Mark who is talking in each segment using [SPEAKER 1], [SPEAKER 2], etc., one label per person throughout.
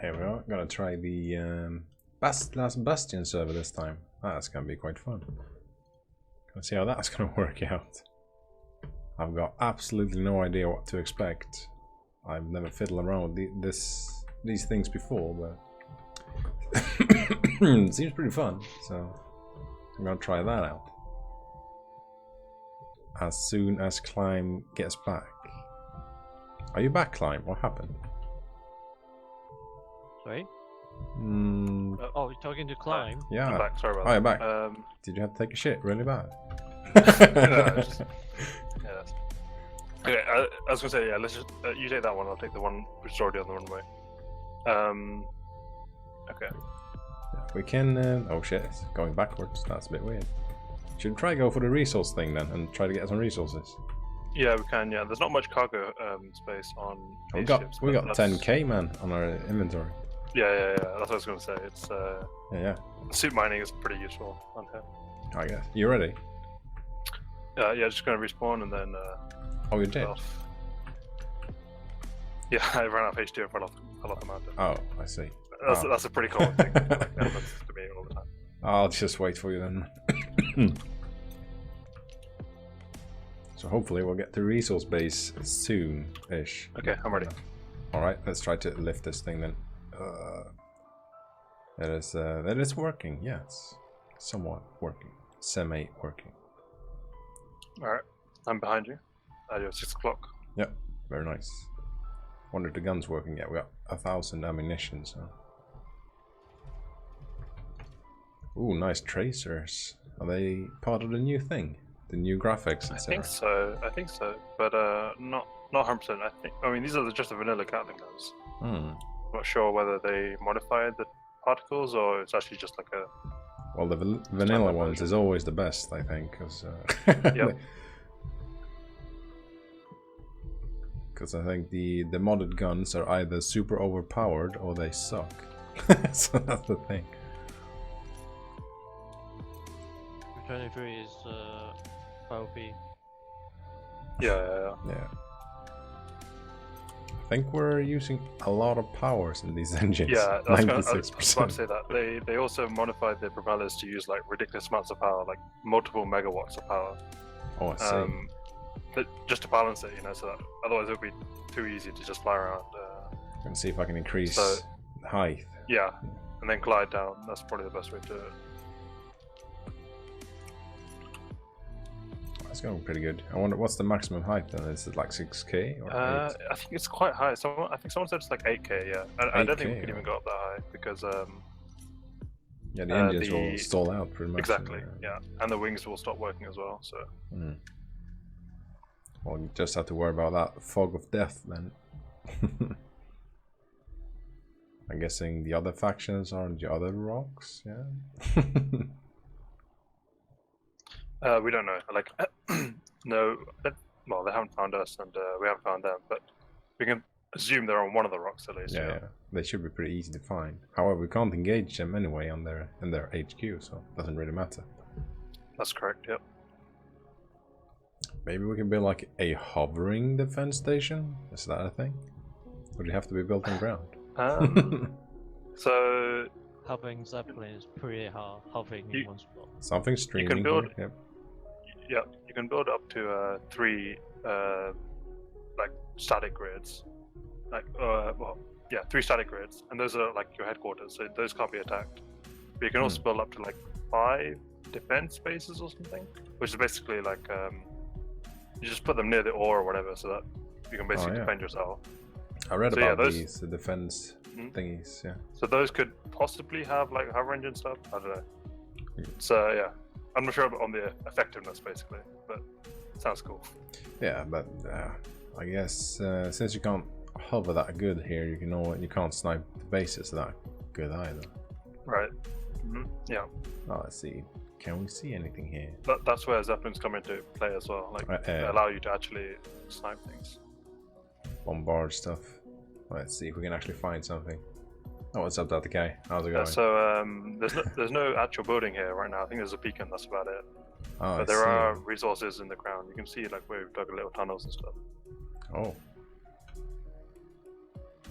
[SPEAKER 1] Here we are. Gonna try the Last Bastion server this time. That's gonna be quite fun. Gonna see how that's gonna work out. I've got absolutely no idea what to expect. I've never fiddled around with these things before, but it seems pretty fun. So I'm gonna try that out as soon as Climb gets back. Are you back, Climb? What happened?
[SPEAKER 2] Sorry?
[SPEAKER 3] Oh, you're talking to Climb?
[SPEAKER 1] Yeah.
[SPEAKER 4] I'm back, sorry about
[SPEAKER 1] that. You're back. Did you have to take a shit really bad?
[SPEAKER 4] No, yeah. Okay, I was gonna say, yeah, let's just, you take that one, I'll take the one which is already on the runway. Okay.
[SPEAKER 1] Yeah, we can, oh shit, it's going backwards, that's a bit weird. Should try go for the resource thing then, and try to get some resources.
[SPEAKER 4] Yeah, we can, yeah. There's not much cargo space on
[SPEAKER 1] We
[SPEAKER 4] these
[SPEAKER 1] got
[SPEAKER 4] ships,
[SPEAKER 1] 10k, man, on our inventory.
[SPEAKER 4] Yeah, that's what I was gonna say. It's,
[SPEAKER 1] Yeah.
[SPEAKER 4] suit mining is pretty useful on here.
[SPEAKER 1] I guess. You ready?
[SPEAKER 4] Yeah, just gonna respawn and then,
[SPEAKER 1] Oh, you're dead?
[SPEAKER 4] off. Yeah, I ran out of H2 and fell off the mountain.
[SPEAKER 1] Oh, I see.
[SPEAKER 4] That's a pretty common thing. Like, that happens to me all the time.
[SPEAKER 1] I'll just wait for you then. So hopefully we'll get to resource base soon-ish.
[SPEAKER 4] Okay, I'm ready.
[SPEAKER 1] Alright, let's try to lift this thing then. That is working, yes. Somewhat working. Semi-working.
[SPEAKER 4] Alright, I'm behind you. At your 6 o'clock.
[SPEAKER 1] Yep, very nice. Wonder if the gun's working yet. We got 1,000 ammunition, so. Ooh, nice tracers. Are they part of the new thing? The new graphics, etc.?
[SPEAKER 4] I think so, but not 100%. I mean, these are just the vanilla Gatling guns. I'm not sure whether they modified the particles or it's actually just like a.
[SPEAKER 1] Well, the vanilla ones is always the best, I think, because.
[SPEAKER 4] Yep.
[SPEAKER 1] Because I think the modded guns are either super overpowered or they suck. So that's the thing.
[SPEAKER 3] 23 is PvP.
[SPEAKER 4] Yeah.
[SPEAKER 1] Yeah. I think we're using a lot of powers in these engines.
[SPEAKER 4] Yeah, I was
[SPEAKER 1] 96%.
[SPEAKER 4] about to say that. They also modified the propellers to use like ridiculous amounts of power, like multiple megawatts of power.
[SPEAKER 1] Oh, I see.
[SPEAKER 4] But just to balance it, so that otherwise it would be too easy to just fly around.
[SPEAKER 1] Let me see if I can increase height.
[SPEAKER 4] Yeah, and then glide down. That's probably the best way to do it.
[SPEAKER 1] It's going pretty good. I wonder what's the maximum height then? Is it like 6k or 8?
[SPEAKER 4] I think it's quite high. I think someone said it's like 8k. Yeah, I don't think we can even go up that high because
[SPEAKER 1] yeah, the engines will stall out pretty much.
[SPEAKER 4] Exactly. Yeah, and the wings will stop working as well. So.
[SPEAKER 1] Well, you just have to worry about that fog of death then. I'm guessing the other factions are on the other rocks, yeah?
[SPEAKER 4] We don't know. Like, no. Well, they haven't found us, and we haven't found them. But we can assume they're on one of the rocks at least.
[SPEAKER 1] Yeah. They should be pretty easy to find. However, we can't engage them anyway in their HQ, so it doesn't really matter.
[SPEAKER 4] That's correct. Yep.
[SPEAKER 1] Maybe we can build like a hovering defense station. Is that a thing? Would it have to be built on ground?
[SPEAKER 4] So
[SPEAKER 3] Hovering Zeppelin is pretty hard, hovering in one spot.
[SPEAKER 1] Something streaming.
[SPEAKER 4] You can build.
[SPEAKER 1] Here. Yep.
[SPEAKER 4] Yeah, you can build up to 3 like static grids. Like, 3 static grids, and those are like your headquarters, so those can't be attacked. But you can also build up to like 5 defense bases or something, which is basically like you just put them near the ore or whatever, so that you can basically defend yourself.
[SPEAKER 1] I read about these defense thingies. Yeah.
[SPEAKER 4] So those could possibly have like hover engine stuff. I don't know. So yeah, I'm not sure on the effectiveness basically, but it sounds cool.
[SPEAKER 1] Yeah, but I guess since you can't hover that good here, you can't snipe the bases that good either.
[SPEAKER 4] Right. Yeah.
[SPEAKER 1] Oh, let's see. Can we see anything here?
[SPEAKER 4] That's where Zeppelins come into play as well. Like they allow you to actually snipe things.
[SPEAKER 1] Bombard stuff. Let's see if we can actually find something. Oh, what's up, Dr. K? How's it going?
[SPEAKER 4] So there's no actual building here right now. I think there's a beacon. That's about it.
[SPEAKER 1] Oh,
[SPEAKER 4] but there are resources in the ground. You can see like where we've dug little tunnels and stuff.
[SPEAKER 1] Oh.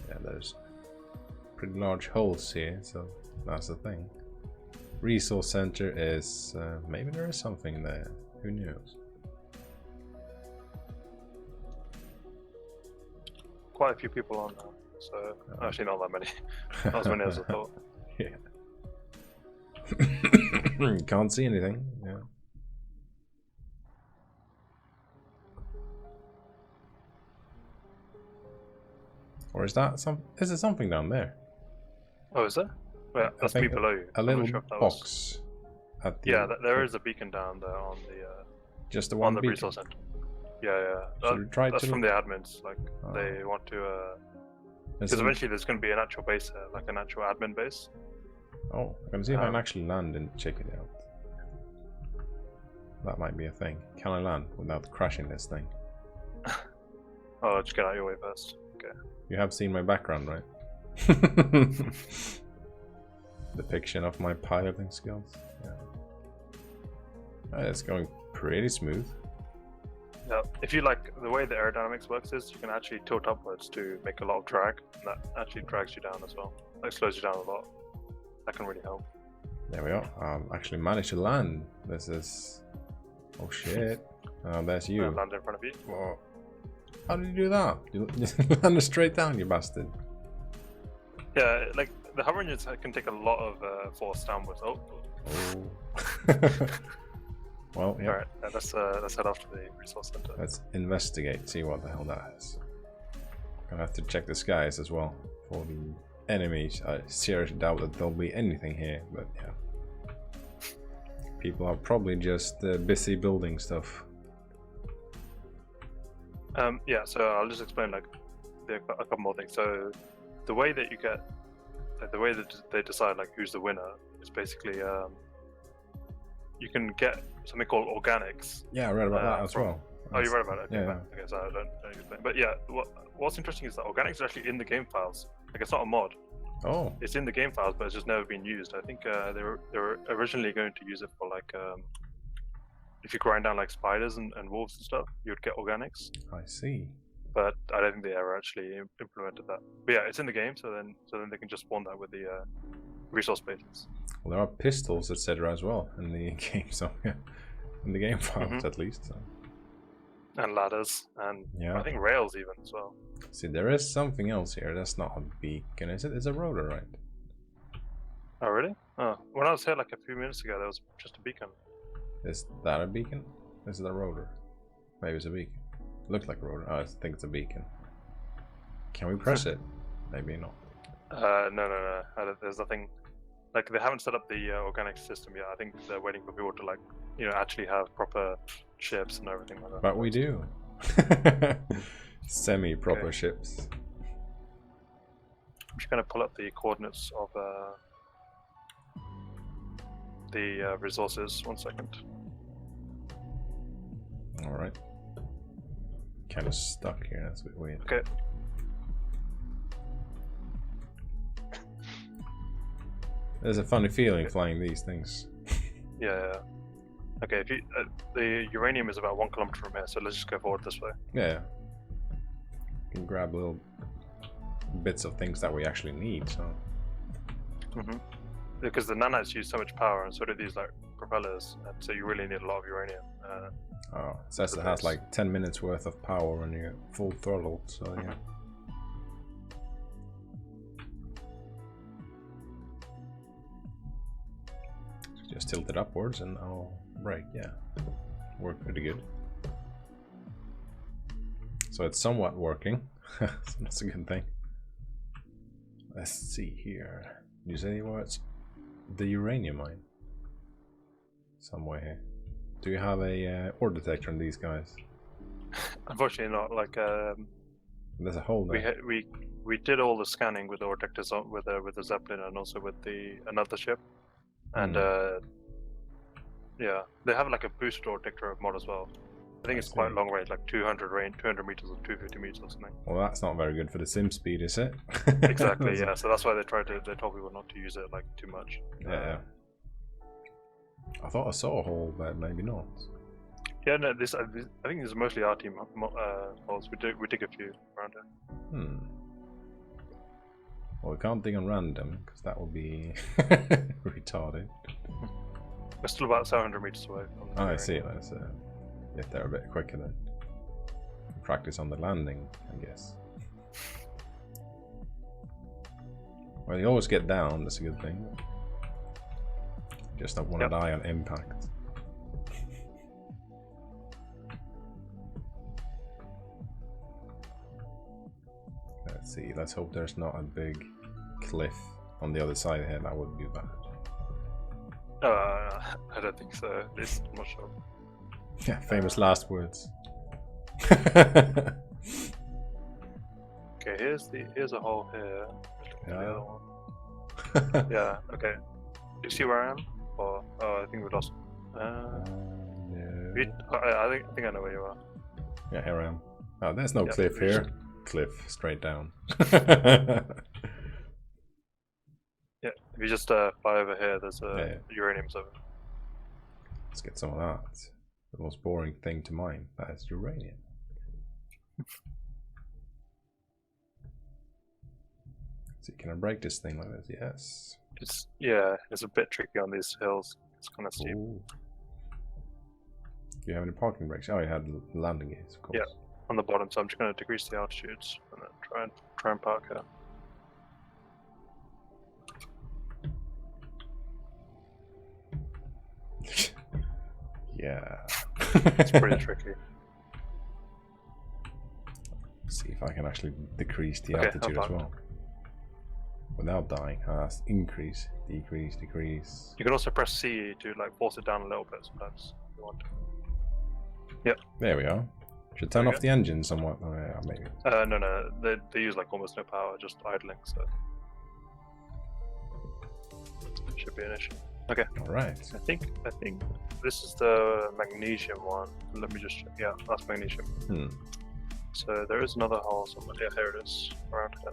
[SPEAKER 1] Yeah, there's pretty large holes here, so that's the thing. Resource center is maybe there is something there. Who knows?
[SPEAKER 4] Quite a few people on now, so actually not that many. Not as many as I thought.
[SPEAKER 1] Yeah. Can't see anything. Yeah. Or is that some? Is there something down there?
[SPEAKER 4] Oh, is there? Yeah, that's me below you.
[SPEAKER 1] A
[SPEAKER 4] I'm
[SPEAKER 1] little
[SPEAKER 4] not sure if that
[SPEAKER 1] box.
[SPEAKER 4] was...
[SPEAKER 1] At the
[SPEAKER 4] Yeah, there is a beacon down there on the
[SPEAKER 1] just the one
[SPEAKER 4] on the
[SPEAKER 1] beacon.
[SPEAKER 4] resource center. Yeah.
[SPEAKER 1] Should we try
[SPEAKER 4] That's
[SPEAKER 1] to
[SPEAKER 4] from the admins. Like they want to, because eventually there's going to be an actual base here, like an actual admin base.
[SPEAKER 1] Oh, I'm gonna see if I can actually land and check it out. That might be a thing. Can I land without crashing this thing?
[SPEAKER 4] Oh, just get out of your way first. Okay.
[SPEAKER 1] You have seen my background, right? Depiction of my piloting skills. Yeah. It's going pretty smooth.
[SPEAKER 4] Yeah. If you like the way the aerodynamics works is you can actually tilt upwards to make a lot of drag, and that actually drags you down as well. Like slows you down a lot. That can really help.
[SPEAKER 1] There we are. Actually managed to land. This is. Oh shit! That's you.
[SPEAKER 4] Land in front of you.
[SPEAKER 1] Whoa. How did you do that? You landed straight down, you bastard.
[SPEAKER 4] Yeah, like the hovering units can take a lot of force downwards. Oh.
[SPEAKER 1] Well, yeah.
[SPEAKER 4] Alright, let's head off to the resource center.
[SPEAKER 1] Let's investigate, see what the hell that is. Gonna have to check the skies as well for the enemies. I seriously doubt that there'll be anything here, but yeah. People are probably just busy building stuff.
[SPEAKER 4] Yeah, so I'll just explain like a couple more things. So the way that you get, the way that they decide like who's the winner is basically you can get something called organics.
[SPEAKER 1] Yeah, I read about that as well.
[SPEAKER 4] Oh, you read about it? Okay,
[SPEAKER 1] yeah.
[SPEAKER 4] Okay, so I don't explain. But yeah, what's interesting is that organics are actually in the game files. Like it's not a mod.
[SPEAKER 1] Oh.
[SPEAKER 4] It's in the game files, but it's just never been used. I think they were originally going to use it for like if you grind down like spiders and wolves and stuff, you'd get organics.
[SPEAKER 1] I see.
[SPEAKER 4] But I don't think they ever actually implemented that. But yeah, it's in the game, so then they can just spawn that with the resource bases.
[SPEAKER 1] Well, there are pistols, etc. as well in the game, so yeah, in the game files at least. So.
[SPEAKER 4] And ladders, and
[SPEAKER 1] yeah.
[SPEAKER 4] I think rails even as well.
[SPEAKER 1] See, there is something else here. That's not a beacon, is it? It's a rotor, right?
[SPEAKER 4] Oh really? Oh, when I was here like a few minutes ago, there was just a beacon.
[SPEAKER 1] Is that a beacon? This is a rotor. Maybe it's a beacon. Looks like a rotor. Oh, I think it's a beacon. Can we press it? Maybe not.
[SPEAKER 4] No. There's nothing. Like they haven't set up the organic system yet. I think they're waiting for people to like, actually have proper ships and everything like that.
[SPEAKER 1] But we do. Semi-proper ships.
[SPEAKER 4] I'm just gonna pull up the coordinates of the resources. 1 second.
[SPEAKER 1] All right. Kind of stuck here. That's a bit weird.
[SPEAKER 4] Okay.
[SPEAKER 1] There's a funny feeling flying these things.
[SPEAKER 4] Yeah. Okay. If you the uranium is about 1 kilometer from here, so let's just go forward this way.
[SPEAKER 1] Yeah. You can grab little bits of things that we actually need. So.
[SPEAKER 4] Because the nanites use so much power, and so do these like propellers, and so you really need a lot of uranium.
[SPEAKER 1] Oh, it says it has like 10 minutes worth of power when you're full throttle. So yeah. Just tilt it upwards and I'll brake, yeah. Worked pretty good. So it's somewhat working. So that's a good thing. Let's see here. You say what's the uranium mine? Somewhere here. Do you have a ore detector on these guys?
[SPEAKER 4] Unfortunately not. Like
[SPEAKER 1] there's a hole there.
[SPEAKER 4] We did all the scanning with the ore detectors with the Zeppelin and also with another ship. And yeah, they have like a boosted ore detector mod as well. I think it's quite long range, like 200 meters or 250 meters or something.
[SPEAKER 1] Well, that's not very good for the sim speed, is it?
[SPEAKER 4] Exactly, yeah. So that's why they told people not to use it like too much.
[SPEAKER 1] Yeah. I thought I saw a hole, but maybe not.
[SPEAKER 4] Yeah, no. I think these are mostly our team holes. We dig a few around here.
[SPEAKER 1] Well, we can't dig on random because that would be retarded.
[SPEAKER 4] We're still about 700 meters away from the
[SPEAKER 1] Oh, I
[SPEAKER 4] area.
[SPEAKER 1] see. Let's get there a bit quicker then. Practice on the landing, I guess. Well, you always get down. That's a good thing. Just don't want to die on impact. Let's see. Let's hope there's not a big cliff on the other side here. That would be bad.
[SPEAKER 4] I don't think so. At least I'm not sure.
[SPEAKER 1] Yeah, famous last words.
[SPEAKER 4] Okay, here's a hole here. The
[SPEAKER 1] Yeah.
[SPEAKER 4] other one. Yeah. Okay. Do you see where I am? Or I think we lost.
[SPEAKER 1] No.
[SPEAKER 4] I think I know where you are.
[SPEAKER 1] Yeah, here I am. Oh, there's no
[SPEAKER 4] Yeah,
[SPEAKER 1] cliff
[SPEAKER 4] we
[SPEAKER 1] here.
[SPEAKER 4] just-
[SPEAKER 1] Cliff straight down.
[SPEAKER 4] Yeah. If you just fly over here, there's a uranium zone.
[SPEAKER 1] Let's get some of that. The most boring thing to mine. That is uranium. See, can I break this thing like this? Yes.
[SPEAKER 4] It's a bit tricky on these hills. It's kind of steep.
[SPEAKER 1] Ooh. Do you have any parking brakes? Oh, you had landing gears, of course.
[SPEAKER 4] Yeah. On the bottom, so I'm just going to decrease the altitudes and then try and park here.
[SPEAKER 1] Yeah.
[SPEAKER 4] It's pretty tricky.
[SPEAKER 1] See if I can actually decrease the
[SPEAKER 4] Okay,
[SPEAKER 1] altitude
[SPEAKER 4] I'll
[SPEAKER 1] as
[SPEAKER 4] park.
[SPEAKER 1] well. Without dying. That's increase, decrease, decrease.
[SPEAKER 4] You can also press C to like force it down a little bit sometimes if you want.
[SPEAKER 1] There we go. Should turn
[SPEAKER 4] There
[SPEAKER 1] off
[SPEAKER 4] you
[SPEAKER 1] the engine somewhat. Oh, yeah, maybe.
[SPEAKER 4] No, they use like almost no power, just idling, so should be an issue. Okay,
[SPEAKER 1] Alright.
[SPEAKER 4] I think this is the magnesium one. Let me just check. Yeah, that's magnesium.
[SPEAKER 1] Hmm.
[SPEAKER 4] So there is another hole somewhere. Yeah, here it is, around here.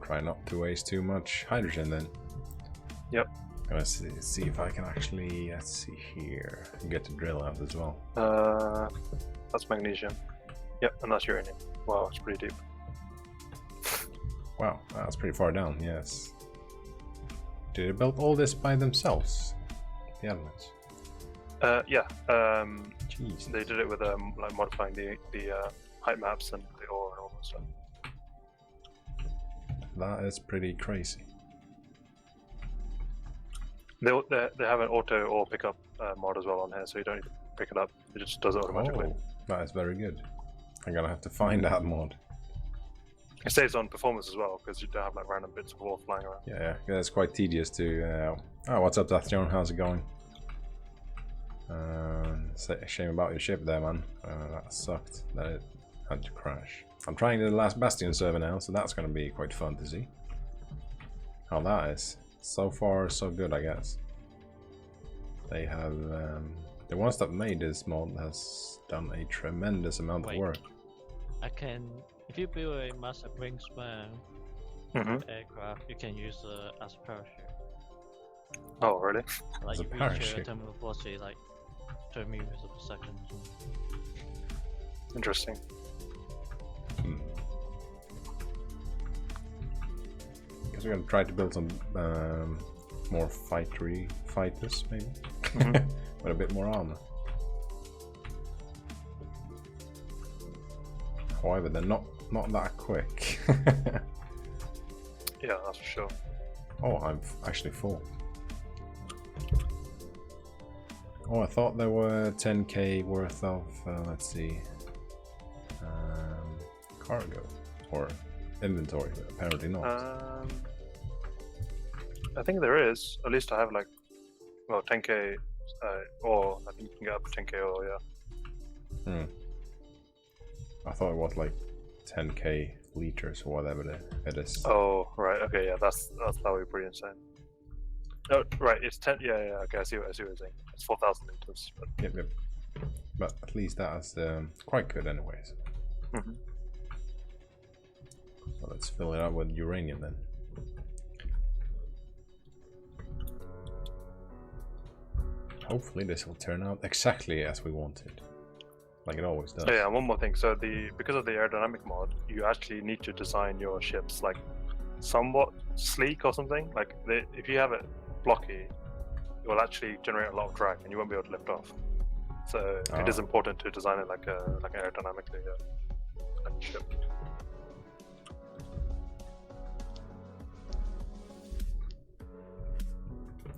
[SPEAKER 1] Try not to waste too much hydrogen then.
[SPEAKER 4] Yep.
[SPEAKER 1] Gonna see if I can actually, let's see here, get the drill out as well.
[SPEAKER 4] That's magnesium. Yep, and that's uranium. Wow, it's pretty deep.
[SPEAKER 1] Wow, that's pretty far down, yes. Did they build all this by themselves? The elements?
[SPEAKER 4] Yeah.
[SPEAKER 1] Jeez.
[SPEAKER 4] They did it with like modifying the height maps and the ore and all that stuff.
[SPEAKER 1] That is pretty crazy.
[SPEAKER 4] They have an auto ore pickup mod as well on here, so you don't need to pick it up. It just does it automatically.
[SPEAKER 1] Oh, that is very good. I'm gonna have to find that mod.
[SPEAKER 4] It saves on performance as well because you don't have like random bits of ore flying around.
[SPEAKER 1] Yeah, it's quite tedious to... Oh, what's up, Dathjon? How's it going? Shame about your ship there, man. That sucked that it had to crash. I'm trying the last Bastion server now, so that's going to be quite fun to see how that is. So far, so good, I guess. They have... the ones that made this mod has done a tremendous amount of work.
[SPEAKER 3] I can, if you build a massive wingspan aircraft, you can use as a parachute.
[SPEAKER 4] Oh, really?
[SPEAKER 3] Like
[SPEAKER 1] As a
[SPEAKER 3] you reach
[SPEAKER 1] parachute?
[SPEAKER 3] terminal velocity like 30 meters per second.
[SPEAKER 4] Interesting.
[SPEAKER 1] Guess we're gonna try to build some more fighters, maybe, with a bit more armor. However, they're not that quick.
[SPEAKER 4] Yeah, that's for sure.
[SPEAKER 1] Oh, I'm actually full. Oh, I thought there were 10k worth of, let's see, cargo or inventory, but apparently not.
[SPEAKER 4] I think there is. At least I have like, well, 10k ore. I think you can get up to 10k ore, yeah.
[SPEAKER 1] I thought it was like 10k liters or whatever it is.
[SPEAKER 4] Oh, right. Okay, yeah, that would be pretty insane. Oh, right. It's 10. Yeah. Okay, I see what you're saying. It's 4,000 liters. But...
[SPEAKER 1] Yep. But at least that's quite good, anyways. So let's fill it up with uranium then. Hopefully this will turn out exactly as we wanted, like it always does.
[SPEAKER 4] Oh, yeah, one more thing. So because of the aerodynamic mod, you actually need to design your ships like somewhat sleek or something. Like if you have it blocky, it will actually generate a lot of drag, and you won't be able to lift off. So it is important to design it like aerodynamically like a ship.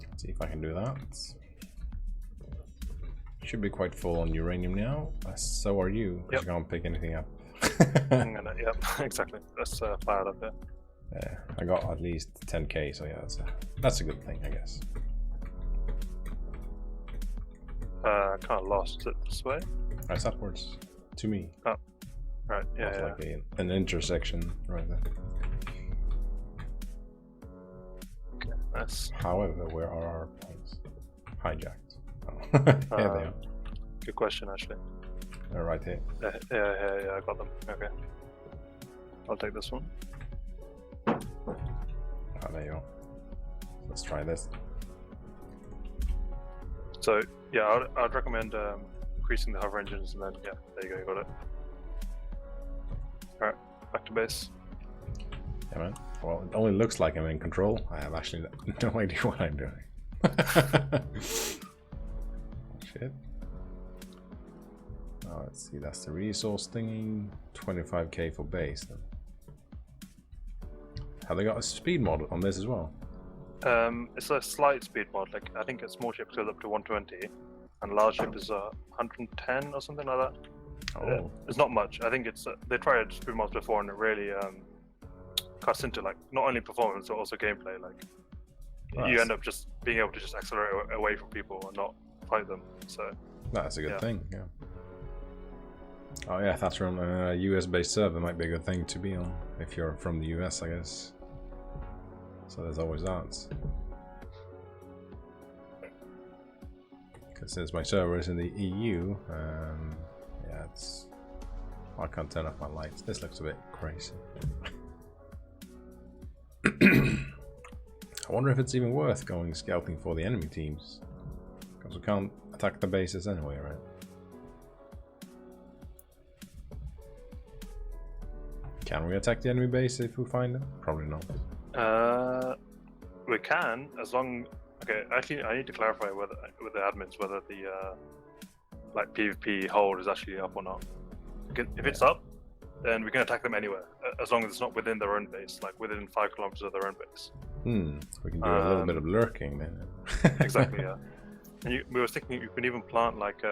[SPEAKER 1] Let's see if I can do that. Should be quite full on uranium now. So are you.
[SPEAKER 4] Yep.
[SPEAKER 1] You can't pick anything up.
[SPEAKER 4] Yep, exactly. Let's fire it up there.
[SPEAKER 1] Yeah, I got at least 10k, so yeah, that's a good thing, I guess.
[SPEAKER 4] Kind of lost. Is it this way?
[SPEAKER 1] It's upwards to me.
[SPEAKER 4] Oh, right. Yeah.
[SPEAKER 1] It's like an intersection right there.
[SPEAKER 4] Okay, nice.
[SPEAKER 1] However, where are our planes? Hijacked. Oh. Here they are.
[SPEAKER 4] Good question, actually.
[SPEAKER 1] They're right here.
[SPEAKER 4] Yeah, I got them. Okay. I'll take this one.
[SPEAKER 1] Oh, there you go. Let's try this.
[SPEAKER 4] So, yeah, I'd recommend increasing the hover engines, and then, yeah, there you go, you got it. Alright, back to base.
[SPEAKER 1] Yeah, man. Well, it only looks like I'm in control. I have actually no idea what I'm doing. Shit. Oh, let's see, that's the resource thingy. 25k for base then. Have they got a speed mod on this as well?
[SPEAKER 4] It's a slight speed mod. Like I think small ship goes up to 120, and large ship is 110 or something like that.
[SPEAKER 1] Oh,
[SPEAKER 4] It's not much. I think it's they tried speed mods before, and it really cuts into like not only performance but also gameplay. Like you end up just being able to just accelerate away from people and not fight them. So
[SPEAKER 1] that's a good thing. Yeah. Oh yeah, if that's from a US-based server, might be a good thing to be on if you're from the US, I guess. So there's always that. Because since my server is in the EU, yeah, it's. I can't turn off my lights. This looks a bit crazy. I wonder if it's even worth going scouting for the enemy teams, because we can't attack the bases anyway, right? Can we attack the enemy base if we find them? Probably not.
[SPEAKER 4] we can, as long. Okay, actually, I need to clarify whether with the admins whether the like PvP hold is actually up or not. If it's up, then we can attack them anywhere, as long as it's not within their own base, like within 5 kilometers of their own base.
[SPEAKER 1] We can do a little bit of lurking then.
[SPEAKER 4] Exactly, yeah. And we were thinking you can even plant like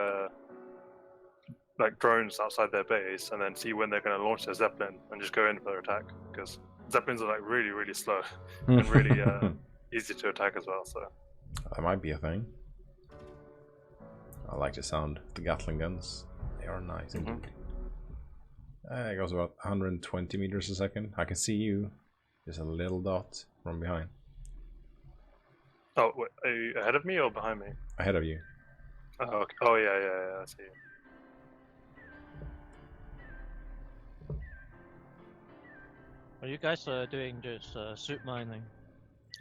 [SPEAKER 4] drones outside their base, and then see when they're going to launch their Zeppelin and just go in for their attack, because Zeppelins are like really, really slow and really easy to attack as well. So
[SPEAKER 1] that might be a thing. I like the sound of the Gatling guns. They are nice indeed. It goes about 120 meters a second. I can see you. There's a little dot from behind.
[SPEAKER 4] Oh, wait, are you ahead of me or behind me?
[SPEAKER 1] Ahead of you.
[SPEAKER 4] Oh, okay. Oh yeah, I see you.
[SPEAKER 3] Are you guys doing just suit mining?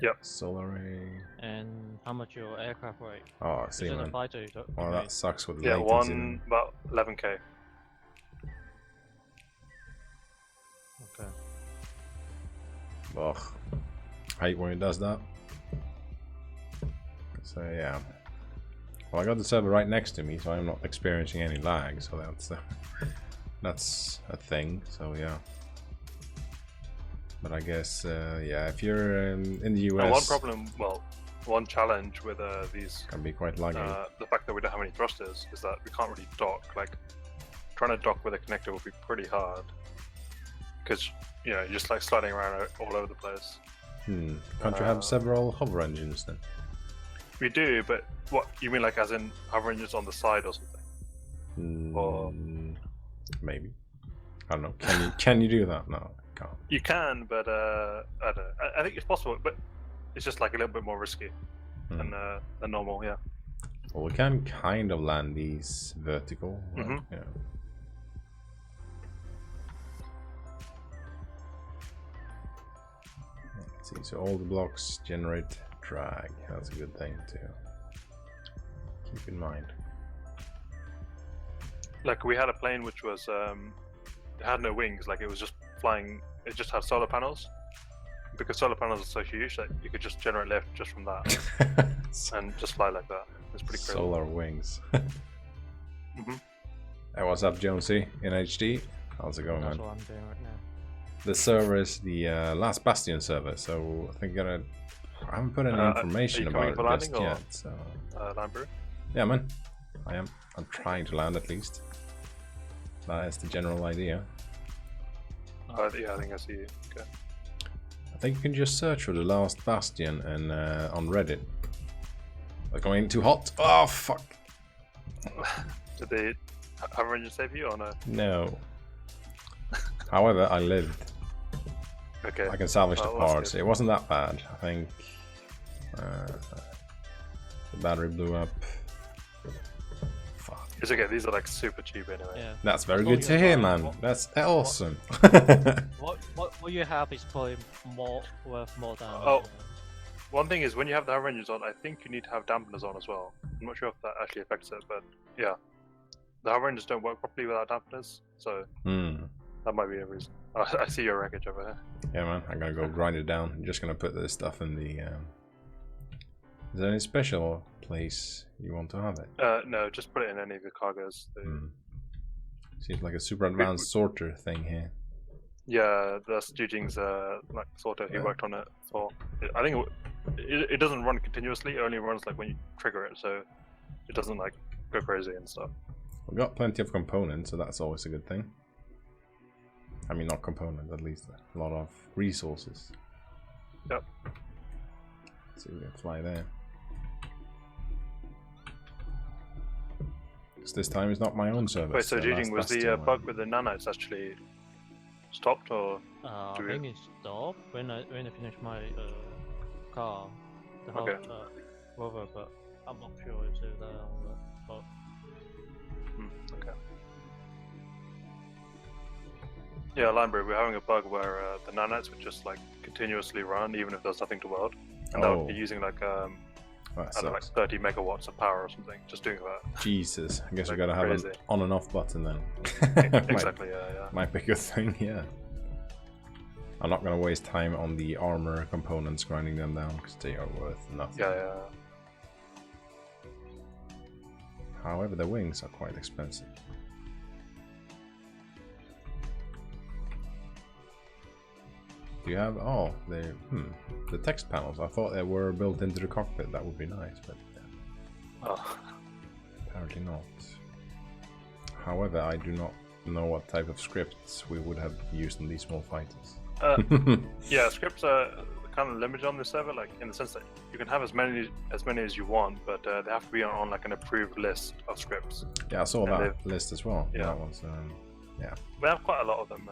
[SPEAKER 4] Yep.
[SPEAKER 1] Solar array.
[SPEAKER 3] And how much your aircraft rate?
[SPEAKER 1] Oh, I see,
[SPEAKER 3] Is it a
[SPEAKER 1] man.
[SPEAKER 3] fighter you
[SPEAKER 1] Oh, that sucks with the
[SPEAKER 4] Yeah,
[SPEAKER 1] latency.
[SPEAKER 4] about 11k.
[SPEAKER 3] Okay.
[SPEAKER 1] Ugh. I hate when it does that. So yeah. Well, I got the server right next to me, so I'm not experiencing any lag. So that's a thing. So yeah. But I guess yeah, if you're in the US,
[SPEAKER 4] And one challenge with these
[SPEAKER 1] can be quite laggy.
[SPEAKER 4] the fact that we don't have any thrusters is that we can't really dock. Like trying to dock with a connector would be pretty hard, because you're just like sliding around all over the place.
[SPEAKER 1] Can't you have several hover engines then?
[SPEAKER 4] We do, but what you mean, like as in hover engines on the side or something? Or
[SPEAKER 1] maybe. I don't know. Can you do that? No, I can't.
[SPEAKER 4] you can, but I don't know. I think it's possible, but it's just like a little bit more risky than normal. Yeah.
[SPEAKER 1] Well, we can kind of land these vertical. Like, yeah. Let's see. So all the blocks generate drag. That's a good thing to keep in mind.
[SPEAKER 4] Like we had a plane which was it had no wings, like it was just flying. It just had solar panels, because solar panels are so huge that you could just generate lift just from that and just fly like that. It's pretty crazy.
[SPEAKER 1] Solar wings.
[SPEAKER 4] Mhm.
[SPEAKER 1] Hey, what's up, Jonesy in HD? How's it going,
[SPEAKER 3] That's
[SPEAKER 1] man?
[SPEAKER 3] what I'm doing right now.
[SPEAKER 1] The server is the Last Bastion server, so I think I haven't put any information about it just yet. So
[SPEAKER 4] Lionbrew?
[SPEAKER 1] yeah, man, I am. I'm trying to land at least. That is the general idea.
[SPEAKER 4] Yeah, I think I see you. Okay.
[SPEAKER 1] I think you can just search for the Last Bastion and on Reddit. Like going too hot. Oh fuck!
[SPEAKER 4] Did they have Ranger save you or no?
[SPEAKER 1] No. However, I lived.
[SPEAKER 4] Okay.
[SPEAKER 1] I can salvage the
[SPEAKER 4] Oh, that's
[SPEAKER 1] parts.
[SPEAKER 4] good.
[SPEAKER 1] It wasn't that bad. I think the battery blew up. Fuck.
[SPEAKER 4] It's okay. These are like super cheap anyway.
[SPEAKER 3] Yeah.
[SPEAKER 1] That's very
[SPEAKER 3] Oh,
[SPEAKER 1] good to
[SPEAKER 3] yeah,
[SPEAKER 1] hear,
[SPEAKER 3] right.
[SPEAKER 1] man. That's awesome.
[SPEAKER 3] What you have is probably worth more than.
[SPEAKER 4] Oh. One thing is when you have the High Rangers on, I think you need to have dampeners on as well. I'm not sure if that actually affects it, but yeah, the High Rangers don't work properly without dampeners, so that might be a reason. I see your wreckage over here.
[SPEAKER 1] Yeah, man. I'm gonna go grind it down. I'm just gonna put this stuff in the. Is there any special place you want to have it?
[SPEAKER 4] No, just put it in any of the cargoes.
[SPEAKER 1] Seems like a super advanced sorter thing here.
[SPEAKER 4] Yeah, that's Eugeni's like sorter. He worked on it for. I think it doesn't run continuously. It only runs like when you trigger it, so it doesn't like go crazy and stuff.
[SPEAKER 1] We've got plenty of components, so that's always a good thing. I mean, not components, at least a lot of resources.
[SPEAKER 4] Yep.
[SPEAKER 1] Let's see if we can fly there. Because this time it's not my own server.
[SPEAKER 4] Wait, so
[SPEAKER 1] it's the
[SPEAKER 4] Eugene,
[SPEAKER 1] Last
[SPEAKER 4] was the
[SPEAKER 1] Bastion
[SPEAKER 4] bug
[SPEAKER 1] one.
[SPEAKER 4] with the nanites actually stopped or?
[SPEAKER 3] I
[SPEAKER 4] Do we-
[SPEAKER 3] think it stopped when I finished my car, the whole
[SPEAKER 4] Okay.
[SPEAKER 3] rover, but I'm not sure it's still there or not.
[SPEAKER 4] Okay. Yeah, Lionbrew, we're having a bug where the nanites would just like continuously run even if there's nothing to weld, and that would be using like
[SPEAKER 1] That
[SPEAKER 4] I don't know, like
[SPEAKER 1] sucks.
[SPEAKER 4] 30 megawatts of power or something, just doing that.
[SPEAKER 1] Jesus, I guess we
[SPEAKER 4] Like
[SPEAKER 1] gotta have an
[SPEAKER 4] crazy.
[SPEAKER 1] on and off button then.
[SPEAKER 4] Exactly, yeah.
[SPEAKER 1] Might be a good thing, yeah. I'm not gonna waste time on the armor components grinding them down because they are worth nothing.
[SPEAKER 4] Yeah.
[SPEAKER 1] However, the wings are quite expensive. Do you have the text panels? I thought they were built into the cockpit. That would be nice, but
[SPEAKER 4] Oh.
[SPEAKER 1] apparently not. However, I do not know what type of scripts we would have used in these small fighters.
[SPEAKER 4] Yeah, scripts are kind of limited on this server, like in the sense that you can have as many as you want, but they have to be on like an approved list of scripts.
[SPEAKER 1] Yeah, I saw
[SPEAKER 4] And
[SPEAKER 1] that list as well.
[SPEAKER 4] Yeah.
[SPEAKER 1] That was
[SPEAKER 4] We have quite a lot of them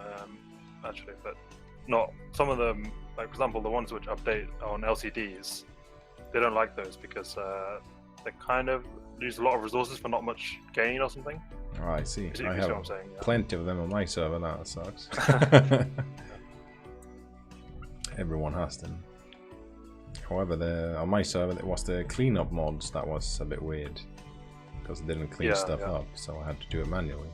[SPEAKER 4] actually, but not some of them. Like for example, the ones which update on LCDs, they don't like those because they kind of use a lot of resources for not much gain or something.
[SPEAKER 1] Oh, I see.
[SPEAKER 4] You see
[SPEAKER 1] I
[SPEAKER 4] what
[SPEAKER 1] have
[SPEAKER 4] I'm saying? Yeah.
[SPEAKER 1] plenty of them on my server. That sucks. Everyone has them. However, on my server, it was the cleanup mods that was a bit weird because it didn't clean
[SPEAKER 4] Yeah,
[SPEAKER 1] stuff
[SPEAKER 4] yeah.
[SPEAKER 1] up, so I had to do it manually.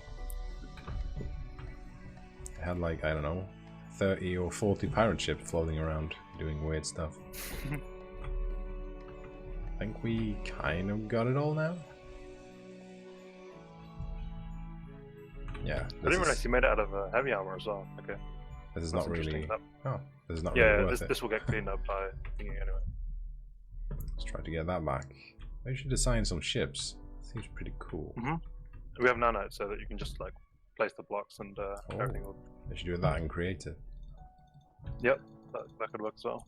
[SPEAKER 1] I had like, I don't know, 30 or 40 pirate ships floating around doing weird stuff. I think we kind of got it all now. Yeah,
[SPEAKER 4] I didn't realize you made it out of heavy armor as well. Okay.
[SPEAKER 1] this is
[SPEAKER 4] That's
[SPEAKER 1] not really.
[SPEAKER 4] interesting.
[SPEAKER 1] Oh, this is not
[SPEAKER 4] Yeah,
[SPEAKER 1] really worth it.
[SPEAKER 4] this will get cleaned up by thinking anyway.
[SPEAKER 1] Let's try to get that back. Maybe we should design some ships. Seems pretty cool.
[SPEAKER 4] We have nanites so that you can just like place the blocks and everything will.
[SPEAKER 1] They should do that in creative.
[SPEAKER 4] Yep, that could work as well.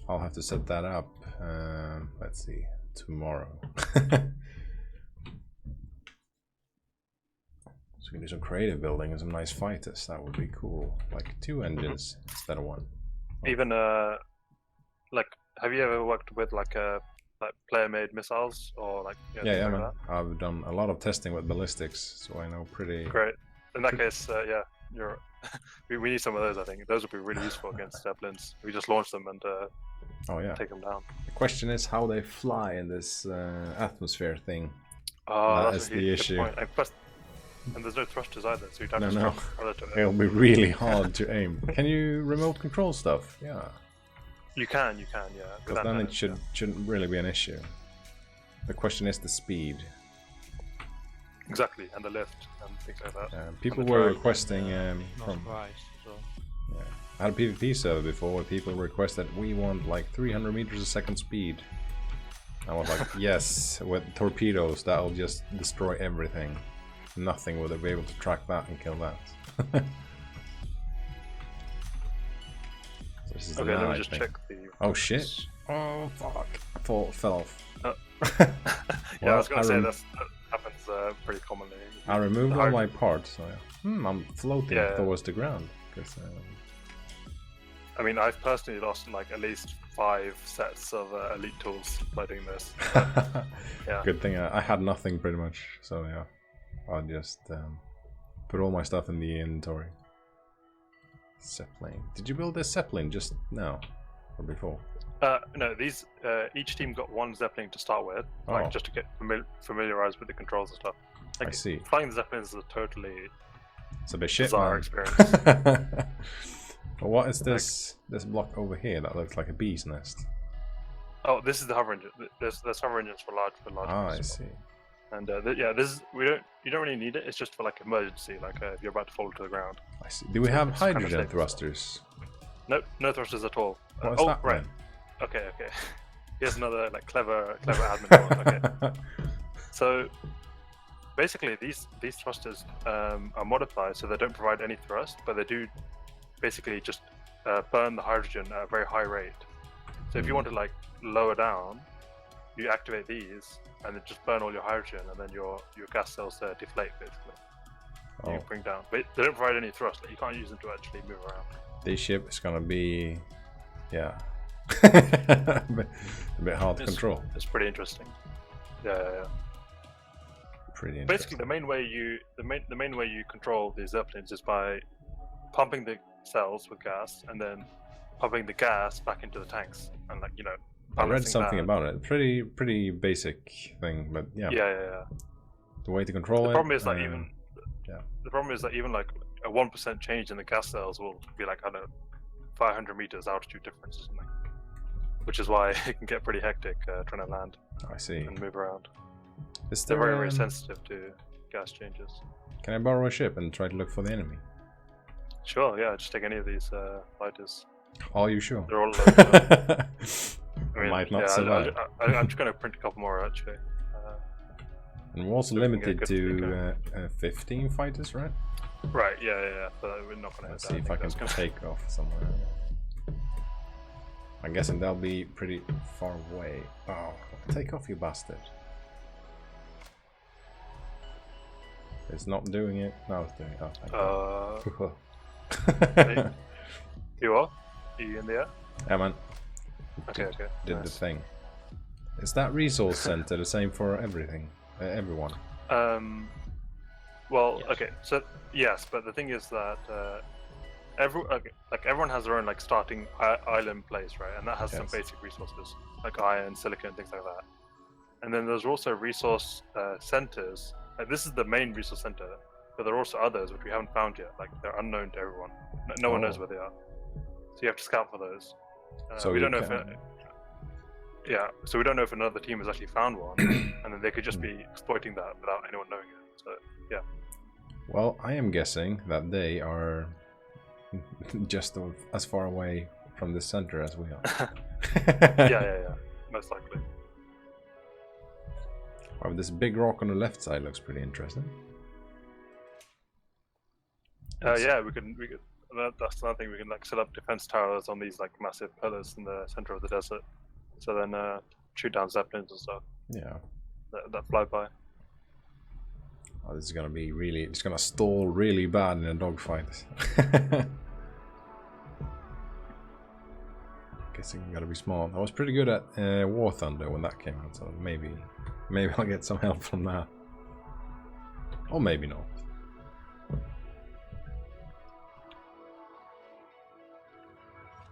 [SPEAKER 1] I'll have to set that up. Let's see, tomorrow. So we can do some creative building and some nice fighters. That would be cool. Like 2 engines instead of 1.
[SPEAKER 4] Even like, have you ever worked with like player-made missiles or like?
[SPEAKER 1] Yeah,
[SPEAKER 4] things like
[SPEAKER 1] man.
[SPEAKER 4] that?
[SPEAKER 1] I've done a lot of testing with ballistics, so I know pretty.
[SPEAKER 4] Great. In that case, yeah, you're. we need some of those. I think those would be really useful against zeppelins. We just launch them and
[SPEAKER 1] Oh yeah.
[SPEAKER 4] take them down.
[SPEAKER 1] The question is how they fly in this atmosphere thing.
[SPEAKER 4] Oh,
[SPEAKER 1] That is
[SPEAKER 4] a
[SPEAKER 1] the
[SPEAKER 4] good
[SPEAKER 1] issue.
[SPEAKER 4] point. And plus, And there's no thrusters either, so you'd have
[SPEAKER 1] No,
[SPEAKER 4] to
[SPEAKER 1] no.
[SPEAKER 4] strap a propeller to it.
[SPEAKER 1] It'll be really hard to aim. Can you remote control stuff? Yeah.
[SPEAKER 4] You can, yeah.
[SPEAKER 1] Because then it shouldn't really be an issue. The question is the speed.
[SPEAKER 4] Exactly, and the lift and things like that.
[SPEAKER 1] People
[SPEAKER 4] the
[SPEAKER 1] were
[SPEAKER 4] drag.
[SPEAKER 1] requesting
[SPEAKER 3] No
[SPEAKER 1] from.
[SPEAKER 3] surprise. So
[SPEAKER 1] Yeah. I had a PvP server before where people requested we want like 300 meters a second speed. I was like, yes, with torpedoes that'll just destroy everything. Nothing will be able to track that and kill that. So this is the
[SPEAKER 4] Okay, let
[SPEAKER 1] man,
[SPEAKER 4] me
[SPEAKER 1] I
[SPEAKER 4] just
[SPEAKER 1] think.
[SPEAKER 4] check the.
[SPEAKER 1] Oh shit! Oh fuck! Fell off.
[SPEAKER 4] Yeah,
[SPEAKER 1] Well,
[SPEAKER 4] I was gonna say
[SPEAKER 1] rem-
[SPEAKER 4] that happens pretty commonly.
[SPEAKER 1] I removed
[SPEAKER 4] The
[SPEAKER 1] all
[SPEAKER 4] hard-
[SPEAKER 1] my parts. So I'm floating
[SPEAKER 4] Yeah.
[SPEAKER 1] towards the ground. 'Cause,
[SPEAKER 4] I mean, I've personally lost like at least 5 sets of elite tools by doing this. Yeah.
[SPEAKER 1] Good thing I had nothing pretty much. So yeah, I just put all my stuff in the inventory. Zeppelin. Did you build this Zeppelin just now or before?
[SPEAKER 4] No, these each team got 1 Zeppelin to start with,
[SPEAKER 1] Oh.
[SPEAKER 4] like just to get familiarized with the controls and stuff. Like,
[SPEAKER 1] I see.
[SPEAKER 4] Flying the Zeppelins is a totally
[SPEAKER 1] It's a bit shit,
[SPEAKER 4] bizarre
[SPEAKER 1] man.
[SPEAKER 4] experience.
[SPEAKER 1] What is this block over here that looks like a bee's nest?
[SPEAKER 4] Oh, this is the hover engine. There's hover engines for large
[SPEAKER 1] Ah, I
[SPEAKER 4] ones.
[SPEAKER 1] see.
[SPEAKER 4] And yeah, you don't really need it. It's just for like emergency, like if you're about to fall to the ground.
[SPEAKER 1] I see. Do we
[SPEAKER 4] So
[SPEAKER 1] have
[SPEAKER 4] it's kind of
[SPEAKER 1] hydrogen
[SPEAKER 4] safe.
[SPEAKER 1] thrusters?
[SPEAKER 4] No thrusters at all.
[SPEAKER 1] What is
[SPEAKER 4] oh,
[SPEAKER 1] that
[SPEAKER 4] right.
[SPEAKER 1] then?
[SPEAKER 4] Okay. Here's another like clever admin one. Okay. So basically, these thrusters are modified so they don't provide any thrust, but they do basically just burn the hydrogen at a very high rate. So if you want to like lower down, you activate these and then just burn all your hydrogen, and then your gas cells deflate basically.
[SPEAKER 1] Oh,
[SPEAKER 4] You bring down, but they don't provide any thrust. Like, you can't use them to actually move around.
[SPEAKER 1] this ship is gonna be, yeah, a bit hard to control.
[SPEAKER 4] It's pretty interesting. Yeah.
[SPEAKER 1] Pretty interesting.
[SPEAKER 4] Basically, the main way you control these Zeppelins is by pumping the cells with gas and then pumping the gas back into the tanks, and like
[SPEAKER 1] I read
[SPEAKER 4] balancing
[SPEAKER 1] something
[SPEAKER 4] that.
[SPEAKER 1] about it. Pretty basic thing, but yeah.
[SPEAKER 4] Yeah.
[SPEAKER 1] The way to control
[SPEAKER 4] The
[SPEAKER 1] it.
[SPEAKER 4] problem is that the problem is that even like a 1% change in the gas cells will be like, I don't know, 500 meters altitude difference or something. Which is why it can get pretty hectic trying to land
[SPEAKER 1] I see.
[SPEAKER 4] and move around.
[SPEAKER 1] Is
[SPEAKER 4] They're
[SPEAKER 1] there,
[SPEAKER 4] very sensitive to gas changes.
[SPEAKER 1] Can I borrow a ship and try to look for the enemy?
[SPEAKER 4] Sure, yeah, just take any of these fighters.
[SPEAKER 1] Are you sure?
[SPEAKER 4] They're all loaded. I mean,
[SPEAKER 1] Might not
[SPEAKER 4] yeah,
[SPEAKER 1] survive.
[SPEAKER 4] I'm just going to print a couple more actually.
[SPEAKER 1] And we're also
[SPEAKER 4] so we can get
[SPEAKER 1] limited
[SPEAKER 4] good
[SPEAKER 1] to 15 fighters, right?
[SPEAKER 4] Right, yeah. But we're not going to hit
[SPEAKER 1] Let's
[SPEAKER 4] that.
[SPEAKER 1] see if I can
[SPEAKER 4] think that's
[SPEAKER 1] take off somewhere. I'm guessing they'll be pretty far away. Oh, take off, you bastard. It's not doing it. No, it's doing it. Oh, thank
[SPEAKER 4] gonna...
[SPEAKER 1] God.
[SPEAKER 4] You are? Are you in the air?
[SPEAKER 1] Yeah, man.
[SPEAKER 4] Okay.
[SPEAKER 1] Did the
[SPEAKER 4] Nice.
[SPEAKER 1] thing. Is that resource center the same for everything? Everyone?
[SPEAKER 4] Well,
[SPEAKER 3] Yes.
[SPEAKER 4] okay. So yes, but the thing is that everyone has their own like starting island place, right? And that has some
[SPEAKER 1] Yes.
[SPEAKER 4] basic resources like iron, silicon, things like that. And then there's also resource centers. This is the main resource center, but there are also others which we haven't found yet. Like they're unknown to everyone. No one knows
[SPEAKER 1] Oh.
[SPEAKER 4] where they are. So you have to scout for those.
[SPEAKER 1] So
[SPEAKER 4] we
[SPEAKER 1] you
[SPEAKER 4] don't know
[SPEAKER 1] can-
[SPEAKER 4] so we don't know if another team has actually found one, and then they could just be exploiting that without anyone knowing it. So yeah.
[SPEAKER 1] Well, I am guessing that they are just as far away from the center as we are.
[SPEAKER 4] Yeah. Most likely.
[SPEAKER 1] Wow, this big rock on the left side looks pretty interesting.
[SPEAKER 4] Yeah, we could. That's another thing. We can like set up defense towers on these like massive pillars in the center of the desert. So then shoot down zeppelins and stuff
[SPEAKER 1] Yeah.
[SPEAKER 4] that fly by.
[SPEAKER 1] Oh, this is gonna be really. It's gonna stall really bad in a dogfight. Guessing you gotta be smart. I was pretty good at War Thunder when that came out, so maybe I'll get some help from that. Or maybe not.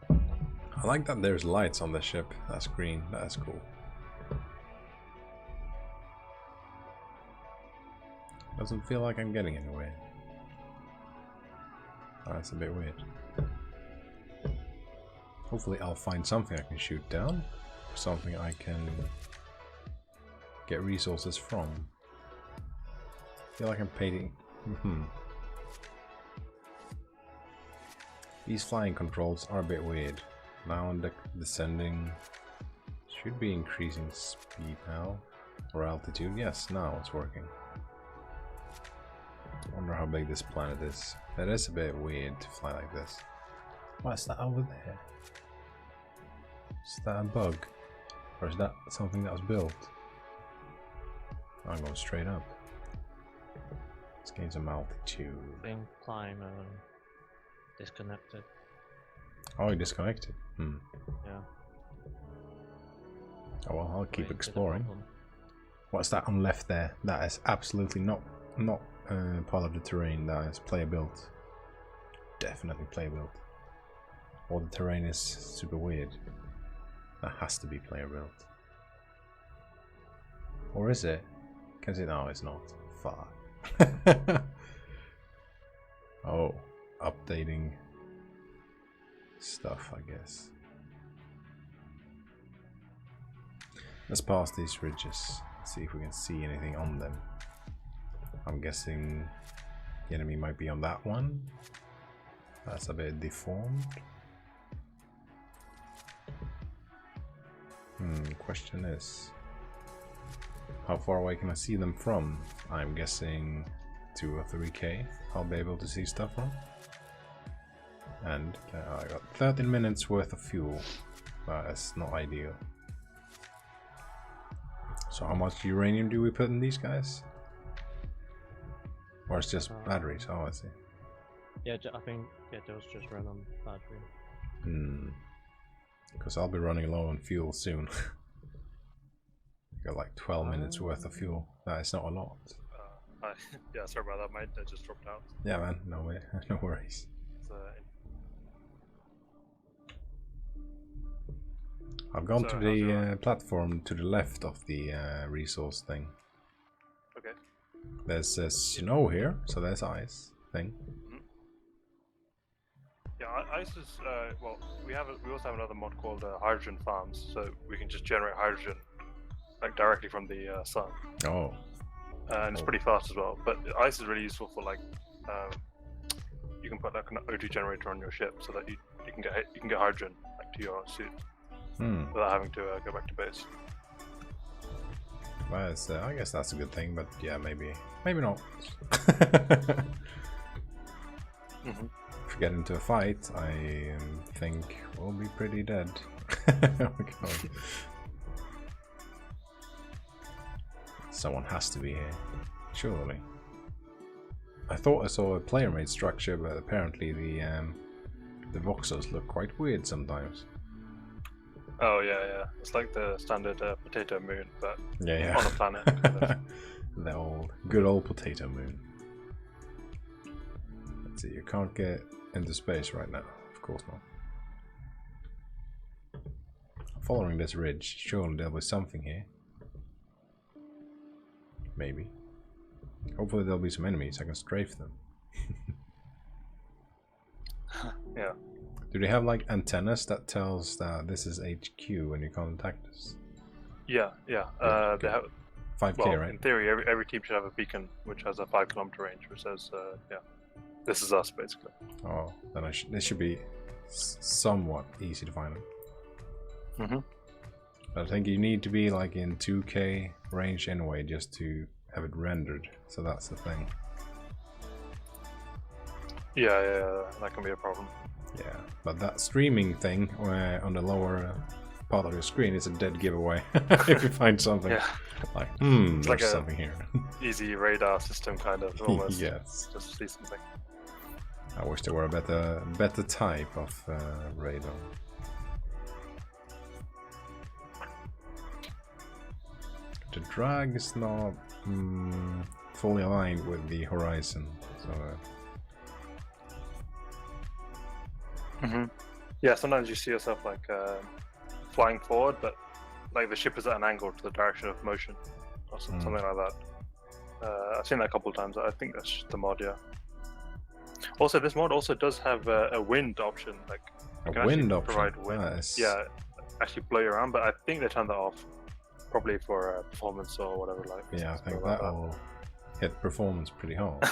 [SPEAKER 1] I like that there's lights on the ship. That's green. That's cool. Doesn't feel like I'm getting anywhere. That's a bit weird. Hopefully I'll find something I can shoot down. Something I can get resources from. I feel like I'm painting. These flying controls are a bit weird. Now on descending. Should be increasing speed now. Or altitude. Yes, now it's working. I wonder how big this planet is. That is a bit weird to fly like this. What's that over there? Is that a bug? Or is that something that was built? I'm going straight up. Let's gain some altitude.
[SPEAKER 3] Being climb disconnected.
[SPEAKER 1] Oh, you disconnected?
[SPEAKER 3] Yeah.
[SPEAKER 1] Oh well, I'll keep
[SPEAKER 3] Wait,
[SPEAKER 1] exploring. What's that on left there? That is absolutely not part of the terrain. That is player built. Definitely player built. Or the terrain is super weird. That has to be player built. Or is it? Because no, it's not. Fuck. Oh, updating stuff, I guess. Let's pass these ridges. See if we can see anything on them. I'm guessing the enemy might be on that one. That's a bit deformed. Question is, how far away can I see them from? I'm guessing 2 or 3k I'll be able to see stuff from. And I got 13 minutes worth of fuel. That's not ideal. So how much uranium do we put in these guys? Or it's just batteries? Oh, I see.
[SPEAKER 3] Yeah, I think those just run on battery.
[SPEAKER 1] Because I'll be running low on fuel soon. Got like 12 minutes worth of fuel. It's not a lot.
[SPEAKER 4] Yeah, sorry about that, mate. That just dropped out.
[SPEAKER 1] Yeah, man. No way. No worries. I've gone to the platform to the left of the resource thing.
[SPEAKER 4] Okay.
[SPEAKER 1] There's snow here, so there's ice thing.
[SPEAKER 4] Yeah, ice is well. We also have another mod called hydrogen farms, so we can just generate hydrogen like directly from the sun.
[SPEAKER 1] Oh.
[SPEAKER 4] And it's pretty fast as well. But ice is really useful for like you can put like an O2 generator on your ship so that you can get hydrogen like to your suit without having to go back to base.
[SPEAKER 1] Well, I guess that's a good thing, but yeah, maybe not. If we get into a fight, I think we'll be pretty dead. Oh my god. Someone has to be here, surely. I thought I saw a player-made structure, but apparently the voxels look quite weird sometimes.
[SPEAKER 4] Oh yeah. It's like the standard potato moon, but
[SPEAKER 1] yeah.
[SPEAKER 4] on a planet. Kind of.
[SPEAKER 1] The good old potato moon. Let's see, you can't get into space right now. Of course not. Following this ridge, surely there was something here. Maybe. Hopefully there'll be some enemies, I can strafe them.
[SPEAKER 4] Yeah.
[SPEAKER 1] Do they have like antennas that tells that this is HQ when you contact us?
[SPEAKER 4] Yeah. They have
[SPEAKER 1] 5k,
[SPEAKER 4] well,
[SPEAKER 1] right?
[SPEAKER 4] in theory, every team should have a beacon which has a 5-kilometer range, which says, yeah, this is us, basically.
[SPEAKER 1] Oh, then they should be somewhat easy to find them. But I think you need to be like in 2k range anyway just to have it rendered, so that's the thing.
[SPEAKER 4] Yeah, that can be a problem.
[SPEAKER 1] Yeah, but that streaming thing on the lower part of your screen is a dead giveaway. If you find something like, there's
[SPEAKER 4] like
[SPEAKER 1] something here.
[SPEAKER 4] Easy radar system, kind of, almost.
[SPEAKER 1] Yes.
[SPEAKER 4] Just see something.
[SPEAKER 1] I wish there were a better type of radar. The drag is not fully aligned with the horizon, so.
[SPEAKER 4] Yeah, sometimes you see yourself like flying forward, but like the ship is at an angle to the direction of motion, or something like that. I've seen that a couple of times. I think that's the mod, yeah. Also, this mod also does have a wind option. Like, you can
[SPEAKER 1] wind
[SPEAKER 4] actually
[SPEAKER 1] option?
[SPEAKER 4] provide wind.
[SPEAKER 1] Nice.
[SPEAKER 4] Yeah, actually blow you around, but I think they turned that off. Probably for performance or whatever. Like.
[SPEAKER 1] Yeah, I think that will hit performance pretty hard.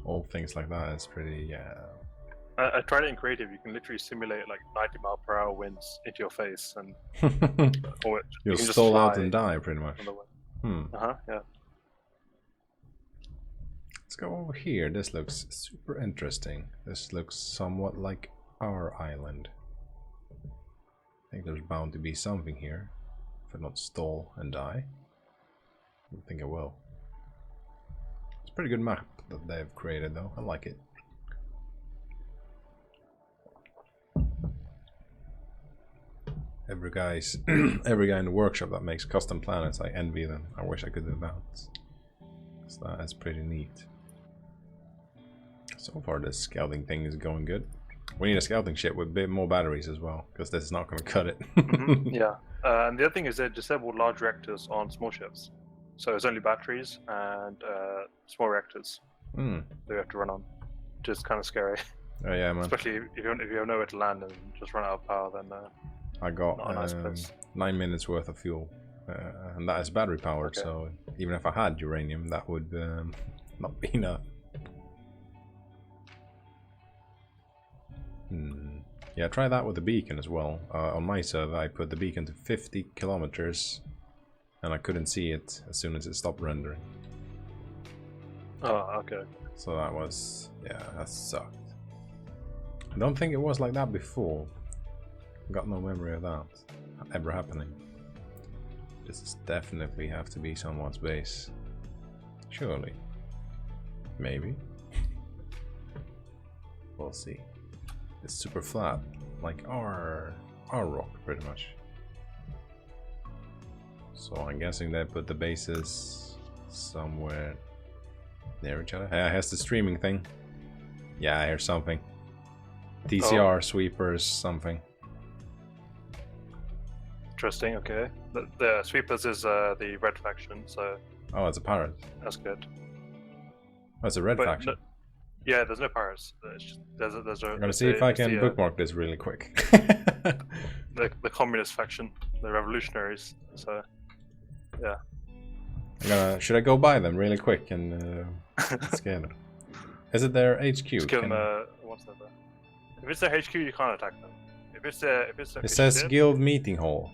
[SPEAKER 1] All things like that is pretty, yeah.
[SPEAKER 4] I tried it in creative. You can literally simulate like 90-mile-per-hour winds into your face, and or
[SPEAKER 1] you'll
[SPEAKER 4] you can
[SPEAKER 1] stall
[SPEAKER 4] just
[SPEAKER 1] out
[SPEAKER 4] fly
[SPEAKER 1] and die pretty much.
[SPEAKER 4] Yeah.
[SPEAKER 1] Let's go over here. This looks super interesting. This looks somewhat like our island. I think there's bound to be something here. If I not stall and die. I don't think I will. It's a pretty good map that they've created though. I like it. Every guy in the workshop that makes custom planets, I envy them. I wish I could do that. So that is pretty neat. So far this scouting thing is going good. We need a scouting ship with a bit more batteries as well, because this is not going to cut it.
[SPEAKER 4] Yeah. And the other thing is they disabled large reactors on small ships. So it's only batteries and small reactors that you have to run on, which is kind of scary.
[SPEAKER 1] Oh yeah, man.
[SPEAKER 4] Especially if you have nowhere to land and just run out of power, then
[SPEAKER 1] I got
[SPEAKER 4] not a nice place.
[SPEAKER 1] 9 minutes worth of fuel, and that is battery powered.
[SPEAKER 4] Okay.
[SPEAKER 1] So even if I had uranium, that would not be enough. Yeah, try that with the beacon as well. On my server, I put the beacon to 50 kilometers, and I couldn't see it as soon as it stopped rendering.
[SPEAKER 4] Oh, okay.
[SPEAKER 1] So that was, yeah, that sucked. I don't think it was like that before. Got no memory of that ever happening. This definitely have to be someone's base. Surely. Maybe. We'll see. It's super flat, like our rock, pretty much. So I'm guessing they put the bases somewhere near each other. Yeah, here's the streaming thing. Yeah, here's something. TCR, sweepers, something.
[SPEAKER 4] Interesting, okay. The sweepers is the red faction, so...
[SPEAKER 1] Oh, it's a pirate.
[SPEAKER 4] That's good.
[SPEAKER 1] Oh, it's a red faction.
[SPEAKER 4] Yeah, there's no pirates. It's just, there's a,
[SPEAKER 1] I'm gonna see if I can bookmark this really quick.
[SPEAKER 4] the communist faction, the revolutionaries. So, yeah.
[SPEAKER 1] Should I go buy them really quick and scale them? Is it their HQ?
[SPEAKER 4] Just give them what's that? If it's their HQ, you can't attack them. If it's
[SPEAKER 1] it says
[SPEAKER 4] ship,
[SPEAKER 1] Guild Meeting Hall.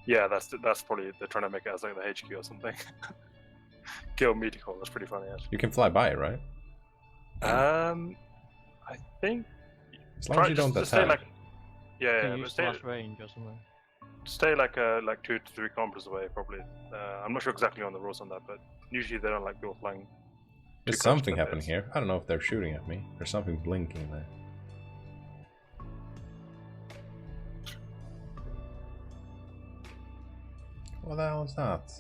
[SPEAKER 4] Yeah, that's probably they're trying to make it as like the HQ or something. Guild Meeting Hall. That's pretty funny, actually.
[SPEAKER 1] You can fly by it, right?
[SPEAKER 4] I think.
[SPEAKER 1] As long as you don't attack.
[SPEAKER 4] Stay like, yeah,
[SPEAKER 3] Can
[SPEAKER 4] but
[SPEAKER 3] use flash range or something.
[SPEAKER 4] stay like 2 to 3 kilometers away, probably. I'm not sure exactly on the rules on that, but usually they don't like people flying.
[SPEAKER 1] There's something happening here. I don't know if they're shooting at me. There's something blinking there. What the hell is that?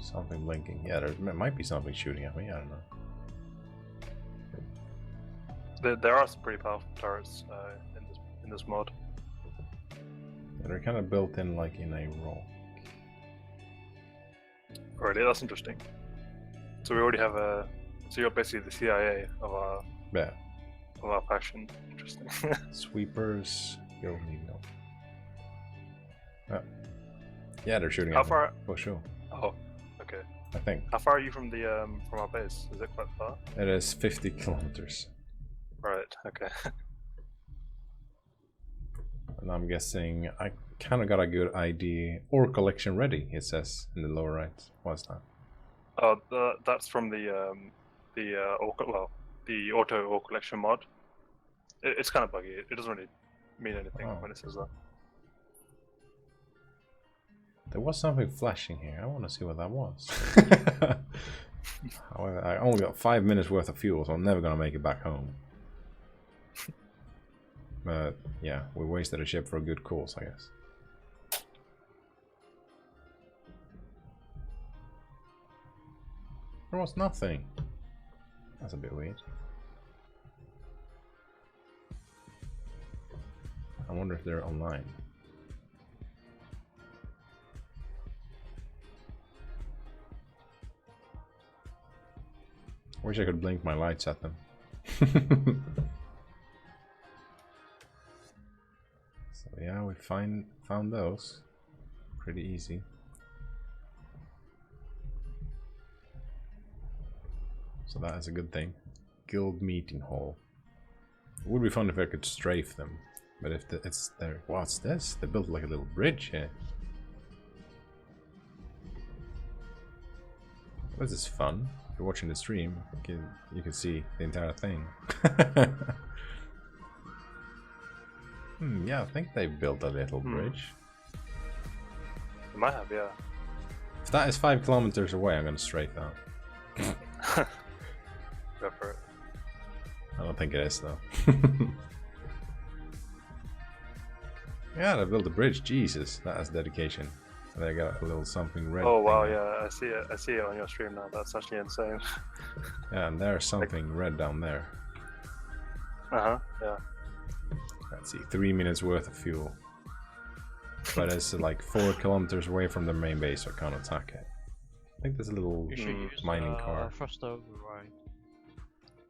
[SPEAKER 1] Something blinking. Yeah, there might be something shooting at me. I don't know.
[SPEAKER 4] There are some pretty powerful turrets in this mod.
[SPEAKER 1] Yeah, they're kind of built in like in a rock.
[SPEAKER 4] Already, that's interesting. So we already have a. So you're basically the CIA of our faction. Interesting.
[SPEAKER 1] Sweepers. You don't need no. Yeah, they're shooting
[SPEAKER 4] How
[SPEAKER 1] at
[SPEAKER 4] far?
[SPEAKER 1] me. For sure.
[SPEAKER 4] Oh, okay.
[SPEAKER 1] I think.
[SPEAKER 4] How far are you from the from our base? Is it quite far?
[SPEAKER 1] It is 50 kilometers.
[SPEAKER 4] Right. Okay.
[SPEAKER 1] And I'm guessing I kind of got a good ID. Ore collection ready, it says in the lower right. What's that?
[SPEAKER 4] Oh, that's from the auto ore collection mod. It's kind of buggy. It doesn't really mean anything when it says that.
[SPEAKER 1] There was something flashing here. I want to see what that was. However, I only got 5 minutes worth of fuel, so I'm never going to make it back home. But yeah, we wasted a ship for a good cause, I guess. There was nothing. That's a bit weird. I wonder if they're online. Wish I could blink my lights at them. So yeah, we found those. Pretty easy. So that is a good thing. Guild meeting hall. It would be fun if I could strafe them. But if it's there... What's this? They built like a little bridge here. This is fun. If you're watching the stream, you can see the entire thing. Yeah, I think they built a little bridge.
[SPEAKER 4] They might have, yeah.
[SPEAKER 1] If that is 5 kilometers away, I'm gonna strafe that.
[SPEAKER 4] Go for it.
[SPEAKER 1] I don't think it is though. Yeah, they built a bridge. Jesus, that is dedication. And they got a little something red.
[SPEAKER 4] Oh wow,
[SPEAKER 1] thing.
[SPEAKER 4] yeah, I see it. I see it on your stream now. That's actually insane.
[SPEAKER 1] Yeah, and there's something red down there.
[SPEAKER 4] Yeah.
[SPEAKER 1] Let's see, 3 minutes worth of fuel. But it's like 4 kilometers away from the main base, so I can't attack it. I think there's a little
[SPEAKER 3] You should use
[SPEAKER 1] mining car.
[SPEAKER 3] first override.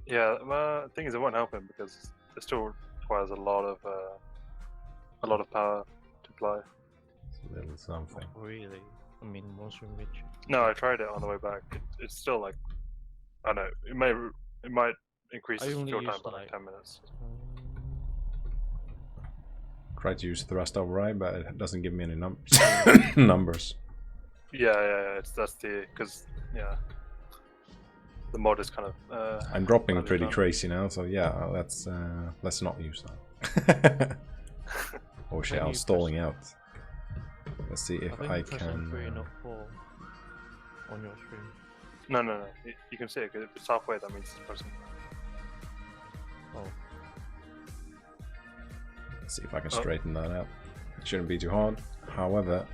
[SPEAKER 4] Yeah, the thing is, it won't help him because it still requires a lot of power to fly.
[SPEAKER 1] It's a little something.
[SPEAKER 3] Not really. I mean, once we reach.
[SPEAKER 4] No, I tried it on the way back. It's still like, I don't know. It might increase
[SPEAKER 3] I
[SPEAKER 4] the
[SPEAKER 3] only
[SPEAKER 4] fuel time
[SPEAKER 3] used,
[SPEAKER 4] by like
[SPEAKER 3] like,
[SPEAKER 4] 10 minutes.
[SPEAKER 1] Try to use thrust override, but it doesn't give me any numbers.
[SPEAKER 4] Yeah. That's the because the mod is kind of.
[SPEAKER 1] I'm dropping
[SPEAKER 4] kind of
[SPEAKER 1] pretty
[SPEAKER 4] done.
[SPEAKER 1] crazy now, so yeah, let's not use that. Oh shit,
[SPEAKER 3] When
[SPEAKER 1] I
[SPEAKER 3] you
[SPEAKER 1] was stalling out. Let's see if I
[SPEAKER 3] press
[SPEAKER 1] can.
[SPEAKER 3] N3, not 4 on your stream.
[SPEAKER 4] No. You can see it because if it's halfway, that means it's pressing.
[SPEAKER 3] Oh.
[SPEAKER 1] Let's see if I can straighten that out. It shouldn't be too hard. However,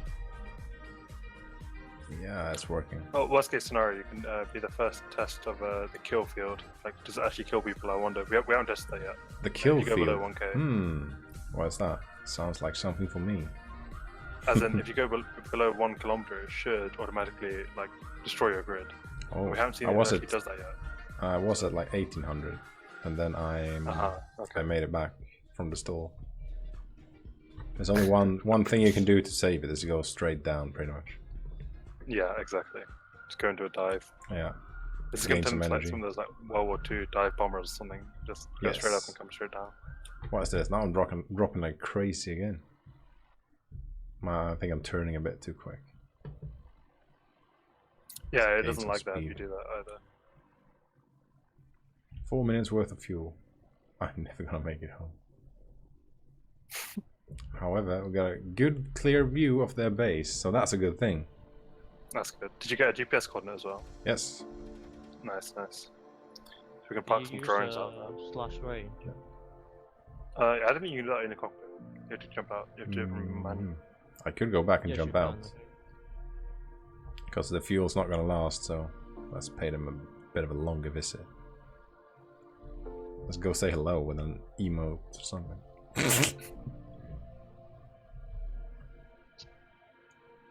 [SPEAKER 1] yeah, it's working.
[SPEAKER 4] Oh, worst case scenario, you can be the first test of the kill field. Like, does it actually kill people? I wonder. We haven't tested that yet.
[SPEAKER 1] The kill
[SPEAKER 4] if you go
[SPEAKER 1] field.
[SPEAKER 4] below 1k.
[SPEAKER 1] What's that? Sounds like something for me.
[SPEAKER 4] As in, if you go below 1 kilometer, it should automatically like destroy your grid.
[SPEAKER 1] Oh,
[SPEAKER 4] We haven't seen it actually does that yet.
[SPEAKER 1] I was at like 1800, and then I
[SPEAKER 4] Okay.
[SPEAKER 1] made it back from the stall. There's only one thing you can do to save it is to go straight down, pretty much.
[SPEAKER 4] Yeah, exactly. Just go into a dive.
[SPEAKER 1] Yeah.
[SPEAKER 4] This is
[SPEAKER 1] Gain
[SPEAKER 4] going
[SPEAKER 1] some
[SPEAKER 4] to like
[SPEAKER 1] energy.
[SPEAKER 4] some of those like World War II dive bombers or something. Just go straight up
[SPEAKER 1] Yes.
[SPEAKER 4] and come straight down.
[SPEAKER 1] What is this? Now I'm dropping like crazy again. I think I'm turning a bit too quick.
[SPEAKER 4] Yeah, it
[SPEAKER 1] gain
[SPEAKER 4] doesn't
[SPEAKER 1] some
[SPEAKER 4] like that if
[SPEAKER 1] speed.
[SPEAKER 4] you do that either.
[SPEAKER 1] 4 minutes worth of fuel. I'm never gonna make it home. However, we got a good clear view of their base, so that's a good thing.
[SPEAKER 4] That's good. Did you get a GPS coordinate as well?
[SPEAKER 1] Yes.
[SPEAKER 4] Nice. So we can park some drones out there.
[SPEAKER 3] Slash range.
[SPEAKER 4] I don't think you can do that in the cockpit. You have to jump out. You have to man.
[SPEAKER 1] I could go back and
[SPEAKER 3] Yes,
[SPEAKER 1] jump
[SPEAKER 3] you can.
[SPEAKER 1] out. Because the fuel's not gonna last, so let's pay them a bit of a longer visit. Let's go say hello with an emote or something.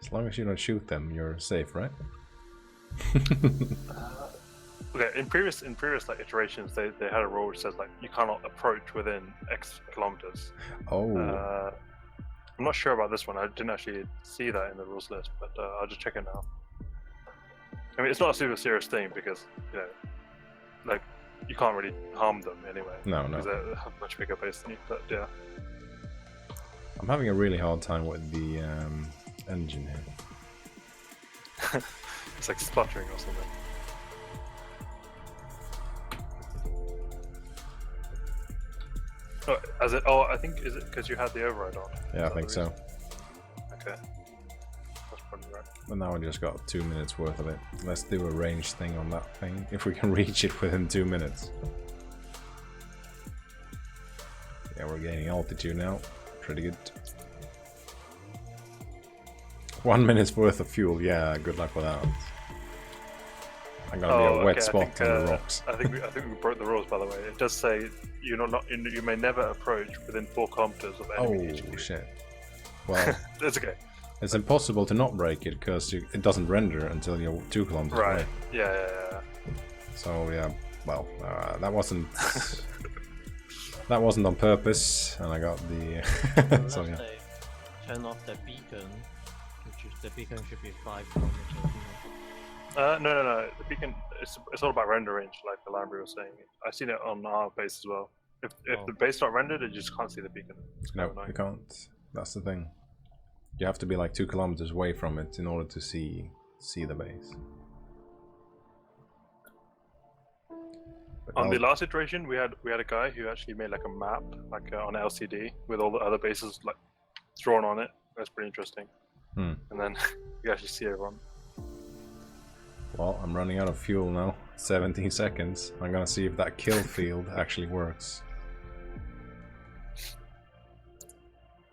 [SPEAKER 1] As long as you don't shoot them, you're safe, right?
[SPEAKER 4] Okay, in previous like iterations, they had a rule which says like you cannot approach within X kilometers.
[SPEAKER 1] Oh,
[SPEAKER 4] I'm not sure about this one. I didn't actually see that in the rules list, but I'll just check it now. I mean, it's not a super serious thing because like you can't really harm them anyway.
[SPEAKER 1] No.
[SPEAKER 4] Because they have much bigger base than you. But yeah.
[SPEAKER 1] I'm having a really hard time with the engine here.
[SPEAKER 4] It's like sputtering or something. Oh, I think is it because you had the override on?
[SPEAKER 1] Yeah, I think so.
[SPEAKER 4] Okay. That's probably right.
[SPEAKER 1] But now we just got 2 minutes worth of it. Let's do a range thing on that thing, if we can reach it within 2 minutes. Yeah, we're gaining altitude now. Pretty good. 1 minute's worth of fuel. Yeah, good luck with that. I'm gonna be a wet
[SPEAKER 4] okay,
[SPEAKER 1] spot on the rocks.
[SPEAKER 4] I think we broke the rules, by the way. It does say you may never approach within 4 kilometers of enemy
[SPEAKER 1] Oh
[SPEAKER 4] HQ.
[SPEAKER 1] shit. Well,
[SPEAKER 4] It's okay.
[SPEAKER 1] it's impossible to not break it because it doesn't render until you're 2 kilometers
[SPEAKER 4] Right.
[SPEAKER 1] away.
[SPEAKER 4] Yeah.
[SPEAKER 1] So yeah, well, that wasn't that wasn't on purpose, and I got the so
[SPEAKER 3] Unless
[SPEAKER 1] yeah.
[SPEAKER 3] they turn off the beacon, which is the beacon should be 5 kilometers.
[SPEAKER 4] No. The beacon, it's all about render range, like the Lionbrew was saying. I've seen it on our base as well. If
[SPEAKER 3] Oh.
[SPEAKER 4] the base not rendered, you just can't see the beacon. It's kind
[SPEAKER 1] No,
[SPEAKER 4] of annoying.
[SPEAKER 1] you can't. That's the thing. You have to be like 2 kilometers away from it in order to see the base. But
[SPEAKER 4] On the last iteration, we had a guy who actually made like a map, like on LCD, with all the other bases like drawn on it. That's pretty interesting. And then you actually see everyone.
[SPEAKER 1] Well, I'm running out of fuel now. 17 seconds. I'm gonna see if that kill field actually works.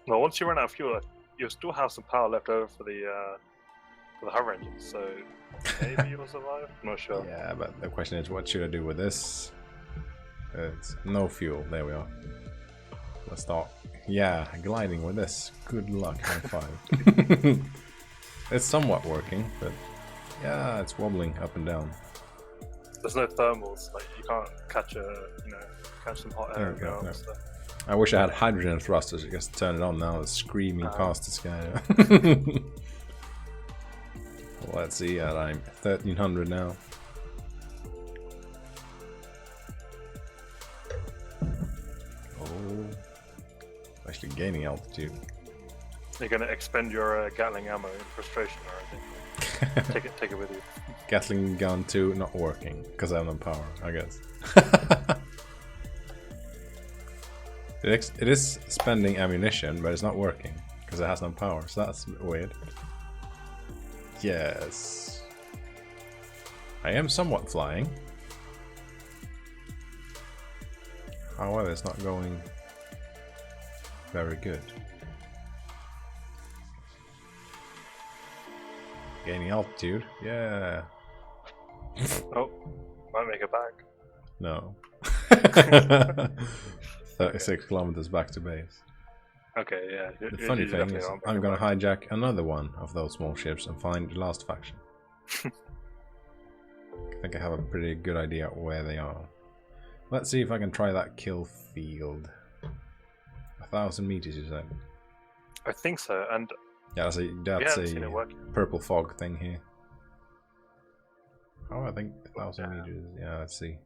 [SPEAKER 4] Well, once you run out of fuel, you'll still have some power left over for the hover engine, so maybe you'll survive. I'm not sure.
[SPEAKER 1] Yeah, but the question is, what should I do with this? It's no fuel. There we are. Let's start. Yeah, gliding with this. Good luck. High five. It's somewhat working, but yeah, it's wobbling up and down.
[SPEAKER 4] There's no thermals, like you can't catch some hot air.
[SPEAKER 1] There we go, no.
[SPEAKER 4] So.
[SPEAKER 1] I wish I had hydrogen thrusters. I guess turn it on now. It's screaming past the sky. Well, let's see. I'm 1300 now. Oh, actually gaining altitude.
[SPEAKER 4] You're gonna expend your Gatling ammo in frustration or anything. take it with you.
[SPEAKER 1] Gatling gun 2 not working because I have no power, I guess. It is spending ammunition, but it's not working because it has no power, so that's weird. Yes. I am somewhat flying. However, it's not going very good. Gaining altitude, yeah.
[SPEAKER 4] Oh, might make it back.
[SPEAKER 1] No. 36 kilometers back to base.
[SPEAKER 4] Okay, yeah.
[SPEAKER 1] The funny thing is, I'm gonna hijack another one of those small ships and find the last faction. I think I have a pretty good idea where they are. Let's see if I can try that kill field. 1,000 meters, you said?
[SPEAKER 4] I think so, and
[SPEAKER 1] yeah, that's a purple fog thing here. Oh, I think 1,000 meters. Yeah, let's see.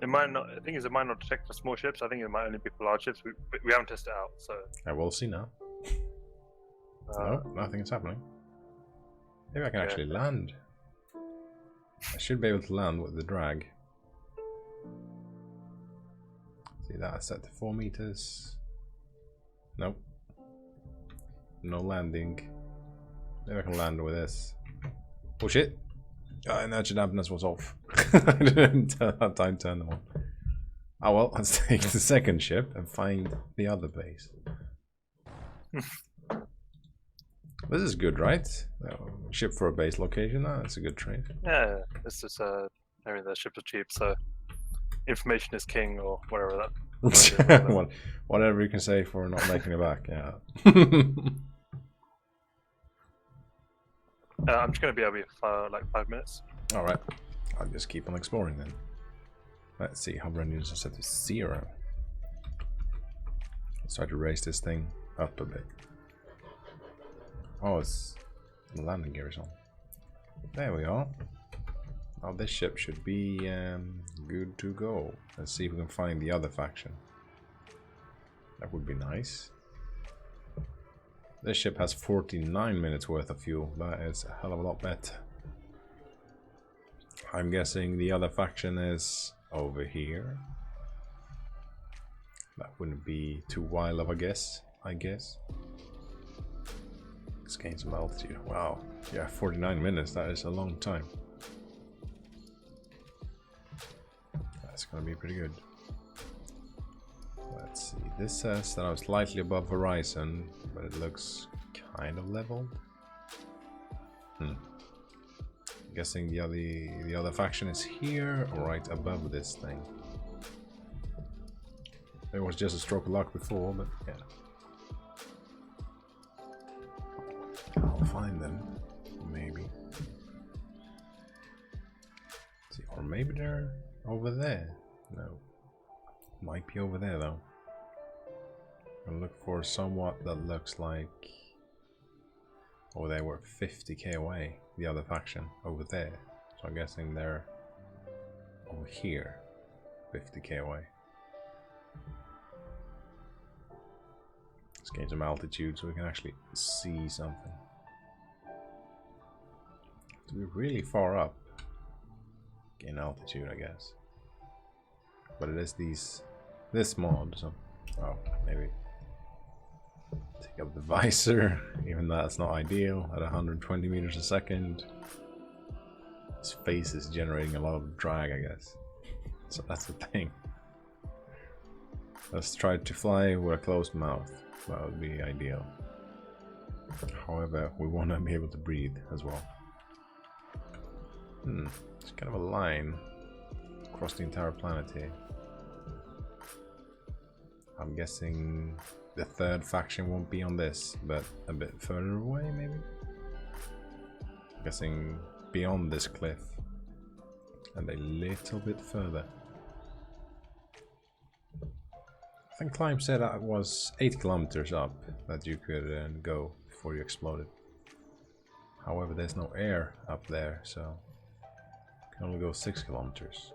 [SPEAKER 4] It might not. The thing is, it might not detect for small ships. I think it might only be for large ships. We haven't tested it out, so.
[SPEAKER 1] I will see now. No, nothing's happening. Maybe I can actually land. I should be able to land with the drag. See that set to 4 meters. Nope. No landing. Maybe I can land with this. Oh shit! Inertia dampness was off. I didn't have time to turn them on. Oh well, let's take the second ship and find the other base. This is good, right? Ship for a base location, that's a good trade.
[SPEAKER 4] Yeah, it's just I mean the ships are cheap, so information is king or whatever that.
[SPEAKER 1] Whatever you can say for not making it back, yeah.
[SPEAKER 4] I'm just gonna be over here for like 5 minutes.
[SPEAKER 1] Alright, I'll just keep on exploring then. Let's see, hover engines are set to 0. Let's try to raise this thing up a bit. Oh, it's the landing gear is on. There we are. Now this ship should be good to go. Let's see if we can find the other faction. That would be nice. This ship has 49 minutes worth of fuel. That is a hell of a lot better. I'm guessing the other faction is over here. That wouldn't be too wild of a guess, I guess. Let's gain some altitude. Wow. Yeah, 49 minutes. That is a long time. That's gonna be pretty good. Let's see. This says that I'm slightly above horizon, but it looks kind of leveled. I'm guessing the other faction is here, right above this thing. It was just a stroke of luck before, but yeah. I'll find them, maybe. Let's see maybe they're over there. No. Might be over there though. I'll look for somewhat that looks like... Oh, they were 50k away, the other faction, over there. So I'm guessing they're over here, 50k away. Let's gain some altitude so we can actually see something. To be really far up, gain altitude, I guess. But it is this mod, so oh, maybe take up the visor. Even that's not ideal at 120 meters a second. His face is generating a lot of drag, I guess. So that's the thing. Let's try to fly with a closed mouth. That would be ideal. However, we want to be able to breathe as well. It's kind of a line across the entire planet here. I'm guessing the third faction won't be on this, but a bit further away maybe? I'm guessing beyond this cliff and a little bit further. I think Climb said that it was 8 kilometers up that you could go before you exploded. However, there's no air up there, so you can only go 6 kilometers.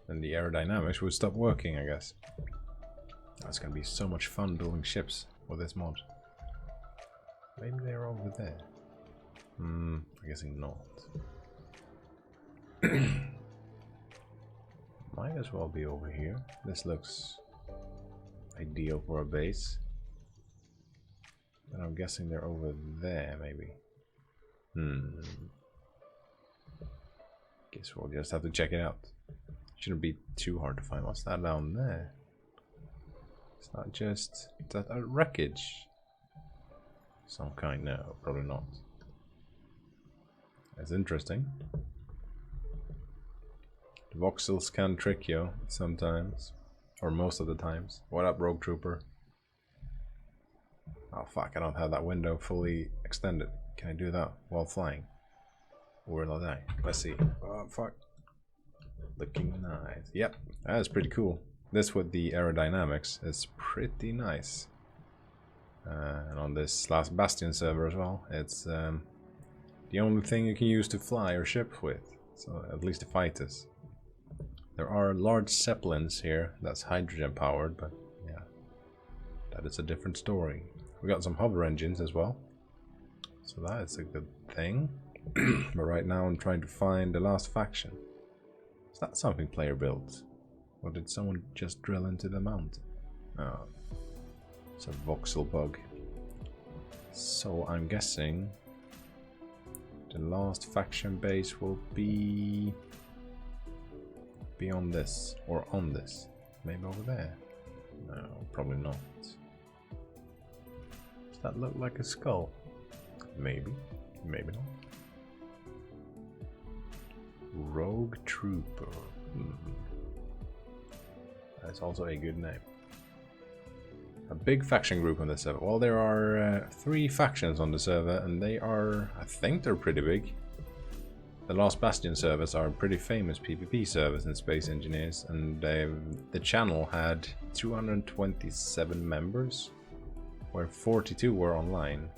[SPEAKER 1] And the aerodynamics would stop working, I guess. That's gonna be so much fun building ships with this mod. Maybe they're over there. I'm guessing not. Might as well be over here. This looks ideal for a base. But I'm guessing they're over there, maybe. Guess we'll just have to check it out. Shouldn't be too hard to find. What's that down there? It's not just... Is that a wreckage? Some kind? No, probably not. That's interesting. The voxels can trick you sometimes. Or most of the times. What up, Rogue Trooper? Oh fuck, I don't have that window fully extended. Can I do that while flying? Or will I die? Let's see. Oh fuck. Looking nice. Yep, that is pretty cool. This with the aerodynamics is pretty nice. And on this last Bastion server as well, it's the only thing you can use to fly your ship with. So at least the fighters. There are large zeppelins here that's hydrogen powered, but yeah, that is a different story. We got some hover engines as well, so that is a good thing. But right now I'm trying to find the last faction. Is that something player built? Or did someone just drill into the mountain? Oh, it's a voxel bug. So I'm guessing the last faction base will be beyond this, or on this. Maybe over there. No, probably not. Does that look like a skull? Maybe, maybe not. Rogue Trooper. That's also a good name. A big faction group on the server. Well, there are 3 factions on the server, and they are, I think they're pretty big. The Last Bastion servers are pretty famous PvP servers in Space Engineers, and the channel had 227 members, where 42 were online.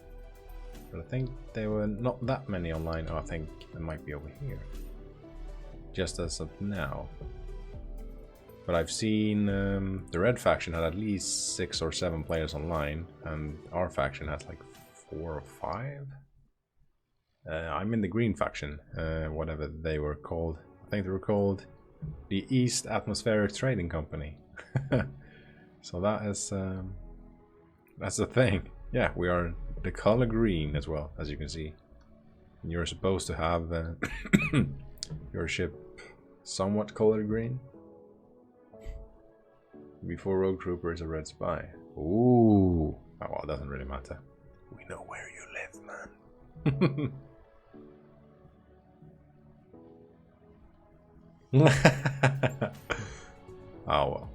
[SPEAKER 1] But I think there were not that many online. Oh, I think it might be over here. Just as of now. But I've seen the Red faction had at least 6 or 7 players online, and our faction has like 4 or 5. I'm in the Green faction, whatever they were called. I think they were called the East Atmospheric Trading Company. So that is that's the thing. Yeah, we are the color green as well, as you can see. And you're supposed to have your ship somewhat color green. Before Rogue Trooper is a red spy. Ooh. Oh, well, it doesn't really matter. We know where you live, man. Oh well.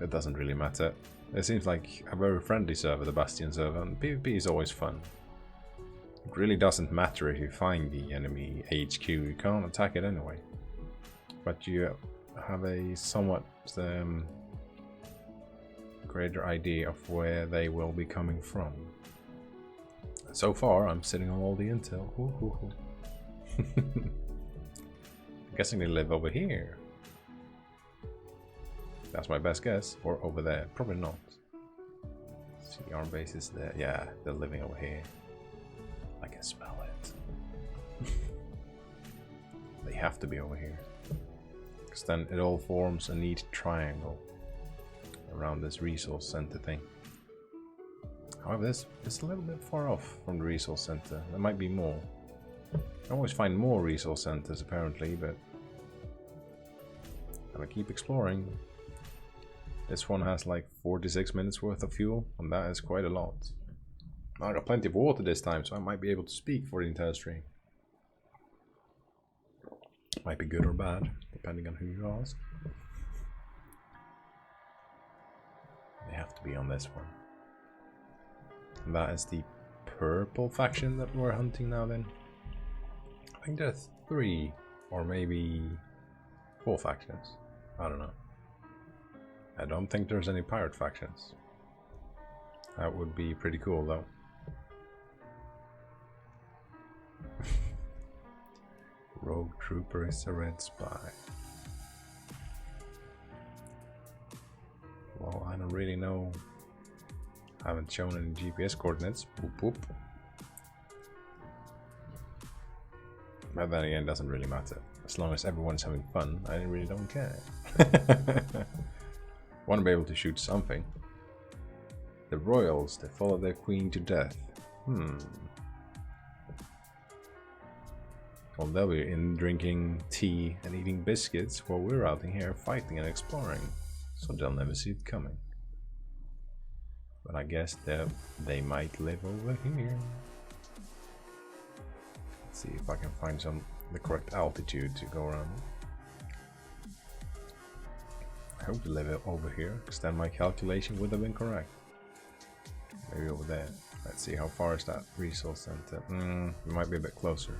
[SPEAKER 1] It doesn't really matter. It seems like a very friendly server, the Bastion server, and PvP is always fun. It really doesn't matter if you find the enemy HQ, you can't attack it anyway. But you have a somewhat greater idea of where they will be coming from. So far, I'm sitting on all the intel. I'm guessing they live over here. That's my best guess. Or over there. Probably not. Let's see, our base is there. Yeah, they're living over here. I can smell it. They have to be over here. Because then it all forms a neat triangle around this resource center thing. However, this is a little bit far off from the resource center. There might be more. I always find more resource centers apparently, but gotta keep exploring. This one has like 46 minutes worth of fuel, and that is quite a lot. I got plenty of water this time, so I might be able to speak for the entire stream. Might be good or bad, depending on who you ask. They have to be on this one. And that is the purple faction that we're hunting now then. I think there's 3 or maybe 4 factions. I don't know. I don't think there's any pirate factions. That would be pretty cool though. Rogue Trooper is a red spy. Well, I don't really know. I haven't shown any GPS coordinates. Boop boop. But then again, it doesn't really matter. As long as everyone's having fun, I really don't care. Want to be able to shoot something. The royals, they follow their queen to death. Well, they'll be in drinking tea and eating biscuits while we're out in here fighting and exploring. So they'll never see it coming. But I guess they might live over here. Let's see if I can find the correct altitude to go around. I hope they live over here, because then my calculation would have been correct. Maybe over there. Let's see, how far is that resource center? It might be a bit closer.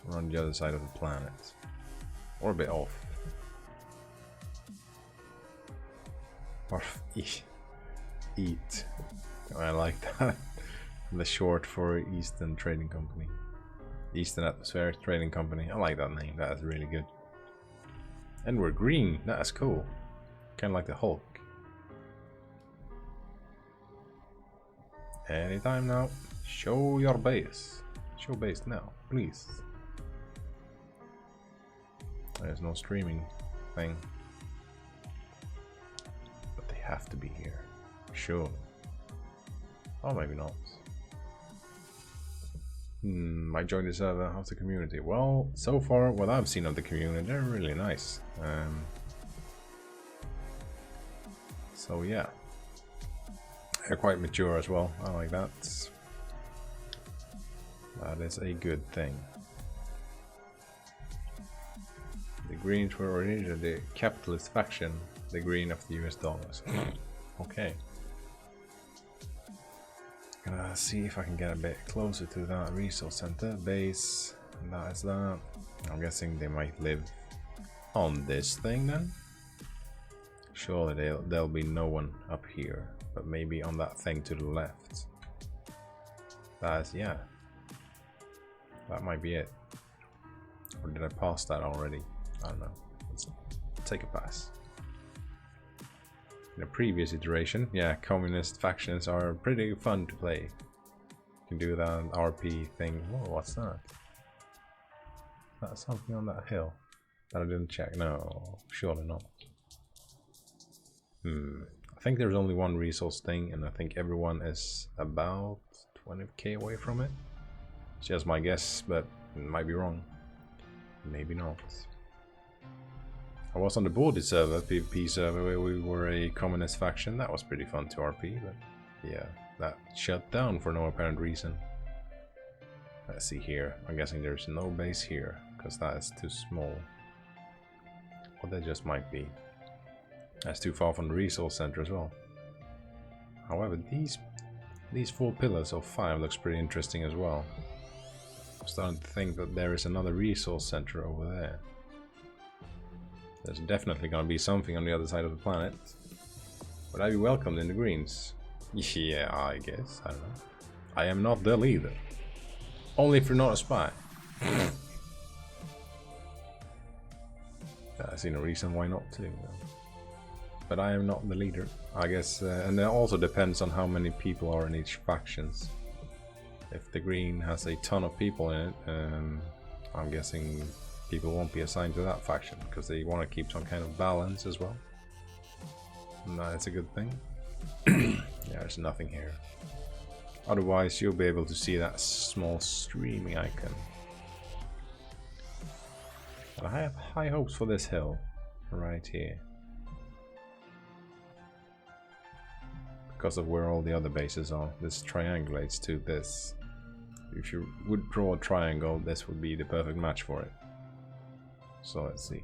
[SPEAKER 1] Or on the other side of the planet. Or a bit off. Or eat. I like that. The short for Eastern Trading Company. Eastern Atmospheric Trading Company. I like that name. That is really good. And we're green. That's cool. Kind of like the Hulk. Anytime now. Show your base. Show base now, please. There's no streaming thing. But they have to be here. Sure. Oh, maybe not. Might join the server. How's the community? Well, so far, what I've seen of the community, they're really nice. So yeah. They're quite mature as well. I like that. That is a good thing. The Greens were originally the capitalist faction, the green of the US dollars. Okay. Gonna see if I can get a bit closer to that resource center base. And that is that. I'm guessing they might live on this thing then. Surely there'll be no one up here, but maybe on that thing to the left. That's, yeah. That might be it. Or did I pass that already? I don't know. Let's take a pass. In a previous iteration, yeah, communist factions are pretty fun to play. You can do that RP thing. Whoa, what's that? That's something on that hill that I didn't check. No, surely not. I think there's only one resource thing, and I think everyone is about 20k away from it. It's just my guess, but it might be wrong. Maybe not. I was on the boarded server, PvP server, where we were a communist faction. That was pretty fun to RP, but yeah, that shut down for no apparent reason. Let's see here. I'm guessing there's no base here, because that is too small. Or there just might be. That's too far from the resource center as well. However, these These 4 pillars of 5 looks pretty interesting as well. I'm starting to think that there is another resource center over there. There's definitely gonna be something on the other side of the planet. Would I be welcomed in the greens? Yeah, I guess. I don't know. I am not the leader. Only if you're not a spy. I see no reason why not to. But I am not the leader, I guess. And it also depends on how many people are in each factions. If the green has a ton of people in it, I'm guessing people won't be assigned to that faction because they want to keep some kind of balance as well. And that's a good thing. Yeah, there's nothing here. Otherwise, you'll be able to see that small streaming icon. But I have high hopes for this hill right here. Because of where all the other bases are. This triangulates to this. If you would draw a triangle, this would be the perfect match for it. So let's see.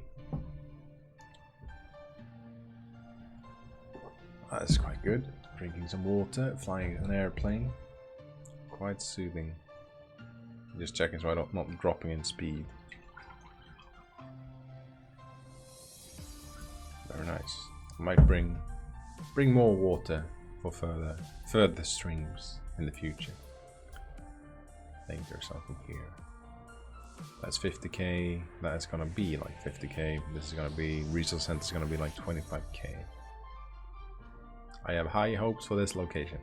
[SPEAKER 1] That's quite good. Drinking some water, flying an airplane. Quite soothing. Just checking so I'm not dropping in speed. Very nice. I might bring more water for further streams in the future. I think there's something here. That's 50k. That's gonna be like 50k. This is gonna be resource center is gonna be like 25k. I have high hopes for this location.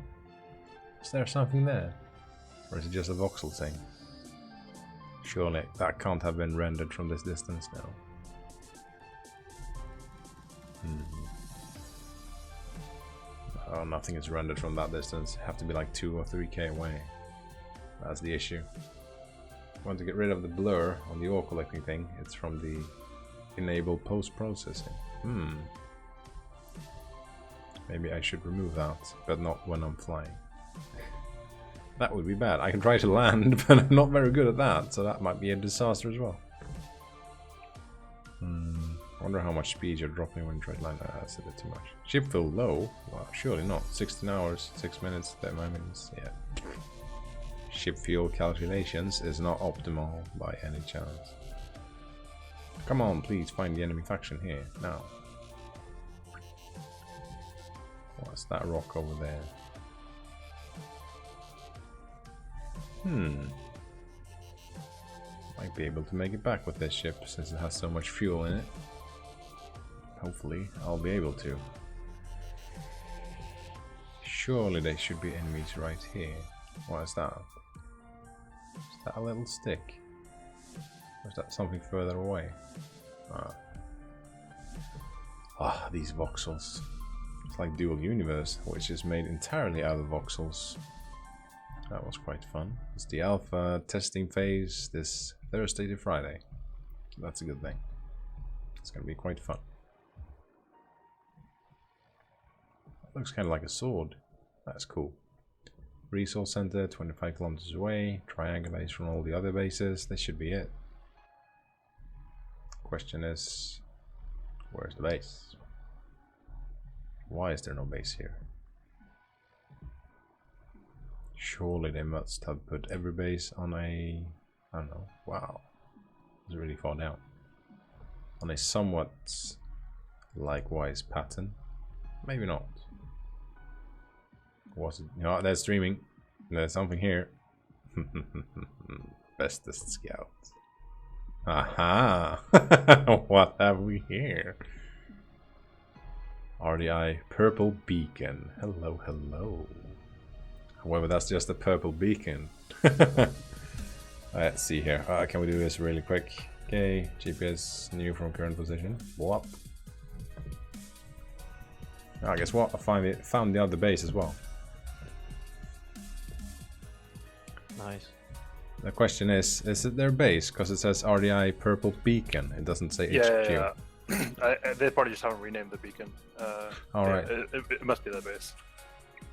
[SPEAKER 1] Is there something there? Or is it just a voxel thing? Surely that can't have been rendered from this distance now. Oh, nothing is rendered from that distance. Have to be like 2 or 3k away. That's the issue. I want to get rid of the blur on the ore collecting thing. It's from the enable post-processing. Maybe I should remove that, but not when I'm flying. That would be bad. I can try to land, but I'm not very good at that, so that might be a disaster as well. I wonder how much speed you're dropping when you try to land. That's a bit too much. Ship fuel low? Well, surely not. 16 hours, 6 minutes, 35 minutes. Yeah. Ship fuel calculations is not optimal by any chance. Come on, please find the enemy faction here now. What's that rock over there? Might be able to make it back with this ship since it has so much fuel in it. Hopefully, I'll be able to. Surely there should be enemies right here. What is that? Is that a little stick? Or is that something further away? These voxels. It's like Dual Universe, which is made entirely out of voxels. That was quite fun. It's the alpha testing phase this Thursday to Friday. So that's a good thing. It's going to be quite fun. Looks kind of like a sword. That's cool. Resource center, 25 kilometers away. Triangulates from all the other bases. This should be it. Question is, where's the base? Why is there no base here? Surely they must have put every base on a... I don't know. Wow. It's really far down. On a somewhat likewise pattern. Maybe not. Was it? You know, they're streaming. There's something here. Bestest scout. Aha! What have we here? RDI purple beacon. Hello, hello. However, that's just a purple beacon. Let's see here. Can we do this really quick? Okay, GPS new from current position. Whoop. I guess what? I found the other base as well.
[SPEAKER 3] Nice.
[SPEAKER 4] The question is it their base? Because it says RDI purple beacon. It doesn't say HQ.
[SPEAKER 2] Yeah. They probably just haven't renamed the beacon.
[SPEAKER 4] Alright.
[SPEAKER 2] It must be their base.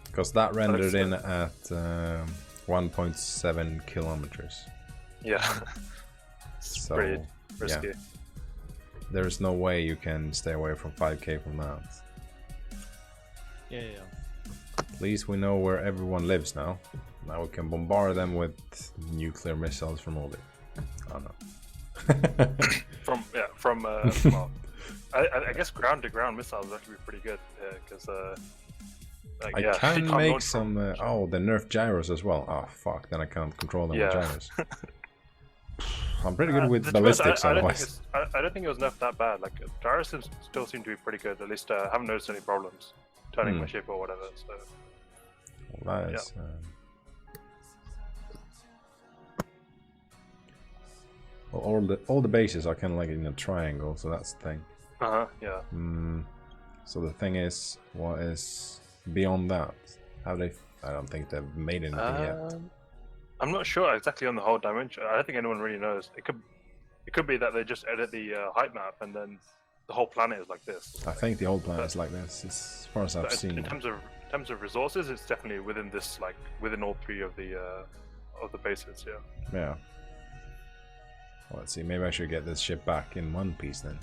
[SPEAKER 4] Because that rendered in at 1.7 kilometers.
[SPEAKER 2] Yeah. It's
[SPEAKER 4] So,
[SPEAKER 2] pretty risky.
[SPEAKER 4] yeah. There's no way you can stay away from 5k from that.
[SPEAKER 3] Yeah.
[SPEAKER 1] At least we know where everyone lives now. Now we can bombard them with nuclear missiles from orbit. I don't know.
[SPEAKER 2] from well, I guess ground to ground missiles would actually be pretty good because like,
[SPEAKER 1] I
[SPEAKER 2] yeah, you
[SPEAKER 1] can
[SPEAKER 2] can't
[SPEAKER 1] make
[SPEAKER 2] launch
[SPEAKER 1] some.
[SPEAKER 2] from-
[SPEAKER 1] Oh, the nerf gyros as well. Oh fuck! Then I can't control them with
[SPEAKER 2] Yeah.
[SPEAKER 1] gyros. I'm pretty good with
[SPEAKER 2] to be honest,
[SPEAKER 1] ballistics
[SPEAKER 2] I don't think
[SPEAKER 1] otherwise.
[SPEAKER 2] I don't think it was nerfed that bad. Like gyros still seem to be pretty good. At least I haven't noticed any problems turning my ship or whatever. So
[SPEAKER 1] Well, that is. Well, all the bases are kind of like in a triangle, so that's the thing.
[SPEAKER 2] yeah.
[SPEAKER 1] So the thing is, what is beyond that? How they? I don't think they've made anything yet.
[SPEAKER 2] I'm not sure exactly on the whole dimension. I don't think anyone really knows. It could be that they just edit the height map and then the whole planet is like this.
[SPEAKER 1] I think the whole planet is like this, as far as I've
[SPEAKER 2] But
[SPEAKER 1] seen.
[SPEAKER 2] in terms of resources, it's definitely within this, like within all three of the bases. Yeah.
[SPEAKER 1] Yeah. Well, let's see. Maybe I should get this ship back in one piece then.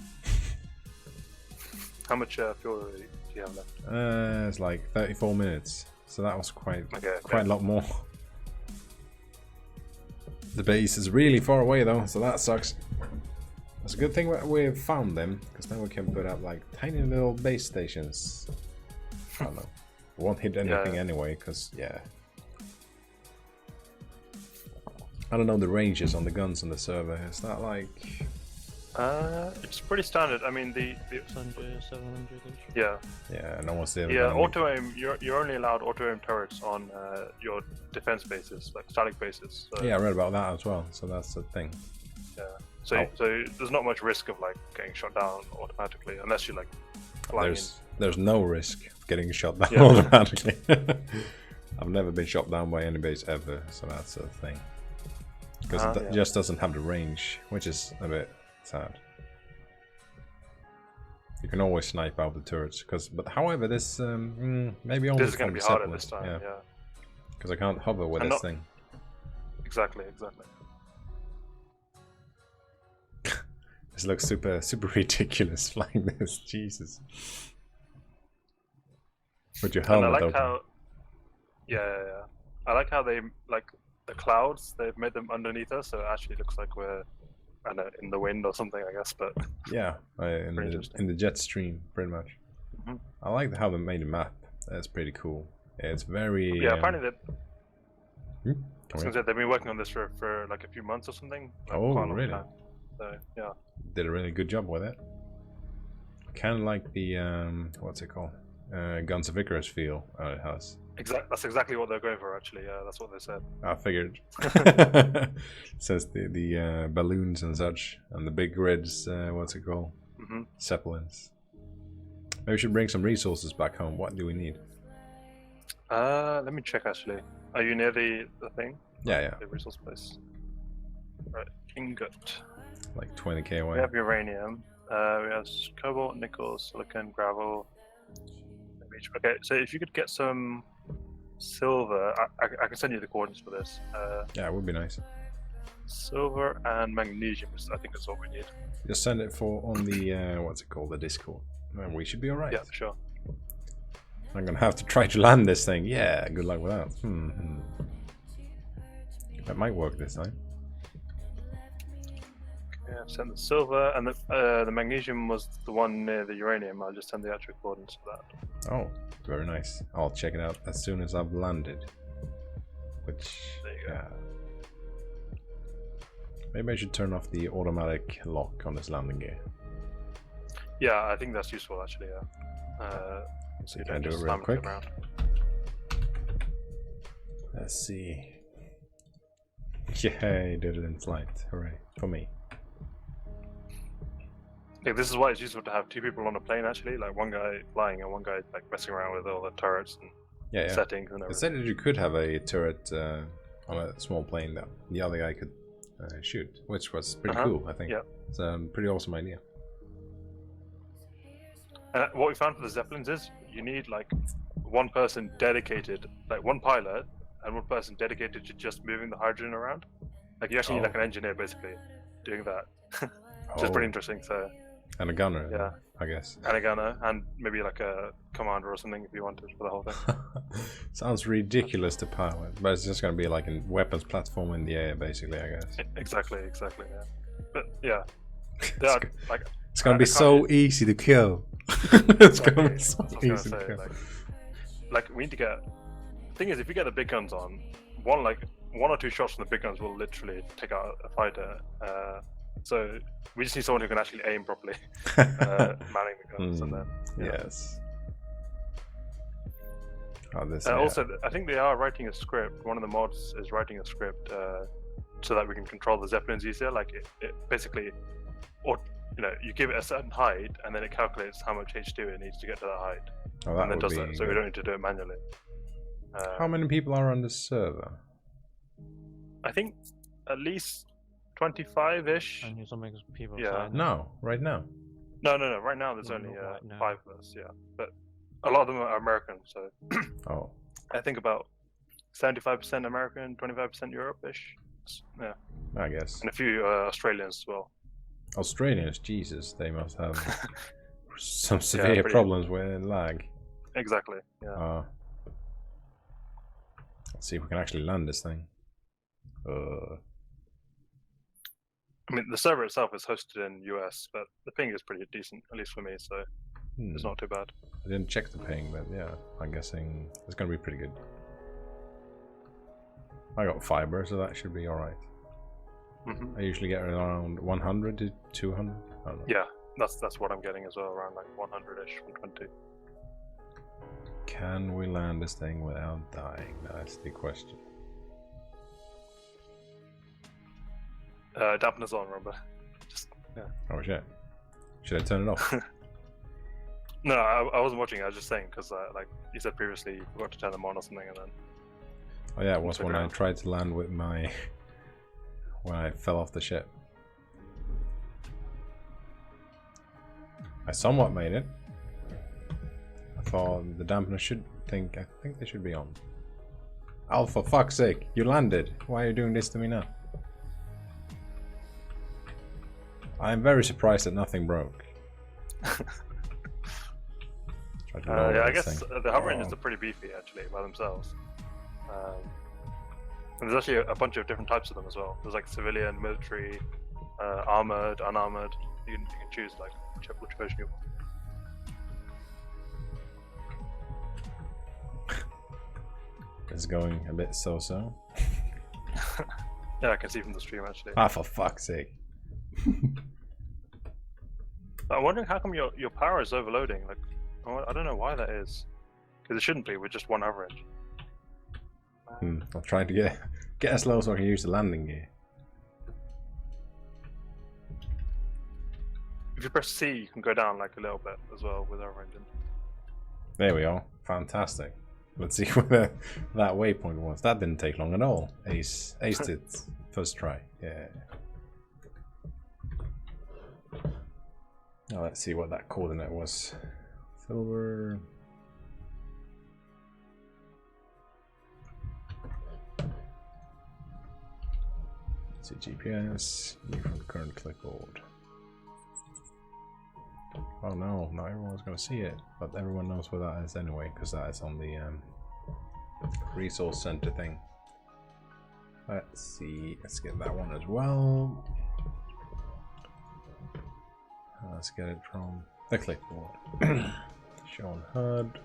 [SPEAKER 2] How much fuel do you have left?
[SPEAKER 1] It's like 34 minutes, so that was quite
[SPEAKER 2] Okay,
[SPEAKER 1] a lot more. The base is really far away though, so that sucks. It's a good thing that we found them, because then we can put up like tiny little base stations. I don't know. Won't hit anything anyway, because yeah. I don't know the ranges on the guns on the server. Is that like?
[SPEAKER 2] It's pretty standard. I mean the
[SPEAKER 3] 600, 700-ish.
[SPEAKER 2] yeah.
[SPEAKER 1] Yeah, no one's there.
[SPEAKER 2] Yeah, auto aim. You're only allowed auto aim turrets on your defense bases, like static bases. So,
[SPEAKER 1] Yeah, I read about that as well. So that's the thing.
[SPEAKER 2] yeah. So there's not much risk of like getting shot down automatically, unless you like flying
[SPEAKER 1] There's no risk of getting shot down
[SPEAKER 2] Yeah.
[SPEAKER 1] automatically. I've never been shot down by any base ever, so that's the thing. Because it just doesn't have the range, which is a bit sad. You can always snipe out the turrets, but however, this maybe only
[SPEAKER 2] This is going to be harder this time. Yeah.
[SPEAKER 1] Because I can't hover with
[SPEAKER 2] And
[SPEAKER 1] this
[SPEAKER 2] not-
[SPEAKER 1] thing.
[SPEAKER 2] Exactly.
[SPEAKER 1] This looks super ridiculous flying this. Jesus. With your
[SPEAKER 2] And I
[SPEAKER 1] helmet
[SPEAKER 2] like
[SPEAKER 1] open.
[SPEAKER 2] how. Yeah. I like how they like the clouds. They've made them underneath us, so it actually looks like we're, I don't know, in the wind or something, I guess. But
[SPEAKER 1] Yeah,
[SPEAKER 2] Pretty interesting.
[SPEAKER 1] in the jet stream, pretty much.
[SPEAKER 2] Mhm.
[SPEAKER 1] I like how they made a map. That's pretty cool. It's very.
[SPEAKER 2] yeah, apparently they. I
[SPEAKER 1] Come
[SPEAKER 2] was
[SPEAKER 1] here.
[SPEAKER 2] gonna say they've been working on this for like a few months or something. Like
[SPEAKER 1] Oh,
[SPEAKER 2] quite a long
[SPEAKER 1] really?
[SPEAKER 2] time. So yeah.
[SPEAKER 1] Did a really good job with it. Kind of like the what's it called? Guns of Icarus feel it has.
[SPEAKER 2] That's exactly what they're going for. Actually, yeah, that's what they said.
[SPEAKER 1] I figured. Since the balloons and such, and the big grids, what's it called?
[SPEAKER 2] hmm
[SPEAKER 1] Zeppelins. Maybe we should bring some resources back home. What do we need?
[SPEAKER 2] Let me check. Actually, are you near the thing?
[SPEAKER 1] Yeah,
[SPEAKER 2] The resource place. Right, ingot.
[SPEAKER 1] like 20k away.
[SPEAKER 2] We have uranium. We have cobalt, nickel, silicon, gravel. Okay, so if you could get some silver, I can send you the coordinates for this.
[SPEAKER 1] Yeah, it would be nice.
[SPEAKER 2] Silver and magnesium, I think that's what we need.
[SPEAKER 1] Just send it on the what's it called, the Discord. And we should be alright.
[SPEAKER 2] Yeah, sure.
[SPEAKER 1] I'm gonna have to try to land this thing. Yeah, good luck with that. That might work this time.
[SPEAKER 2] Yeah, send the silver, and the magnesium was the one near the uranium. I'll just send the actual coordinates for that.
[SPEAKER 1] Oh, very nice. I'll check it out as soon as I've landed. Which,
[SPEAKER 2] There you go.
[SPEAKER 1] yeah. Maybe I should turn off the automatic lock on this landing gear.
[SPEAKER 2] Yeah, I think that's useful actually. Yeah. So you
[SPEAKER 1] Can I
[SPEAKER 2] don't
[SPEAKER 1] do
[SPEAKER 2] just
[SPEAKER 1] it real
[SPEAKER 2] spam
[SPEAKER 1] quick?
[SPEAKER 2] around.
[SPEAKER 1] Let's see. Yay, did it in flight. Hooray, for me.
[SPEAKER 2] Yeah, this is why it's useful to have two people on a plane actually, like one guy flying and one guy like messing around with all the turrets and
[SPEAKER 1] Yeah.
[SPEAKER 2] settings and
[SPEAKER 1] It
[SPEAKER 2] everything.
[SPEAKER 1] said that you could have a turret on a small plane that the other guy could shoot, which was pretty cool, I think.
[SPEAKER 2] Yeah.
[SPEAKER 1] It's a pretty awesome idea.
[SPEAKER 2] And what we found for the Zeppelins is you need like one person dedicated, like one pilot and one person dedicated to just moving the hydrogen around. Like you actually need like an engineer basically doing that. Which is pretty interesting. So
[SPEAKER 1] And a gunner,
[SPEAKER 2] yeah,
[SPEAKER 1] I guess.
[SPEAKER 2] and a gunner and maybe like a commander or something if you wanted for the whole thing.
[SPEAKER 1] Sounds ridiculous to pilot, but it's just going to be like a weapons platform in the air, basically, I guess.
[SPEAKER 2] Exactly, yeah. But yeah,
[SPEAKER 1] It's going to be so easy to kill. It's going to be so easy to kill.
[SPEAKER 2] Like we need to get. The thing is, if you get the big guns on, one or two shots from the big guns will literally take out a fighter. So we just need someone who can actually aim properly, manning the guns, and then
[SPEAKER 1] yes.
[SPEAKER 2] Also, I think they are writing a script. One of the mods is writing a script so that we can control the zeppelins easier. Like it basically, or you give it a certain height, and then it calculates how much H2 it needs to get to that height, and then does that. So we don't need to do it manually.
[SPEAKER 1] How many people are on this server?
[SPEAKER 2] I think at least 25-ish.
[SPEAKER 3] And you make people
[SPEAKER 2] Yeah.
[SPEAKER 1] No, right now.
[SPEAKER 2] No. Right now there's only 5 of us. Yeah, but a lot of them are American. So
[SPEAKER 1] Oh.
[SPEAKER 2] I think about 75% American, 25% Europe-ish. Yeah.
[SPEAKER 1] I guess.
[SPEAKER 2] And a few Australians as well.
[SPEAKER 1] Australians, Jesus, they must have some severe problems with lag.
[SPEAKER 2] Exactly. Yeah.
[SPEAKER 1] Let's see if we can actually land this thing.
[SPEAKER 2] I mean, the server itself is hosted in US, but the ping is pretty decent, at least for me, so it's not too bad.
[SPEAKER 1] I didn't check the ping, but yeah, I'm guessing it's going to be pretty good. I got fiber, so that should be alright. I usually get around 100 to 200. I don't know.
[SPEAKER 2] Yeah, that's what I'm getting as well, around like 100-ish, 120.
[SPEAKER 1] Can we land this thing without dying? That's the question.
[SPEAKER 2] Dampeners on, remember?
[SPEAKER 1] Oh shit. Should I turn it off?
[SPEAKER 2] No, I wasn't watching. I was just saying because, like you said previously, you forgot to turn them on or something, and then.
[SPEAKER 1] Oh yeah, it was when I tried to land with my. When I fell off the ship. I somewhat made it. I thought the dampener should I think they should be on. Oh, for fuck's sake! You landed. Why are you doing this to me now? I'm very surprised that nothing broke.
[SPEAKER 2] Yeah, I guess the hover engines are pretty beefy actually by themselves. And there's actually a bunch of different types of them as well. There's like civilian, military, armored, unarmored. You can choose like which version you want.
[SPEAKER 1] It's going a bit so-so.
[SPEAKER 2] Yeah, I can see from the stream actually.
[SPEAKER 1] Ah, for fuck's sake.
[SPEAKER 2] I'm wondering how come your power is overloading. Like, I don't know why that is. Because it shouldn't be with just one hover engine.
[SPEAKER 1] I'm trying to get as low so I can use the landing gear.
[SPEAKER 2] If you press C, you can go down like a little bit as well with hover engine.
[SPEAKER 1] There we are. Fantastic. Let's see where that waypoint was. That didn't take long at all. Aced it first try. Yeah. Now let's see what that coordinate was. Silver. Let's see GPS. View from the current clipboard. Oh no, not everyone's gonna see it, but everyone knows where that is anyway, because that is on the resource center thing. Let's see, let's get that one as well. Let's get it from the clipboard. Show on HUD.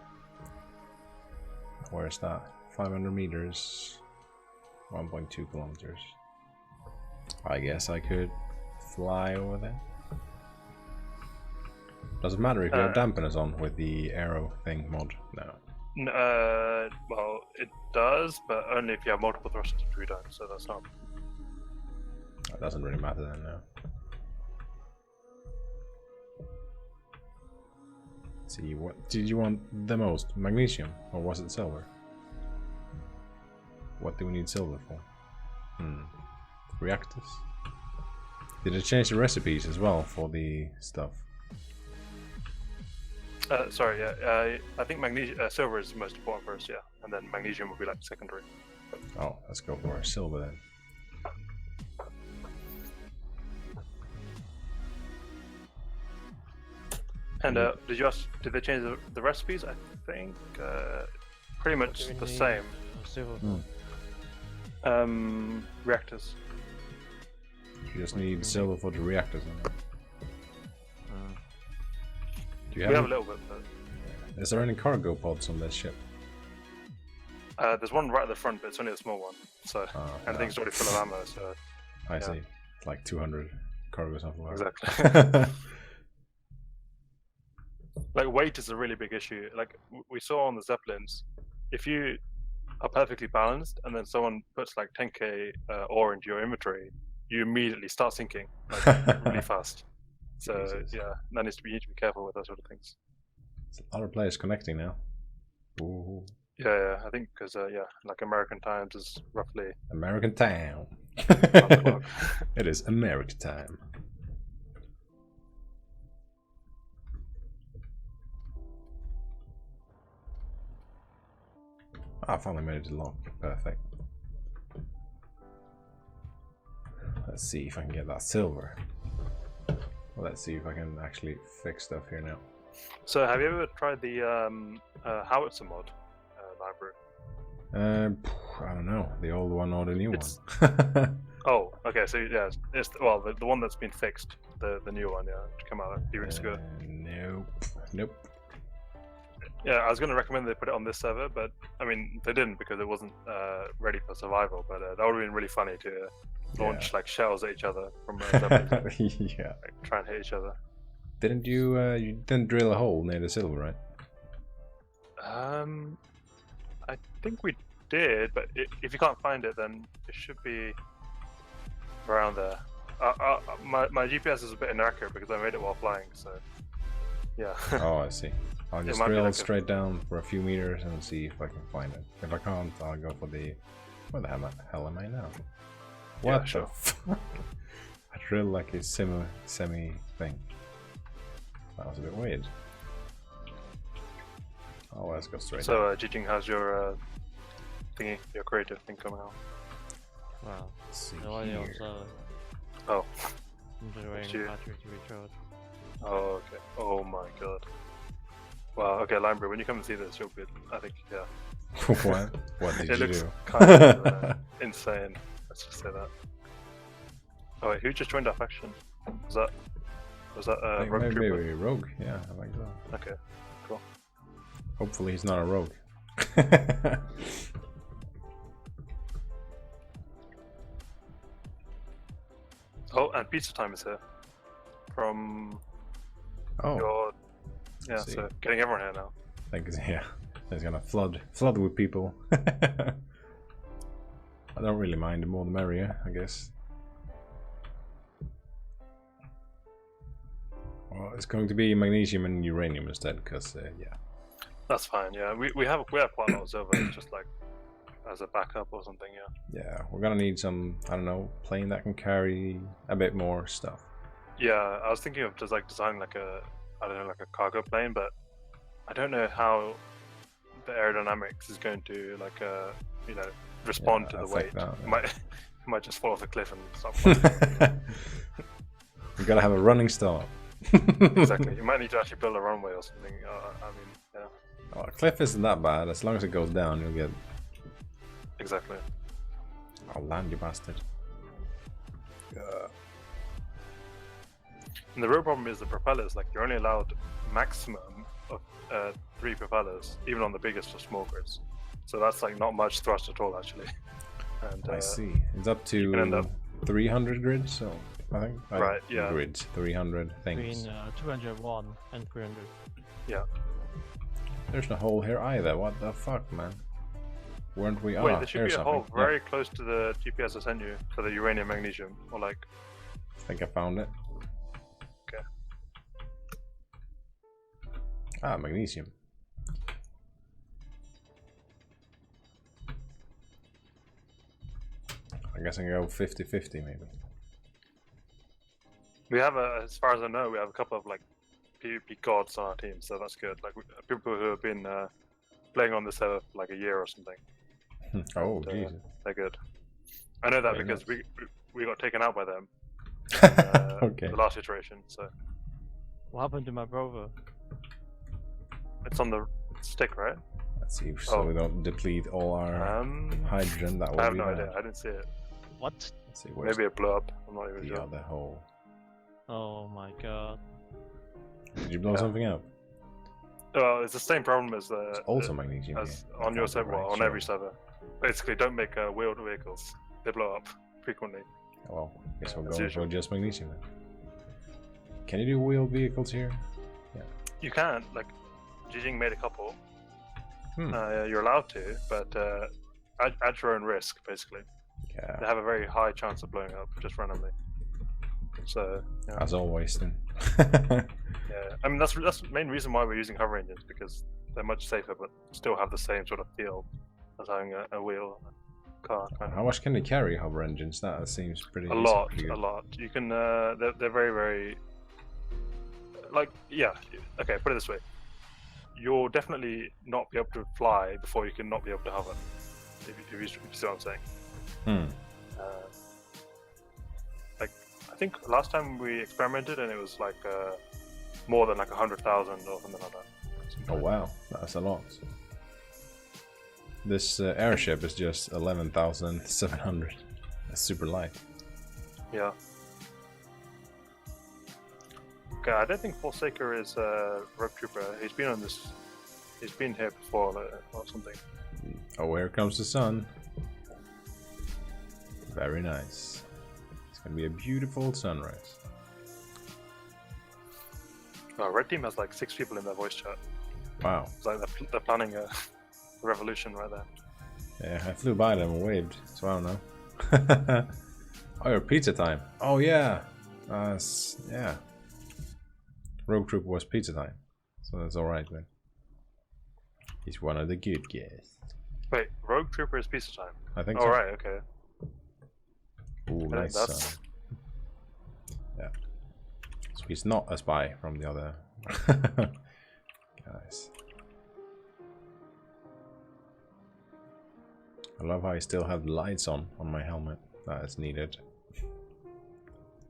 [SPEAKER 1] Where's that? 500 meters, 1.2 kilometers. I guess I could fly over there. Does it matter if you have dampeners on with the arrow thing mod? No.
[SPEAKER 2] Well, it does, but only if you have multiple thrusters, which we don't, so that's not.
[SPEAKER 1] That doesn't really matter then, no. Let's see, what did you want the most? Magnesium, or was it silver? What do we need silver for? Reactors? Did it change the recipes as well for the stuff?
[SPEAKER 2] Sorry, yeah. I think silver is the most important first, yeah, and then magnesium will be like secondary.
[SPEAKER 1] Oh, let's go for our silver then.
[SPEAKER 2] And did they change the recipes? I think pretty much the same.
[SPEAKER 3] Silver.
[SPEAKER 2] Reactors.
[SPEAKER 1] You just need silver for the reactors. Do you
[SPEAKER 2] We have
[SPEAKER 1] have
[SPEAKER 2] a little bit, but
[SPEAKER 1] Is there any cargo pods on this ship?
[SPEAKER 2] there's one right at the front, but it's only a small one. So and I think it's already full of ammo. So
[SPEAKER 1] I see. It's like 200 cargo something like that.
[SPEAKER 2] exactly. Like weight is a really big issue. Like we saw on the Zeppelins, if you are perfectly balanced and then someone puts like 10k ore into your inventory, you immediately start sinking like really fast. So
[SPEAKER 1] Jesus.
[SPEAKER 2] yeah, that needs to be, you need to be careful with those sort of things.
[SPEAKER 1] There's a lot of players connecting now. Ooh.
[SPEAKER 2] Yeah, I think because like American times is roughly
[SPEAKER 1] American town.
[SPEAKER 2] o'clock.
[SPEAKER 1] It is American time. I finally made it to lock. Perfect. Let's see if I can get that silver. Well, let's see if I can actually fix stuff here now.
[SPEAKER 2] So have you ever tried the howitzer mod, Lionbrew?
[SPEAKER 1] I don't know. The old one or the new
[SPEAKER 2] It's-
[SPEAKER 1] one?
[SPEAKER 2] Oh, okay. So yeah, it's the one that's been fixed, the new one, which came out a few weeks ago.
[SPEAKER 1] Nope. Nope.
[SPEAKER 2] Yeah, I was going to recommend they put it on this server, but I mean they didn't because it wasn't ready for survival. But that would have been really funny to launch like shells at each other from Zeppelins,
[SPEAKER 1] Yeah.
[SPEAKER 2] like, try and hit each other.
[SPEAKER 1] Didn't you? You didn't drill a hole near the silver, right?
[SPEAKER 2] I think we did, but if you can't find it, then it should be around there. My GPS is a bit inaccurate because I made it while flying, so yeah.
[SPEAKER 1] Oh, I see. I'll just
[SPEAKER 2] might be
[SPEAKER 1] drill
[SPEAKER 2] like
[SPEAKER 1] straight down for a few meters and see if I can find it. If I can't, I'll go for the... Where the hell am I now?
[SPEAKER 2] Yeah,
[SPEAKER 1] What
[SPEAKER 2] sure.
[SPEAKER 1] the fuck? I drilled like a semi thing. That was a bit weird. Oh, let's go straight.
[SPEAKER 2] So, Jijing, how's your thingy, your creative thing coming out?
[SPEAKER 3] Wow.
[SPEAKER 1] Let's see
[SPEAKER 3] No idea
[SPEAKER 1] here.
[SPEAKER 3] what's
[SPEAKER 2] Oh,
[SPEAKER 3] considering
[SPEAKER 2] Shoot.
[SPEAKER 3] battery to recharge.
[SPEAKER 2] oh, okay. Oh my god. Wow. Okay, Lionbrew, when you come and see this, you'll be. I think, yeah.
[SPEAKER 1] What? What did
[SPEAKER 2] It
[SPEAKER 1] you
[SPEAKER 2] looks
[SPEAKER 1] do?
[SPEAKER 2] kind of insane. Let's just say that. Oh wait, who just joined our faction? Was that Rogue
[SPEAKER 1] maybe
[SPEAKER 2] Trooper?
[SPEAKER 1] Rogue, yeah, I like that.
[SPEAKER 2] Okay, cool.
[SPEAKER 1] Hopefully he's not a rogue.
[SPEAKER 2] Oh, and pizza time is here. From
[SPEAKER 1] Oh,
[SPEAKER 2] your yeah,
[SPEAKER 1] see.
[SPEAKER 2] so getting everyone here now.
[SPEAKER 1] I think it's, yeah, it's gonna flood with people. I don't really mind, the more the merrier, I guess. Well, it's going to be magnesium and uranium instead, because yeah.
[SPEAKER 2] That's fine. Yeah, we have quite a lot of servers, just like as a backup or something. Yeah.
[SPEAKER 1] Yeah, we're gonna need some, I don't know, plane that can carry a bit more stuff.
[SPEAKER 2] Yeah, I was thinking of just like designing like a, I don't know, like a cargo plane, but I don't know how the aerodynamics is going to like respond to the weight.
[SPEAKER 1] affect that,
[SPEAKER 2] It
[SPEAKER 1] yeah.
[SPEAKER 2] might just fall off a cliff and stop flying.
[SPEAKER 1] We gotta have a running start.
[SPEAKER 2] Exactly. You might need to actually build a runway or something. I mean, yeah,
[SPEAKER 1] Oh, a cliff isn't that bad. As long as it goes down, you'll get.
[SPEAKER 2] exactly.
[SPEAKER 1] I'll land, you bastard.
[SPEAKER 2] And the real problem is the propellers. Like you're only allowed maximum of 3 propellers, even on the biggest of small grids. So that's like not much thrust at all, actually. And
[SPEAKER 1] I see. It's up
[SPEAKER 2] you can end
[SPEAKER 1] to
[SPEAKER 2] up-
[SPEAKER 1] 300 grids, so I think.
[SPEAKER 2] Right, yeah.
[SPEAKER 1] Grids, 300 things.
[SPEAKER 3] Between 201 and 300.
[SPEAKER 1] There's no hole here either. What the fuck, man? Weren't we?
[SPEAKER 2] Wait,
[SPEAKER 1] Ah,
[SPEAKER 2] there should
[SPEAKER 1] here's
[SPEAKER 2] be a hole
[SPEAKER 1] something.
[SPEAKER 2] very close to the GPS I sent you for the uranium magnesium, or like.
[SPEAKER 1] I think I found it.
[SPEAKER 2] Okay.
[SPEAKER 1] Ah, magnesium. I guess I can go 50-50 maybe.
[SPEAKER 2] We have as far as I know, we have a couple of like PvP gods on our team, so that's good. Like people who have been playing on this server for like a year or something.
[SPEAKER 1] Oh,
[SPEAKER 2] And,
[SPEAKER 1] Jesus.
[SPEAKER 2] they're good. I know that
[SPEAKER 1] Very
[SPEAKER 2] because
[SPEAKER 1] nice.
[SPEAKER 2] we got taken out by them
[SPEAKER 1] Okay.
[SPEAKER 2] the last iteration. So
[SPEAKER 3] What happened to my brother?
[SPEAKER 2] It's on the stick, right?
[SPEAKER 1] Let's see, so we don't deplete all our hydrogen. That would
[SPEAKER 2] I have
[SPEAKER 1] be
[SPEAKER 2] no
[SPEAKER 1] bad.
[SPEAKER 2] idea. I didn't see it.
[SPEAKER 3] What?
[SPEAKER 1] Let's see, where's
[SPEAKER 2] Maybe it blew up. I'm not even
[SPEAKER 1] the
[SPEAKER 2] sure.
[SPEAKER 1] other hole?
[SPEAKER 3] Oh my god.
[SPEAKER 1] Did you blow something up?
[SPEAKER 2] Well, it's the same problem as
[SPEAKER 1] It's also magnesium
[SPEAKER 2] as
[SPEAKER 1] here.
[SPEAKER 2] on your
[SPEAKER 1] Okay,
[SPEAKER 2] server,
[SPEAKER 1] right,
[SPEAKER 2] on
[SPEAKER 1] sure.
[SPEAKER 2] every server. Basically, don't make wheeled vehicles. They blow up frequently.
[SPEAKER 1] Oh, well, guess we'll
[SPEAKER 2] as
[SPEAKER 1] go
[SPEAKER 2] usual.
[SPEAKER 1] for just magnesium then. Can you do wheeled vehicles here?
[SPEAKER 2] You can, like, Jijing made a couple.
[SPEAKER 1] Hmm.
[SPEAKER 2] You're allowed to, but at your own risk, basically. They
[SPEAKER 1] Yeah,
[SPEAKER 2] have a very high chance of blowing up just randomly. So, yeah.
[SPEAKER 1] as always then.
[SPEAKER 2] Yeah, I mean that's the main reason why we're using hover engines, because they're much safer, but still have the same sort of feel as having a wheel car. Kind
[SPEAKER 1] How
[SPEAKER 2] of.
[SPEAKER 1] much can they carry hover engines? That seems pretty
[SPEAKER 2] A lot,
[SPEAKER 1] pretty good.
[SPEAKER 2] a lot. You can. They're very, very. Like, yeah. Okay, put it this way. You'll definitely not be able to fly before you can not be able to hover. If you see what I'm saying.
[SPEAKER 1] Hmm.
[SPEAKER 2] Like, I think last time we experimented and it was like more than like 100,000 or something like that.
[SPEAKER 1] Oh wow, that's a lot. This airship is just 11,700. That's super light.
[SPEAKER 2] Yeah. Okay, I don't think Forsaker is Rogue Trooper. He's been on this. He's been here before or something.
[SPEAKER 1] Oh, here comes the sun. Very nice. It's gonna be a beautiful sunrise.
[SPEAKER 2] Red Team has like 6 people in their voice chat.
[SPEAKER 1] Wow.
[SPEAKER 2] It's like they're planning a revolution right there.
[SPEAKER 1] Yeah, I flew by them and waved, so I don't know. Oh, your pizza time. Oh yeah. Yeah. Rogue Trooper was pizza time, so that's all right then. He's one of the good guys.
[SPEAKER 2] Wait, Rogue Trooper is pizza time.
[SPEAKER 1] I think
[SPEAKER 2] All
[SPEAKER 1] so.
[SPEAKER 2] right, okay.
[SPEAKER 1] Ooh,
[SPEAKER 2] I
[SPEAKER 1] nice.
[SPEAKER 2] think that's
[SPEAKER 1] Yeah. So he's not a spy from the other guys. I love how I still have lights on my helmet. That is needed.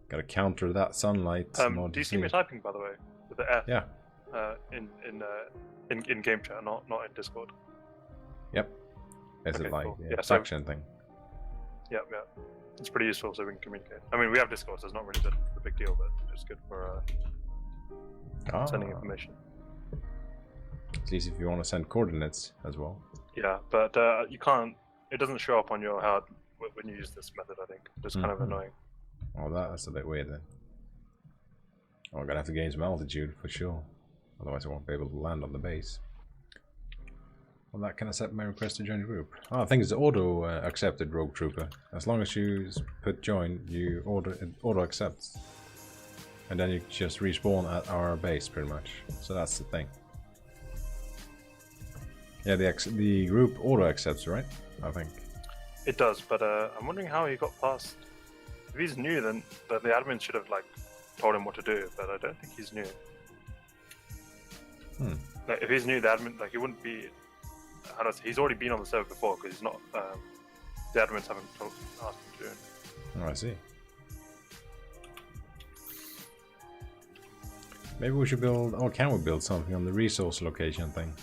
[SPEAKER 1] Gotta counter that sunlight.
[SPEAKER 2] do you see me typing, by the way, with the F?
[SPEAKER 1] Yeah.
[SPEAKER 2] In game chat, not in Discord.
[SPEAKER 1] Yep. Is
[SPEAKER 2] Okay,
[SPEAKER 1] it like
[SPEAKER 2] cool.
[SPEAKER 1] a
[SPEAKER 2] Yeah, so-
[SPEAKER 1] faction thing?
[SPEAKER 2] Yeah. It's pretty useful so we can communicate. I mean, we have Discord, so it's not really the big deal, but it's good for sending information.
[SPEAKER 1] At least if you want to send coordinates as well.
[SPEAKER 2] Yeah, but you can't. It doesn't show up on your HUD when you use this method. I think it's kind of
[SPEAKER 1] Mhm.
[SPEAKER 2] annoying.
[SPEAKER 1] Oh, that's a bit weird then. Oh, I'm gonna have to gain some altitude for sure. Otherwise I won't be able to land on the base. Well, that can accept my request to join the group. Oh, I think it's auto accepted Rogue Trooper. As long as you put join, it auto accepts. And then you just respawn at our base pretty much. So that's the thing. Yeah, the group auto accepts, right? I think.
[SPEAKER 2] It does, but I'm wondering how he got past. If he's new, then the admin should have like told him what to do. But I don't think he's new.
[SPEAKER 1] Hmm.
[SPEAKER 2] Like, if he's new, the admin he wouldn't be. How does he's already been on the server before because he's not. The admins haven't asked him to do it.
[SPEAKER 1] Oh, I see. Maybe we should build, or can we build something on the resource location thing?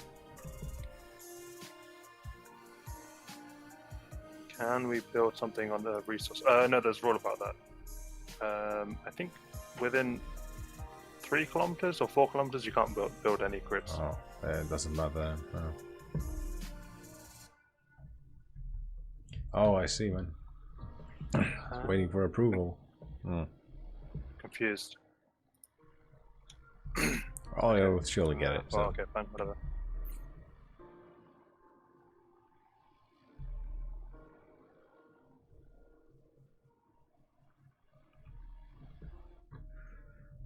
[SPEAKER 2] Can we build something on the resource? No, there's a rule about that. I think within 3 kilometers or 4 kilometers, you can't build any grids.
[SPEAKER 1] Oh, it doesn't matter. Oh, I see, man. Waiting for approval. Hmm.
[SPEAKER 2] Confused.
[SPEAKER 1] Oh, you'll surely get it. So.
[SPEAKER 2] Well, okay, fine, whatever.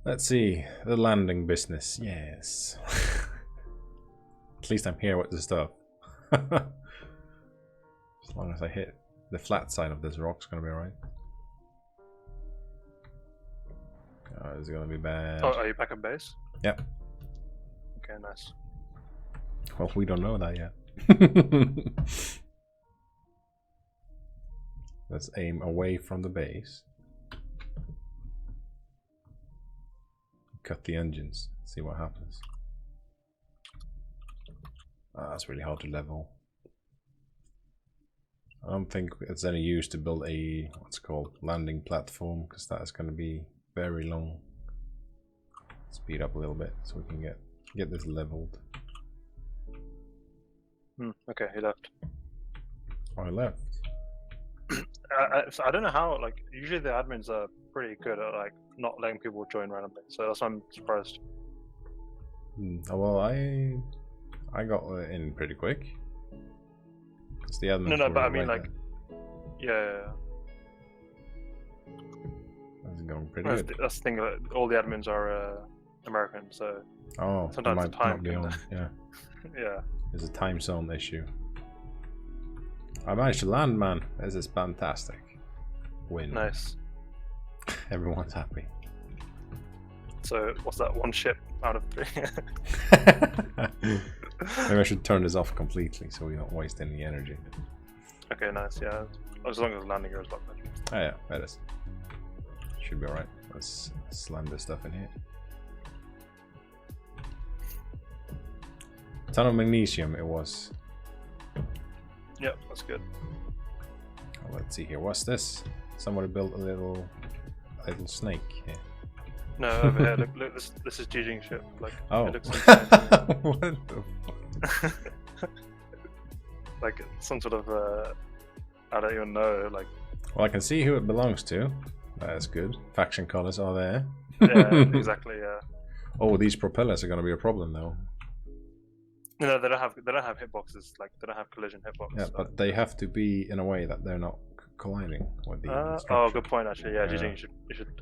[SPEAKER 1] Let's see, the landing business. Yes. At least I'm here with the stuff. As long as I hit the flat side of this rock, it's gonna be alright. Oh, it's gonna be bad.
[SPEAKER 2] Oh, are you back on base?
[SPEAKER 1] Yep.
[SPEAKER 2] Okay, nice.
[SPEAKER 1] Well, we don't know that yet. Let's aim away from the base. Cut the engines. See what happens. That's really hard to level. I don't think it's any use to build a what's called landing platform, because that is going to be very long. Speed up a little bit so we can get this leveled.
[SPEAKER 2] Okay, he left.
[SPEAKER 1] Oh, I left.
[SPEAKER 2] So I don't know how. Like, usually the admins are pretty good at like not letting people join randomly. So that's why I'm surprised.
[SPEAKER 1] Oh, well, I got in pretty quick. It's the admins.
[SPEAKER 2] No,
[SPEAKER 1] were
[SPEAKER 2] but I mean,
[SPEAKER 1] right
[SPEAKER 2] like,
[SPEAKER 1] there. That's going pretty
[SPEAKER 2] that's
[SPEAKER 1] good.
[SPEAKER 2] that's the thing. All the admins are American, so
[SPEAKER 1] Oh,
[SPEAKER 2] sometimes
[SPEAKER 1] might
[SPEAKER 2] the time
[SPEAKER 1] not be
[SPEAKER 2] can-
[SPEAKER 1] on. Yeah,
[SPEAKER 2] yeah.
[SPEAKER 1] there's a time zone issue. I managed to land, man. This is fantastic. Win.
[SPEAKER 2] Nice.
[SPEAKER 1] Everyone's happy.
[SPEAKER 2] So what's that? One ship out of 3.
[SPEAKER 1] Maybe I should turn this off completely so we don't waste any energy.
[SPEAKER 2] Okay, nice. Yeah, as long as landing gear is locked.
[SPEAKER 1] Oh yeah, that is. Should be alright. Let's slam this stuff in here. Ton of magnesium it was.
[SPEAKER 2] Yep, that's good.
[SPEAKER 1] Oh, let's see here. What's this? Somebody built a little snake here.
[SPEAKER 2] No, over here. Look. This is Jijing's ship. Like,
[SPEAKER 1] Oh.
[SPEAKER 2] it looks insane.
[SPEAKER 1] What the fuck?
[SPEAKER 2] Like some sort of I don't even know. Like,
[SPEAKER 1] Well, I can see who it belongs to. That's good. Faction colors are there.
[SPEAKER 2] yeah, exactly. Yeah.
[SPEAKER 1] Oh, these propellers are going to be a problem though.
[SPEAKER 2] No, they don't have hitboxes. Like, they don't have collision hitboxes.
[SPEAKER 1] Yeah, but they have to be in a way that they're not colliding with the
[SPEAKER 2] oh,
[SPEAKER 1] structure.
[SPEAKER 2] good point. Actually, yeah,
[SPEAKER 1] Yeah.
[SPEAKER 2] Jijing, you should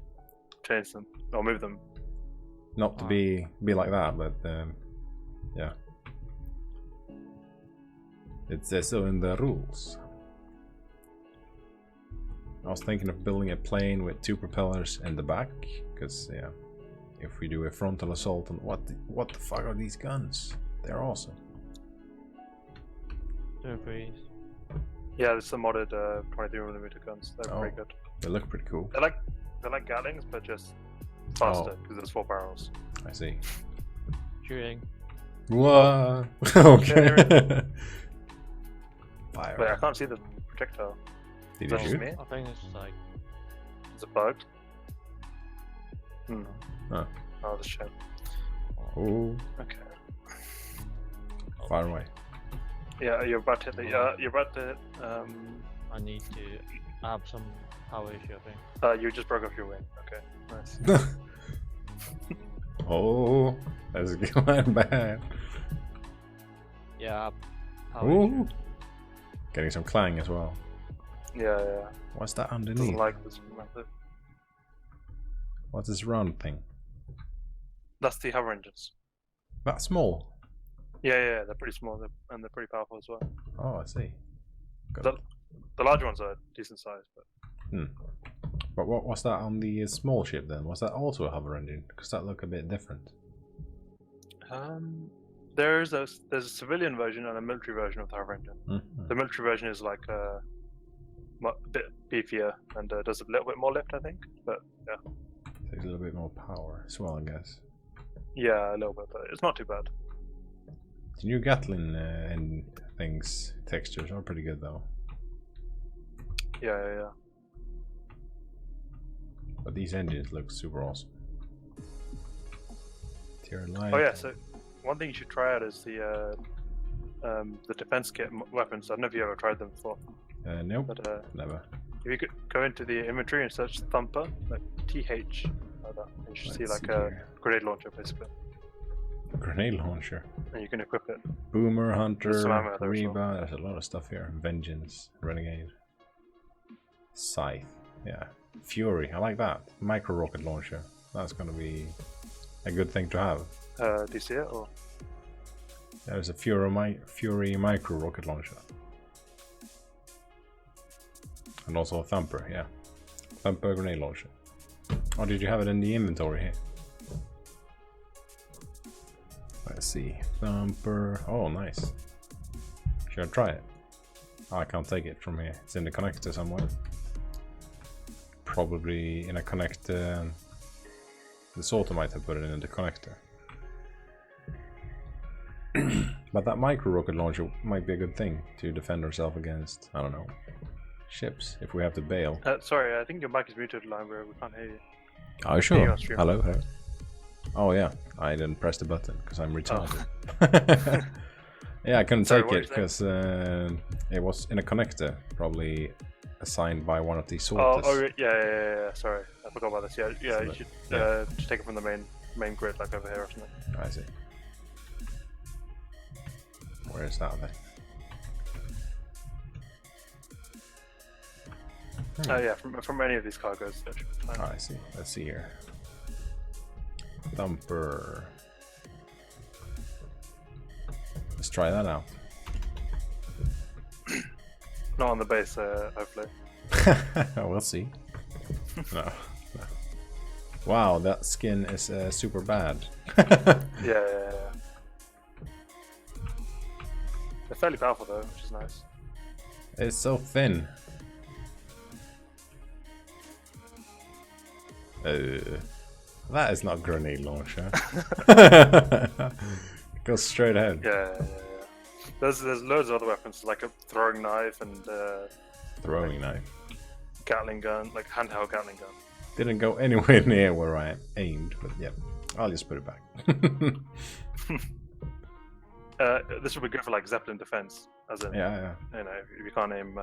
[SPEAKER 2] change them or move them.
[SPEAKER 1] Not to be like that, but yeah. It says so in the rules. I was thinking of building a plane with 2 propellers in the back, because yeah, if we do a frontal assault, and what the fuck are these guns? They're awesome.
[SPEAKER 2] Yeah, it's the modded 23mm guns. They're pretty good.
[SPEAKER 1] They look pretty cool.
[SPEAKER 2] They're like Gatlings, but just faster because there's 4 barrels.
[SPEAKER 1] I see.
[SPEAKER 3] Shooting.
[SPEAKER 1] What? Okay. Fire.
[SPEAKER 2] Wait, I can't see the projectile.
[SPEAKER 1] Did
[SPEAKER 2] Is
[SPEAKER 1] you
[SPEAKER 2] that just
[SPEAKER 1] shoot?
[SPEAKER 2] me?
[SPEAKER 3] I think it's like
[SPEAKER 2] Is it bugged?
[SPEAKER 1] Oh.
[SPEAKER 2] Oh, the shit.
[SPEAKER 1] Oh,
[SPEAKER 2] Okay.
[SPEAKER 1] far away.
[SPEAKER 2] Yeah, you're about to hit the. You're about to.
[SPEAKER 3] I need to have some power issue. I think.
[SPEAKER 2] You just broke off your wing. Okay, nice.
[SPEAKER 1] Oh, that's going bad.
[SPEAKER 3] Yeah. Power
[SPEAKER 1] Ooh.
[SPEAKER 3] issue.
[SPEAKER 1] Getting some clang as well.
[SPEAKER 2] Yeah.
[SPEAKER 1] What's that
[SPEAKER 2] Doesn't
[SPEAKER 1] underneath?
[SPEAKER 2] like this method.
[SPEAKER 1] What's this round thing?
[SPEAKER 2] That's the hover engines.
[SPEAKER 1] That small?
[SPEAKER 2] Yeah, they're pretty small and they're pretty powerful as well.
[SPEAKER 1] Oh, I see. Got it.
[SPEAKER 2] The large ones are decent size, but
[SPEAKER 1] But what's that on the small ship then? Was that also a hover engine? Because that looked a bit different.
[SPEAKER 2] there's a civilian version and a military version of the hover engine.
[SPEAKER 1] Mm-hmm.
[SPEAKER 2] The military version is like a bit beefier and does a little bit more lift, I think. But yeah,
[SPEAKER 1] Takes a little bit more power as well, I guess.
[SPEAKER 2] yeah, a little bit, but it's not too bad.
[SPEAKER 1] The new Gatlin and things textures are pretty good though.
[SPEAKER 2] Yeah.
[SPEAKER 1] But these engines look super awesome. Tier light.
[SPEAKER 2] Oh yeah, so one thing you should try out is the defense kit weapons. I don't know if you ever tried them before,
[SPEAKER 1] Nope.
[SPEAKER 2] but
[SPEAKER 1] Never.
[SPEAKER 2] if you could go into the inventory and search Thumper, like TH, like that, you should see
[SPEAKER 1] Let's
[SPEAKER 2] like
[SPEAKER 1] see
[SPEAKER 2] a
[SPEAKER 1] here.
[SPEAKER 2] grenade launcher basically,
[SPEAKER 1] Grenade launcher.
[SPEAKER 2] and you can equip it.
[SPEAKER 1] Boomer, Hunter,
[SPEAKER 2] some ammo there as well.
[SPEAKER 1] Reba. There's a lot of stuff here. Vengeance, Renegade, Scythe. Yeah. Fury. I like that. Micro rocket launcher. That's gonna be a good thing to have.
[SPEAKER 2] Do you see it? Or
[SPEAKER 1] There's a Fury micro rocket launcher. And also a Thumper, yeah. Thumper grenade launcher. Oh, did you have it in the inventory here? Let's see. Thumper. Oh, nice. Should I try it? Oh, I can't take it from here. It's in the connector somewhere. Probably in a connector. The sorter might have put it in the connector. But that micro rocket launcher might be a good thing to defend ourselves against, I don't know, ships if we have to bail.
[SPEAKER 2] Sorry, I think your mic is muted, Lionbrew. We can't hear you.
[SPEAKER 1] Are you sure? Hello, hello. Oh yeah, I didn't press the button because I'm retarded. Oh. Yeah, I couldn't take it because it was in a connector, probably assigned by one of these sorters.
[SPEAKER 2] Yeah. Sorry, I forgot about this. Yeah,
[SPEAKER 1] So
[SPEAKER 2] you should just take it from the main grid, like over here or something.
[SPEAKER 1] I see. Where is that then?
[SPEAKER 2] Yeah, from any of these cargoes. That should be fine.
[SPEAKER 1] I see. Let's see here. Thumper. Let's try that out.
[SPEAKER 2] Not on the base, hopefully.
[SPEAKER 1] We'll see. No. Wow, that skin is super bad.
[SPEAKER 2] Yeah. They're fairly powerful though, which is nice.
[SPEAKER 1] It's so thin. That is not grenade launcher. Go straight ahead.
[SPEAKER 2] Yeah. There's loads of other weapons, like a throwing knife and
[SPEAKER 1] Throwing knife.
[SPEAKER 2] Gatling gun, like handheld Gatling gun.
[SPEAKER 1] Didn't go anywhere near where I aimed, but yeah, I'll just put it back.
[SPEAKER 2] This would be good for like Zeppelin defense, as in,
[SPEAKER 1] Yeah.
[SPEAKER 2] you know, if you can't aim.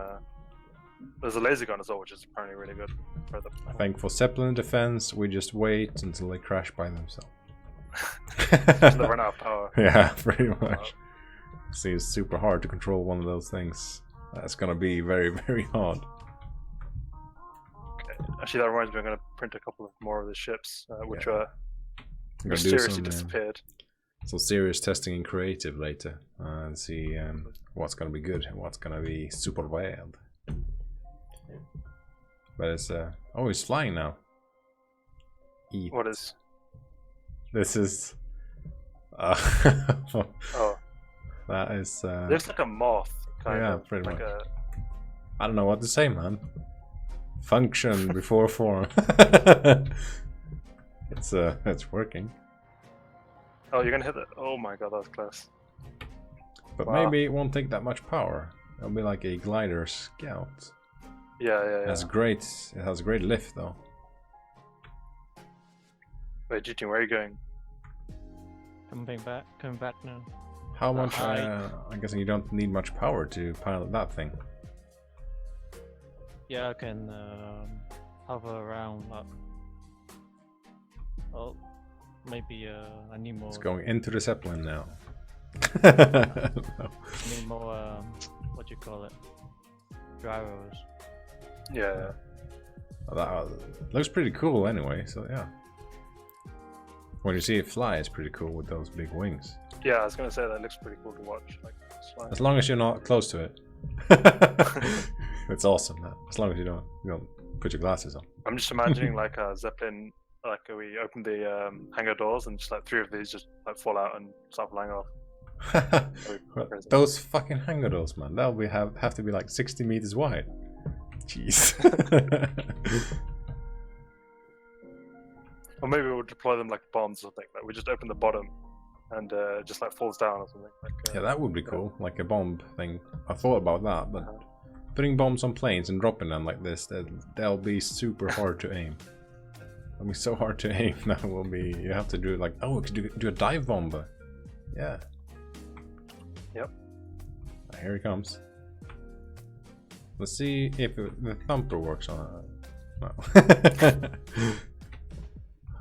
[SPEAKER 2] There's a laser gun as well, which is apparently really good for the.
[SPEAKER 1] I think for Zeppelin defense, we just wait until they crash by themselves.
[SPEAKER 2] They run out of power.
[SPEAKER 1] Yeah, pretty much. Seems super hard to control one of those things. That's gonna be very, very hard.
[SPEAKER 2] Okay. Actually, that reminds me, I'm gonna print a couple of more of the ships, which
[SPEAKER 1] I'm
[SPEAKER 2] mysteriously disappeared.
[SPEAKER 1] Some serious testing in creative later, and see what's gonna be good and what's gonna be super wild. But it's oh, he's flying now. Eat.
[SPEAKER 2] What is?
[SPEAKER 1] This is.
[SPEAKER 2] Oh.
[SPEAKER 1] That is.
[SPEAKER 2] It looks like a moth, kind of.
[SPEAKER 1] Yeah, pretty
[SPEAKER 2] like
[SPEAKER 1] much. I don't know what to say, man. Function before form. It's working.
[SPEAKER 2] Oh, you're gonna hit it! Oh my god, that was close.
[SPEAKER 1] But
[SPEAKER 2] Wow.
[SPEAKER 1] maybe it won't take that much power. It'll be like a glider scout.
[SPEAKER 2] Yeah.
[SPEAKER 1] It has great lift though.
[SPEAKER 2] Wait, Jitin, where are you going?
[SPEAKER 3] Coming back now.
[SPEAKER 1] How much?
[SPEAKER 3] Hi.
[SPEAKER 1] I'm guessing you don't need much power to pilot that thing.
[SPEAKER 3] Yeah, I can hover around. Oh, maybe I need more.
[SPEAKER 1] It's going into the Zeppelin now. No.
[SPEAKER 3] Need more. What do you call it? Gyros.
[SPEAKER 2] Yeah.
[SPEAKER 1] That looks pretty cool anyway. So yeah. When you see it fly, it's pretty cool with those big wings.
[SPEAKER 2] Yeah, I was gonna say that looks pretty cool to watch. Like, it's fine.
[SPEAKER 1] As long as you're not close to it. It's awesome, man. As long as you don't put your glasses on.
[SPEAKER 2] I'm just imagining like a Zeppelin, like we open the hangar doors and just like 3 of these just like fall out and start flying off.
[SPEAKER 1] Those fucking hangar doors, man. That'll be have to be like 60 meters wide. Jeez.
[SPEAKER 2] Or maybe we'll deploy them like bombs or something. Like we just open the bottom and just like falls down or something. Like,
[SPEAKER 1] Yeah, that would be cool. Like a bomb thing. I thought about that, but putting bombs on planes and dropping them like this, that'll be super hard to aim. It'll be so hard to aim. That will be. You have to do it like, oh, do a dive bomber. Yeah.
[SPEAKER 2] Yep.
[SPEAKER 1] Here he comes. Let's see if the thumper works on it. No.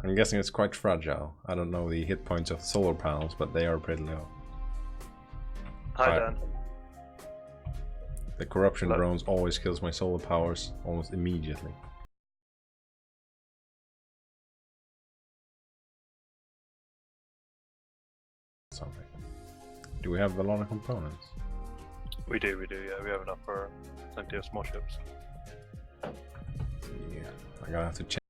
[SPEAKER 1] I'm guessing it's quite fragile. I don't know the hit points of solar panels, but they are pretty low.
[SPEAKER 2] Hi, Dan.
[SPEAKER 1] The corruption
[SPEAKER 2] Hello.
[SPEAKER 1] drones always kills my solar powers almost immediately. Something. Do we have a lot of components?
[SPEAKER 2] We do, yeah. We have enough for plenty of small ships.
[SPEAKER 1] Yeah, I'm gonna have to check.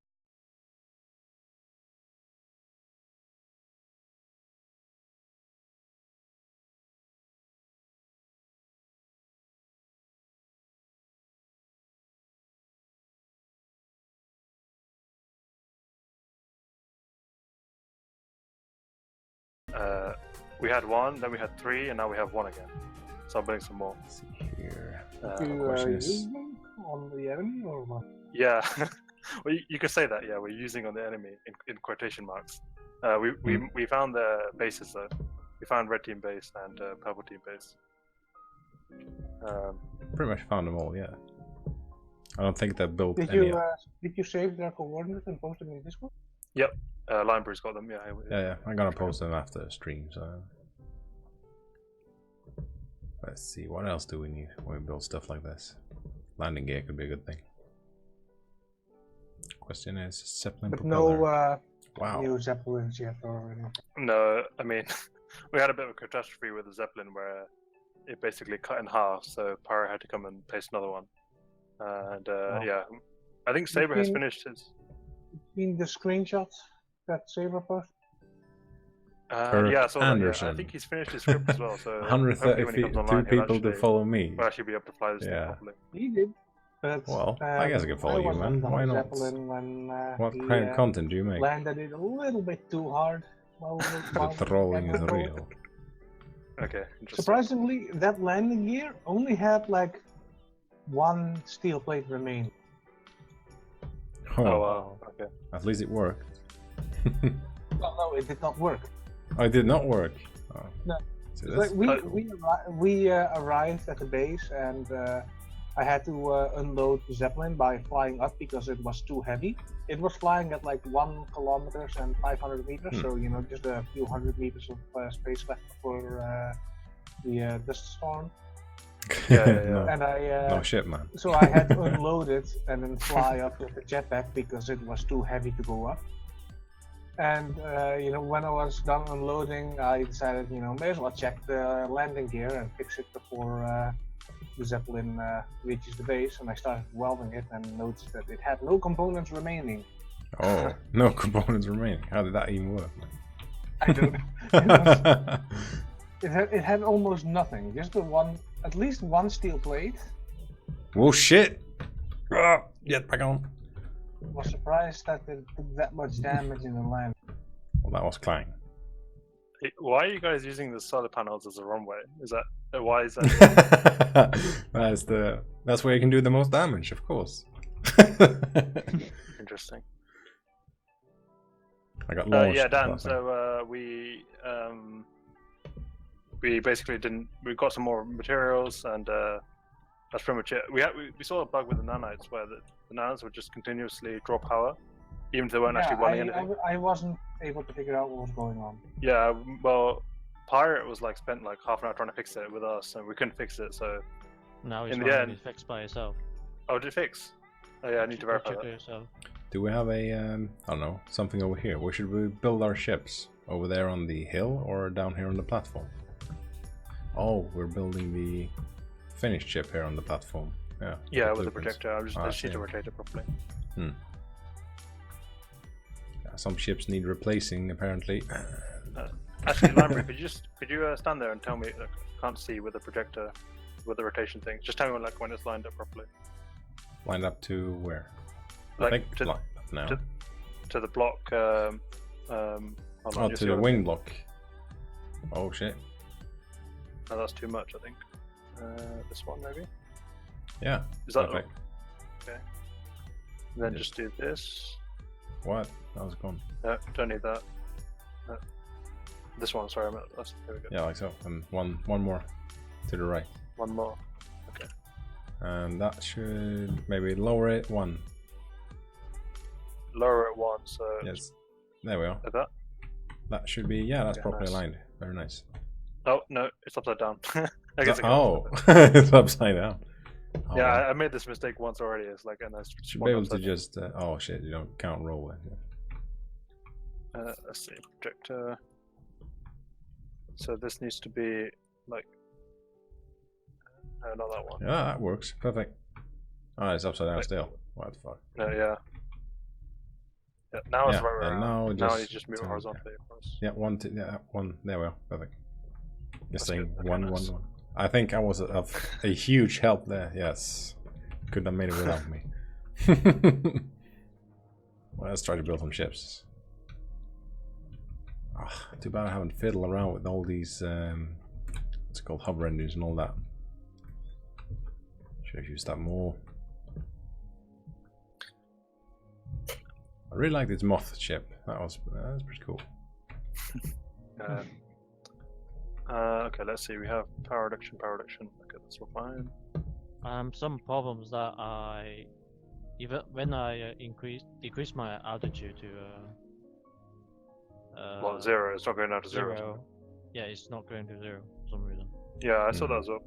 [SPEAKER 2] we had 1, then we had 3, and now we have 1 again. So I'm building some more.
[SPEAKER 1] Let's see here.
[SPEAKER 5] You
[SPEAKER 1] question
[SPEAKER 5] use
[SPEAKER 1] is-
[SPEAKER 5] them on the enemy or what?
[SPEAKER 2] Yeah, well, you could say that. Yeah, we're using on the enemy in quotation marks. We found the bases though. We found red team base and purple team base.
[SPEAKER 1] Pretty much found them all, yeah. I don't think they built
[SPEAKER 5] Did
[SPEAKER 1] any.
[SPEAKER 5] you save their coordinates and post them in Discord?
[SPEAKER 2] Linebrew's got them. Yeah.
[SPEAKER 1] Yeah, I'm gonna post them after the stream. So let's see, what else do we need when we build stuff like this? Landing gear could be a good thing. Question is Zeppelin
[SPEAKER 5] But
[SPEAKER 1] propeller.
[SPEAKER 5] no
[SPEAKER 1] Wow.
[SPEAKER 5] new Zeppelins yet or anything.
[SPEAKER 2] No, I mean, we had a bit of a catastrophe with the Zeppelin where it basically cut in half, so Pyro had to come and paste another one. And yeah, I think Saber has
[SPEAKER 5] Between-
[SPEAKER 2] finished his.
[SPEAKER 5] Between the screenshots that Saber posted?
[SPEAKER 1] Kurt
[SPEAKER 2] Yeah, I saw that, yeah. I
[SPEAKER 1] Anderson.
[SPEAKER 2] think he's finished his script as well. So hopefully when he comes
[SPEAKER 1] 132
[SPEAKER 2] online, he'll
[SPEAKER 1] people to
[SPEAKER 2] actually,
[SPEAKER 1] follow me.
[SPEAKER 2] we'll actually be able to fly this thing
[SPEAKER 1] Yeah.
[SPEAKER 2] properly.
[SPEAKER 5] He did. But,
[SPEAKER 1] Well, I guess I can follow you,
[SPEAKER 5] was
[SPEAKER 1] man.
[SPEAKER 5] on the
[SPEAKER 1] Why not?
[SPEAKER 5] Zeppelin when
[SPEAKER 1] What
[SPEAKER 5] he,
[SPEAKER 1] kind of content do you make?
[SPEAKER 5] landed it a little bit too hard.
[SPEAKER 1] The trolling is real.
[SPEAKER 2] Okay, interesting.
[SPEAKER 5] Surprisingly, that landing gear only had like 1 steel plate remaining.
[SPEAKER 2] Oh
[SPEAKER 1] Oh,
[SPEAKER 2] wow. Okay.
[SPEAKER 1] at least it worked.
[SPEAKER 5] No, it did not work.
[SPEAKER 1] Oh, it did not work. Oh.
[SPEAKER 5] No.
[SPEAKER 1] See,
[SPEAKER 5] Like
[SPEAKER 1] that's-
[SPEAKER 5] we arrived at the base and I had to unload the Zeppelin by flying up because it was too heavy. It was flying at like 1 kilometers and 500 meters, so you know, just a few hundred meters of space left for the dust storm.
[SPEAKER 2] Yeah.
[SPEAKER 1] no,
[SPEAKER 5] And I
[SPEAKER 1] no shit, man.
[SPEAKER 5] so I had to unload it and then fly up with the jetpack because it was too heavy to go up. And you know, when I was done unloading, I decided, you know, may as well check the landing gear and fix it before the Zeppelin reaches the base. And I started welding it and noticed that it had no components remaining.
[SPEAKER 1] Oh, no components remaining. How did that even work?
[SPEAKER 5] I don't know. It had almost nothing, just at least one steel plate.
[SPEAKER 1] Whoa, shit! Ah, get back on.
[SPEAKER 5] Was surprised that it did that much damage in the land.
[SPEAKER 1] Well, that was Clang.
[SPEAKER 2] Why are you guys using the solar panels as a runway? Is that why is that?
[SPEAKER 1] That's where you can do the most damage, of course.
[SPEAKER 2] Interesting?
[SPEAKER 1] I got launched.
[SPEAKER 2] Yeah, Dan.
[SPEAKER 1] last time.
[SPEAKER 2] So we basically didn't. We got some more materials, and that's pretty much it. We saw a bug with the nanites where the nanites would just continuously draw power, even if they weren't actually running anything.
[SPEAKER 5] I wasn't able to figure out what was going on.
[SPEAKER 2] Yeah, well, Pirate was like spent like half an hour trying to fix it with us, and we couldn't fix it. So,
[SPEAKER 3] Now it's
[SPEAKER 2] In the
[SPEAKER 3] running
[SPEAKER 2] end-
[SPEAKER 3] it fixed by itself.
[SPEAKER 2] oh, did it fix? Oh yeah, I need to verify
[SPEAKER 3] Check it
[SPEAKER 2] that.
[SPEAKER 3] yourself.
[SPEAKER 1] Do we have a, I don't know, something over here? Where should we build our ships? Over there on the hill or down here on the platform? Oh, we're building the finished ship here on the platform. Yeah.
[SPEAKER 2] Yeah, with the
[SPEAKER 1] blueprints.
[SPEAKER 2] projector. I just need to
[SPEAKER 1] yeah.
[SPEAKER 2] rotate it properly.
[SPEAKER 1] Yeah, some ships need replacing, apparently.
[SPEAKER 2] Actually, Lionbrew, could you stand there and tell me? Look, I can't see with the projector, with the rotation thing. Just tell me when it's lined up properly.
[SPEAKER 1] Lined up to where?
[SPEAKER 2] Like,
[SPEAKER 1] I think
[SPEAKER 2] to-
[SPEAKER 1] lined up now.
[SPEAKER 2] To the block. Hold on,
[SPEAKER 1] Oh,
[SPEAKER 2] you'll
[SPEAKER 1] to
[SPEAKER 2] see
[SPEAKER 1] the
[SPEAKER 2] what I
[SPEAKER 1] wing
[SPEAKER 2] mean.
[SPEAKER 1] block. Oh shit.
[SPEAKER 2] No, that's too much, I think. This one maybe.
[SPEAKER 1] Yeah.
[SPEAKER 2] Is that
[SPEAKER 1] Perfect.
[SPEAKER 2] okay? And then
[SPEAKER 1] Yes.
[SPEAKER 2] just do this.
[SPEAKER 1] What? That was gone.
[SPEAKER 2] No, don't need that. No. This one, sorry, that's there we go.
[SPEAKER 1] Yeah, like so. And one more to the right.
[SPEAKER 2] One more.
[SPEAKER 1] And that should maybe lower it one.
[SPEAKER 2] Lower it one, so
[SPEAKER 1] Yes. There we are.
[SPEAKER 2] like that.
[SPEAKER 1] That should be, yeah, that's
[SPEAKER 2] Yeah,
[SPEAKER 1] properly
[SPEAKER 2] nice.
[SPEAKER 1] aligned. Very nice.
[SPEAKER 2] Oh no, it's upside down. I guess it
[SPEAKER 1] Oh,
[SPEAKER 2] goes with it.
[SPEAKER 1] it's upside down. Oh,
[SPEAKER 2] Yeah,
[SPEAKER 1] well.
[SPEAKER 2] I made this mistake once already. It's like, and I
[SPEAKER 1] Should be able to just, oh shit, you don't can't roll it.
[SPEAKER 2] let's see, projector. So this needs to be like, no, not that one.
[SPEAKER 1] Yeah, that works. Perfect. Oh, it's upside down
[SPEAKER 2] Wait.
[SPEAKER 1] still. What the fuck?
[SPEAKER 2] No, yeah. Yeah, now it's
[SPEAKER 1] Yeah,
[SPEAKER 2] right
[SPEAKER 1] and
[SPEAKER 2] around.
[SPEAKER 1] now
[SPEAKER 2] Now
[SPEAKER 1] just
[SPEAKER 2] you just move it
[SPEAKER 1] turn-
[SPEAKER 2] horizontally across.
[SPEAKER 1] Yeah, one. There we are. Perfect. Just
[SPEAKER 2] That's
[SPEAKER 1] saying
[SPEAKER 2] good. Okay,
[SPEAKER 1] one.
[SPEAKER 2] nice.
[SPEAKER 1] I think I was of a huge help there. Yes, couldn't have made it without me. Well, let's try to build some ships. Ah, too bad I haven't fiddled around with all these, what's it called, hover engines and all that. Should have used that more. I really like this moth ship. That was pretty cool.
[SPEAKER 2] Okay, let's see. We have power reduction. Okay, that's all fine.
[SPEAKER 3] Some problems that even when I decrease my altitude to
[SPEAKER 2] Well, 0. It's not going down to 0.
[SPEAKER 3] Yeah, it's not going to 0 for some reason.
[SPEAKER 2] Yeah, I saw that as well.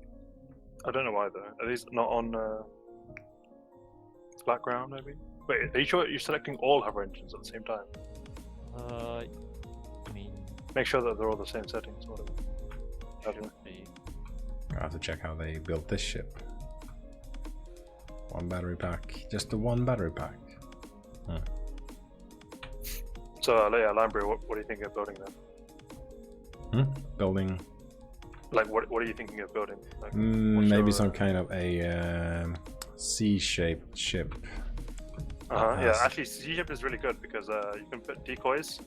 [SPEAKER 2] I don't know why though. Are these not on flat ground maybe? Wait, are you sure you're selecting all hover engines at the same time?
[SPEAKER 3] I mean,
[SPEAKER 2] Make sure that they're all the same settings or whatever. I don't know.
[SPEAKER 1] I have to check how they built this ship. 1 battery pack. Just the 1 battery pack. Huh.
[SPEAKER 2] So, yeah, Lionbrew, what are you thinking of building then?
[SPEAKER 1] Building.
[SPEAKER 2] Like, what are you thinking of building? Like,
[SPEAKER 1] Maybe some kind of a C-shaped ship.
[SPEAKER 2] Yeah, actually, C-ship is really good because you can put decoys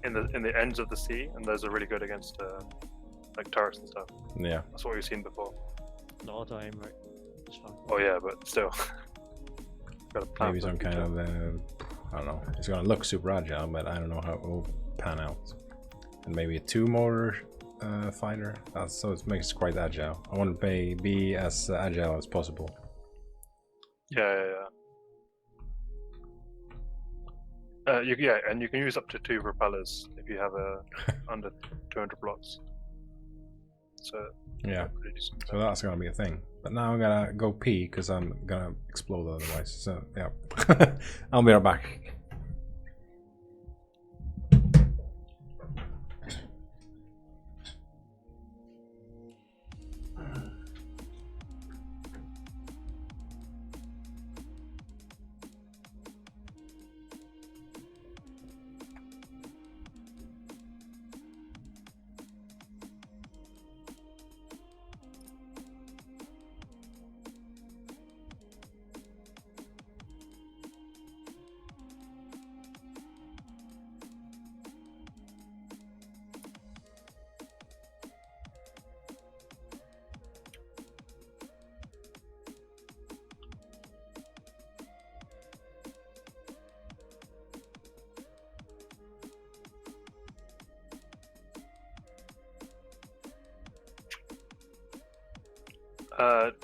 [SPEAKER 2] in the ends of the sea, and those are really good against like turrets and stuff.
[SPEAKER 1] Yeah.
[SPEAKER 2] That's what we've seen before.
[SPEAKER 3] the auto aim rate. It's fine.
[SPEAKER 2] Oh yeah, but still. Gotta plan
[SPEAKER 1] Maybe
[SPEAKER 2] for
[SPEAKER 1] some
[SPEAKER 2] the
[SPEAKER 1] kind
[SPEAKER 2] future.
[SPEAKER 1] of, I don't know. It's gonna look super agile, but I don't know how it will pan out. And maybe a 2-motor fighter. So it makes it quite agile. I want to be as agile as possible.
[SPEAKER 2] Yeah. And you can use up to 2 propellers if you have under 200 blocks. So
[SPEAKER 1] Yeah.
[SPEAKER 2] pretty decent.
[SPEAKER 1] So that's gonna be a thing. But now I'm gonna go pee because I'm gonna explode otherwise. So yeah, I'll be right back.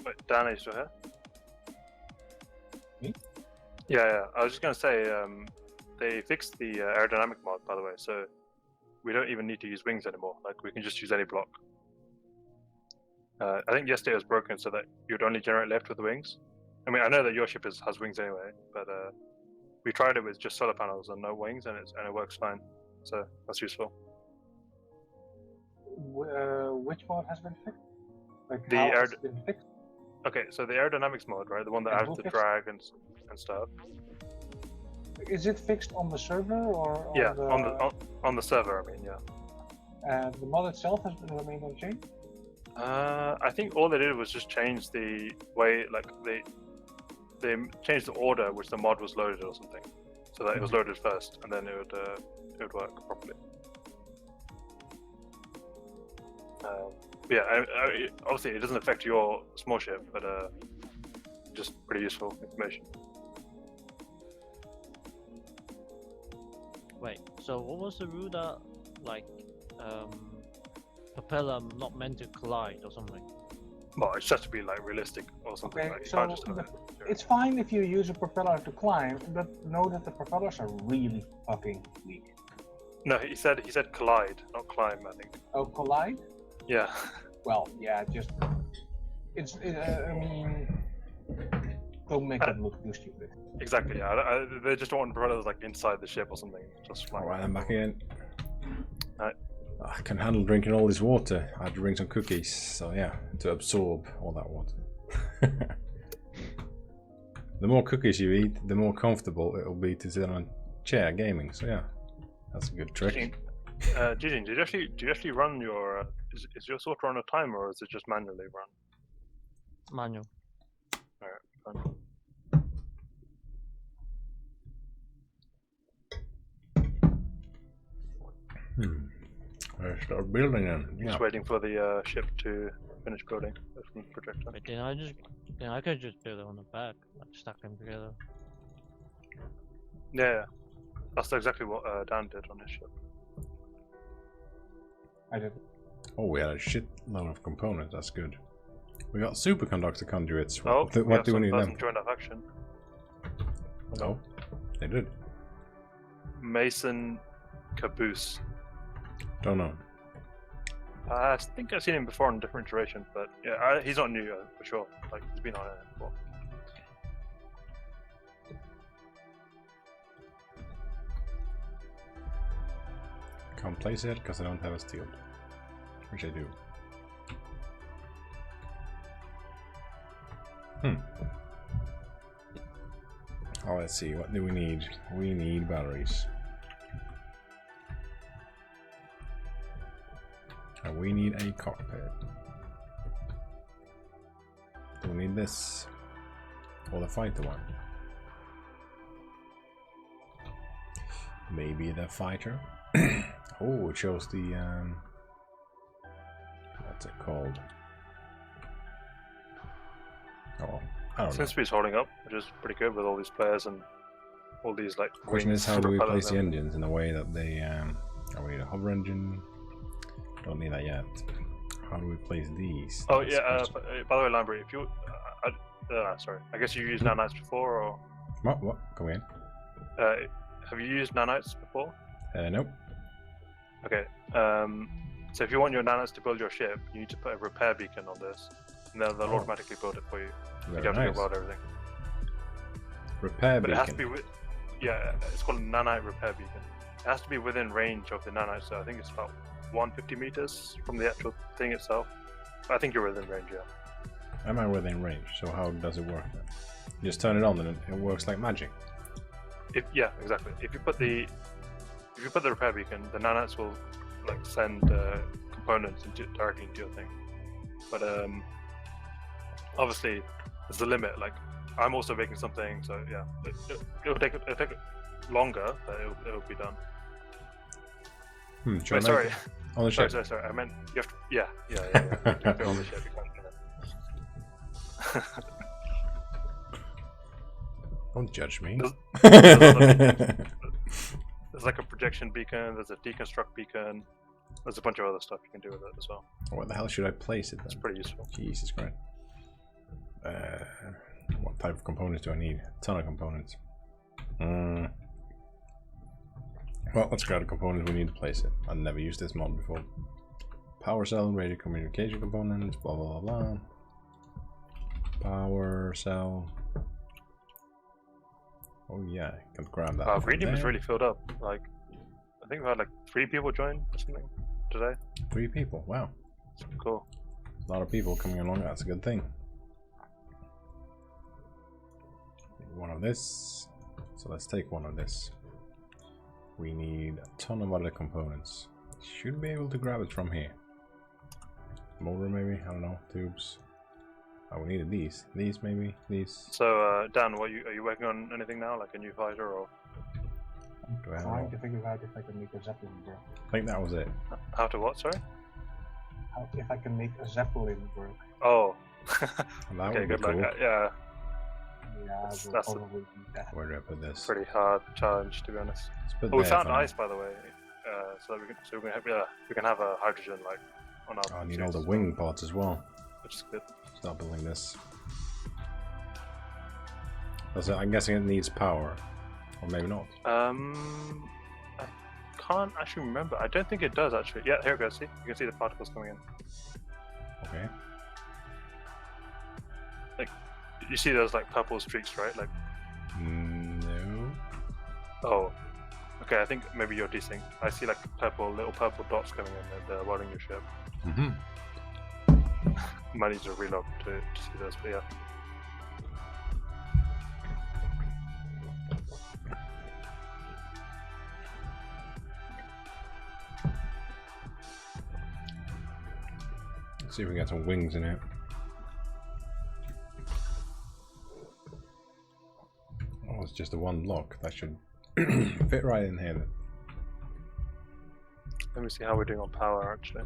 [SPEAKER 2] Wait, Dan, are you still here?
[SPEAKER 5] Me?
[SPEAKER 2] Yeah. I was just gonna say, they fixed the aerodynamic mod, by the way, so we don't even need to use wings anymore. Like, we can just use any block. I think yesterday it was broken so that you'd only generate lift with the wings. I mean, I know that your ship has wings anyway, but we tried it with just solar panels and no wings, and it works fine. So that's useful.
[SPEAKER 5] Which mod has been fixed? Like
[SPEAKER 2] The
[SPEAKER 5] how
[SPEAKER 2] air-
[SPEAKER 5] it's been fixed?
[SPEAKER 2] Okay, so the aerodynamics mode, right? The one that
[SPEAKER 5] And
[SPEAKER 2] adds
[SPEAKER 5] who
[SPEAKER 2] the
[SPEAKER 5] fixed
[SPEAKER 2] drag and stuff.
[SPEAKER 5] Is it fixed on the server or on
[SPEAKER 2] Yeah,
[SPEAKER 5] the,
[SPEAKER 2] on the server. I mean, yeah.
[SPEAKER 5] and the mod itself has been remained unchanged?
[SPEAKER 2] I think all they did was just change the way, like they changed the order which the mod was loaded or something, so that it was loaded first, and then it would work properly. Yeah, obviously it doesn't affect your small ship, but just pretty useful information.
[SPEAKER 3] Wait, so what was the rule that, like, propeller not meant to collide or something?
[SPEAKER 2] Well, it just has to be like realistic or something.
[SPEAKER 5] Okay,
[SPEAKER 2] Like, you
[SPEAKER 5] so
[SPEAKER 2] can't just have
[SPEAKER 5] it's fine if you use a propeller to climb, but know that the propellers are really fucking weak.
[SPEAKER 2] No, he said collide, not climb. I think.
[SPEAKER 5] Oh, collide?
[SPEAKER 2] Yeah.
[SPEAKER 5] Well, yeah, just I mean, don't make it look too stupid.
[SPEAKER 2] Exactly. Yeah. They just don't want propellers like inside the ship or something. Just flying.
[SPEAKER 1] Alright, I'm back again.
[SPEAKER 2] Right.
[SPEAKER 1] I can handle drinking all this water. I had to drink some cookies, so yeah, to absorb all that water. The more cookies you eat, the more comfortable it'll be to sit on a chair gaming. So yeah, that's a good trick.
[SPEAKER 2] Eugene, do you actually run your? Is your sorter on a timer or is it just manually run?
[SPEAKER 3] Manual.
[SPEAKER 2] Alright, fine.
[SPEAKER 1] Start building then. Yeah.
[SPEAKER 2] Just waiting for the ship to finish building from the projector.
[SPEAKER 3] Wait, I could just build it on the back, like stack them together.
[SPEAKER 2] Yeah, that's exactly what Dan did on his ship.
[SPEAKER 5] I did.
[SPEAKER 1] Oh, we had a shit load of components. That's good. We got superconductor conduits.
[SPEAKER 2] Oh,
[SPEAKER 1] What do we need them?
[SPEAKER 2] Joined our faction.
[SPEAKER 1] Oh, they did.
[SPEAKER 2] Mason Caboose.
[SPEAKER 1] Don't know.
[SPEAKER 2] I think I've seen him before in a different iteration, but yeah, he's not new for sure. Like he's been on it before.
[SPEAKER 1] Can't place it because I don't have a steel, which I do. Oh, let's see. What do we need? We need batteries. And we need a cockpit. Do we need this? Or the fighter one? Maybe the fighter? Oh, it shows the what's it called? Oh, I don't know.
[SPEAKER 2] Seems to be holding up, which is pretty good with all these players and all these like.
[SPEAKER 1] The question is, how do we place the engines in a way that they? Oh, we need a hover engine. Don't need that yet. How do we place these?
[SPEAKER 2] Oh yeah. By the way, Lionbrew, if you, sorry, I guess you used nanites before, or
[SPEAKER 1] What? Come in.
[SPEAKER 2] have you used nanites before?
[SPEAKER 1] Nope.
[SPEAKER 2] Okay. So if you want your nanites to build your ship, you need to put a repair beacon on this, and they'll automatically build it for you. You
[SPEAKER 1] Very
[SPEAKER 2] have to
[SPEAKER 1] nice.
[SPEAKER 2] build everything.
[SPEAKER 1] Repair
[SPEAKER 2] But it has to
[SPEAKER 1] beacon.
[SPEAKER 2] be it's called a nanite repair beacon. It has to be within range of the nanites, so I think it's about 150 meters from the actual thing itself. I think you're within range, yeah.
[SPEAKER 1] Am I within range? So how does it work then? You just turn it on and it works like magic.
[SPEAKER 2] Yeah, exactly. If you put the repair beacon, the nanites will like send components directly into your thing. But obviously, there's a limit. Like I'm also making something, so yeah, it'll take longer, but it'll be done.
[SPEAKER 1] Should I
[SPEAKER 2] Wait, sorry.
[SPEAKER 1] make it on the ship?
[SPEAKER 2] Sorry. I meant you have to. Yeah. You have to put it on the ship. You can't,
[SPEAKER 1] Don't judge me.
[SPEAKER 2] There's like a projection beacon. There's a deconstruct beacon. There's a bunch of other stuff you can do with it as well.
[SPEAKER 1] What the hell should I place it then?
[SPEAKER 2] It's pretty useful.
[SPEAKER 1] Jesus Christ. What type of components do I need? A ton of components. Well, let's grab the components we need to place it. I've never used this mod before. Power cell, radio communication components, blah blah blah blah. Power cell. Oh yeah, I can grab that.
[SPEAKER 2] Green team is really filled up. Like, I think we had like 3 people join or something today.
[SPEAKER 1] 3 people, wow.
[SPEAKER 2] It's cool.
[SPEAKER 1] A lot of people coming along, that's a good thing. One of this. So let's take one of this. We need a ton of other components. Should be able to grab it from here. Motor maybe, I don't know, tubes. Oh, we needed these. These maybe, these.
[SPEAKER 2] So Dan, are you working on anything now, like a new fighter or?
[SPEAKER 1] Do I have
[SPEAKER 5] Trying to figure out if I can make a Zeppelin work.
[SPEAKER 1] I think that was it.
[SPEAKER 2] How to what? Sorry.
[SPEAKER 5] If I can make a Zeppelin work.
[SPEAKER 2] Oh.
[SPEAKER 1] That
[SPEAKER 2] Okay,
[SPEAKER 1] would be
[SPEAKER 2] good
[SPEAKER 1] cool.
[SPEAKER 2] luck. Yeah,
[SPEAKER 5] Yeah,
[SPEAKER 2] That's
[SPEAKER 5] I
[SPEAKER 2] a-
[SPEAKER 5] will probably do that.
[SPEAKER 1] Where do I put this?
[SPEAKER 2] pretty hard challenge to be honest.
[SPEAKER 1] Let's put
[SPEAKER 2] Oh, we
[SPEAKER 1] there
[SPEAKER 2] found
[SPEAKER 1] for now.
[SPEAKER 2] ice, by the way, so we can have a hydrogen like on our.
[SPEAKER 1] Oh, I need all the
[SPEAKER 2] suits,
[SPEAKER 1] wing pods as well.
[SPEAKER 2] which is good.
[SPEAKER 1] Stop building this. I'm guessing it needs power. Or maybe not.
[SPEAKER 2] I can't actually remember. I don't think it does actually. Yeah, here it goes. See, you can see the particles coming in.
[SPEAKER 1] Okay.
[SPEAKER 2] You see those like purple streaks, right? Like,
[SPEAKER 1] No.
[SPEAKER 2] oh, okay. I think maybe you're desync. I see like little purple dots coming in, and they're welding your ship. Might need to reload to see those, but yeah.
[SPEAKER 1] Let's see if we can get some wings in it. Oh, it's just a one block. That should fit right in here then.
[SPEAKER 2] Let me see how we're doing on power actually.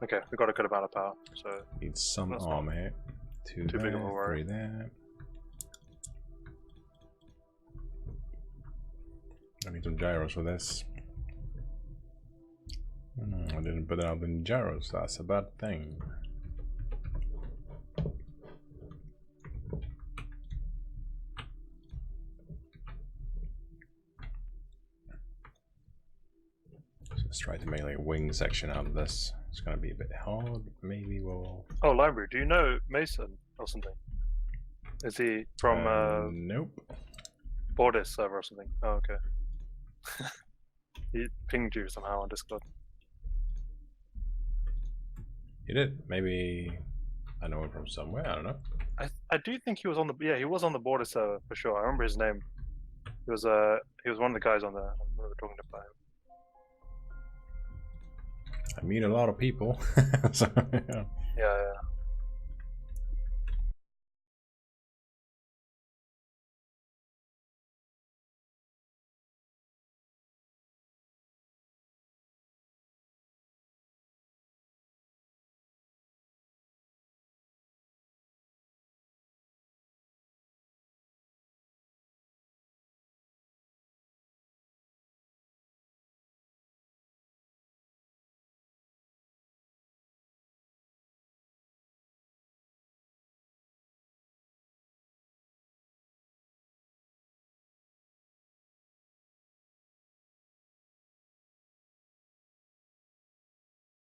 [SPEAKER 2] Okay, we got a good amount of power, so
[SPEAKER 1] Need some
[SPEAKER 2] That's
[SPEAKER 1] armor here. Two
[SPEAKER 2] too big of a
[SPEAKER 1] there,
[SPEAKER 2] worry.
[SPEAKER 1] 3 there. I need some gyros for this. I didn't put out any gyros, that's a bad thing. So let's try to make like a wing section out of this. It's gonna be a bit hard, but maybe we'll...
[SPEAKER 2] Oh, Lionbrew, do you know Mason or something? Is he from
[SPEAKER 1] Nope.
[SPEAKER 2] Bordis server or something? Oh, okay. He pinged you somehow on Discord.
[SPEAKER 1] He did. Maybe I know him from somewhere, I don't know.
[SPEAKER 2] I do think he was on the he was on the Bordis server for sure. I remember his name. He was one of the guys on there. I remember talking about him.
[SPEAKER 1] I meet a lot of people. So, yeah.
[SPEAKER 2] Yeah.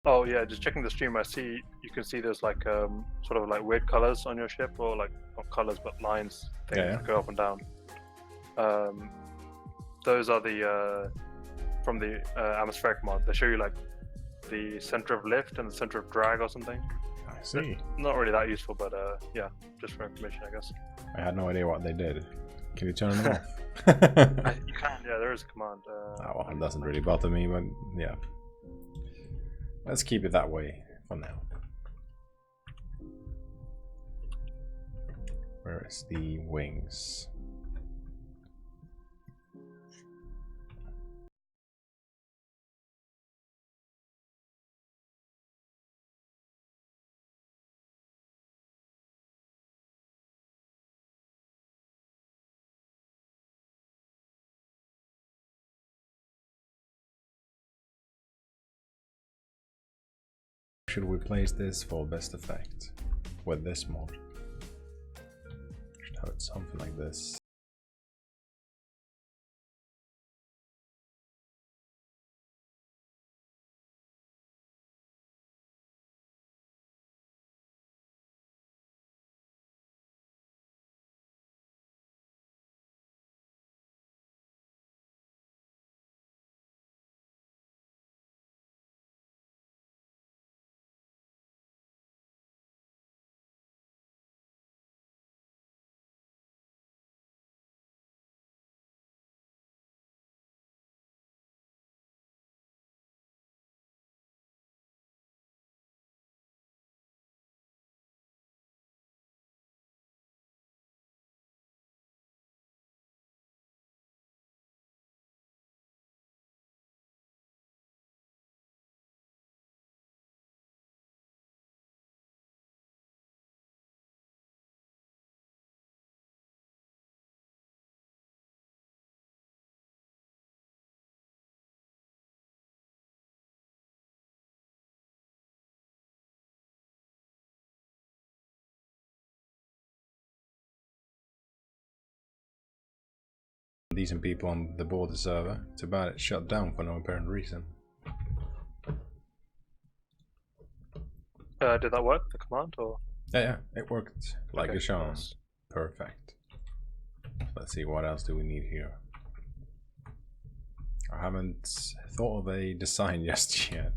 [SPEAKER 2] Oh yeah, just checking the stream. You can see there's like sort of like weird colors on your ship, or like not colors but lines things
[SPEAKER 1] Yeah.
[SPEAKER 2] that go up and down. Those are the from the atmospheric mod. They show you like the center of lift and the center of drag or something.
[SPEAKER 1] I see.
[SPEAKER 2] Not really that useful, but yeah, just for information, I guess.
[SPEAKER 1] I had no idea what they did. Can you turn them off?
[SPEAKER 2] You can, yeah, there is a command.
[SPEAKER 1] Oh, well, it doesn't really bother me, but yeah. Let's keep it that way for now. Where is the wings? Should we place this for best effect with this mod? Should have it something like this. Decent people on the border server. Too bad it shut down for no apparent reason.
[SPEAKER 2] Did that work, the command, or?
[SPEAKER 1] Yeah, it worked like
[SPEAKER 2] Okay,
[SPEAKER 1] a charm.
[SPEAKER 2] nice.
[SPEAKER 1] Perfect. Let's see, what else do we need here? I haven't thought of a design just yet.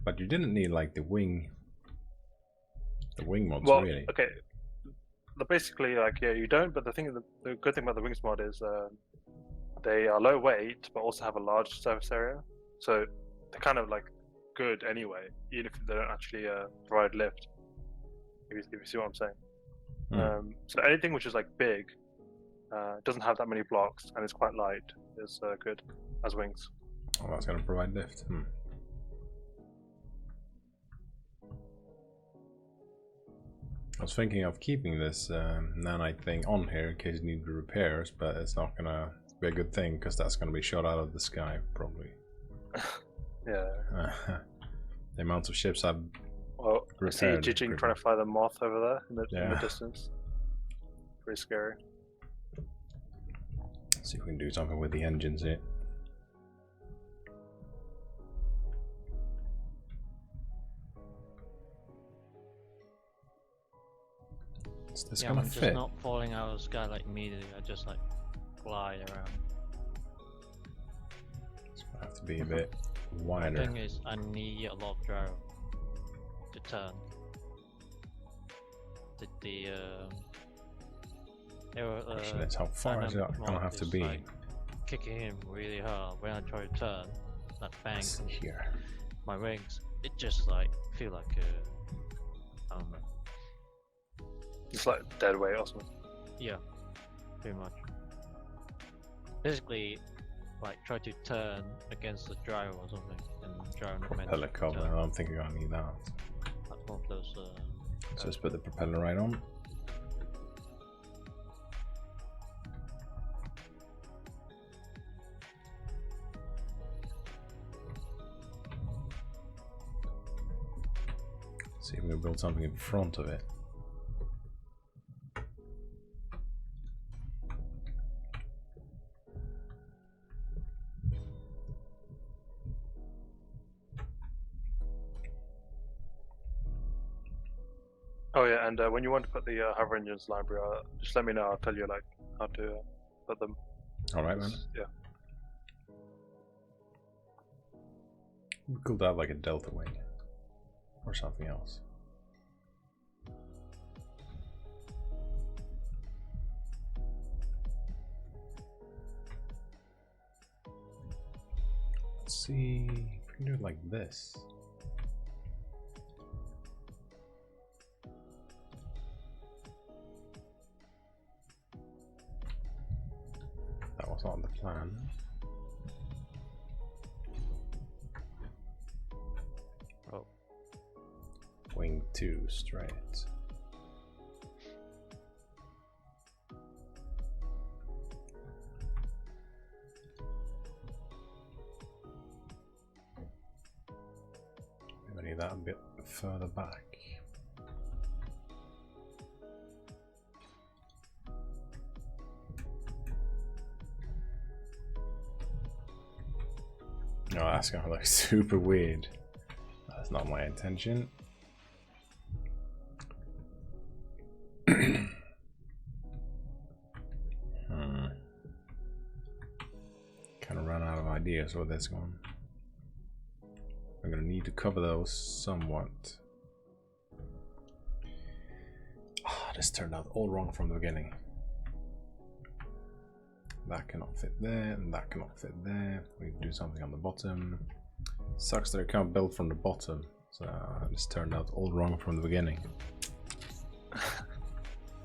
[SPEAKER 1] But you didn't need like the wing mods,
[SPEAKER 2] Well,
[SPEAKER 1] really.
[SPEAKER 2] okay. Basically, like, yeah, you don't. But the good thing about the wings mod is they are low weight, but also have a large surface area. So they're kind of like good anyway, even if they don't actually provide lift. If you see what I'm saying. So anything which is like big, doesn't have that many blocks, and is quite light, is good. as wings.
[SPEAKER 1] Oh, that's going to provide lift. I was thinking of keeping this nanite thing on here in case you need repairs, but it's not going to be a good thing because that's going to be shot out of the sky, probably.
[SPEAKER 2] Yeah.
[SPEAKER 1] The amounts of ships I've
[SPEAKER 2] Well, I see
[SPEAKER 1] repaired.
[SPEAKER 2] Jijing trying to fly the moth over there in the
[SPEAKER 1] Yeah.
[SPEAKER 2] distance. Pretty scary.
[SPEAKER 1] See if we can do something with the engines here. Is this
[SPEAKER 3] Yeah,
[SPEAKER 1] gonna
[SPEAKER 3] I'm just
[SPEAKER 1] fit?
[SPEAKER 3] not falling out of the sky like immediately. I just like glide around.
[SPEAKER 1] It's gonna have to be a bit
[SPEAKER 3] The
[SPEAKER 1] wider.
[SPEAKER 3] thing is, I need a lot of gyro to turn.
[SPEAKER 1] Question is, how far is it
[SPEAKER 3] dynamic
[SPEAKER 1] gonna
[SPEAKER 3] mod
[SPEAKER 1] have to
[SPEAKER 3] is,
[SPEAKER 1] be?
[SPEAKER 3] like, kicking in really hard when I try to turn. That bang
[SPEAKER 1] Let's see here.
[SPEAKER 3] my wings. It just like feel like I don't know.
[SPEAKER 2] It's like dead weight or something.
[SPEAKER 3] Yeah, pretty much. Basically, like try to turn against the gyro or something, and gyro not meant
[SPEAKER 1] Propeller
[SPEAKER 3] to
[SPEAKER 1] cover.
[SPEAKER 3] turn.
[SPEAKER 1] I don't think you're gonna need that.
[SPEAKER 3] That's one of those.
[SPEAKER 1] So just put the propeller right on. See if we can build something in front of it.
[SPEAKER 2] Oh yeah, and when you want to put the hover engines library, just let me know. I'll tell you like how to put them.
[SPEAKER 1] All right, man.
[SPEAKER 2] Yeah.
[SPEAKER 1] It'd be cool to have like a delta wing or something else. Let's see if we can do it like this. That was not the plan.
[SPEAKER 3] Oh.
[SPEAKER 1] Wing 2 straight. Maybe need that a bit further back. No, that's gonna look super weird. That's not my intention. Kind of ran out of ideas with this one. I'm gonna need to cover those somewhat. This turned out all wrong from the beginning. That cannot fit there, and that cannot fit there. We need to do something on the bottom. Sucks that I can't build from the bottom. So this turned out all wrong from the beginning.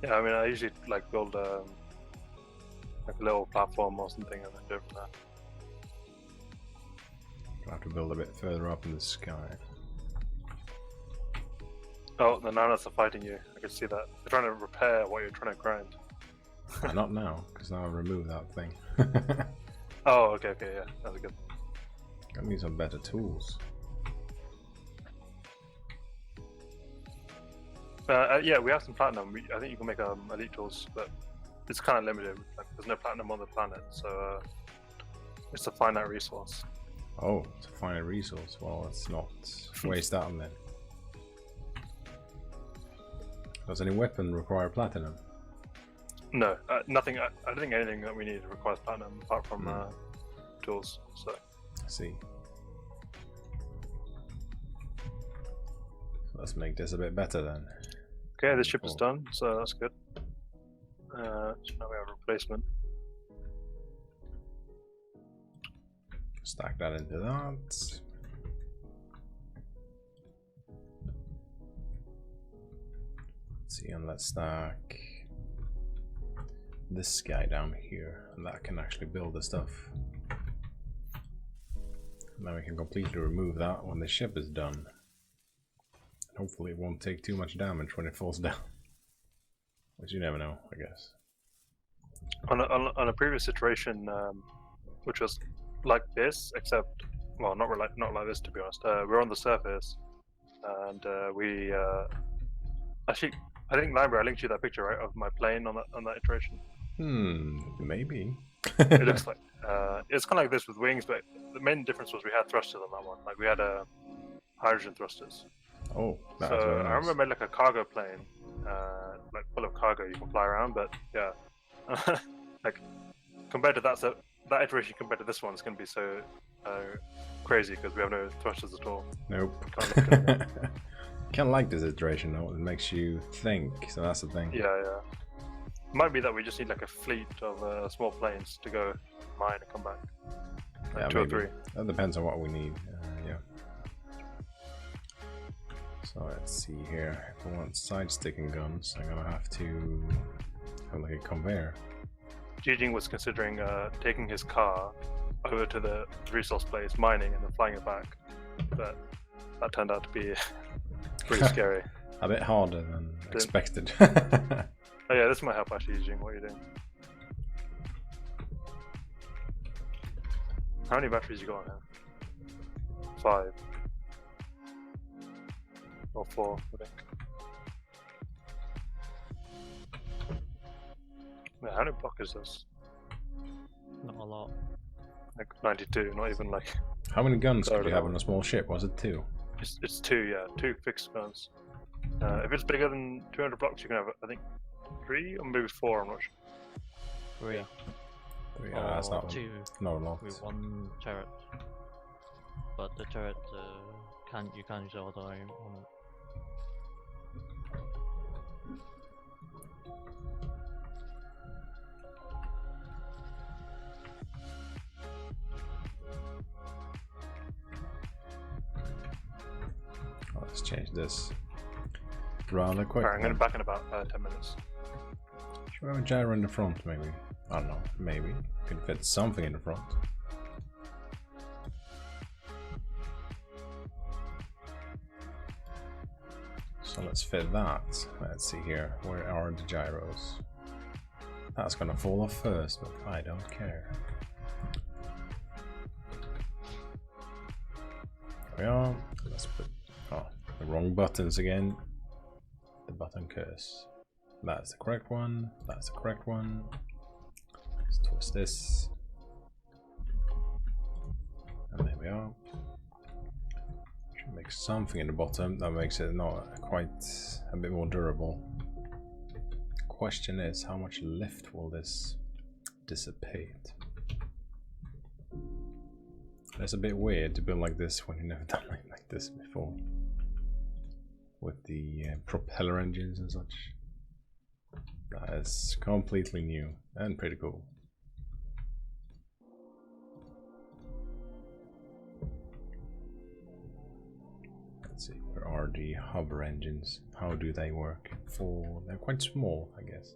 [SPEAKER 2] Yeah, I mean, I usually like build like a little platform or something, and then do it from there.
[SPEAKER 1] I'll have to build a bit further up in the sky.
[SPEAKER 2] Oh, the nanas are fighting you. I can see that. They're trying to repair what you're trying to grind.
[SPEAKER 1] Not now, because now I removed that thing.
[SPEAKER 2] Oh, okay, yeah, that's good.
[SPEAKER 1] Got me some better tools.
[SPEAKER 2] Yeah, we have some platinum. I think you can make elite tools, but it's kind of limited. Like, there's no platinum on the planet, so it's a finite resource.
[SPEAKER 1] Oh, to find a resource. Well, let's not waste that on then. Does any weapon require platinum?
[SPEAKER 2] No, nothing. I don't think anything that we need requires platinum apart from tools. So
[SPEAKER 1] I see. Let's make this a bit better then.
[SPEAKER 2] okay, the ship is
[SPEAKER 1] Cool.
[SPEAKER 2] done, so that's good. So now we have a replacement.
[SPEAKER 1] Stack that into that. Let's see, and let's stack this guy down here, and that can actually build the stuff. Now we can completely remove that when the ship is done. Hopefully it won't take too much damage when it falls down. Which you never know, I guess.
[SPEAKER 2] On a previous iteration, which was like this, except, well, not like this to be honest. We're on the surface, and we actually, I think Lionbrew, I linked you that picture, right, of my plane on that iteration.
[SPEAKER 1] Maybe.
[SPEAKER 2] It looks like it's kind of like this with wings, but the main difference was we had thrusters on that one. Like we had hydrogen thrusters.
[SPEAKER 1] Oh, that's
[SPEAKER 2] So
[SPEAKER 1] very nice.
[SPEAKER 2] I remember I made like a cargo plane, like full of cargo you can fly around. But yeah, like compared to that, so that iteration compared to this one is going to be so crazy because we have no thrusters at all.
[SPEAKER 1] Nope. Kind of like this iteration though. It makes you think. So that's the thing.
[SPEAKER 2] Yeah. Might be that we just need like a fleet of small planes to go mine and come back. Like
[SPEAKER 1] Yeah,
[SPEAKER 2] 2 or
[SPEAKER 1] maybe.
[SPEAKER 2] 3.
[SPEAKER 1] That depends on what we need. Yeah. So let's see here. If I want side-sticking guns, I'm gonna have to have like a conveyor.
[SPEAKER 2] Jijing was considering taking his car over to the resource place, mining, and then flying it back, but that turned out to be pretty scary.
[SPEAKER 1] A bit harder than expected.
[SPEAKER 2] Oh yeah, this might help actually, Jijing. What are you doing? How many batteries you got on here? 5. Or 4, I think. Yeah, how many block is this?
[SPEAKER 3] Not a lot.
[SPEAKER 2] Like 92, not even like...
[SPEAKER 1] How many guns could you have
[SPEAKER 2] Sorry.
[SPEAKER 1] on a small ship? Was it 2?
[SPEAKER 2] It's 2, yeah. 2 fixed guns. If it's bigger than 200 blocks, you can have, I think, 3 or maybe 4, I'm not sure.
[SPEAKER 3] 3.
[SPEAKER 1] Yeah, that's
[SPEAKER 3] or
[SPEAKER 1] not
[SPEAKER 3] 2
[SPEAKER 1] no lot.
[SPEAKER 3] with 1 turret. But the turret you can't use all the time on it.
[SPEAKER 1] Let's change this rather quick.
[SPEAKER 2] Alright, I'm going to back in about 10 minutes.
[SPEAKER 1] Should we have a gyro in the front, maybe? I don't know, maybe. Could fit something in the front. So let's fit that. Let's see here. Where are the gyros? That's gonna fall off first, but I don't care. There we are. Let's put the wrong buttons again. The button curse. That's the correct one. That's the correct one. Let's twist this. And there we are. Should make something in the bottom that makes it not quite a bit more durable. Question is, how much lift will this dissipate? It's a bit weird to build like this when you've never done it like this before. With the propeller engines and such. That is completely new and pretty cool. Let's see, where are the hover engines? How do they work? They're quite small, I guess.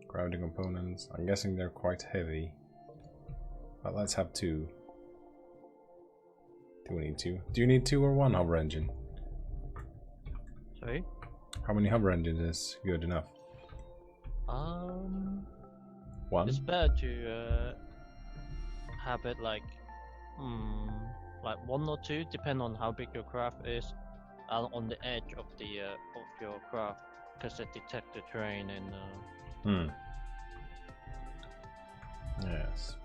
[SPEAKER 1] Grounding components, I'm guessing they're quite heavy. But let's have 2. Do we need 2? Do you need 2 or 1 hover engine?
[SPEAKER 3] Sorry?
[SPEAKER 1] How many hover engines is good enough? 1?
[SPEAKER 3] It's better to have it like 1 or 2, depend on how big your craft is, on the edge of the of your craft, because it detects the terrain and.
[SPEAKER 1] Yes.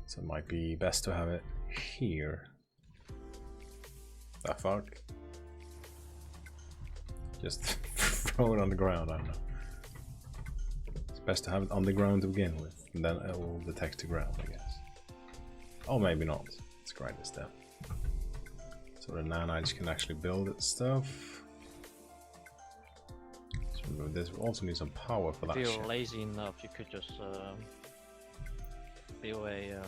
[SPEAKER 1] So it might be best to have it here. The fuck? Just throw it on the ground, I don't know. It's best to have it on the ground to begin with, and then it will detect the ground, I guess. Oh, maybe not. Let's grind this down. So the nanites can actually build it stuff. So remove this. We also need some power for that
[SPEAKER 3] If
[SPEAKER 1] shit.
[SPEAKER 3] you're lazy enough, you could just build a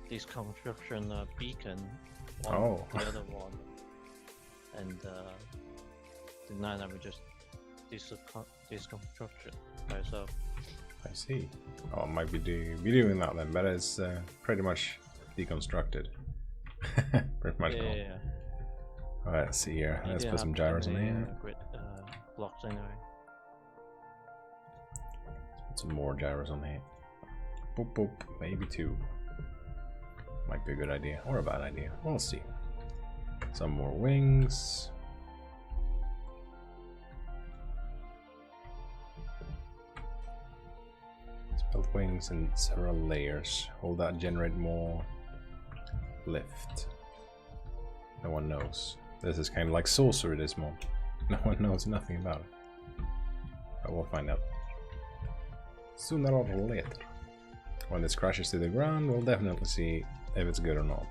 [SPEAKER 3] this construction beacon on the other one, and the nine would just this construction by itself.
[SPEAKER 1] I see. Oh, I might be doing that then, but it's pretty much deconstructed. Pretty much gone.
[SPEAKER 3] Yeah.
[SPEAKER 1] Alright, let's see here.
[SPEAKER 3] You
[SPEAKER 1] Let's
[SPEAKER 3] didn't
[SPEAKER 1] put some
[SPEAKER 3] have
[SPEAKER 1] gyros in
[SPEAKER 3] any,
[SPEAKER 1] here.
[SPEAKER 3] grid blocks anyway.
[SPEAKER 1] Put some more gyros on here. Boop boop. Maybe 2. Might be a good idea or a bad idea. We'll see. Some more wings. Let's build wings in several layers. Will that generate more lift? No one knows. This is kind of like sorcery, this mod. No one knows nothing about it. But we'll find out. Sooner or later. When this crashes to the ground, we'll definitely see if it's good or not.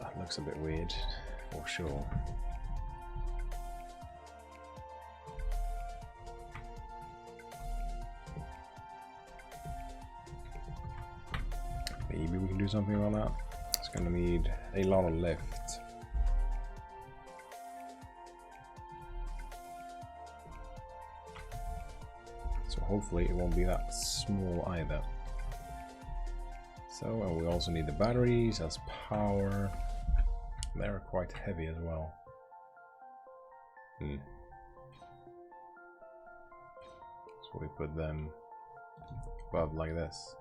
[SPEAKER 1] That looks a bit weird, for sure. Maybe we can do something about that. It's gonna need a lot of lift. So hopefully it won't be that small either. So, and we also need the batteries as power. They're quite heavy as well. So we put them above like this.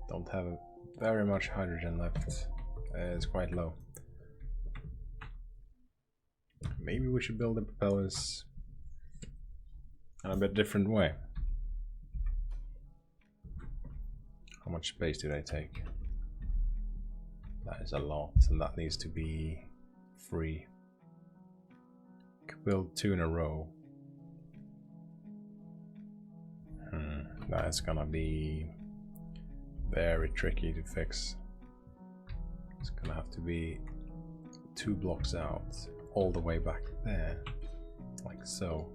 [SPEAKER 1] Don't have very much hydrogen left. It's quite low. Maybe we should build the propellers in a bit different way. How much space do they take? That is a lot, and that needs to be free. Could build 2 in a row. That's gonna be very tricky to fix. It's gonna have to be 2 blocks out, all the way back there, like so.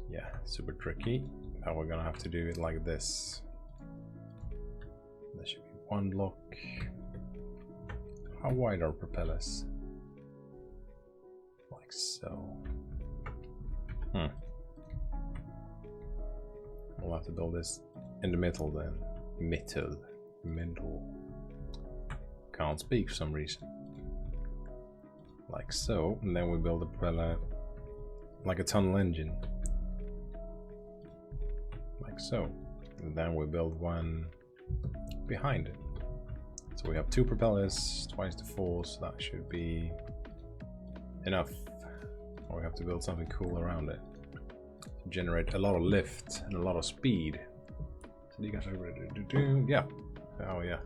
[SPEAKER 1] Yeah, super tricky. Now we're gonna have to do it like this. There should be 1 block. How wide are propellers? Like so. We'll have to build this in the middle then. Middle. Can't speak for some reason. Like so, and then we build a propeller like a tunnel engine. Like so. And then we build one behind it. So we have 2 propellers, twice the force, that should be enough. Or we have to build something cool around it. To generate a lot of lift and a lot of speed. So you guys are ready to do? Yeah. Oh yeah.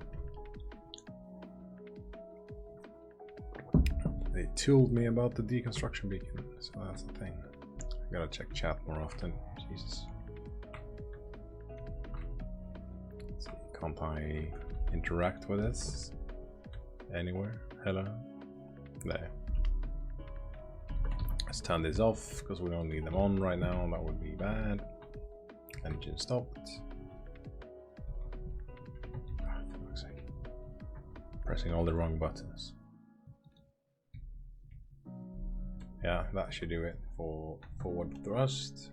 [SPEAKER 1] They told me about the deconstruction beacon, so that's the thing. I gotta check chat more often. Jesus. Let's see, can't I interact with this anywhere? Hello? There. Let's turn this off because we don't need them on right now. That would be bad. Engine stopped. For fuck's sake. Pressing all the wrong buttons. Yeah, that should do it for forward thrust.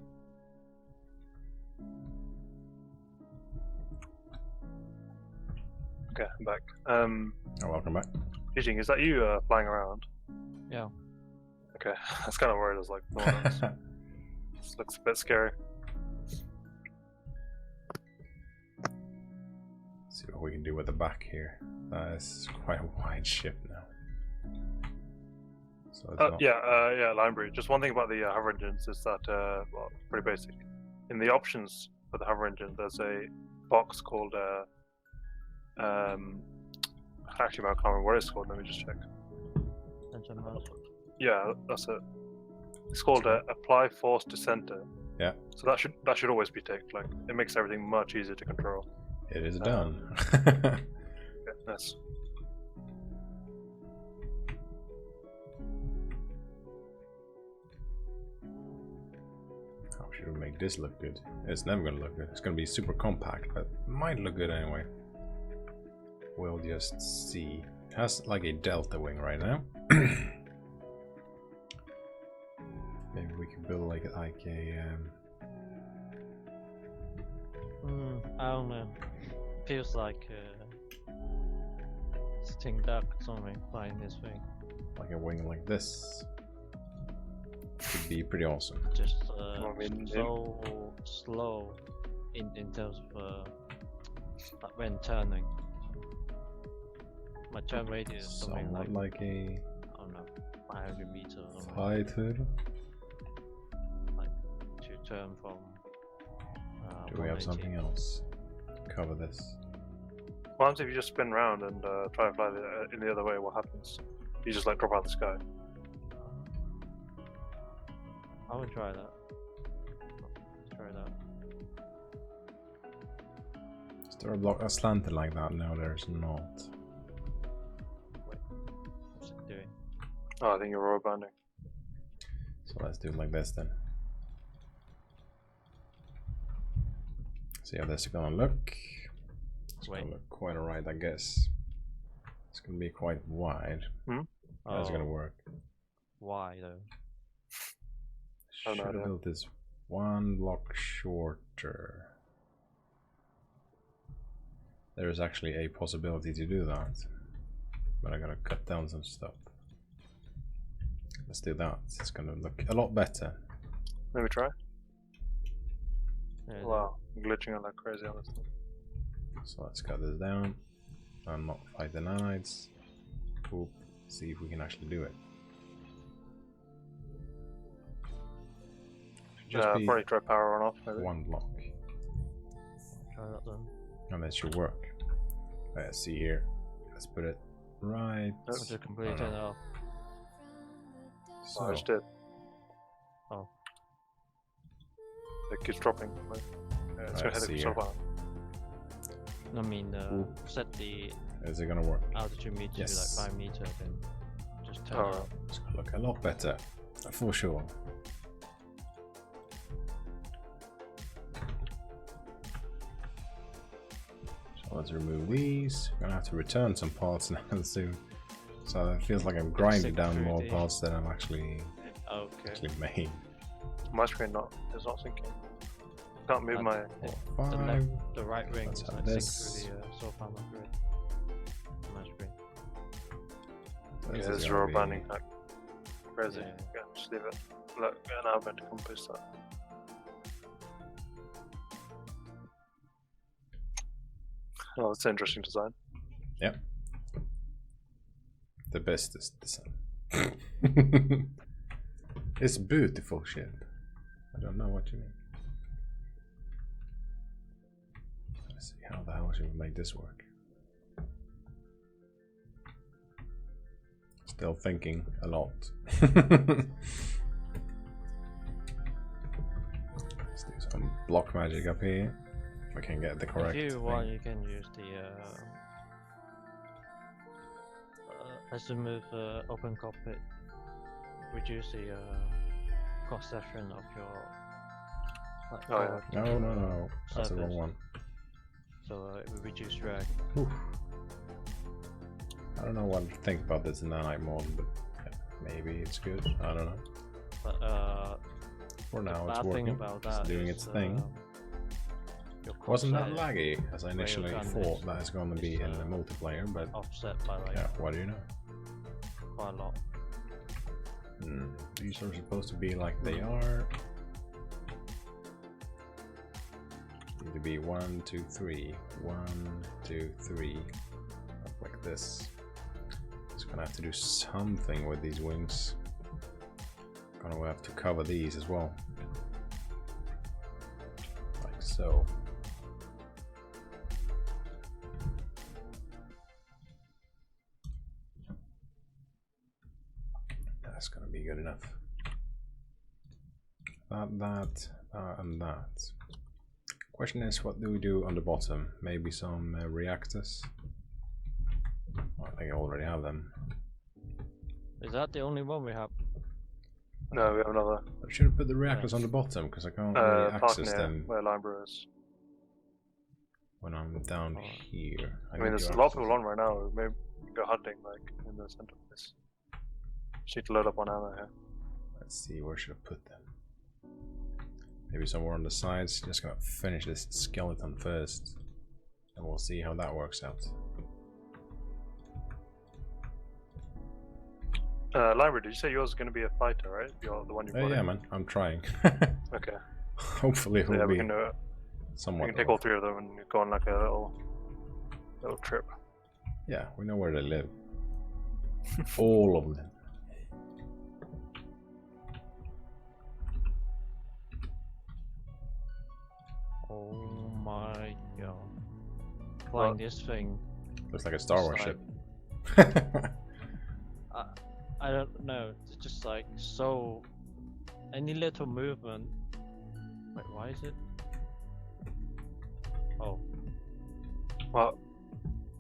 [SPEAKER 2] Okay, I'm back.
[SPEAKER 1] Oh, welcome back.
[SPEAKER 2] Eugene, is that you flying around?
[SPEAKER 3] Yeah.
[SPEAKER 2] Okay, that's kind of worried. I was like, no one else. This looks a bit scary.
[SPEAKER 1] See what we can do with the back here. It's quite a wide ship now. So it's not...
[SPEAKER 2] yeah, Lionbrew. Just one thing about the hover engines is that, well, pretty basic. In the options for the hover engine, there's a box called, actually, I can't remember what it's called. Let me just check. Yeah, that's it. It's called apply force to center.
[SPEAKER 1] Yeah.
[SPEAKER 2] So that should always be ticked. Like, it makes everything much easier to control.
[SPEAKER 1] It is done.
[SPEAKER 2] Okay, nice.
[SPEAKER 1] How should we make this look good? It's never gonna look good. It's gonna be super compact, but it might look good anyway. We'll just see. It has like a delta wing right now. Maybe we can build like a
[SPEAKER 3] I don't know. Feels like sitting duck or something flying this thing.
[SPEAKER 1] like a wing like this. Could be pretty awesome.
[SPEAKER 3] Just
[SPEAKER 2] mean,
[SPEAKER 3] so slow in terms of like when turning. My turn radius is something
[SPEAKER 1] Somewhat
[SPEAKER 3] like
[SPEAKER 1] like a
[SPEAKER 3] I don't know 500 meters or something.
[SPEAKER 1] fighter.
[SPEAKER 3] Like to turn from.
[SPEAKER 1] Do we have
[SPEAKER 3] 180.
[SPEAKER 1] something else? Cover this.
[SPEAKER 2] What happens if you just spin around and try to fly in the other way? What happens? You just like drop out of the sky.
[SPEAKER 3] I would try that. Let's try that.
[SPEAKER 1] Is there a block slanted like that? No, there's not.
[SPEAKER 3] Wait, what's it doing?
[SPEAKER 2] Oh, I think you're rubber banding.
[SPEAKER 1] So let's do it like this then. See how this is gonna look. It's gonna look quite alright, I guess. It's gonna be quite wide. How's it gonna work?
[SPEAKER 3] Why though?
[SPEAKER 2] Oh,
[SPEAKER 1] Should
[SPEAKER 2] no,
[SPEAKER 1] have
[SPEAKER 2] yeah.
[SPEAKER 1] built this one block shorter. There is actually a possibility to do that, but I gotta cut down some stuff. Let's do that. It's gonna look a lot better.
[SPEAKER 2] Maybe try.
[SPEAKER 3] Yeah,
[SPEAKER 2] Wow, I'm glitching out like crazy on this.
[SPEAKER 1] So let's cut this down and not fight the nanites. Oop. See if we can actually do it. Should just be
[SPEAKER 2] Probably try power on off. Maybe.
[SPEAKER 1] one block,
[SPEAKER 3] try that then.
[SPEAKER 1] and that should work. Let's see here. Let's put it right.
[SPEAKER 3] I'll just completely
[SPEAKER 1] Oh,
[SPEAKER 3] turn
[SPEAKER 1] no.
[SPEAKER 3] it off.
[SPEAKER 1] So
[SPEAKER 2] I just did.
[SPEAKER 3] Oh.
[SPEAKER 2] It keeps dropping. Like, yeah, it's gonna
[SPEAKER 1] Let's
[SPEAKER 2] hit
[SPEAKER 1] see
[SPEAKER 2] itself
[SPEAKER 1] here.
[SPEAKER 2] out.
[SPEAKER 3] I mean,
[SPEAKER 1] Oop.
[SPEAKER 3] set the
[SPEAKER 1] is it gonna work?
[SPEAKER 3] altitude meter
[SPEAKER 1] Yes.
[SPEAKER 3] to like 5 meters, then just turn
[SPEAKER 2] Oh,
[SPEAKER 3] it off.
[SPEAKER 1] It's gonna look a lot better, for sure. So let's remove these. We're gonna have to return some parts now soon. So it feels like I'm grinding down more
[SPEAKER 3] Security.
[SPEAKER 1] parts than I'm actually
[SPEAKER 3] Okay.
[SPEAKER 1] made.
[SPEAKER 2] My screen is not syncing. Can't move my.
[SPEAKER 1] Four,
[SPEAKER 3] The
[SPEAKER 1] five.
[SPEAKER 3] left, the right ring
[SPEAKER 1] Let's
[SPEAKER 3] is
[SPEAKER 1] have
[SPEAKER 3] like
[SPEAKER 1] this.
[SPEAKER 3] synced through the soul farmer grid. My screen.
[SPEAKER 2] Yeah,
[SPEAKER 1] This
[SPEAKER 2] this
[SPEAKER 1] is
[SPEAKER 2] is
[SPEAKER 1] gonna
[SPEAKER 2] rubber
[SPEAKER 1] be-
[SPEAKER 2] banding like crazy.
[SPEAKER 3] Yeah.
[SPEAKER 2] Yeah, just leave it. Look, and now I'm going to compose that. Oh, that's an interesting design.
[SPEAKER 1] The bestest design. It's beautiful shit. I don't know what you mean. Let's see, how the hell should we make this work? Still thinking a lot. Let's do some block magic up here. If I can get the correct
[SPEAKER 3] If you
[SPEAKER 1] thing.
[SPEAKER 3] want, you can use the let's move open cockpit. Reduce the cross section of your. Like,
[SPEAKER 2] Oh, yeah.
[SPEAKER 3] forward,
[SPEAKER 1] No. That's the wrong
[SPEAKER 3] surface.
[SPEAKER 1] one.
[SPEAKER 3] So it will reduce drag.
[SPEAKER 1] Oof. I don't know what to think about this nanite mod, but maybe it's good. I don't know.
[SPEAKER 3] But
[SPEAKER 1] For
[SPEAKER 3] the
[SPEAKER 1] now, it's
[SPEAKER 3] bad
[SPEAKER 1] working.
[SPEAKER 3] thing about that
[SPEAKER 1] It's doing
[SPEAKER 3] is,
[SPEAKER 1] its thing.
[SPEAKER 3] your
[SPEAKER 1] Wasn't that
[SPEAKER 3] crosshair
[SPEAKER 1] laggy as I initially
[SPEAKER 3] railgun
[SPEAKER 1] thought
[SPEAKER 3] is-
[SPEAKER 1] that it's going to be
[SPEAKER 3] is,
[SPEAKER 1] in the multiplayer, but
[SPEAKER 3] offset by like
[SPEAKER 1] yeah, what do you know?
[SPEAKER 3] quite a lot.
[SPEAKER 1] These are supposed to be like they are. Need to be 1, 2, 3. 1, 2, 3. Up like this. It's gonna have to do something with these wings. Gonna have to cover these as well. Like so. That's gonna be good enough. That, and that. Question is, what do we do on the bottom? Maybe some reactors? Well, I think I already have them.
[SPEAKER 3] Is that the only one we have?
[SPEAKER 2] No, we have another
[SPEAKER 1] I should have put the reactors on the bottom because I can't really
[SPEAKER 2] park
[SPEAKER 1] access
[SPEAKER 2] near
[SPEAKER 1] them
[SPEAKER 2] where Lionbrew is.
[SPEAKER 1] when I'm down
[SPEAKER 3] Alright.
[SPEAKER 1] here.
[SPEAKER 2] I mean,
[SPEAKER 1] need
[SPEAKER 2] there's
[SPEAKER 1] to
[SPEAKER 2] a lot of
[SPEAKER 1] access
[SPEAKER 2] people on right now. Maybe we can go hunting like in the center of this. Just need to load up on ammo here.
[SPEAKER 1] Let's see, where should I put them? Maybe somewhere on the sides. Just gonna finish this skeleton first, and we'll see how that works out.
[SPEAKER 2] Lionbrew, did you say yours is going to be a fighter, right? You're the one you brought
[SPEAKER 1] Yeah,
[SPEAKER 2] in?
[SPEAKER 1] man, I'm trying.
[SPEAKER 2] Okay.
[SPEAKER 1] Hopefully, it will
[SPEAKER 2] Yeah, we
[SPEAKER 1] be
[SPEAKER 2] can do it.
[SPEAKER 1] somewhat.
[SPEAKER 2] We can take all three of them and go on like a little trip.
[SPEAKER 1] Yeah, we know where they live. All of them.
[SPEAKER 3] Oh my god. Flying this thing.
[SPEAKER 1] Looks like a Star Wars
[SPEAKER 3] It's
[SPEAKER 1] ship.
[SPEAKER 3] I don't know. It's just like so. Any little movement. Wait, why is it? Oh,
[SPEAKER 2] Well,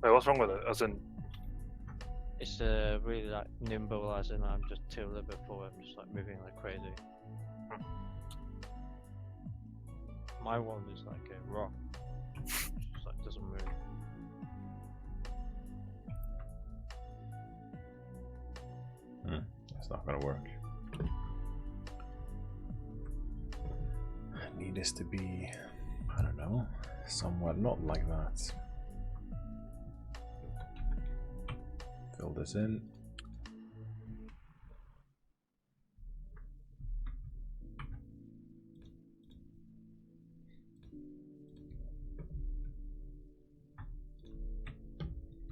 [SPEAKER 2] wait, what's wrong with it? As in,
[SPEAKER 3] it's really like nimble, as in I'm just tilted a little bit forward. I'm just like moving like crazy. My one is like a rock. Just like doesn't move.
[SPEAKER 1] It's not gonna work. I need this to be, I don't know, somewhat not like that. Fill this in.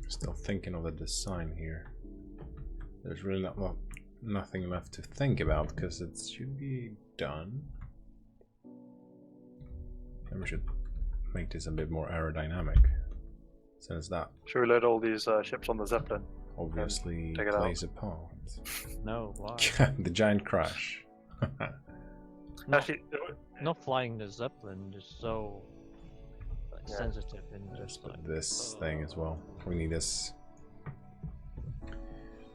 [SPEAKER 1] Still thinking of the design here. There's really nothing left to think about because it should be done. And we should make this a bit more aerodynamic, since that
[SPEAKER 2] should we load all these ships on the Zeppelin?
[SPEAKER 1] obviously
[SPEAKER 2] take it
[SPEAKER 1] plays a part.
[SPEAKER 3] No, why?
[SPEAKER 1] The giant crash.
[SPEAKER 3] Not,
[SPEAKER 2] Actually,
[SPEAKER 3] not flying the Zeppelin is so like,
[SPEAKER 2] Yeah.
[SPEAKER 3] sensitive and
[SPEAKER 1] Let's
[SPEAKER 3] just
[SPEAKER 1] put
[SPEAKER 3] like
[SPEAKER 1] this thing as well. We need this.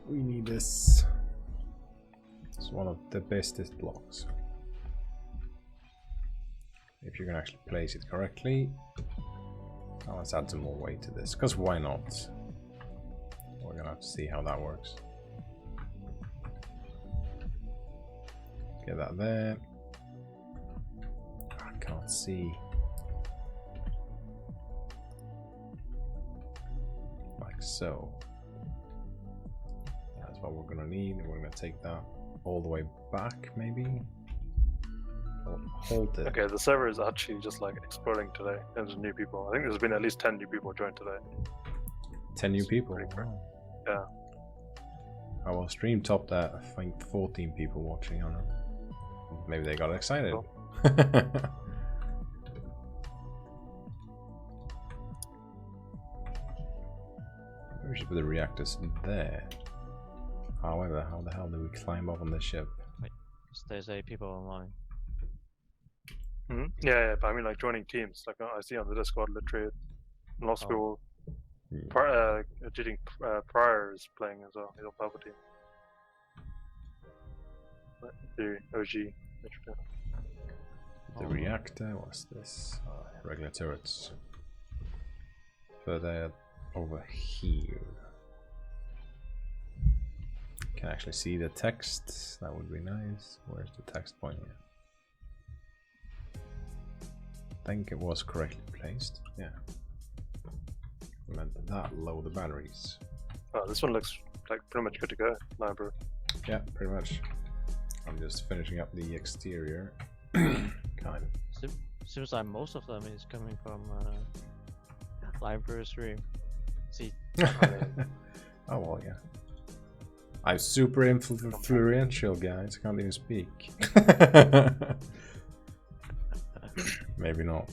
[SPEAKER 1] We need this. It's one of the bestest blocks. If you can actually place it correctly. Oh, let's add some more weight to this, because why not? We're gonna have to see how that works. Get that there. I can't see. Like so. That's what we're gonna need, and we're gonna take that all the way back, maybe. Or hold it.
[SPEAKER 2] okay, the server is actually just like exploding today in terms of new people. I think there's been at least 10 new people joined today.
[SPEAKER 1] 10 new people.
[SPEAKER 2] pretty quick.
[SPEAKER 1] Wow.
[SPEAKER 2] Yeah.
[SPEAKER 1] Our stream topped at, I think, 14 people watching on it. Maybe they got excited.
[SPEAKER 2] Cool.
[SPEAKER 1] We should put the reactors there. However, how the hell do we climb up on the ship?
[SPEAKER 3] there's 8 people online.
[SPEAKER 2] Yeah, but I mean like joining teams. Like I see on the Discord literally lots of people. Prior is playing as well. He's on Purple Team. The OG.
[SPEAKER 1] The reactor, what's this? Regular turrets. Further over here. Can actually see the text, that would be nice. Where's the text point here? I think it was correctly placed, yeah. Meant that low the batteries.
[SPEAKER 2] Oh, this one looks like pretty much good to go, Lionbrew.
[SPEAKER 1] Yeah, pretty much. I'm just finishing up the exterior. Kind of.
[SPEAKER 3] Seems like most of them is coming from Library stream. See,
[SPEAKER 1] Oh well, yeah. I'm super influential, guys. I can't even speak. Maybe not.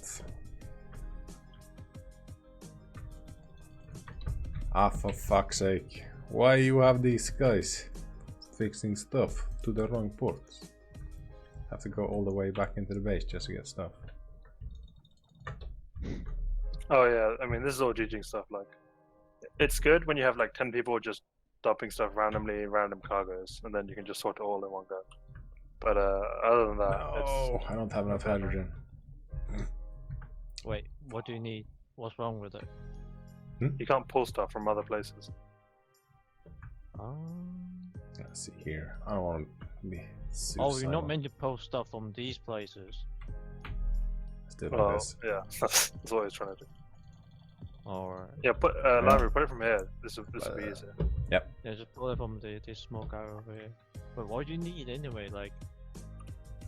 [SPEAKER 1] Ah, for fuck's sake. Why you have these guys fixing stuff to the wrong ports? Have to go all the way back into the base just to get stuff.
[SPEAKER 2] Oh yeah, I mean this is all GG stuff. Like, it's good when you have like 10 people just dumping stuff randomly in random cargoes, and then you can just sort it all in one go. But other than that,
[SPEAKER 1] No, I don't have enough hydrogen.
[SPEAKER 3] wait, what do you need? What's wrong with it?
[SPEAKER 2] you can't pull stuff from other places.
[SPEAKER 3] Um,
[SPEAKER 1] Let's see here. I don't want to be
[SPEAKER 3] Oh, you're not meant to post stuff from these places.
[SPEAKER 1] Let's do it like
[SPEAKER 2] Well,
[SPEAKER 1] this.
[SPEAKER 2] yeah, that's what he's trying to do.
[SPEAKER 3] Alright.
[SPEAKER 2] Yeah, put Lionbrew, put it from here. This will be easier.
[SPEAKER 3] Yeah, just pull it from this smoke guy over here. But what do you need anyway? Like,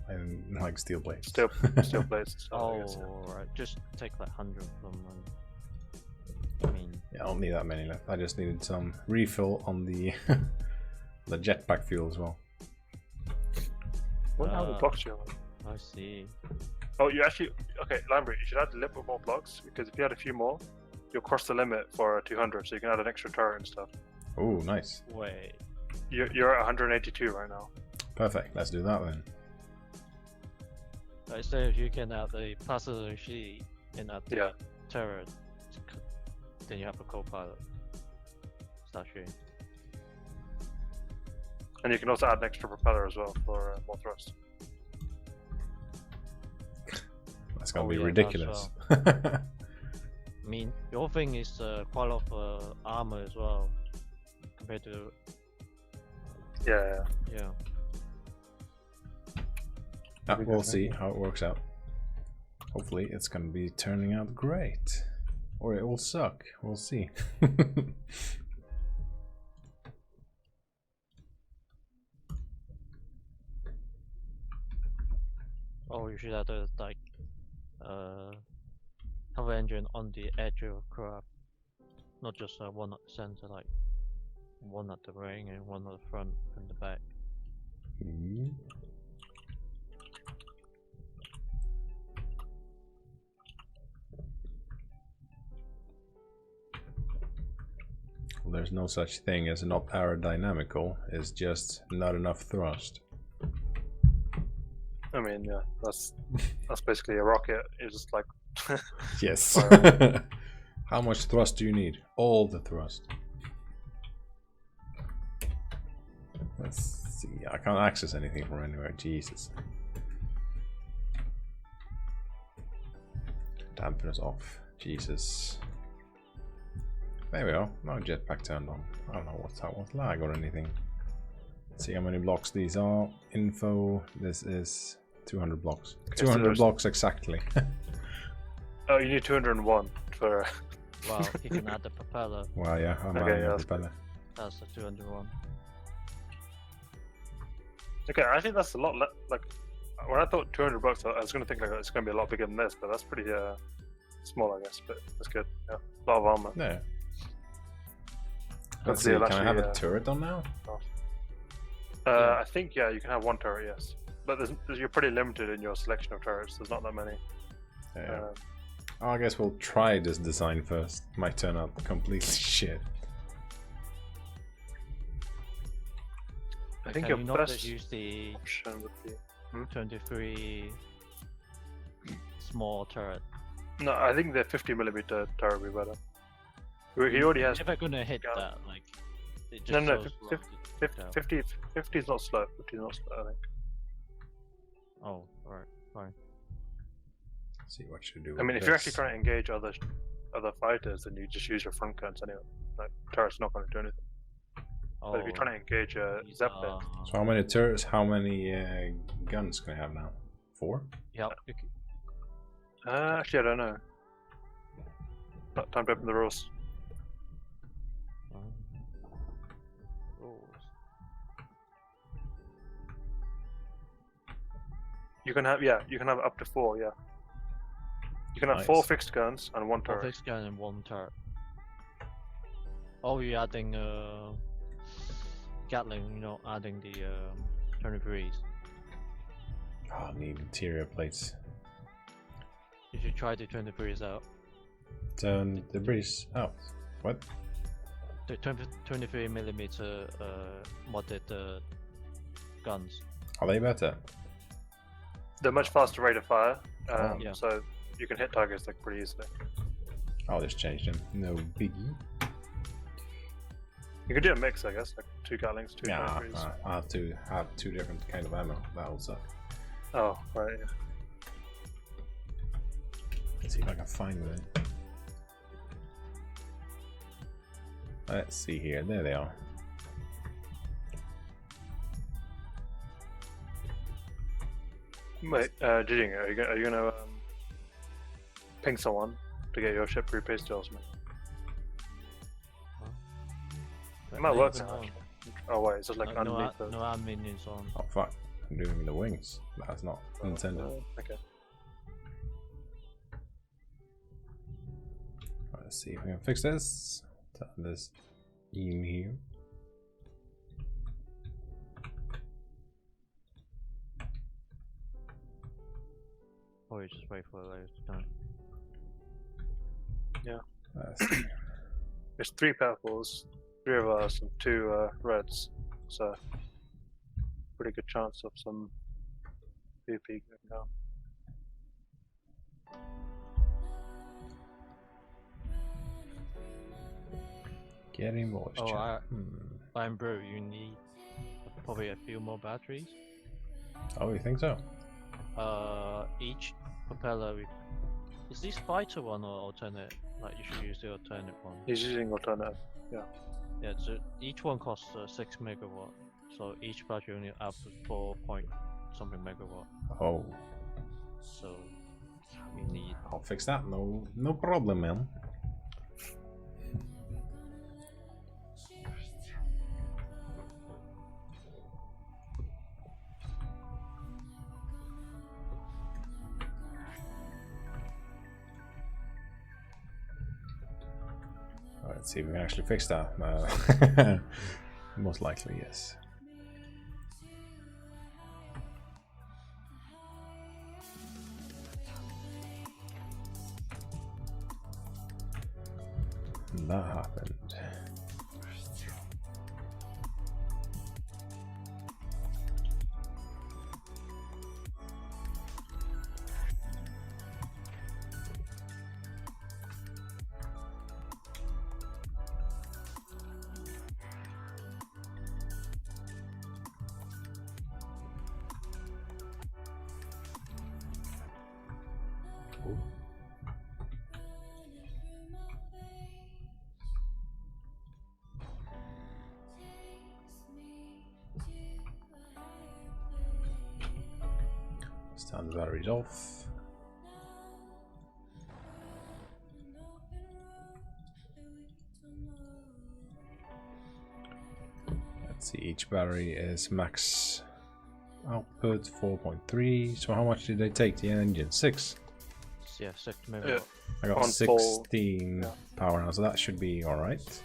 [SPEAKER 1] I like steel plates.
[SPEAKER 2] Steel plates. And stuff, I guess, yeah.
[SPEAKER 3] right. Just take like 100 from them. I mean,
[SPEAKER 1] Yeah, I don't need that many left. I just needed some refill on the the jetpack fuel as well.
[SPEAKER 2] What how many blocks do you have?
[SPEAKER 3] I see.
[SPEAKER 2] Oh, you actually okay, Lionbrew, you should add a little bit more blocks because if you add a few more, you'll cross the limit for 200, so you can add an extra turret and stuff.
[SPEAKER 1] Oh, nice.
[SPEAKER 3] Wait.
[SPEAKER 2] You're at 182 right now.
[SPEAKER 1] Perfect. Let's do that then.
[SPEAKER 3] I say if you can add the passenger sheet and add the
[SPEAKER 2] Yeah.
[SPEAKER 3] turret, then you have a co-pilot. Statue.
[SPEAKER 2] And you can also add an extra propeller as well for more thrust.
[SPEAKER 1] That's gonna
[SPEAKER 3] Oh,
[SPEAKER 1] be
[SPEAKER 3] yeah,
[SPEAKER 1] ridiculous.
[SPEAKER 3] I mean, your thing is quite a lot of armor as well, compared to
[SPEAKER 2] Yeah.
[SPEAKER 3] yeah.
[SPEAKER 1] We'll see how it works out. Hopefully it's gonna be turning out great. Or it will suck. We'll see.
[SPEAKER 3] Oh, you should have the like have an engine on the edge of the craft, not just one at the center, like one at the wing and one at the front and the back.
[SPEAKER 1] Well, there's no such thing as not aerodynamical. It's just not enough thrust.
[SPEAKER 2] I mean, yeah, that's basically a rocket. It's just like
[SPEAKER 1] Yes. How much thrust do you need? All the thrust. Let's see. I can't access anything from anywhere. Jesus. Dampeners off. Jesus. There we go. No jetpack turned on. I don't know what's lag or anything. Let's see how many blocks these are. Info. This is 200 blocks.
[SPEAKER 2] Okay,
[SPEAKER 1] 200
[SPEAKER 2] so
[SPEAKER 1] blocks exactly.
[SPEAKER 2] oh, you need 201 for.
[SPEAKER 3] Well, you can add the propeller.
[SPEAKER 1] Wow, yeah, I'm
[SPEAKER 2] Okay,
[SPEAKER 1] adding
[SPEAKER 2] yeah,
[SPEAKER 1] a
[SPEAKER 2] that's
[SPEAKER 1] propeller.
[SPEAKER 3] That's the 201.
[SPEAKER 2] Okay, I think that's a lot. Like when I thought 200 bucks, I was going to think like it's going to be a lot bigger than this, but that's pretty small, I guess. But that's good. Yeah, a lot of armor.
[SPEAKER 1] Yeah. Let's
[SPEAKER 2] Hopefully
[SPEAKER 1] see,
[SPEAKER 2] it'll
[SPEAKER 1] can I have a
[SPEAKER 2] actually,
[SPEAKER 1] turret on now?
[SPEAKER 2] I think yeah, you can have one turret, yes, but you're pretty limited in your selection of turrets. There's not that many.
[SPEAKER 1] Yeah. I guess we'll try this design first. Might turn out completely shit.
[SPEAKER 2] I think
[SPEAKER 3] Can
[SPEAKER 2] your
[SPEAKER 3] you not
[SPEAKER 2] best
[SPEAKER 3] just use the
[SPEAKER 2] option would be.
[SPEAKER 3] 23 small turret?
[SPEAKER 2] No, I think the 50mm turret would be better. He already has.
[SPEAKER 3] If I'm gonna hit
[SPEAKER 2] Yeah.
[SPEAKER 3] that, like, it just
[SPEAKER 2] No,
[SPEAKER 3] so slow to
[SPEAKER 2] 50,
[SPEAKER 3] down.
[SPEAKER 2] 50 is not slow. 50 is not slow, I think.
[SPEAKER 3] Oh, alright, fine.
[SPEAKER 1] Let's see what should do.
[SPEAKER 2] I mean,
[SPEAKER 1] with
[SPEAKER 2] if you're actually
[SPEAKER 1] this.
[SPEAKER 2] trying to engage other fighters, then you just use your front guns anyway. Like turret's not going to do anything.
[SPEAKER 3] Oh,
[SPEAKER 2] But if you're trying to engage
[SPEAKER 3] these
[SPEAKER 2] Zeppelin,
[SPEAKER 3] are-
[SPEAKER 1] So how many turrets? How many guns can I have now? 4?
[SPEAKER 3] yeah, you c-
[SPEAKER 2] actually I don't know. Time to open the rules.
[SPEAKER 3] rules.
[SPEAKER 2] You can have up to 4. Yeah, you can have 4
[SPEAKER 1] Nice.
[SPEAKER 2] fixed guns and 1
[SPEAKER 3] Four
[SPEAKER 2] turret.
[SPEAKER 3] fixed gun and 1 turret. Oh, you're adding Gatling, you know, adding the 23s.
[SPEAKER 1] Oh, I need interior plates.
[SPEAKER 3] You should try the 23s out.
[SPEAKER 1] Turn the breeze out. What?
[SPEAKER 3] The 23mm modded guns.
[SPEAKER 1] Are they better?
[SPEAKER 2] They're much faster rate of fire,
[SPEAKER 3] Yeah.
[SPEAKER 2] so you can hit targets like pretty easily.
[SPEAKER 1] I'll just change them. No biggie.
[SPEAKER 2] You can do a mix, I guess, like 2 Gatlings, 2
[SPEAKER 1] Yeah,
[SPEAKER 2] 23s.
[SPEAKER 1] I have to have 2 different kind of ammo. That'll suck.
[SPEAKER 2] Oh, right. Yeah.
[SPEAKER 1] Let's see if I can find them. Let's see here. There they are.
[SPEAKER 2] Wait, Jijing, are you gonna ping someone to get your ship repasted or something? It might work now. Actually. Oh wait, it's just like underneath the...
[SPEAKER 3] No admin is on.
[SPEAKER 1] Oh fuck, I'm doing the wings. That's not intended.
[SPEAKER 2] Okay.
[SPEAKER 1] Right, let's see if we can fix this. Turn this in here.
[SPEAKER 3] Or you just wait for the layers to done.
[SPEAKER 2] Yeah. There's 3 purples, 3 of us, and 2 reds. So, pretty good chance of some PvP going down.
[SPEAKER 1] Getting moisture.
[SPEAKER 3] Oh, Lionbrew, you need probably a few more batteries.
[SPEAKER 1] Oh, you think so?
[SPEAKER 3] Each propeller. Is this fighter one or alternate? Like you should use the alternate one.
[SPEAKER 2] He's using alternative. Yeah.
[SPEAKER 3] Yeah. So each one costs 6 megawatt. So each battery only outputs 4 point something megawatt.
[SPEAKER 1] Oh,
[SPEAKER 3] So you need.
[SPEAKER 1] I'll fix that. No problem, man. Let's see if we can actually fix that. Most likely, yes. That happened. Turn the batteries off. Let's see, each battery is max output 4.3. So how much did they take the engine? 6?
[SPEAKER 3] Yeah, 6 megawatt.
[SPEAKER 1] I got 16 power now, so that should be alright.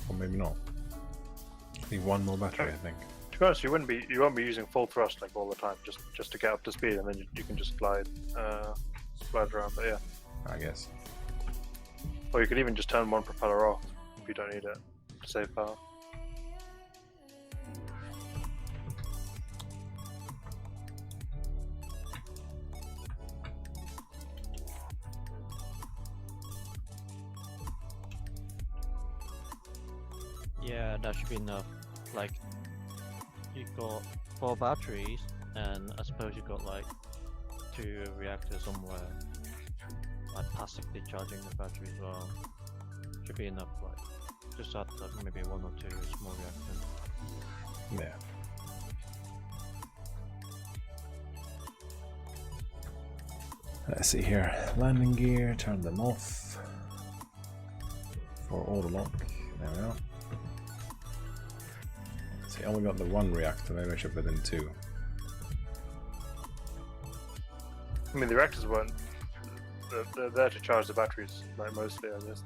[SPEAKER 1] Or maybe not. Need 1 more battery, I think.
[SPEAKER 2] To be honest, you won't be using full thrust like all the time, just to get up to speed, and then you can just glide around. But yeah,
[SPEAKER 1] I guess.
[SPEAKER 2] or you could even just turn one propeller off if you don't need it to save power.
[SPEAKER 3] Yeah, that should be enough. Like, you got 4 batteries, and I suppose you got like 2 reactors somewhere, like passively charging the battery as well. Should be enough. Like, just add like maybe 1 or 2 small reactors.
[SPEAKER 1] Yeah. Let's see here. Landing gear, turn them off for auto lock. There we go. I only got the 1 reactor, maybe I should put in 2.
[SPEAKER 2] I mean, the reactors weren't. They're there to charge the batteries, like mostly. I guess.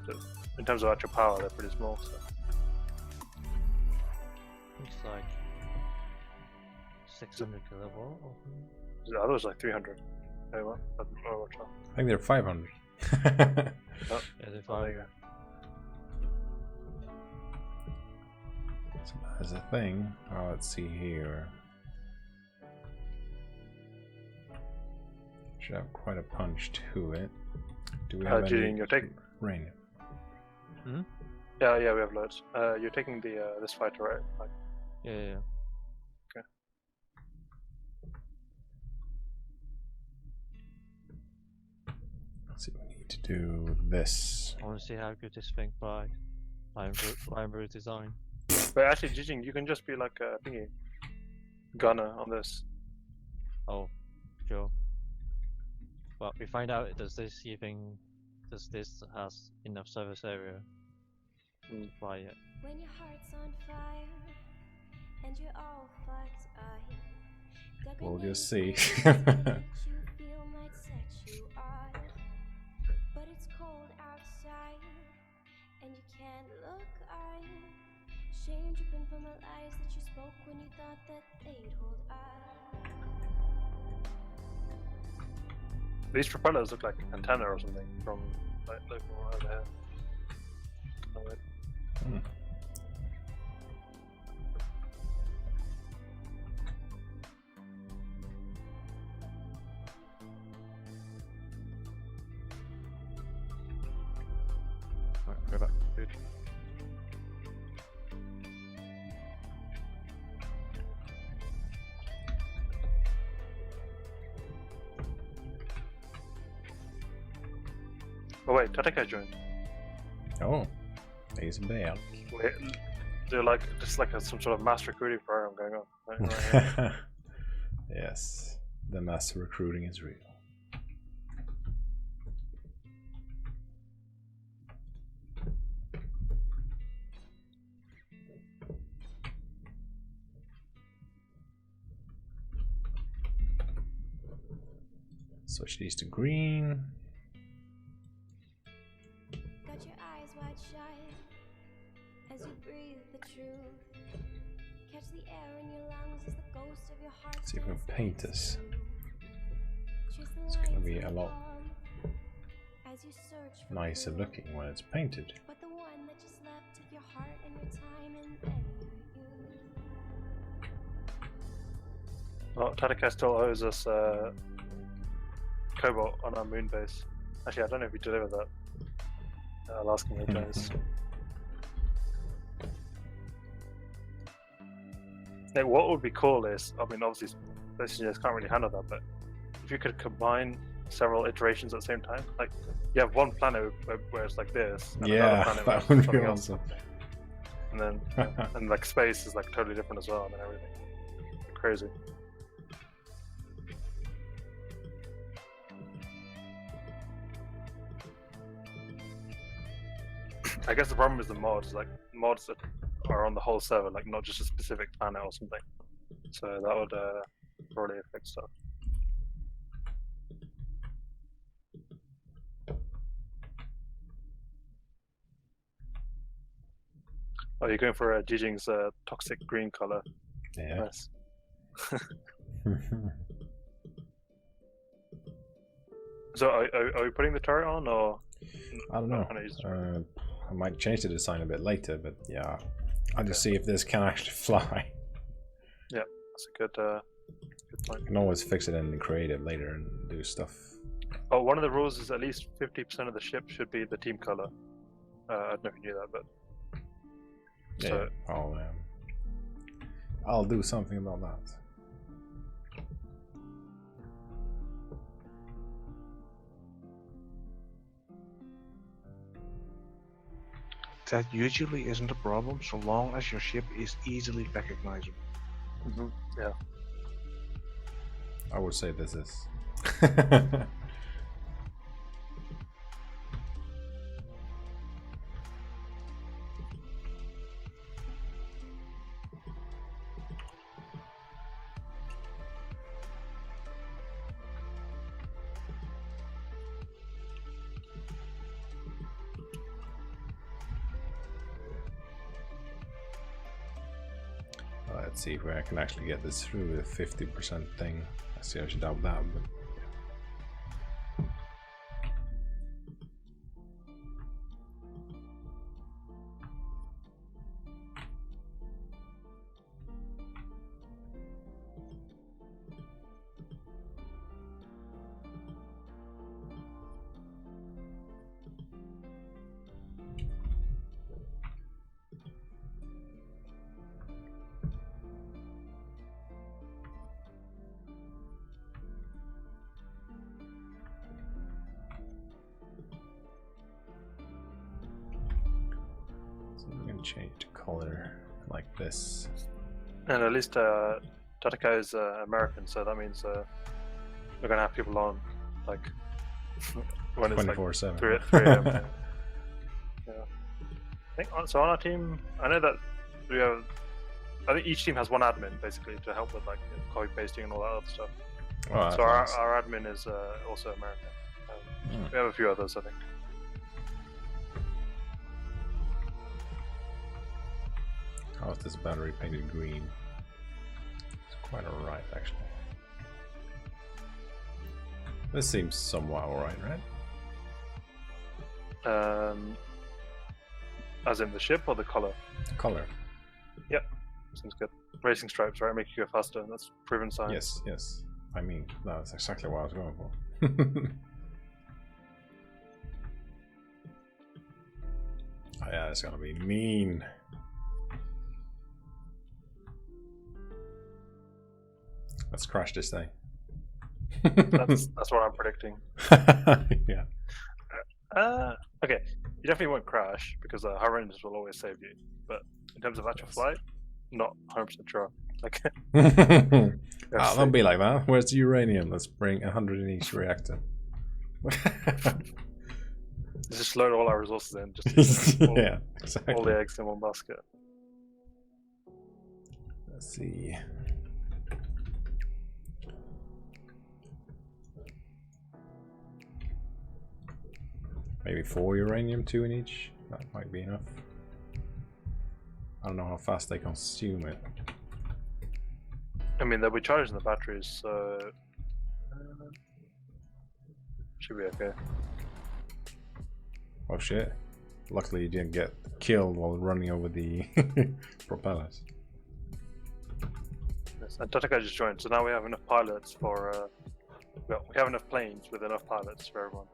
[SPEAKER 2] In terms of actual power, they're pretty small. So.
[SPEAKER 3] It's like 600 kilowatt.
[SPEAKER 2] The other was like 300. Anyway, I don't know which one.
[SPEAKER 1] I think they're 500.
[SPEAKER 2] Oh,
[SPEAKER 3] Yeah, they're
[SPEAKER 2] there
[SPEAKER 3] 5.
[SPEAKER 2] you go.
[SPEAKER 1] So that's a thing. Oh, let's see here. Should have quite a punch to it. Do we have any
[SPEAKER 2] you're taking
[SPEAKER 1] rain?
[SPEAKER 2] Yeah, we have loads. You're taking the this fighter, right? Like,
[SPEAKER 3] Yeah.
[SPEAKER 2] okay.
[SPEAKER 1] Let's see, we need to do this.
[SPEAKER 3] I want to see how good this thing flies. Lionbrew design.
[SPEAKER 2] But actually, Jijing, you can just be like a thingy gunner on this.
[SPEAKER 3] Oh, sure. Well, we find out does this has enough surface area to fly it.
[SPEAKER 6] When your heart's on fire and you're all fucked up,
[SPEAKER 1] We'll just see.
[SPEAKER 6] you feel might set you off, but it's cold outside and you can't look on. Shame dripping from the lies that you spoke when you thought that they'd hold up.
[SPEAKER 2] These propellers look like antenna or something from like looking over there.
[SPEAKER 1] Hmm.
[SPEAKER 2] Right, go back, dude. Oh wait, Tateka joined.
[SPEAKER 1] Oh, he's back.
[SPEAKER 2] Wait, they're like just like some sort of mass recruiting program going on. Right here.
[SPEAKER 1] Yes, the mass recruiting is real. Switch these to green.
[SPEAKER 6] Got your eyes wide shut as you breathe the truth. Catch the air in your lungs as the ghost of your heart.
[SPEAKER 1] See if we can paint this.
[SPEAKER 6] It's
[SPEAKER 1] It's gonna be a lot nicer looking when it's painted.
[SPEAKER 6] But the one that just left took your heart and your time and then you.
[SPEAKER 2] Well, Tateka still owes us cobalt on our moon base. Actually, I don't know if we delivered that. I'll ask him later. Like, what would be cool is, I mean, obviously, space engineers can't really handle that, but if you could combine several iterations at the same time, like you have one planet where it's like this, and another
[SPEAKER 1] Yeah,
[SPEAKER 2] planet where
[SPEAKER 1] that
[SPEAKER 2] it's
[SPEAKER 1] would be
[SPEAKER 2] something else,
[SPEAKER 1] awesome.
[SPEAKER 2] and then and like space is like totally different as well, and everything. Crazy. I guess the problem is the mods, like mods that are on the whole server, like not just a specific planet or something. So that would probably affect stuff. Oh, you're going for Jijing's toxic green color.
[SPEAKER 1] Yeah.
[SPEAKER 2] Nice. So are we putting the turret on, or?
[SPEAKER 1] I don't know.
[SPEAKER 2] How to use the turret?
[SPEAKER 1] I might change the design a bit later, but yeah, I'll just see if this can actually fly.
[SPEAKER 2] Yeah, that's a good point.
[SPEAKER 1] I can always fix it in creative later and do stuff.
[SPEAKER 2] Oh, one of the rules is at least 50% of the ship should be the team color. I don't know if you knew that, but
[SPEAKER 1] Yeah,
[SPEAKER 2] so
[SPEAKER 1] I'll do something about that.
[SPEAKER 5] That usually isn't a problem so long as your ship is easily recognizable.
[SPEAKER 2] yeah.
[SPEAKER 1] I would say this is. Let's see if I can actually get this through the 50% thing. I see I should doubt that, but change the color. like this.
[SPEAKER 2] And at least Tataka is American, so that means we're gonna have people on like when it's like
[SPEAKER 1] 24/7.
[SPEAKER 2] 3 a.m. Yeah. I think so. On our team, I know that we have. I think each team has one admin basically to help with like copy pasting and all that other stuff.
[SPEAKER 1] Oh, that's
[SPEAKER 2] So
[SPEAKER 1] nice.
[SPEAKER 2] our admin is also American. We have a few others, I think.
[SPEAKER 1] How is this battery painted green? It's quite alright, actually. This seems somewhat alright, right?
[SPEAKER 2] As in the ship or the color?
[SPEAKER 1] Color.
[SPEAKER 2] Yep, seems good. Racing stripes, right? Make you go faster. That's proven science.
[SPEAKER 1] Yes, yes. I mean, that's exactly what I was going for. Oh yeah, it's gonna be mean. Let's crash this thing.
[SPEAKER 2] That's what I'm predicting.
[SPEAKER 1] Yeah.
[SPEAKER 2] Okay, you definitely won't crash because high ranges will always save you. But in terms of actual flight, not 100% sure. Like,
[SPEAKER 1] Don't be like that. Where's the uranium? Let's bring 100 in each reactor.
[SPEAKER 2] just load all our resources in. Just all,
[SPEAKER 1] Yeah, exactly.
[SPEAKER 2] all the eggs in one basket.
[SPEAKER 1] Let's see. Maybe 4 uranium, 2 in each. That might be enough. I don't know how fast they consume it.
[SPEAKER 2] I mean, they'll be charging the batteries, so should be okay.
[SPEAKER 1] Oh shit. Luckily you didn't get killed while running over the propellers.
[SPEAKER 2] Yes, and Tataka just joined, so now we have enough pilots for. Well, we have enough planes with enough pilots for everyone.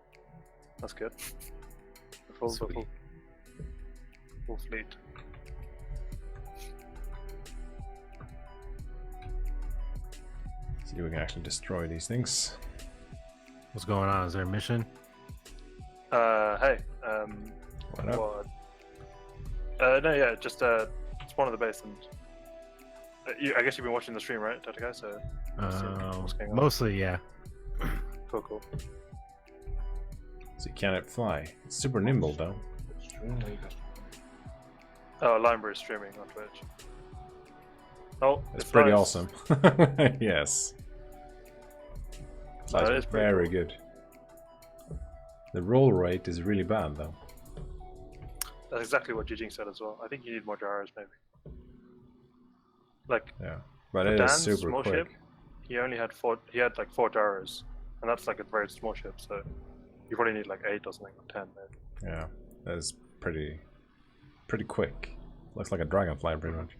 [SPEAKER 2] That's good. The full fleet.
[SPEAKER 1] See if we can actually destroy these things.
[SPEAKER 7] What's going on? Is there a mission?
[SPEAKER 2] Hey.
[SPEAKER 1] What up?
[SPEAKER 2] What? No, yeah, just spawn at the base and. I guess you've been watching the stream, right, Tataka? So. What's going on?
[SPEAKER 7] Mostly, yeah.
[SPEAKER 2] Cool.
[SPEAKER 1] So can it fly? It's super nimble though.
[SPEAKER 5] Extremely good.
[SPEAKER 2] Oh, Lionbrew is streaming on Twitch. Oh,
[SPEAKER 1] It's
[SPEAKER 2] it
[SPEAKER 1] pretty
[SPEAKER 2] flies.
[SPEAKER 1] awesome. Yes.
[SPEAKER 2] No,
[SPEAKER 1] Flies
[SPEAKER 2] it is pretty
[SPEAKER 1] very
[SPEAKER 2] cool.
[SPEAKER 1] good. The roll rate is really bad though.
[SPEAKER 2] That's exactly what Jijing said as well. I think you need more gyros, maybe. Like,
[SPEAKER 1] Yeah. But
[SPEAKER 2] for
[SPEAKER 1] it is
[SPEAKER 2] Dan's
[SPEAKER 1] super
[SPEAKER 2] small
[SPEAKER 1] quick.
[SPEAKER 2] ship, he only had 4. He had like 4 gyros, and that's like a very small ship. So you probably need like 8 or something, or 10 maybe.
[SPEAKER 1] Yeah. That is pretty quick. Looks like a dragonfly pretty much.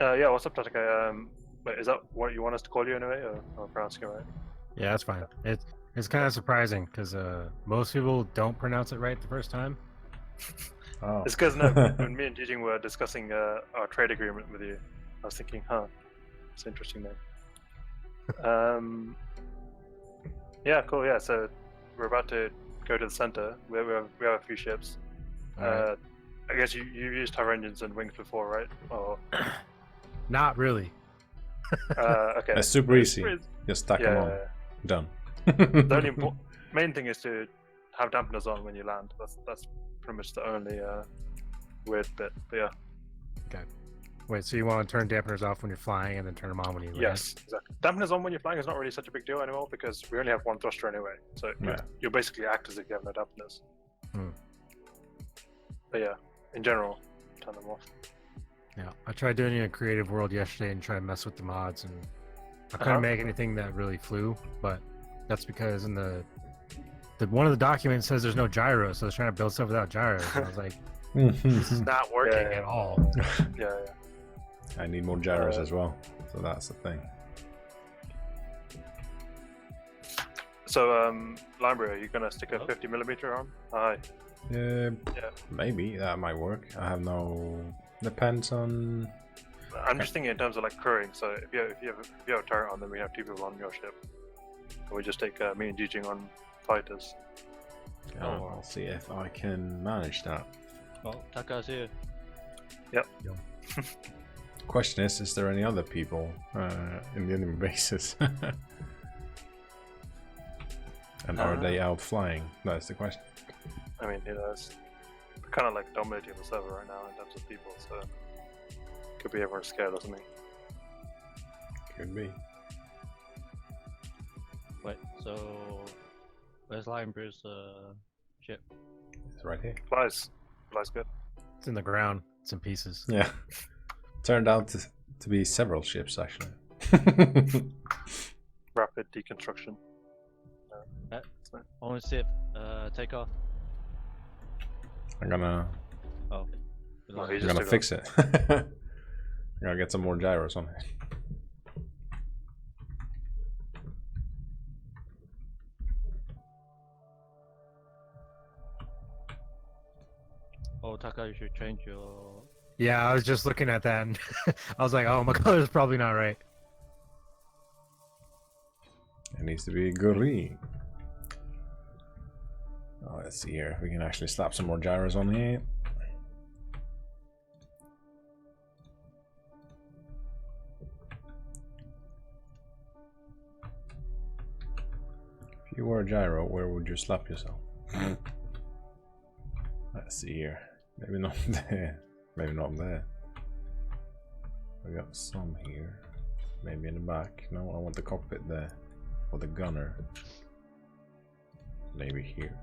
[SPEAKER 2] Yeah, what's up, Tataka? Wait, is that what you want us to call you anyway, or am I pronouncing it right?
[SPEAKER 7] Yeah, that's fine. It's kind of surprising because most people don't pronounce it right the first time.
[SPEAKER 1] Oh.
[SPEAKER 2] It's because when me and Jijing were discussing our trade agreement with you, I was thinking, it's an interesting name. Yeah, cool. Yeah, so we're about to go to the center. We have a few ships.
[SPEAKER 1] Alright.
[SPEAKER 2] I guess you used tower engines and wings before, right? Or
[SPEAKER 7] Not really.
[SPEAKER 2] okay.
[SPEAKER 1] It's super easy.
[SPEAKER 2] It's-
[SPEAKER 1] Just stack them
[SPEAKER 2] yeah,
[SPEAKER 1] on. Done.
[SPEAKER 2] The only main thing is to have dampeners on when you land. That's pretty much the only weird bit. But yeah.
[SPEAKER 7] Wait, so you want to turn dampeners off when you're flying and then turn them on when you land?
[SPEAKER 2] Yes, exactly. Dampeners on when you're flying is not really such a big deal anymore because we only have one thruster anyway. So
[SPEAKER 1] Yeah.
[SPEAKER 2] you'll basically act as if you have no dampeners.
[SPEAKER 7] Hmm.
[SPEAKER 2] But yeah, in general, turn them off.
[SPEAKER 7] Yeah, I tried doing it in Creative World yesterday and tried to mess with the mods, and I couldn't make anything that really flew. But that's because in the one of the documents says there's no gyros, so I was trying to build stuff without gyros. And I was like, this is not working
[SPEAKER 2] Yeah.
[SPEAKER 7] at all.
[SPEAKER 2] Yeah.
[SPEAKER 1] I need more gyros as well. So that's the thing.
[SPEAKER 2] So, Lionbrew, are you gonna stick a 50mm on? Hi.
[SPEAKER 1] Yeah.
[SPEAKER 2] Yeah.
[SPEAKER 1] Maybe that might work. I have no. Depends on.
[SPEAKER 2] I'm just thinking in terms of like crewing. So if you have a turret on, then we have 2 people on your ship. And we just take me and Jijing on fighters.
[SPEAKER 1] I'll see if I can manage that.
[SPEAKER 3] Well, Taka's here.
[SPEAKER 1] Question is there any other people in the enemy bases? And are they out flying? That's the question.
[SPEAKER 2] I mean, you know, it's kind of like dominating the server right now in terms of people, so could be everyone scared or something.
[SPEAKER 1] Could be.
[SPEAKER 3] Wait, so where's Lionbrew's ship?
[SPEAKER 1] It's right here.
[SPEAKER 2] Flies good.
[SPEAKER 7] It's in the ground. It's in pieces.
[SPEAKER 1] Yeah. Turned out to be several ships actually.
[SPEAKER 2] Rapid deconstruction.
[SPEAKER 3] Only ship, take off.
[SPEAKER 1] I'm gonna
[SPEAKER 3] Oh.
[SPEAKER 2] Oh, he
[SPEAKER 1] I'm
[SPEAKER 2] just
[SPEAKER 1] gonna
[SPEAKER 2] took
[SPEAKER 1] fix it. I'm gonna get some more gyros on it.
[SPEAKER 3] Oh, Taka, you should change your.
[SPEAKER 7] Yeah, I was just looking at that and I was like, oh, my color's probably not right.
[SPEAKER 1] It needs to be green. Oh, let's see here if we can actually slap some more gyros on here. If you were a gyro, where would you slap yourself? Let's see here. Maybe not there. Maybe not there. We got some here. Maybe in the back. No, I want the cockpit there. Or the gunner. Maybe here.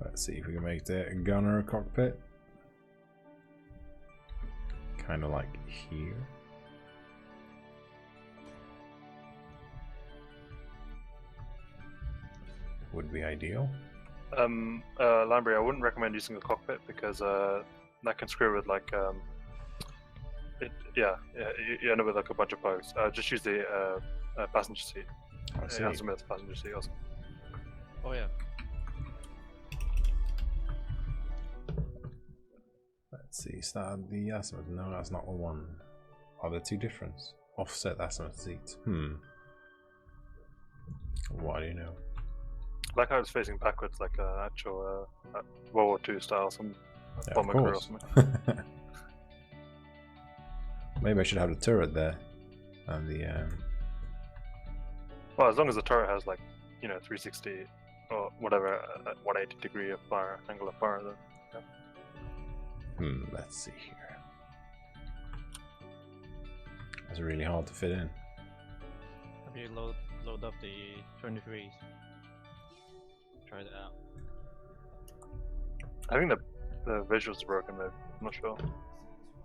[SPEAKER 1] Let's see if we can make the gunner cockpit. Kind of like here. Would be ideal.
[SPEAKER 2] Lionbrew, I wouldn't recommend using a cockpit because that can screw with like you end up with like a bunch of bugs. Just use the passenger seat.
[SPEAKER 1] I see.
[SPEAKER 2] Azimuth passenger seat also.
[SPEAKER 3] Oh yeah.
[SPEAKER 1] Let's see, is that the azimuth? No, that's not the one. Are there two different? Offset azimuth seats. Why do you know?
[SPEAKER 2] I like how it's facing backwards, like actual World War II style, some
[SPEAKER 1] Yeah, of
[SPEAKER 2] bomber crew or
[SPEAKER 1] course.
[SPEAKER 2] something.
[SPEAKER 1] Maybe I should have the turret there. And the
[SPEAKER 2] Well, as long as the turret has like, 360 or whatever, 180 degree of fire, angle of fire, then
[SPEAKER 1] let's see here. It's really hard to fit in.
[SPEAKER 3] Have you load up the 23s? Try that out.
[SPEAKER 2] I think the visuals are broken, maybe. I'm not sure.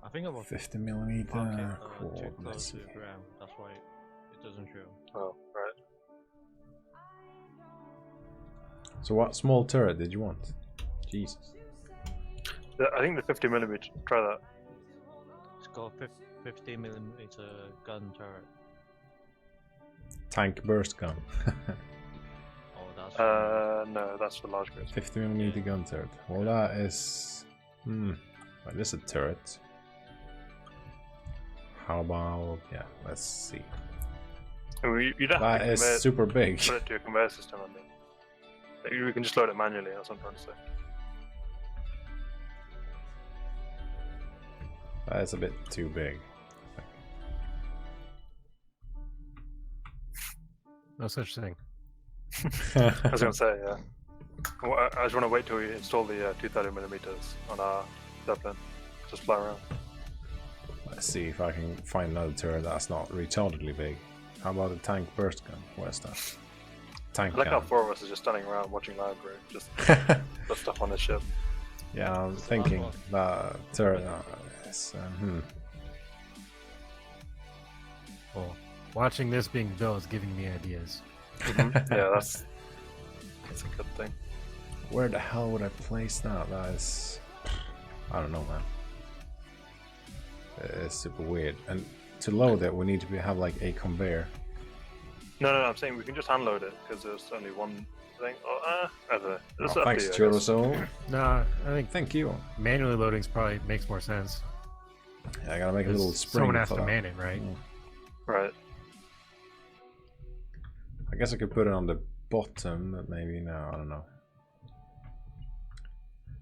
[SPEAKER 3] I think I'm
[SPEAKER 1] 50mm
[SPEAKER 3] too
[SPEAKER 1] quad.
[SPEAKER 3] close
[SPEAKER 1] Let's
[SPEAKER 3] to
[SPEAKER 1] see.
[SPEAKER 3] the ground. That's why it doesn't show.
[SPEAKER 2] Oh, right.
[SPEAKER 1] So what small turret did you want? Jesus.
[SPEAKER 2] I think the 50mm. Try that.
[SPEAKER 3] It's got 50mm gun turret.
[SPEAKER 1] Tank burst gun.
[SPEAKER 3] Oh, that's.
[SPEAKER 2] No, that's the large grid.
[SPEAKER 1] 50mm gun turret. Well, that is. Well, this is a turret. How about. Yeah, let's see.
[SPEAKER 2] You'd have
[SPEAKER 1] That
[SPEAKER 2] to
[SPEAKER 1] is
[SPEAKER 2] convert,
[SPEAKER 1] super big.
[SPEAKER 2] put it to a conveyor system, I mean. Like, we can just load it manually, that's what I'm trying to say.
[SPEAKER 1] That is a bit too big.
[SPEAKER 7] No such thing.
[SPEAKER 2] I was going to say, yeah. Well, I just want to wait till we install the 230mm on our Zeppelin. Just fly around.
[SPEAKER 1] Let's see if I can find another turret that's not retardedly big. How about the tank burst gun? Where's that? Tank
[SPEAKER 2] I like how
[SPEAKER 1] gun.
[SPEAKER 2] 4 of us are just standing around watching Lionbrew, just put stuff on the ship.
[SPEAKER 1] Yeah, I'm thinking that turret is.
[SPEAKER 7] Well, watching this being built is giving me ideas.
[SPEAKER 2] Yeah, that's a good thing.
[SPEAKER 1] Where the hell would I place that? That is. I don't know, man. It's super weird. And to load it, we need to have like a conveyor.
[SPEAKER 2] No, I'm saying we can just unload it because there's only one thing. I don't know. It's
[SPEAKER 1] Oh,
[SPEAKER 2] up
[SPEAKER 1] thanks,
[SPEAKER 2] to you, I guess.
[SPEAKER 1] Churroso.
[SPEAKER 7] No, I think
[SPEAKER 1] Thank you.
[SPEAKER 7] manually loading's probably makes more sense.
[SPEAKER 1] Yeah, I gotta make a little spring.
[SPEAKER 7] Someone has
[SPEAKER 1] for
[SPEAKER 7] to
[SPEAKER 1] that.
[SPEAKER 7] man it, right?
[SPEAKER 2] Right.
[SPEAKER 1] I guess I could put it on the bottom, but maybe no, I don't know.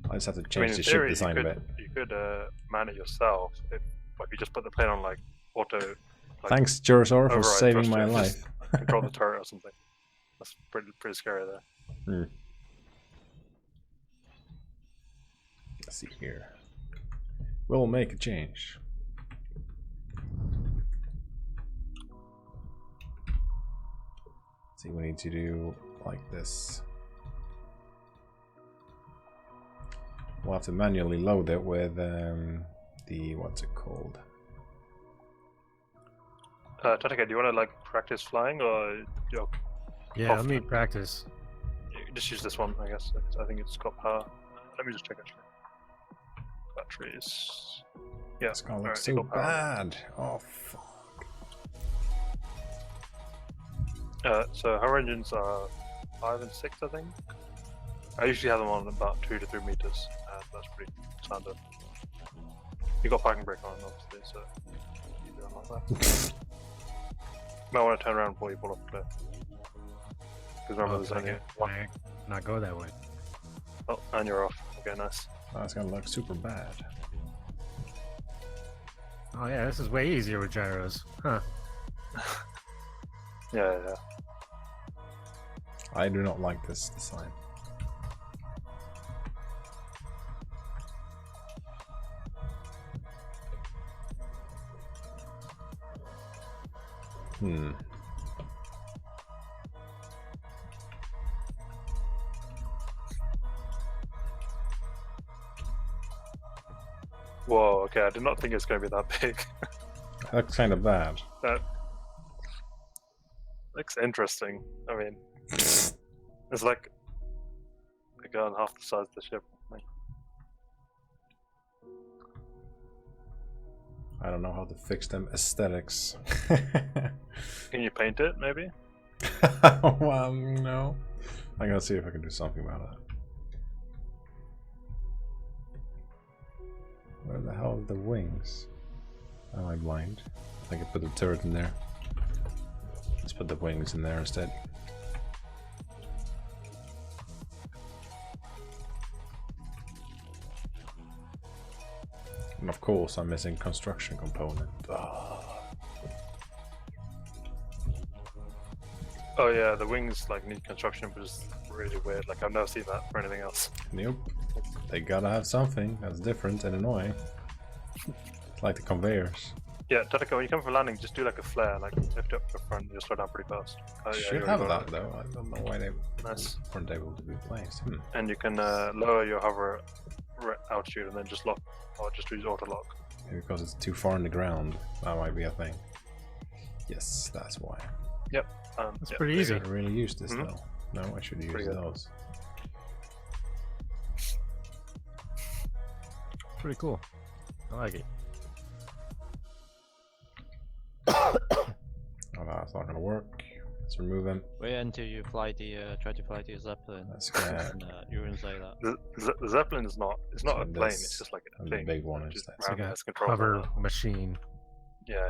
[SPEAKER 1] I just have to change the ship design a bit.
[SPEAKER 2] You could man it yourself. If you just put the plane on like auto. Like,
[SPEAKER 1] Thanks, Jurosaur, for
[SPEAKER 2] override
[SPEAKER 1] saving my
[SPEAKER 2] thruster,
[SPEAKER 1] life.
[SPEAKER 2] just control the turret or something. That's pretty scary there.
[SPEAKER 1] Hmm. Let's see here. We'll make a change. See, we need to do like this. We'll have to manually load it with the what's it called?
[SPEAKER 2] Tatika, do you want to like practice flying or
[SPEAKER 7] Yeah, let me practice.
[SPEAKER 2] you can just use this one? I guess I think it's got power. Let me just check actually. Batteries. Yeah,
[SPEAKER 1] It's gonna look
[SPEAKER 2] alright,
[SPEAKER 1] so
[SPEAKER 2] got power.
[SPEAKER 1] bad. Oh fuck.
[SPEAKER 2] So her engines are 5 and 6, I think. I usually have them on about 2 to 3 meters, and that's pretty standard. You got parking brake on, obviously, so you do it like that. You might want to turn around before you pull off the cliff. Because remember, there's only one.
[SPEAKER 7] Not go that way.
[SPEAKER 2] Oh, and you're off. Okay, nice.
[SPEAKER 1] Oh, it's gonna look super bad.
[SPEAKER 7] Oh yeah, this is way easier with gyros. Huh.
[SPEAKER 2] Yeah.
[SPEAKER 1] I do not like this design. Hmm.
[SPEAKER 2] Whoa, okay, I did not think it's going to be that big.
[SPEAKER 1] That's kind of bad.
[SPEAKER 2] That looks interesting. I mean, it's like on half the size of the ship. Like,
[SPEAKER 1] I don't know how to fix them aesthetics.
[SPEAKER 2] can you paint it, maybe?
[SPEAKER 1] Well, no. I'm gonna see if I can do something about it. Where the hell are the wings? Am I blind? I could put the turret in there. Let's put the wings in there instead. And of course I'm missing construction component.
[SPEAKER 2] Oh yeah, the wings like need construction, but it's really weird. Like I've never seen that for anything else.
[SPEAKER 1] Nope. They gotta have something that's different and annoying. It's like the conveyors.
[SPEAKER 2] Yeah, Tatika, when you come for landing, just do like a flare, like lift up the front, and you'll slow down pretty fast. Oh, yeah,
[SPEAKER 1] Should
[SPEAKER 2] you
[SPEAKER 1] have
[SPEAKER 2] already
[SPEAKER 1] that
[SPEAKER 2] got it.
[SPEAKER 1] though. I don't know why they
[SPEAKER 2] Nice.
[SPEAKER 1] weren't able to be placed.
[SPEAKER 2] And you can lower your hover altitude and then just lock, or just use auto lock.
[SPEAKER 1] Maybe because it's too far in the ground. That might be a thing. Yes, that's why.
[SPEAKER 7] That's
[SPEAKER 2] Yeah,
[SPEAKER 7] pretty
[SPEAKER 2] there
[SPEAKER 7] easy.
[SPEAKER 2] you
[SPEAKER 1] I really use this
[SPEAKER 2] Mhm.
[SPEAKER 1] though. No, I should use
[SPEAKER 2] Pretty good.
[SPEAKER 1] those.
[SPEAKER 7] Pretty cool. I like it.
[SPEAKER 1] Oh, that's not gonna work. Let's remove them.
[SPEAKER 3] Wait until you fly the try to fly the Zeppelin.
[SPEAKER 1] Let's get
[SPEAKER 3] And, you wouldn't say that.
[SPEAKER 2] The Zeppelin is not. It's not a
[SPEAKER 1] So
[SPEAKER 2] plane.
[SPEAKER 1] this
[SPEAKER 2] It's just like a
[SPEAKER 1] and
[SPEAKER 2] thing.
[SPEAKER 1] the big one
[SPEAKER 2] Just
[SPEAKER 1] instead.
[SPEAKER 7] It's like
[SPEAKER 2] round
[SPEAKER 7] a
[SPEAKER 2] has controls on
[SPEAKER 7] hover
[SPEAKER 2] it.
[SPEAKER 7] machine.
[SPEAKER 2] Yeah.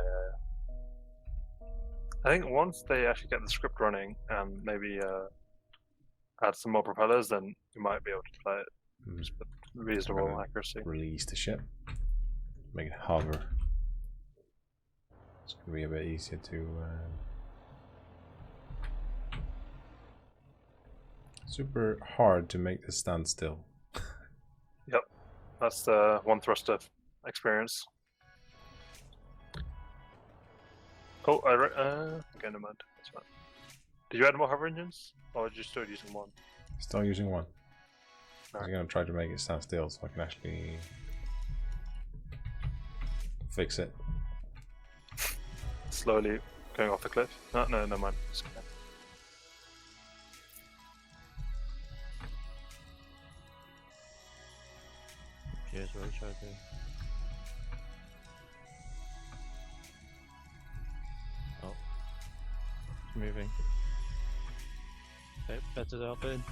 [SPEAKER 2] I think once they actually get the script running and maybe add some more propellers, then you might be able to play it
[SPEAKER 1] Hmm.
[SPEAKER 2] just with reasonable
[SPEAKER 1] gonna
[SPEAKER 2] accuracy.
[SPEAKER 1] Release the ship. Make it hover. It's gonna be a bit easier to. Super hard to make this stand still.
[SPEAKER 2] That's the one thruster experience. Oh, okay, never mind. That's fine. Did you add more hover engines, or are you still using one?
[SPEAKER 1] Still using one. I'm
[SPEAKER 2] Alright.
[SPEAKER 1] gonna try to make it stand still so I can actually fix it.
[SPEAKER 2] Slowly going off the cliff. No, never mind. It's okay.
[SPEAKER 3] Here's what I try to do. Oh. It's moving. Okay, better up in.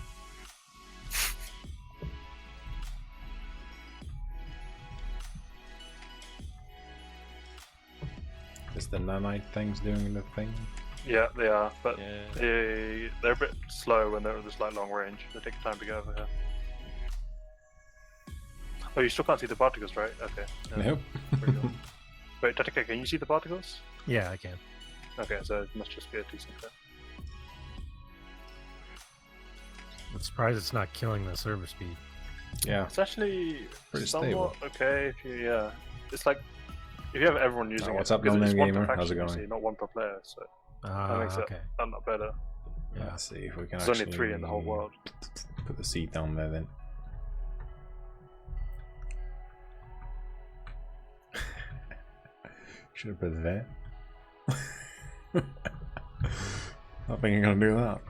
[SPEAKER 1] Is the nanite things doing the thing?
[SPEAKER 2] Yeah, they are, but
[SPEAKER 3] Yeah.
[SPEAKER 2] they're a bit slow when they're at this like long range. They take time to get over here. Oh, you still can't see the particles, right? Okay. Yeah,
[SPEAKER 1] Nope.
[SPEAKER 2] pretty cool. Wait, Tatika, can you see the particles?
[SPEAKER 7] Yeah, I can.
[SPEAKER 2] Okay, so it must just be a decent fit.
[SPEAKER 7] I'm surprised it's not killing the server speed.
[SPEAKER 1] Yeah.
[SPEAKER 2] It's actually
[SPEAKER 1] Pretty
[SPEAKER 2] somewhat
[SPEAKER 1] stable.
[SPEAKER 2] okay if you, yeah. It's like, if you have everyone using
[SPEAKER 1] what's
[SPEAKER 2] it,
[SPEAKER 1] up,
[SPEAKER 2] because
[SPEAKER 1] No
[SPEAKER 2] it's
[SPEAKER 1] Name
[SPEAKER 2] one
[SPEAKER 1] Gamer?
[SPEAKER 2] per
[SPEAKER 1] How's it
[SPEAKER 2] faction, you
[SPEAKER 1] going?
[SPEAKER 2] see, not one per player, so that
[SPEAKER 7] Ah,
[SPEAKER 2] makes
[SPEAKER 7] okay.
[SPEAKER 2] it a lot better.
[SPEAKER 7] Yeah.
[SPEAKER 1] Let's see if we can
[SPEAKER 2] There's
[SPEAKER 1] actually...
[SPEAKER 2] only 3 in the whole world.
[SPEAKER 1] Put the seat down there then. Should have put it there. I think I'm gonna do that.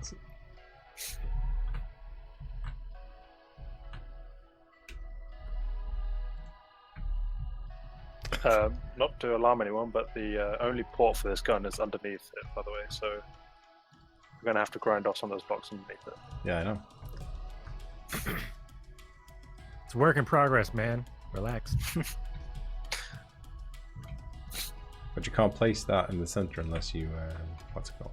[SPEAKER 2] Not to alarm anyone, but the only port for this gun is underneath it, by the way, so we're going to have to grind off some of those blocks underneath it.
[SPEAKER 1] Yeah, I know.
[SPEAKER 7] It's a work in progress, man. Relax.
[SPEAKER 1] But you can't place that in the center unless you... what's it called?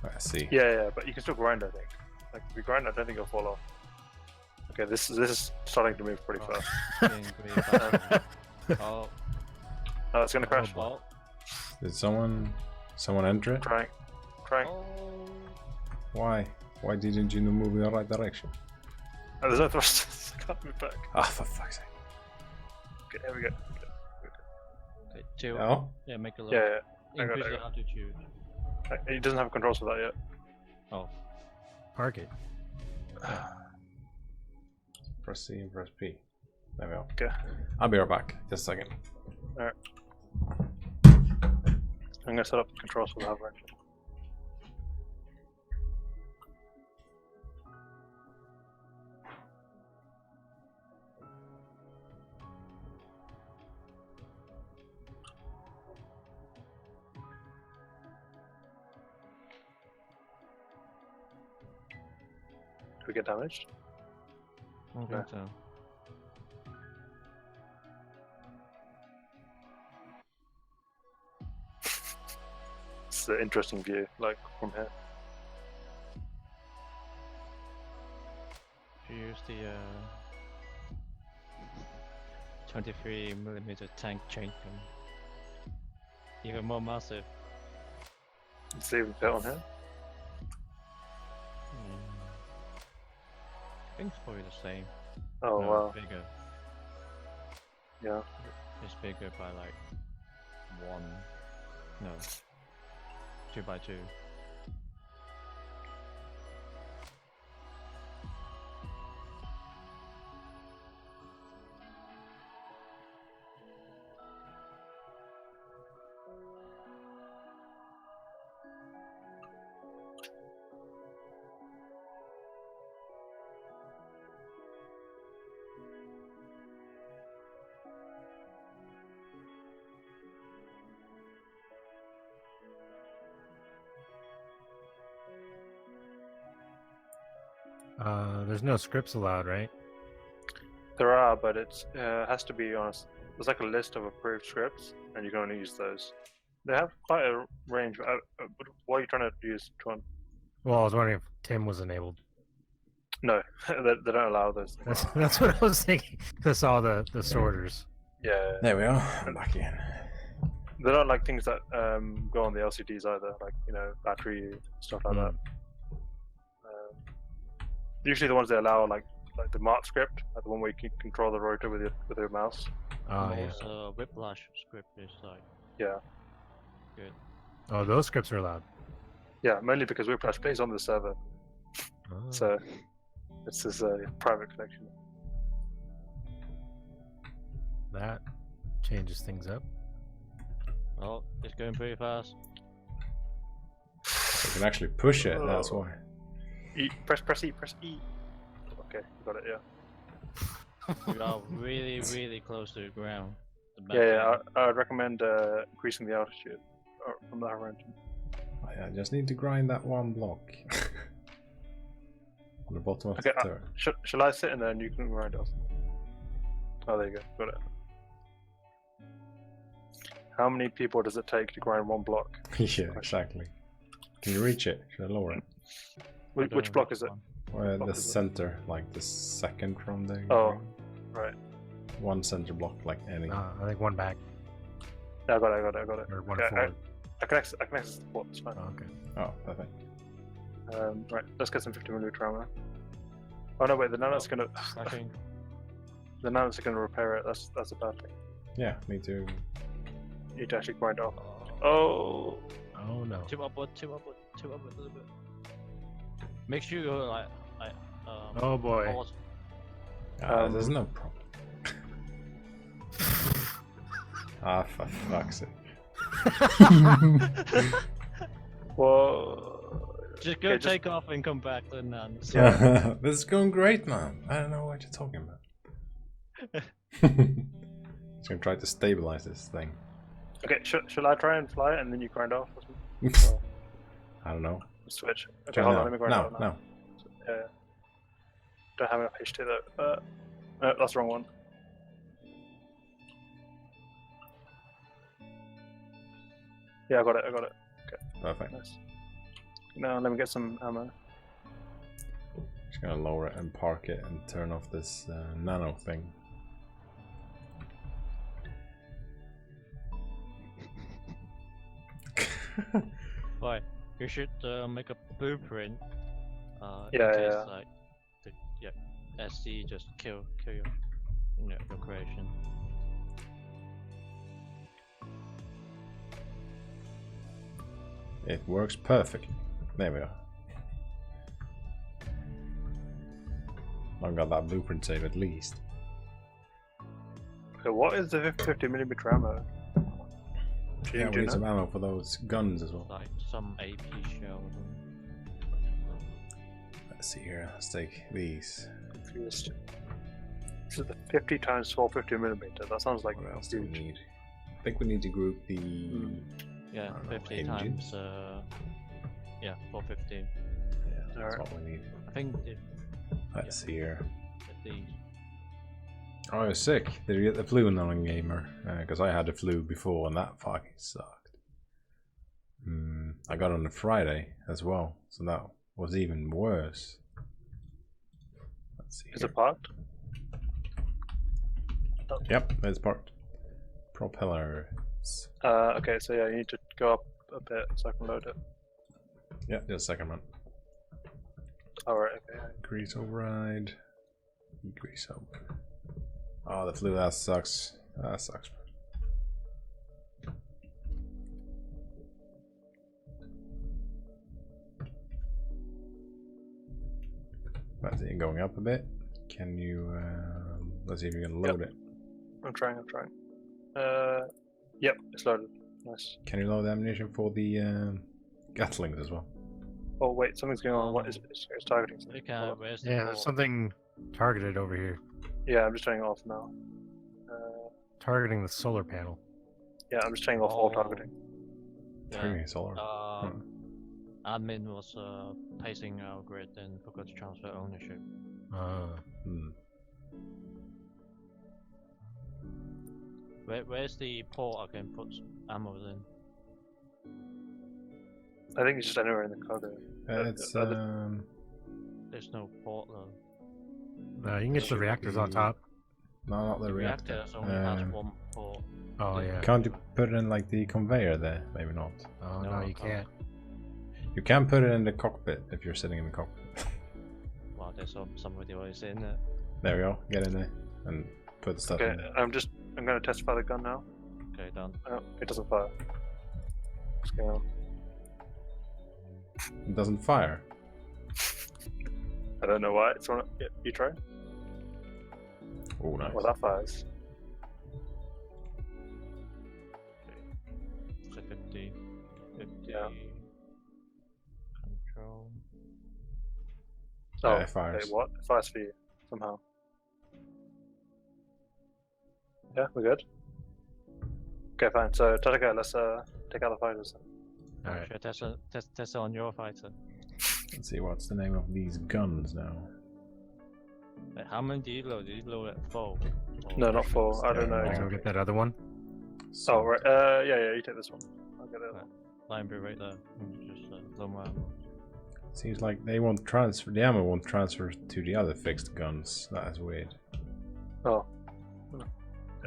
[SPEAKER 1] Let's see.
[SPEAKER 2] Yeah, but you can still grind, I think. Like, if you grind, I don't think it'll fall off. Okay, this is starting to move pretty fast.
[SPEAKER 3] Getting pretty fast. Oh,
[SPEAKER 2] Oh, it's going to crash.
[SPEAKER 3] oh,
[SPEAKER 1] Did someone enter it?
[SPEAKER 2] Trying.
[SPEAKER 3] oh.
[SPEAKER 1] Why? Why didn't you move in the right direction?
[SPEAKER 2] Oh, there's no thrusters. I can't move back.
[SPEAKER 1] Ah, for fuck's sake.
[SPEAKER 2] Okay, here we go.
[SPEAKER 3] Okay, chill.
[SPEAKER 1] Oh?
[SPEAKER 3] Yeah, make a look.
[SPEAKER 2] Yeah, I got
[SPEAKER 3] Increase
[SPEAKER 2] it.
[SPEAKER 3] the altitude.
[SPEAKER 2] He doesn't have controls for that yet.
[SPEAKER 3] Oh,
[SPEAKER 7] Park it.
[SPEAKER 1] Press C and press P. There we go.
[SPEAKER 2] Okay.
[SPEAKER 1] I'll be right back. Just a second.
[SPEAKER 2] I'm going to set up the controls for the hover engine. Did we get damaged?
[SPEAKER 3] I don't think so.
[SPEAKER 2] It's an interesting view, like from here.
[SPEAKER 3] If you use the 23mm tank chain gun, even more massive.
[SPEAKER 2] Let's see if we fit on here.
[SPEAKER 3] I think it's probably the same.
[SPEAKER 2] Oh
[SPEAKER 3] No,
[SPEAKER 2] wow,
[SPEAKER 3] bigger.
[SPEAKER 2] yeah.
[SPEAKER 3] It's bigger by like 2x2.
[SPEAKER 7] There's no scripts allowed, right?
[SPEAKER 2] There are, but it has to be on. There's like a list of approved scripts, and you can only use those. They have quite a range. What are you trying to use? Which one?
[SPEAKER 7] Well, I was wondering if Tim was enabled.
[SPEAKER 2] No, they don't allow those.
[SPEAKER 7] That's what I was thinking. I saw the sorters.
[SPEAKER 2] Yeah,
[SPEAKER 1] There we are. I'm back again.
[SPEAKER 2] they don't like things that go on the LCDs either, like battery stuff like that. Usually the ones they allow, like the Mart script, like the one where you can control the rotor with your mouse.
[SPEAKER 7] Oh
[SPEAKER 3] And
[SPEAKER 7] yeah.
[SPEAKER 3] also, Whiplash script is like
[SPEAKER 2] Yeah,
[SPEAKER 3] good.
[SPEAKER 7] Oh, those scripts are allowed.
[SPEAKER 2] yeah, mainly because Whiplash plays on the server,
[SPEAKER 7] Oh.
[SPEAKER 2] so this is a private connection.
[SPEAKER 7] That changes things up.
[SPEAKER 3] Oh, it's going pretty fast.
[SPEAKER 1] You can actually push it, that's why.
[SPEAKER 2] Press E. Okay, you got it. Yeah.
[SPEAKER 3] We are really, really close to the ground. The
[SPEAKER 2] Yeah. I would recommend increasing the altitude from the hover engine.
[SPEAKER 1] I just need to grind that one block. On the bottom of
[SPEAKER 2] Okay,
[SPEAKER 1] the turret.
[SPEAKER 2] shall I sit in there and you can grind it? Oh, there you go. Got it. How many people does it take to grind one block?
[SPEAKER 1] Yeah, exactly. Can you reach it? Should I lower it?
[SPEAKER 2] Which block is it?
[SPEAKER 1] Well,
[SPEAKER 2] block
[SPEAKER 1] the
[SPEAKER 2] is it?
[SPEAKER 1] center, like the second from the.
[SPEAKER 2] Oh, right.
[SPEAKER 1] One center block, like any.
[SPEAKER 7] I think one back
[SPEAKER 2] Yeah, I got it.
[SPEAKER 7] or one
[SPEAKER 2] Okay,
[SPEAKER 7] forward.
[SPEAKER 2] I can access the port, it's fine.
[SPEAKER 7] Oh, okay.
[SPEAKER 1] Oh, perfect.
[SPEAKER 2] Right, let's get some 50mm ammo. Oh no, wait, the nano's gonna.
[SPEAKER 3] Slashing.
[SPEAKER 2] The nano's gonna repair it, that's a bad thing.
[SPEAKER 1] Yeah, me too.
[SPEAKER 2] You need to actually grind off. Oh!
[SPEAKER 7] Oh no.
[SPEAKER 3] Two upward a little bit. Make sure you're like
[SPEAKER 7] Oh boy.
[SPEAKER 3] forward.
[SPEAKER 1] There's no problem. For fuck's sake.
[SPEAKER 2] Whoa!
[SPEAKER 3] Just go
[SPEAKER 2] Okay, just-
[SPEAKER 3] take off and come back then.
[SPEAKER 1] This is going great, man. I don't know what you're talking about. Just gonna try to stabilize this thing.
[SPEAKER 2] Okay, shall I try and fly it and then you grind off? Or something?
[SPEAKER 1] I don't know.
[SPEAKER 2] Switch. Okay,
[SPEAKER 1] Try
[SPEAKER 2] hold
[SPEAKER 1] now.
[SPEAKER 2] on, let me grind
[SPEAKER 1] No,
[SPEAKER 2] out now.
[SPEAKER 1] no.
[SPEAKER 2] Yeah. Don't have enough HT though. No, that's the wrong one. Yeah, I got it.
[SPEAKER 1] Perfect.
[SPEAKER 2] Nice. Now let me get some ammo.
[SPEAKER 1] Just gonna lower it and park it and turn off this nano thing.
[SPEAKER 3] Right, you should make a blueprint.
[SPEAKER 2] Yeah,
[SPEAKER 3] in case,
[SPEAKER 2] yeah.
[SPEAKER 3] like the SC just kill your your creation.
[SPEAKER 1] It works perfect. There we go. I've got that blueprint save at least.
[SPEAKER 2] Okay, what is the 50mm ammo? Do
[SPEAKER 1] Yeah,
[SPEAKER 2] you
[SPEAKER 1] we need
[SPEAKER 2] know?
[SPEAKER 1] some ammo for those guns as well.
[SPEAKER 3] Like some AP shells.
[SPEAKER 1] Let's see here. Let's take these.
[SPEAKER 2] Confused. So the 50 times 12 50mm. That sounds like
[SPEAKER 1] What else do we
[SPEAKER 2] huge.
[SPEAKER 1] need? I think we need to group the.
[SPEAKER 3] Yeah,
[SPEAKER 1] I don't know,
[SPEAKER 3] 50
[SPEAKER 1] engines?
[SPEAKER 3] times. Yeah, 450.
[SPEAKER 1] Yeah, that's
[SPEAKER 2] Alright.
[SPEAKER 1] what we need.
[SPEAKER 3] I think if
[SPEAKER 1] Let's see here.
[SPEAKER 3] these.
[SPEAKER 1] Oh, sick. Did you get the flu non-gamer? Because I had the flu before and that fucking sucked. I got it on a Friday as well, so that was even worse. Let's see
[SPEAKER 2] Is
[SPEAKER 1] here.
[SPEAKER 2] it parked?
[SPEAKER 1] Yep, it's parked. Propellers.
[SPEAKER 2] Okay, so yeah, you need to go up a bit so I can load it.
[SPEAKER 1] Yeah, just a second, man.
[SPEAKER 2] Alright, okay.
[SPEAKER 1] Grease override. Grease over. Oh, the flu, that sucks. That sucks. That's it, going up a bit. Can you, let's see if you can load it.
[SPEAKER 2] I'm trying. Yep, it's loaded. Nice.
[SPEAKER 1] Can you load the ammunition for the Gatlings as well?
[SPEAKER 2] Oh wait, something's going on. What is it? It's targeting something.
[SPEAKER 3] Okay,
[SPEAKER 2] Hold on.
[SPEAKER 3] where's the
[SPEAKER 7] Yeah,
[SPEAKER 3] port?
[SPEAKER 7] there's something targeted over here.
[SPEAKER 2] Yeah, I'm just turning it off now.
[SPEAKER 7] Targeting the solar panel.
[SPEAKER 2] Yeah, I'm just turning off all
[SPEAKER 3] Oh.
[SPEAKER 2] targeting.
[SPEAKER 3] Yeah.
[SPEAKER 1] Turning solar.
[SPEAKER 3] Admin was pacing our grid and forgot to transfer ownership. Where's the port I can put ammo in?
[SPEAKER 2] I think it's just anywhere in the cargo.
[SPEAKER 1] It's
[SPEAKER 3] There's no port though.
[SPEAKER 7] You can get the reactors on top.
[SPEAKER 1] no, not the reactor.
[SPEAKER 3] Reactors only has one port.
[SPEAKER 7] Oh yeah.
[SPEAKER 1] Can't you put it in like the conveyor there? Maybe not.
[SPEAKER 7] Oh
[SPEAKER 3] No,
[SPEAKER 7] no,
[SPEAKER 3] I
[SPEAKER 7] you can't.
[SPEAKER 1] You can put it in the cockpit if you're sitting in the cockpit.
[SPEAKER 3] Well, there's somebody always in it.
[SPEAKER 1] There we go. Get in there and put the stuff
[SPEAKER 2] Okay,
[SPEAKER 1] in there.
[SPEAKER 2] I'm gonna test fire the gun now.
[SPEAKER 3] Okay, done.
[SPEAKER 2] Oh, it doesn't fire. What's going on?
[SPEAKER 1] It doesn't fire.
[SPEAKER 2] I don't know why. It's on. Yeah, you try.
[SPEAKER 1] Oh, nice.
[SPEAKER 2] Well, that fires.
[SPEAKER 3] So 50.
[SPEAKER 2] Yeah.
[SPEAKER 3] Control.
[SPEAKER 2] Oh,
[SPEAKER 1] Yeah, it fires.
[SPEAKER 2] Wait, what? It fires for you somehow. Yeah, we're good. Okay, fine. So, Tataka, let's take out the fighters.
[SPEAKER 7] Alright.
[SPEAKER 3] Should I test it on your fighter?
[SPEAKER 1] Let's see what's the name of these guns now.
[SPEAKER 3] Wait, how many do you load? Did you load at 4?
[SPEAKER 2] No, not 4. I don't
[SPEAKER 1] Yeah,
[SPEAKER 2] know.
[SPEAKER 7] I go get that other one.
[SPEAKER 2] Oh, right. Yeah, you take this one. I'll get it.
[SPEAKER 3] Right. Lionbrew right there. Just low more ammo.
[SPEAKER 1] Seems like they won't transfer. The ammo won't transfer to the other fixed guns. That is weird.
[SPEAKER 2] Oh.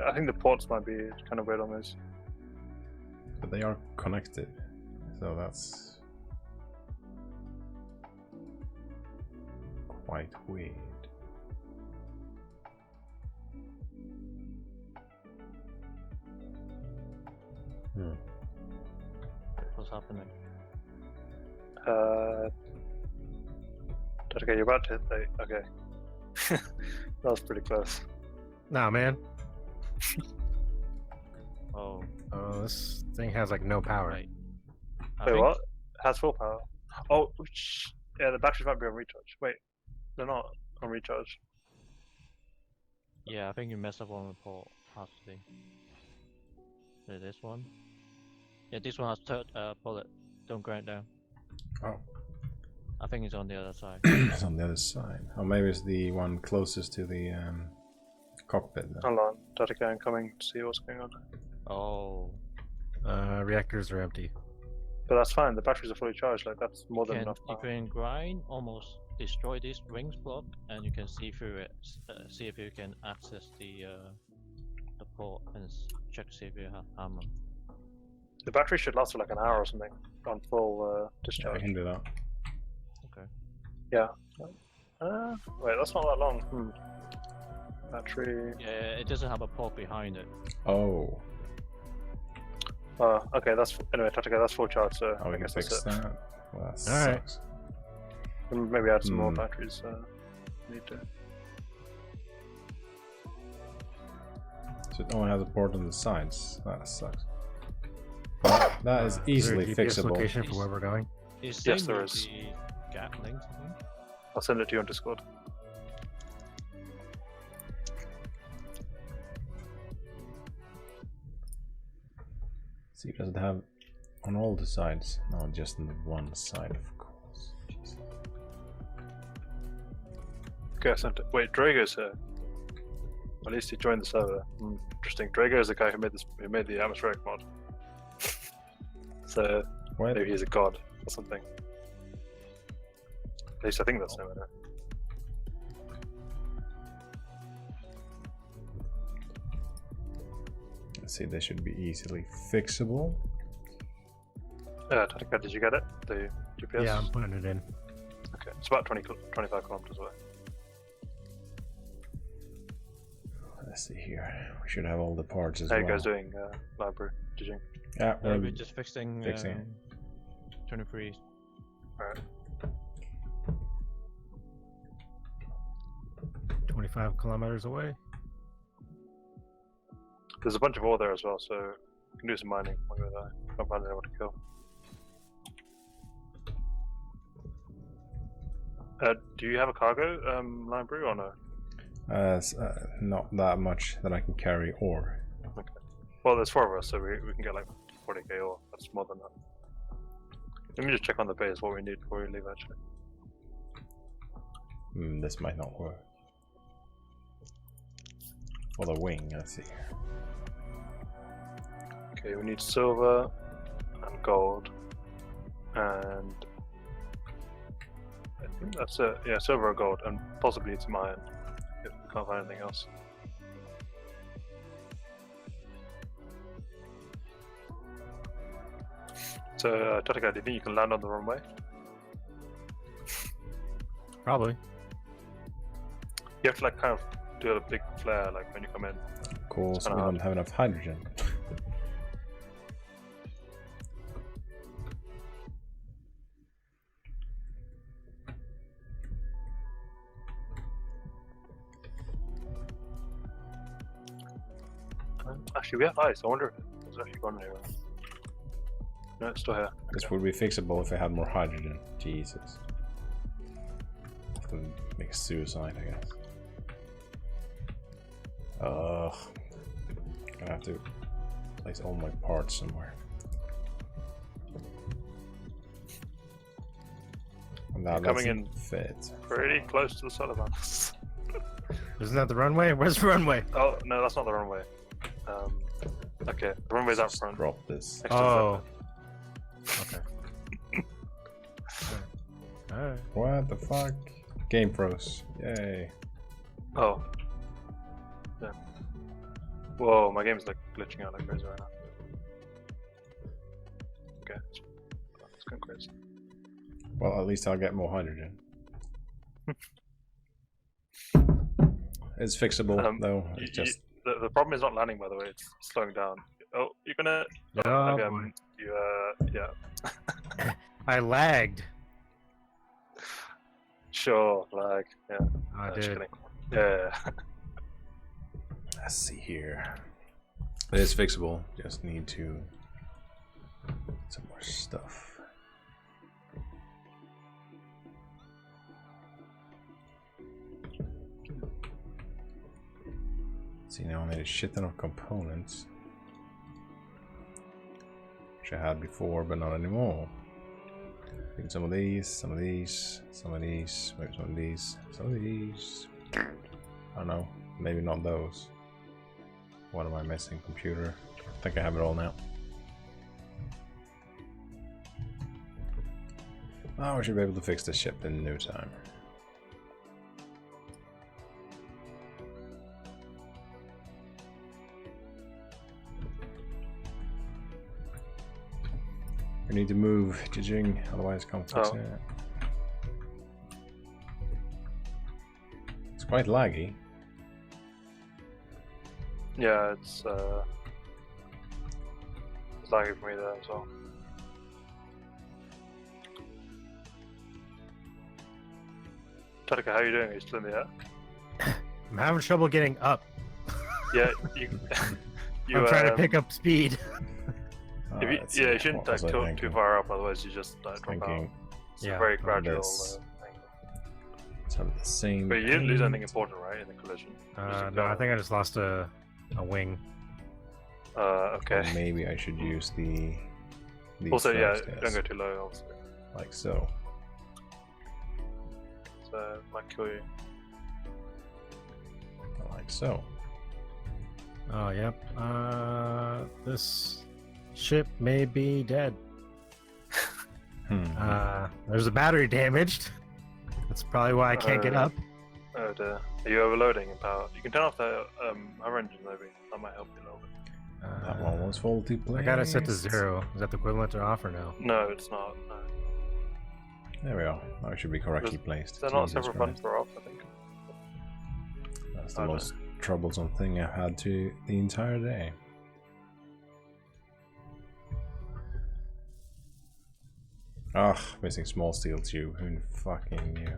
[SPEAKER 2] I think the ports might be kind of weird on those.
[SPEAKER 1] But they are connected, so that's quite weird.
[SPEAKER 3] What's happening?
[SPEAKER 2] Okay, you're about to hit the. Okay. That was pretty close.
[SPEAKER 7] Nah, man.
[SPEAKER 3] Oh,
[SPEAKER 7] Oh, this thing has like no power.
[SPEAKER 3] right. I
[SPEAKER 2] Wait,
[SPEAKER 3] think-
[SPEAKER 2] what? Has full power. Oh, yeah, the batteries might be on recharge. Wait, they're not on recharge.
[SPEAKER 3] Yeah, I think you messed up on the port, possibly. This one? Yeah, this one has third bullet. Don't grind down.
[SPEAKER 1] Oh,
[SPEAKER 3] I think it's on the other side.
[SPEAKER 1] it's on the other side. Or maybe it's the one closest to the cockpit. Then.
[SPEAKER 2] Hold on, Tatika, I'm coming to see what's going on.
[SPEAKER 3] Oh.
[SPEAKER 7] Reactors are empty.
[SPEAKER 2] But that's fine, the batteries are fully charged, like that's more
[SPEAKER 3] You
[SPEAKER 2] than
[SPEAKER 3] can,
[SPEAKER 2] enough
[SPEAKER 3] you
[SPEAKER 2] power.
[SPEAKER 3] can grind, almost destroy this rings block, and you can see through it. See if you can access the port and check to see if you have ammo.
[SPEAKER 2] The battery should last for like an hour or something on full
[SPEAKER 1] Yeah, I
[SPEAKER 2] discharge.
[SPEAKER 1] can do that.
[SPEAKER 2] Yeah. Wait, that's not that long. Battery.
[SPEAKER 3] Yeah, it doesn't have a port behind it.
[SPEAKER 1] Oh,
[SPEAKER 2] Okay, that's anyway. Tatika, that's full charge, so
[SPEAKER 1] oh, we
[SPEAKER 2] I
[SPEAKER 1] can
[SPEAKER 2] guess
[SPEAKER 1] fix
[SPEAKER 2] that's it.
[SPEAKER 1] that. Well, that
[SPEAKER 7] Alright.
[SPEAKER 1] sucks.
[SPEAKER 2] Maybe add some more
[SPEAKER 1] Hmm.
[SPEAKER 2] batteries. Need to.
[SPEAKER 1] So it only has a port on the sides. That sucks. That is
[SPEAKER 7] Is there a
[SPEAKER 1] easily
[SPEAKER 7] GPS
[SPEAKER 1] fixable.
[SPEAKER 7] location for where we're going?
[SPEAKER 3] It's
[SPEAKER 2] Yes,
[SPEAKER 3] same
[SPEAKER 2] there
[SPEAKER 3] with
[SPEAKER 2] is.
[SPEAKER 3] the gap links, I think.
[SPEAKER 2] I'll send it to you on Discord.
[SPEAKER 1] See, does it have on all the sides? No, just on the one side, of course. Jeez.
[SPEAKER 2] Okay, I sent it. Wait, Drago's here. At least he joined the server. Interesting. Drago is the guy who made the atmospheric mod. So
[SPEAKER 1] Why?
[SPEAKER 2] maybe he's a god or something. At least I think that's him.
[SPEAKER 1] Let's see, they should be easily fixable.
[SPEAKER 2] Tatika, did you get it? The GPS?
[SPEAKER 7] Yeah, I'm putting it in.
[SPEAKER 2] Okay, it's about 25 kilometers away.
[SPEAKER 1] Let's see here. We should have all the parts as
[SPEAKER 2] How
[SPEAKER 1] well.
[SPEAKER 2] you guys doing, Lionbrew? Did you?
[SPEAKER 1] Yeah,
[SPEAKER 3] We're
[SPEAKER 1] we're
[SPEAKER 3] just fixing,
[SPEAKER 1] fixing it.
[SPEAKER 3] 23.
[SPEAKER 2] Alright.
[SPEAKER 7] 25 kilometers away.
[SPEAKER 2] There's a bunch of ore there as well, so you can do some mining. I'll go there. Can't find anyone to kill. Do you have a cargo, Lionbrew, or no?
[SPEAKER 1] not that much that I can carry ore.
[SPEAKER 2] Okay. Well, there's 4 of us, so we can get like 40k ore. That's more than enough. Let me just check on the base what we need before we leave, actually.
[SPEAKER 1] This might not work. For the wing, let's see here.
[SPEAKER 2] Okay, we need silver and gold, and I think that's it. Yeah, silver or gold, and possibly some iron. If we can't find anything else. So, Tatika, do you think you can land on the runway?
[SPEAKER 7] Probably.
[SPEAKER 2] You have to like kind of do a big flare, like when you come in.
[SPEAKER 1] Of course, we
[SPEAKER 2] kinda
[SPEAKER 1] don't have enough hydrogen.
[SPEAKER 2] Actually, we have ice. I wonder if it's actually gone anywhere. No, it's still here.
[SPEAKER 1] This would be fixable if I had more hydrogen. Jesus. Have to make suicide, I guess. Ugh. Gonna have to place all my parts somewhere. And that
[SPEAKER 2] Coming
[SPEAKER 1] doesn't
[SPEAKER 2] in
[SPEAKER 1] fit.
[SPEAKER 2] Pretty close to the solar panels.
[SPEAKER 7] Isn't that the runway? Where's the runway?
[SPEAKER 2] Oh no, that's not the runway. Okay, the runway's out
[SPEAKER 1] Just
[SPEAKER 2] front.
[SPEAKER 1] drop this.
[SPEAKER 2] Next to the
[SPEAKER 7] Oh.
[SPEAKER 2] Zeppelin.
[SPEAKER 7] Okay. Alright.
[SPEAKER 1] What the fuck? Game froze. Yay.
[SPEAKER 2] Oh. Yeah. Whoa, my game's like glitching out like crazy right now. Okay. It's going crazy.
[SPEAKER 1] Well, at least I'll get more hydrogen. It's fixable, though. It's just...
[SPEAKER 2] The problem is not landing, by the way. It's slowing down. Oh, you're gonna...
[SPEAKER 7] Oh,
[SPEAKER 2] okay,
[SPEAKER 7] boy.
[SPEAKER 2] yeah.
[SPEAKER 7] I lagged.
[SPEAKER 2] Sure, like, yeah.
[SPEAKER 7] I
[SPEAKER 2] Just
[SPEAKER 7] did.
[SPEAKER 2] kidding. Yeah.
[SPEAKER 1] Let's see here. It is fixable. Just need to... some more stuff. See, now I need a shit ton of components. Which I had before, but not anymore. Maybe some of these, some of these, some of these, maybe some of these, some of these. I don't know. Maybe not those. What am I missing? Computer. I think I have it all now. Oh, we should be able to fix this ship in no time. We need to move, Jijing, otherwise can't fix it. It's quite laggy.
[SPEAKER 2] Yeah, it's laggy for me there as well. Tatika, how are you doing? Are you still in the air?
[SPEAKER 7] I'm having trouble getting up.
[SPEAKER 2] Yeah, you.
[SPEAKER 7] I'm trying to pick up speed.
[SPEAKER 2] If you,
[SPEAKER 1] Let's
[SPEAKER 2] yeah,
[SPEAKER 1] see,
[SPEAKER 2] you shouldn't
[SPEAKER 1] what was I
[SPEAKER 2] tilt too
[SPEAKER 1] thinking?
[SPEAKER 2] far up, otherwise you just drop out.
[SPEAKER 1] Thinking
[SPEAKER 2] It's a
[SPEAKER 7] Yeah,
[SPEAKER 2] very
[SPEAKER 1] of
[SPEAKER 2] gradual
[SPEAKER 1] this.
[SPEAKER 2] angle.
[SPEAKER 1] let's have the same.
[SPEAKER 2] But you didn't lose
[SPEAKER 1] paint.
[SPEAKER 2] anything important, right, in the collision?
[SPEAKER 7] No, I think I just lost a wing.
[SPEAKER 2] Okay.
[SPEAKER 1] Or maybe I should use the. these
[SPEAKER 2] Also, yeah,
[SPEAKER 1] first,
[SPEAKER 2] don't
[SPEAKER 1] yes,
[SPEAKER 2] go too low, obviously.
[SPEAKER 1] like so.
[SPEAKER 2] So, it might kill you.
[SPEAKER 1] Like so.
[SPEAKER 7] Oh, yep. This ship may be dead. There's a battery damaged. That's probably why I can't get up.
[SPEAKER 2] Oh dear. Are you overloading in power? You can turn off the power engine maybe. That might help you a little bit.
[SPEAKER 1] That one was faulty placed.
[SPEAKER 7] I got it set to 0. Is that the equivalent to off or no?
[SPEAKER 2] No, it's not. No.
[SPEAKER 1] There we are. Now it should be correctly placed.
[SPEAKER 2] They're not
[SPEAKER 1] Jesus
[SPEAKER 2] several
[SPEAKER 1] Christ.
[SPEAKER 2] buttons for off, I think.
[SPEAKER 1] That's the
[SPEAKER 2] I don't
[SPEAKER 1] most troublesome thing I've had to the entire day. Ugh, missing small steel tube. Who fucking knew?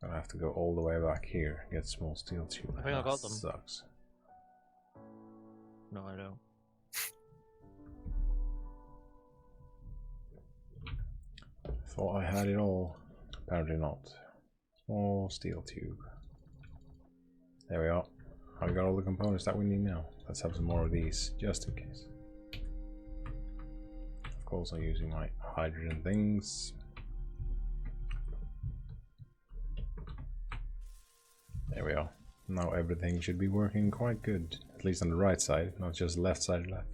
[SPEAKER 1] Gonna have to go all the way back here and get small steel tube.
[SPEAKER 3] I think I got them.
[SPEAKER 1] Sucks.
[SPEAKER 3] No, I don't.
[SPEAKER 1] Thought I had it all. Apparently not. Small steel tube. There we are. I've got all the components that we need now. Let's have some more of these, just in case. Of course, I'm using my hydrogen things. There we are. Now everything should be working quite good. At least on the right side, not just left side left.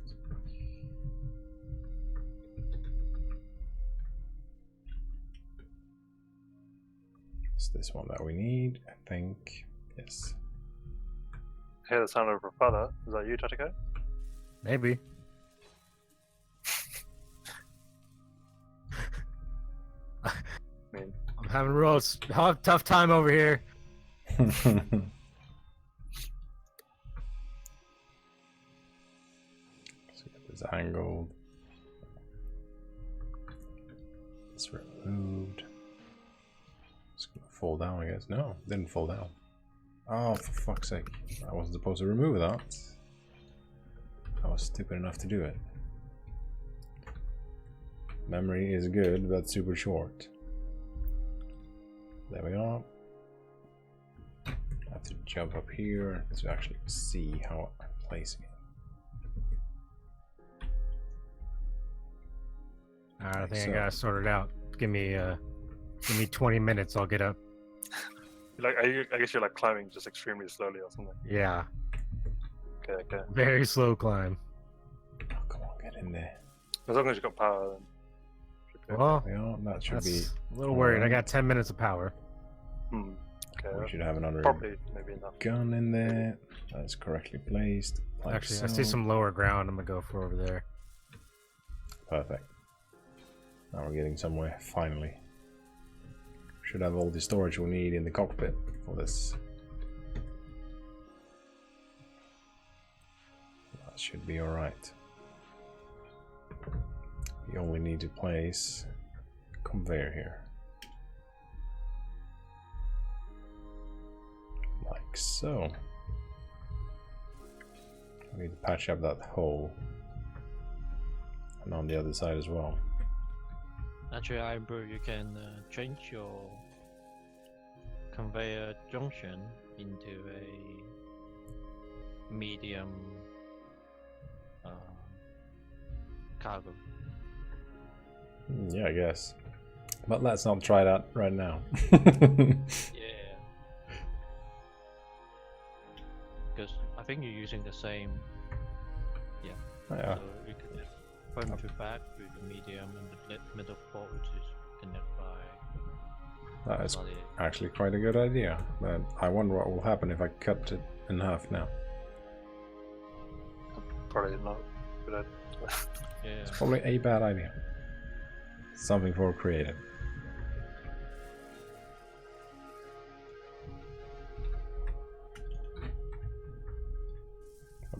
[SPEAKER 1] It's this one that we need, I think. Yes.
[SPEAKER 2] I hear the sound of a propeller. Is that you, Tatika?
[SPEAKER 7] Maybe.
[SPEAKER 2] I mean,
[SPEAKER 7] I'm having a tough time over here.
[SPEAKER 1] Let's get this angled. It's removed. It's gonna fall down, I guess. No, it didn't fall down. Oh, for fuck's sake. I wasn't supposed to remove that. I was stupid enough to do it. Memory is good, but super short. There we are. I have to jump up here to actually see how I'm placing it.
[SPEAKER 7] Alright, I think
[SPEAKER 1] So-
[SPEAKER 7] I got it sorted out. Give me 20 minutes, I'll get up.
[SPEAKER 2] like, I guess you're like climbing just extremely slowly or something.
[SPEAKER 7] Yeah.
[SPEAKER 2] Okay.
[SPEAKER 7] Very slow climb.
[SPEAKER 1] Oh, come on, get in there.
[SPEAKER 2] As long as you've got power, then. should be okay.
[SPEAKER 7] Well,
[SPEAKER 1] Yeah, that should be.
[SPEAKER 7] that's a little worried. I
[SPEAKER 1] alright.
[SPEAKER 7] got 10 minutes of power.
[SPEAKER 2] Okay.
[SPEAKER 1] We should have another
[SPEAKER 2] Probably maybe enough.
[SPEAKER 1] gun in there. That's correctly placed. Like
[SPEAKER 7] Actually, I
[SPEAKER 1] so.
[SPEAKER 7] see some lower ground. I'm gonna go for over there.
[SPEAKER 1] Perfect. Now we're getting somewhere, finally. Should have all the storage we need in the cockpit for this. That should be alright. We only need to place a conveyor here. Like so. We need to patch up that hole. And on the other side as well.
[SPEAKER 3] Actually, Lionbrew, you can change your conveyor junction into a medium cargo.
[SPEAKER 1] Yeah, I guess. But let's not try that right now.
[SPEAKER 3] Yeah. Because I think you're using the same.
[SPEAKER 1] Yeah.
[SPEAKER 3] So you can front to back with the medium and the middle port, which is connected by.
[SPEAKER 1] That is
[SPEAKER 3] body.
[SPEAKER 1] actually quite a good idea. But I wonder what will happen if I cut it in half now.
[SPEAKER 2] Probably not good idea.
[SPEAKER 3] Yeah.
[SPEAKER 1] It's probably a bad idea. Something for creative.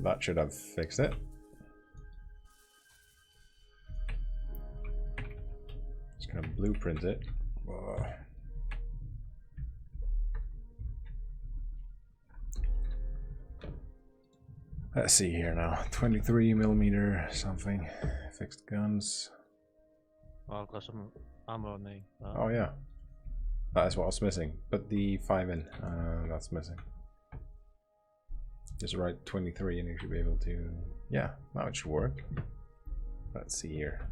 [SPEAKER 1] That should have fixed it. Just gonna blueprint it. Let's see here now. 23mm something. Fixed guns.
[SPEAKER 3] Oh, I've got some ammo on me.
[SPEAKER 1] Oh yeah. That is what was missing. But the 5N, that's missing. Just write 23 and you should be able to... Yeah, now it should work. Let's see here.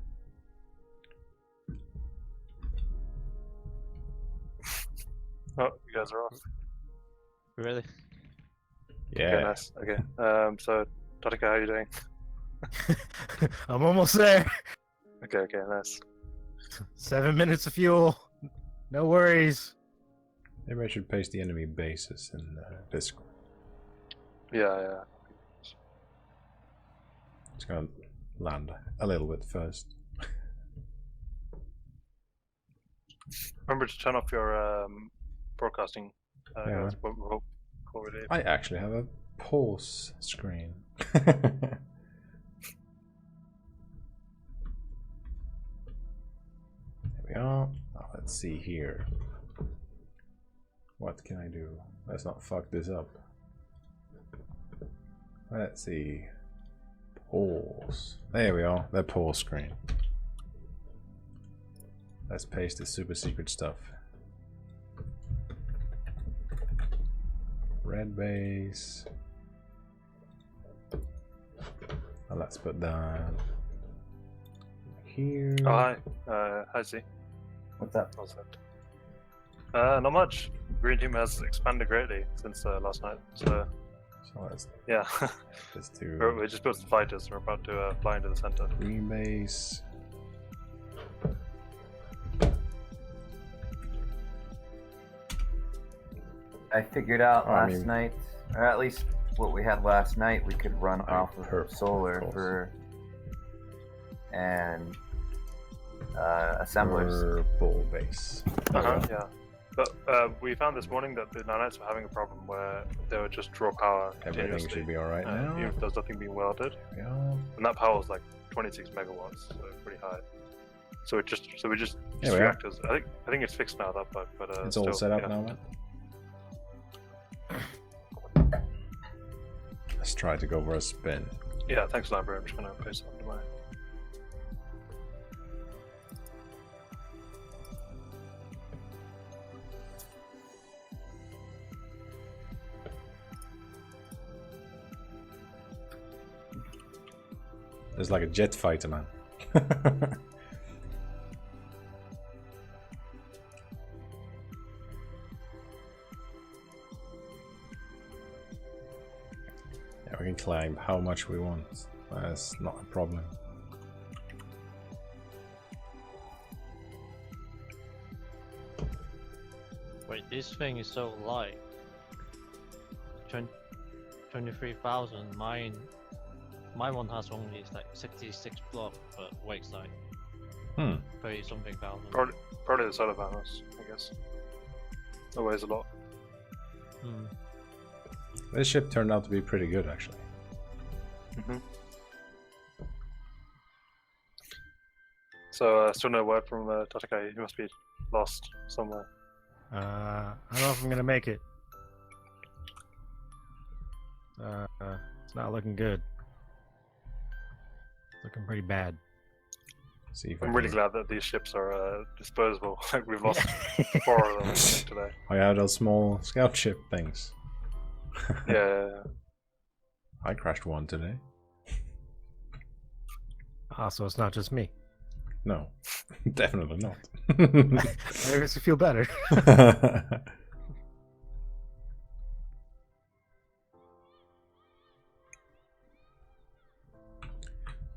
[SPEAKER 2] Oh, you guys are off.
[SPEAKER 3] Really?
[SPEAKER 1] Yeah.
[SPEAKER 2] Okay, nice. Okay. So, Totika, how are you doing?
[SPEAKER 7] I'm almost there.
[SPEAKER 2] Okay, nice.
[SPEAKER 7] 7 minutes of fuel. No worries.
[SPEAKER 1] Maybe I should paste the enemy bases in Discord.
[SPEAKER 2] Yeah.
[SPEAKER 1] It's gonna land a little bit first.
[SPEAKER 2] Remember to turn off your broadcasting.
[SPEAKER 1] Yeah.
[SPEAKER 2] Guys, before we leave.
[SPEAKER 1] I actually have a pause screen. There we are. Now let's see here. What can I do? Let's not fuck this up. Let's see. Pause. There we are. The pause screen. Let's paste the super secret stuff. Red base. And let's put that here.
[SPEAKER 2] Oh, hi. Hi, Z.
[SPEAKER 8] What's up?
[SPEAKER 2] How's that? Not much. Green team has expanded greatly since last night. So,
[SPEAKER 1] let's
[SPEAKER 2] yeah.
[SPEAKER 1] just do
[SPEAKER 2] we just built some fighters. We're about to fly into the center.
[SPEAKER 1] green base.
[SPEAKER 8] I figured out
[SPEAKER 1] Oh, I
[SPEAKER 8] last
[SPEAKER 1] mean-
[SPEAKER 8] night, or at least what we had last night, we could run
[SPEAKER 1] Oh,
[SPEAKER 8] off of
[SPEAKER 1] purple,
[SPEAKER 8] solar
[SPEAKER 1] of course.
[SPEAKER 8] for and assemblers.
[SPEAKER 1] Purple base.
[SPEAKER 2] Yeah. But we found this morning that the nanites were having a problem where they would just draw power
[SPEAKER 1] Everything
[SPEAKER 2] continuously,
[SPEAKER 1] should be alright
[SPEAKER 2] even
[SPEAKER 1] now.
[SPEAKER 2] if there's nothing being welded.
[SPEAKER 1] Yeah.
[SPEAKER 2] And that power was like 26 megawatts, so pretty high. So we just
[SPEAKER 1] There
[SPEAKER 2] use
[SPEAKER 1] we are.
[SPEAKER 2] reactors. I think it's fixed now, that bug, but
[SPEAKER 1] It's
[SPEAKER 2] still,
[SPEAKER 1] all set up
[SPEAKER 2] yeah.
[SPEAKER 1] now, man. Let's try to go for a spin.
[SPEAKER 2] Yeah, thanks, Lionbrew. I'm just gonna paste it onto my.
[SPEAKER 1] There's like a jet fighter, man. Yeah, we can decline how much we want. That's not a problem.
[SPEAKER 3] Wait, this thing is so light. 23,000. My one has only like 66 block, but weighs like 30 something thousand.
[SPEAKER 2] Probably the solar panels, I guess. That weighs a lot.
[SPEAKER 1] This ship turned out to be pretty good, actually.
[SPEAKER 2] So, still no word from Tatakai. He must be lost somewhere.
[SPEAKER 7] I don't know if I'm gonna make it. It's not looking good. It's looking pretty bad.
[SPEAKER 1] See if
[SPEAKER 2] I'm really glad that these ships are disposable. Like we've lost 4 of them I think, today.
[SPEAKER 1] Oh yeah, those small scout ship things.
[SPEAKER 2] Yeah.
[SPEAKER 1] I crashed one today.
[SPEAKER 7] Ah, so it's not just me.
[SPEAKER 1] No, definitely not.
[SPEAKER 7] I guess you feel better.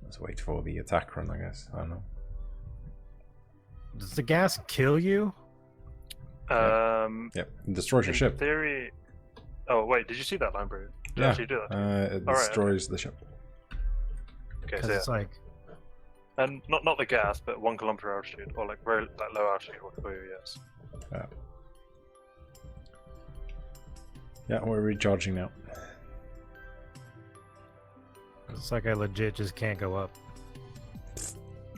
[SPEAKER 1] Let's wait for the attack run, I guess. I don't know.
[SPEAKER 7] Does the gas kill you?
[SPEAKER 1] Yep, it destroys your
[SPEAKER 2] In
[SPEAKER 1] ship.
[SPEAKER 2] theory. Oh wait, did you see that Lionbrew? Did it
[SPEAKER 1] Yeah,
[SPEAKER 2] actually do that?
[SPEAKER 1] it
[SPEAKER 2] Alright,
[SPEAKER 1] destroys the ship.
[SPEAKER 2] Okay,
[SPEAKER 7] Because
[SPEAKER 2] so
[SPEAKER 7] it's like,
[SPEAKER 2] and not the gas, but 1 kilometer altitude, or like very like low altitude will kill you. Yes.
[SPEAKER 1] Yeah, we're recharging now.
[SPEAKER 7] it's like I legit just can't go up.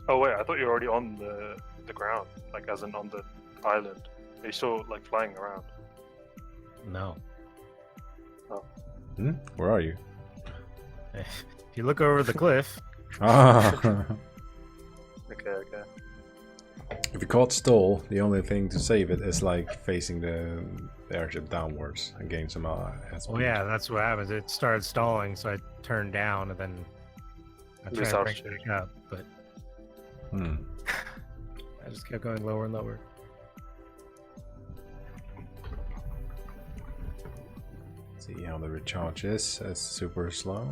[SPEAKER 2] Oh wait, I thought you were already on the ground, like as in on the island. Are you still like flying around?
[SPEAKER 7] No.
[SPEAKER 1] Where are you?
[SPEAKER 7] If you look over the cliff,
[SPEAKER 1] Ah.
[SPEAKER 2] Okay.
[SPEAKER 1] If you caught stall, the only thing to save it is like facing the airship downwards and gain some SP.
[SPEAKER 7] well, yeah, that's what happens. It started stalling, so I turned down, and then I
[SPEAKER 2] Lose
[SPEAKER 7] tried to bring
[SPEAKER 2] altitude.
[SPEAKER 7] it back up, but I just kept going lower and lower.
[SPEAKER 1] See how the recharge is. It's super slow.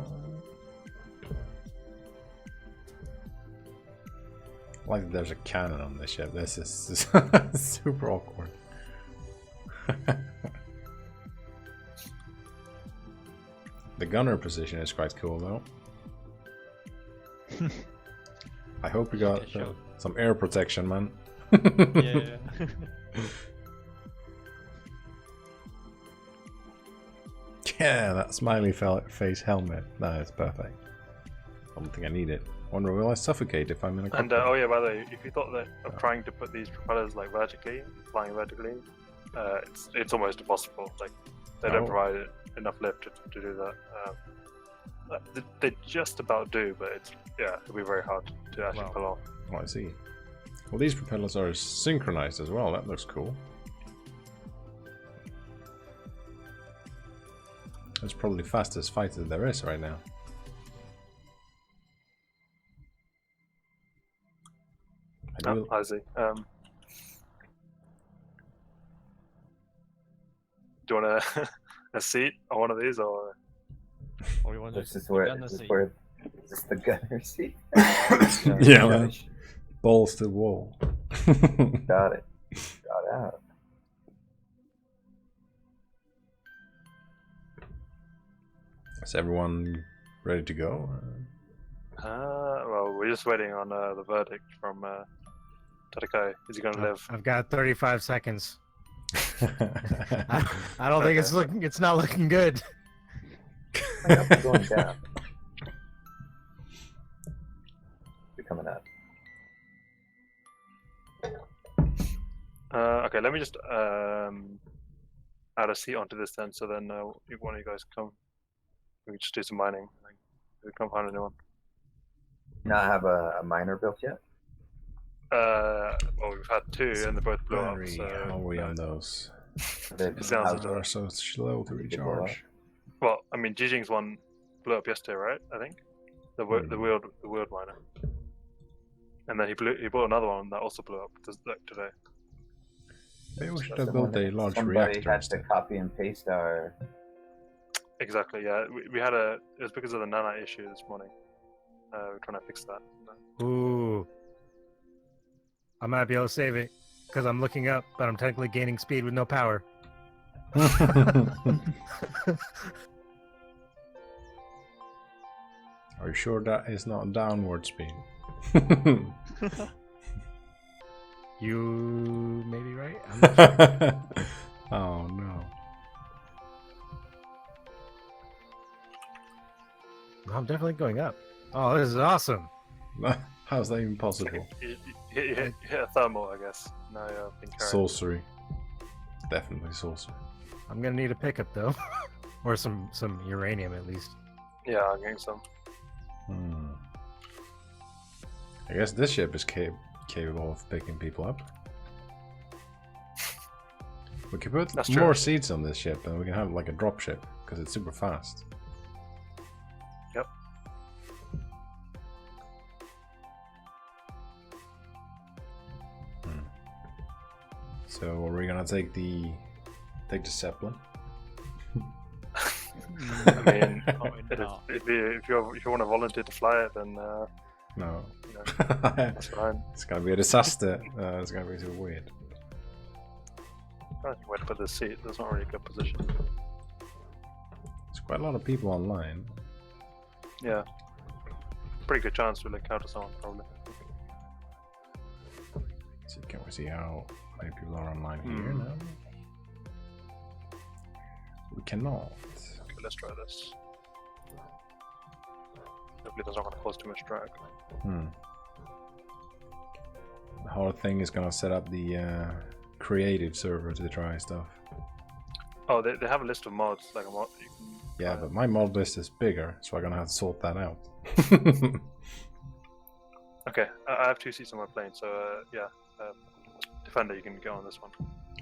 [SPEAKER 1] Like there's a cannon on this ship. This is super awkward. The gunner position is quite cool though. I hope we got some air protection, man.
[SPEAKER 3] Yeah.
[SPEAKER 1] Yeah, that smiley face helmet. That is perfect. I don't think I need it. Wonder will I suffocate if I'm in a cockpit?
[SPEAKER 2] And oh yeah, by the way, if you thought that of trying to put these propellers like vertically, flying vertically, it's almost impossible. Like they don't provide enough lift to do that. They just about do, but it'll be very hard to actually pull off.
[SPEAKER 1] Oh, I see. Well, these propellers are synchronized as well. That looks cool. That's probably the fastest fighter there is right now.
[SPEAKER 2] I see. Do you want a seat on one of these, or?
[SPEAKER 3] Or you want
[SPEAKER 8] This
[SPEAKER 3] to
[SPEAKER 8] is where,
[SPEAKER 3] gun the
[SPEAKER 8] this is
[SPEAKER 3] seat?
[SPEAKER 8] where, is this the gunner seat?
[SPEAKER 1] Yeah, man. Balls to the wall.
[SPEAKER 8] Got it. Got out.
[SPEAKER 1] Is everyone ready to go?
[SPEAKER 2] Well, we're just waiting on the verdict from Tatakai. Is he gonna live?
[SPEAKER 7] I've got 35 seconds. I don't think it's not looking good.
[SPEAKER 8] I'm going down. You're coming up.
[SPEAKER 2] Okay, let me just add a seat onto this then, so then if one of you guys come, we can just do some mining. We can find a new one.
[SPEAKER 8] Not have a miner built yet?
[SPEAKER 2] Well, we've had 2 and they both blew up.
[SPEAKER 1] Very
[SPEAKER 2] So
[SPEAKER 1] hungry on those.
[SPEAKER 2] it sounds as
[SPEAKER 1] They are so slow to
[SPEAKER 8] Did they blow up?
[SPEAKER 1] recharge.
[SPEAKER 2] well, I mean, Jijing's one blew up yesterday, right? I think the wheeled miner, and then he bought another one that also blew up today.
[SPEAKER 1] Maybe we should have built a large
[SPEAKER 8] Somebody
[SPEAKER 1] reactor
[SPEAKER 8] had to
[SPEAKER 1] instead.
[SPEAKER 8] copy and paste our
[SPEAKER 2] Exactly. Yeah, we had a. It was because of the nanite issue this morning. We're trying to fix that.
[SPEAKER 7] Ooh. I might be able to save it because I'm looking up, but I'm technically gaining speed with no power.
[SPEAKER 1] Are you sure that is not downward speed?
[SPEAKER 7] You may be right. I'm not sure.
[SPEAKER 1] Oh no.
[SPEAKER 7] I'm definitely going up. Oh, this is awesome.
[SPEAKER 1] How's that even possible?
[SPEAKER 2] You hit a thermal, I guess. Now you're being carried.
[SPEAKER 1] Sorcery. Definitely sorcery.
[SPEAKER 7] I'm gonna need a pickup though, or some uranium at least.
[SPEAKER 2] Yeah, I'm getting some.
[SPEAKER 1] I guess this ship is capable of picking people up. We can put
[SPEAKER 2] That's
[SPEAKER 1] more
[SPEAKER 2] true.
[SPEAKER 1] seats on this ship and we can have like a drop ship because it's super fast.
[SPEAKER 2] Yep.
[SPEAKER 1] So are we gonna take the Zeppelin?
[SPEAKER 2] I mean,
[SPEAKER 3] Probably not.
[SPEAKER 2] if you want to volunteer to fly it, then
[SPEAKER 1] No.
[SPEAKER 2] you know, that's fine.
[SPEAKER 1] It's gonna be a disaster. It's gonna be too weird.
[SPEAKER 2] I don't think where to put the seat. There's not really a good position.
[SPEAKER 1] There's quite a lot of people online.
[SPEAKER 2] Yeah. Pretty good chance we'll encounter someone, probably.
[SPEAKER 1] So can we see how many people are online here now? We cannot.
[SPEAKER 2] Okay, let's try this. Hopefully that's not going to cause too much drag.
[SPEAKER 1] The whole thing is gonna set up the creative server to try stuff.
[SPEAKER 2] Oh, they have a list of mods, like a mod that you can...
[SPEAKER 1] Yeah, but my mod list is bigger, so I'm gonna have to sort that out.
[SPEAKER 2] Okay, I have 2 seats on my plane, so yeah. Defender, you can get on this one.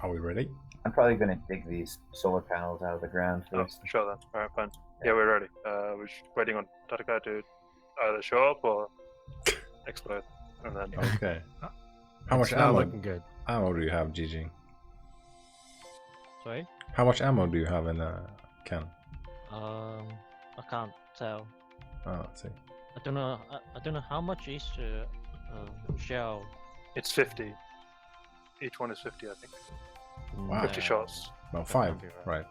[SPEAKER 1] Are we ready?
[SPEAKER 8] I'm probably going to dig these solar panels out of the ground
[SPEAKER 2] Oh,
[SPEAKER 8] first.
[SPEAKER 2] sure then. Alright, fine. Yeah, we're ready. We're just waiting on Tataka to either show up or explode. And then...
[SPEAKER 1] Okay. How much
[SPEAKER 7] It's not
[SPEAKER 1] ammo?
[SPEAKER 7] looking good.
[SPEAKER 1] Ammo do you have, GG?
[SPEAKER 3] Sorry?
[SPEAKER 1] How much ammo do you have in can?
[SPEAKER 3] I can't tell.
[SPEAKER 1] Oh, let's see.
[SPEAKER 3] I don't know. I don't know how much is shell.
[SPEAKER 2] It's 50. Each one is 50, I think.
[SPEAKER 1] Wow.
[SPEAKER 2] 50 shots.
[SPEAKER 1] Well,
[SPEAKER 3] That
[SPEAKER 1] 5,
[SPEAKER 3] can't be right.
[SPEAKER 1] right?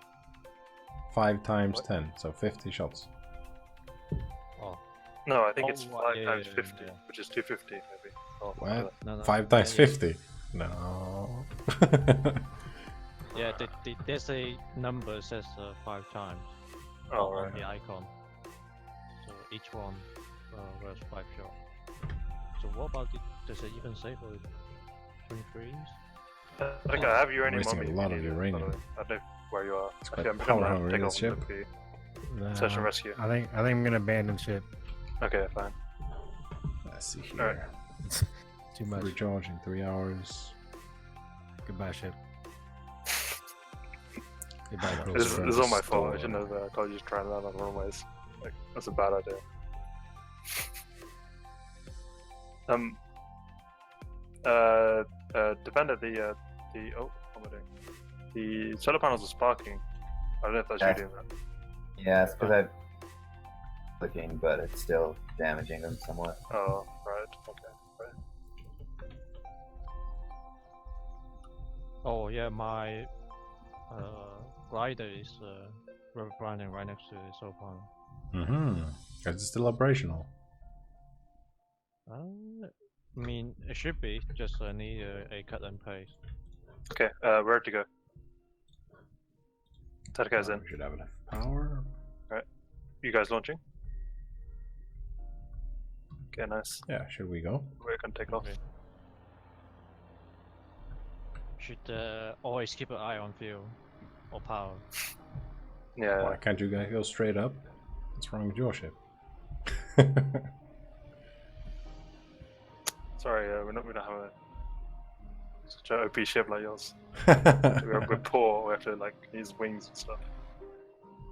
[SPEAKER 1] 5 times
[SPEAKER 2] What?
[SPEAKER 1] 10, so 50 shots.
[SPEAKER 3] Oh,
[SPEAKER 2] No, I think it's
[SPEAKER 3] Oh,
[SPEAKER 2] 5
[SPEAKER 3] yeah,
[SPEAKER 2] times
[SPEAKER 3] yeah,
[SPEAKER 2] 50,
[SPEAKER 3] yeah.
[SPEAKER 2] which is 250, maybe. Or
[SPEAKER 1] What?
[SPEAKER 2] whatever.
[SPEAKER 3] no.
[SPEAKER 1] 5 times
[SPEAKER 3] yeah,
[SPEAKER 1] 50? No.
[SPEAKER 3] Yeah, there's a number says 5 times
[SPEAKER 2] Oh,
[SPEAKER 3] on
[SPEAKER 2] right.
[SPEAKER 3] the icon. So each one was 5 shots. So what about it? Does it even say for 23s?
[SPEAKER 2] I think I have uranium
[SPEAKER 1] Wasting
[SPEAKER 2] on me.
[SPEAKER 1] a
[SPEAKER 2] if
[SPEAKER 1] lot
[SPEAKER 2] you
[SPEAKER 1] of
[SPEAKER 2] need it, by the
[SPEAKER 1] uranium.
[SPEAKER 2] way. I don't know where you are.
[SPEAKER 1] It's
[SPEAKER 2] Actually,
[SPEAKER 1] quite
[SPEAKER 2] I'm
[SPEAKER 1] power
[SPEAKER 2] gonna
[SPEAKER 1] hungry,
[SPEAKER 2] take
[SPEAKER 1] this
[SPEAKER 2] off
[SPEAKER 1] ship.
[SPEAKER 2] the search and rescue.
[SPEAKER 7] I think I'm gonna abandon ship.
[SPEAKER 2] Okay, fine.
[SPEAKER 1] Let's see
[SPEAKER 2] Alright.
[SPEAKER 1] here.
[SPEAKER 7] Too much.
[SPEAKER 1] Recharge in 3 hours.
[SPEAKER 7] Goodbye, ship. Goodbye,
[SPEAKER 1] This-
[SPEAKER 2] This
[SPEAKER 7] Coastal.
[SPEAKER 2] is all my fault. I
[SPEAKER 1] Store.
[SPEAKER 2] shouldn't have told you to try and land on the runways. Like, that's a bad idea. Defender, oh, what am I doing? The solar panels are sparking. I don't know if that's you
[SPEAKER 8] Okay.
[SPEAKER 2] doing that.
[SPEAKER 8] Yeah, it's because I'm clicking, but it's still damaging them somewhat.
[SPEAKER 2] Oh, right. Okay. Right.
[SPEAKER 3] Oh yeah, my glider is rubber grinding right next to the solar panel.
[SPEAKER 1] Mm-hmm. Is it still operational?
[SPEAKER 3] I mean, it should be. Just need a cut and paste.
[SPEAKER 2] Okay, where to go? Tataka's in.
[SPEAKER 1] We should have enough power.
[SPEAKER 2] You guys launching? Okay, nice.
[SPEAKER 1] Yeah, should we go?
[SPEAKER 2] We're gonna take off.
[SPEAKER 3] Okay. Should always keep an eye on fuel or power.
[SPEAKER 2] Yeah.
[SPEAKER 1] Why can't you guys go straight up? What's wrong with your ship?
[SPEAKER 2] Sorry, we don't have such an OP ship like yours. We're poor. We have to like use wings and stuff.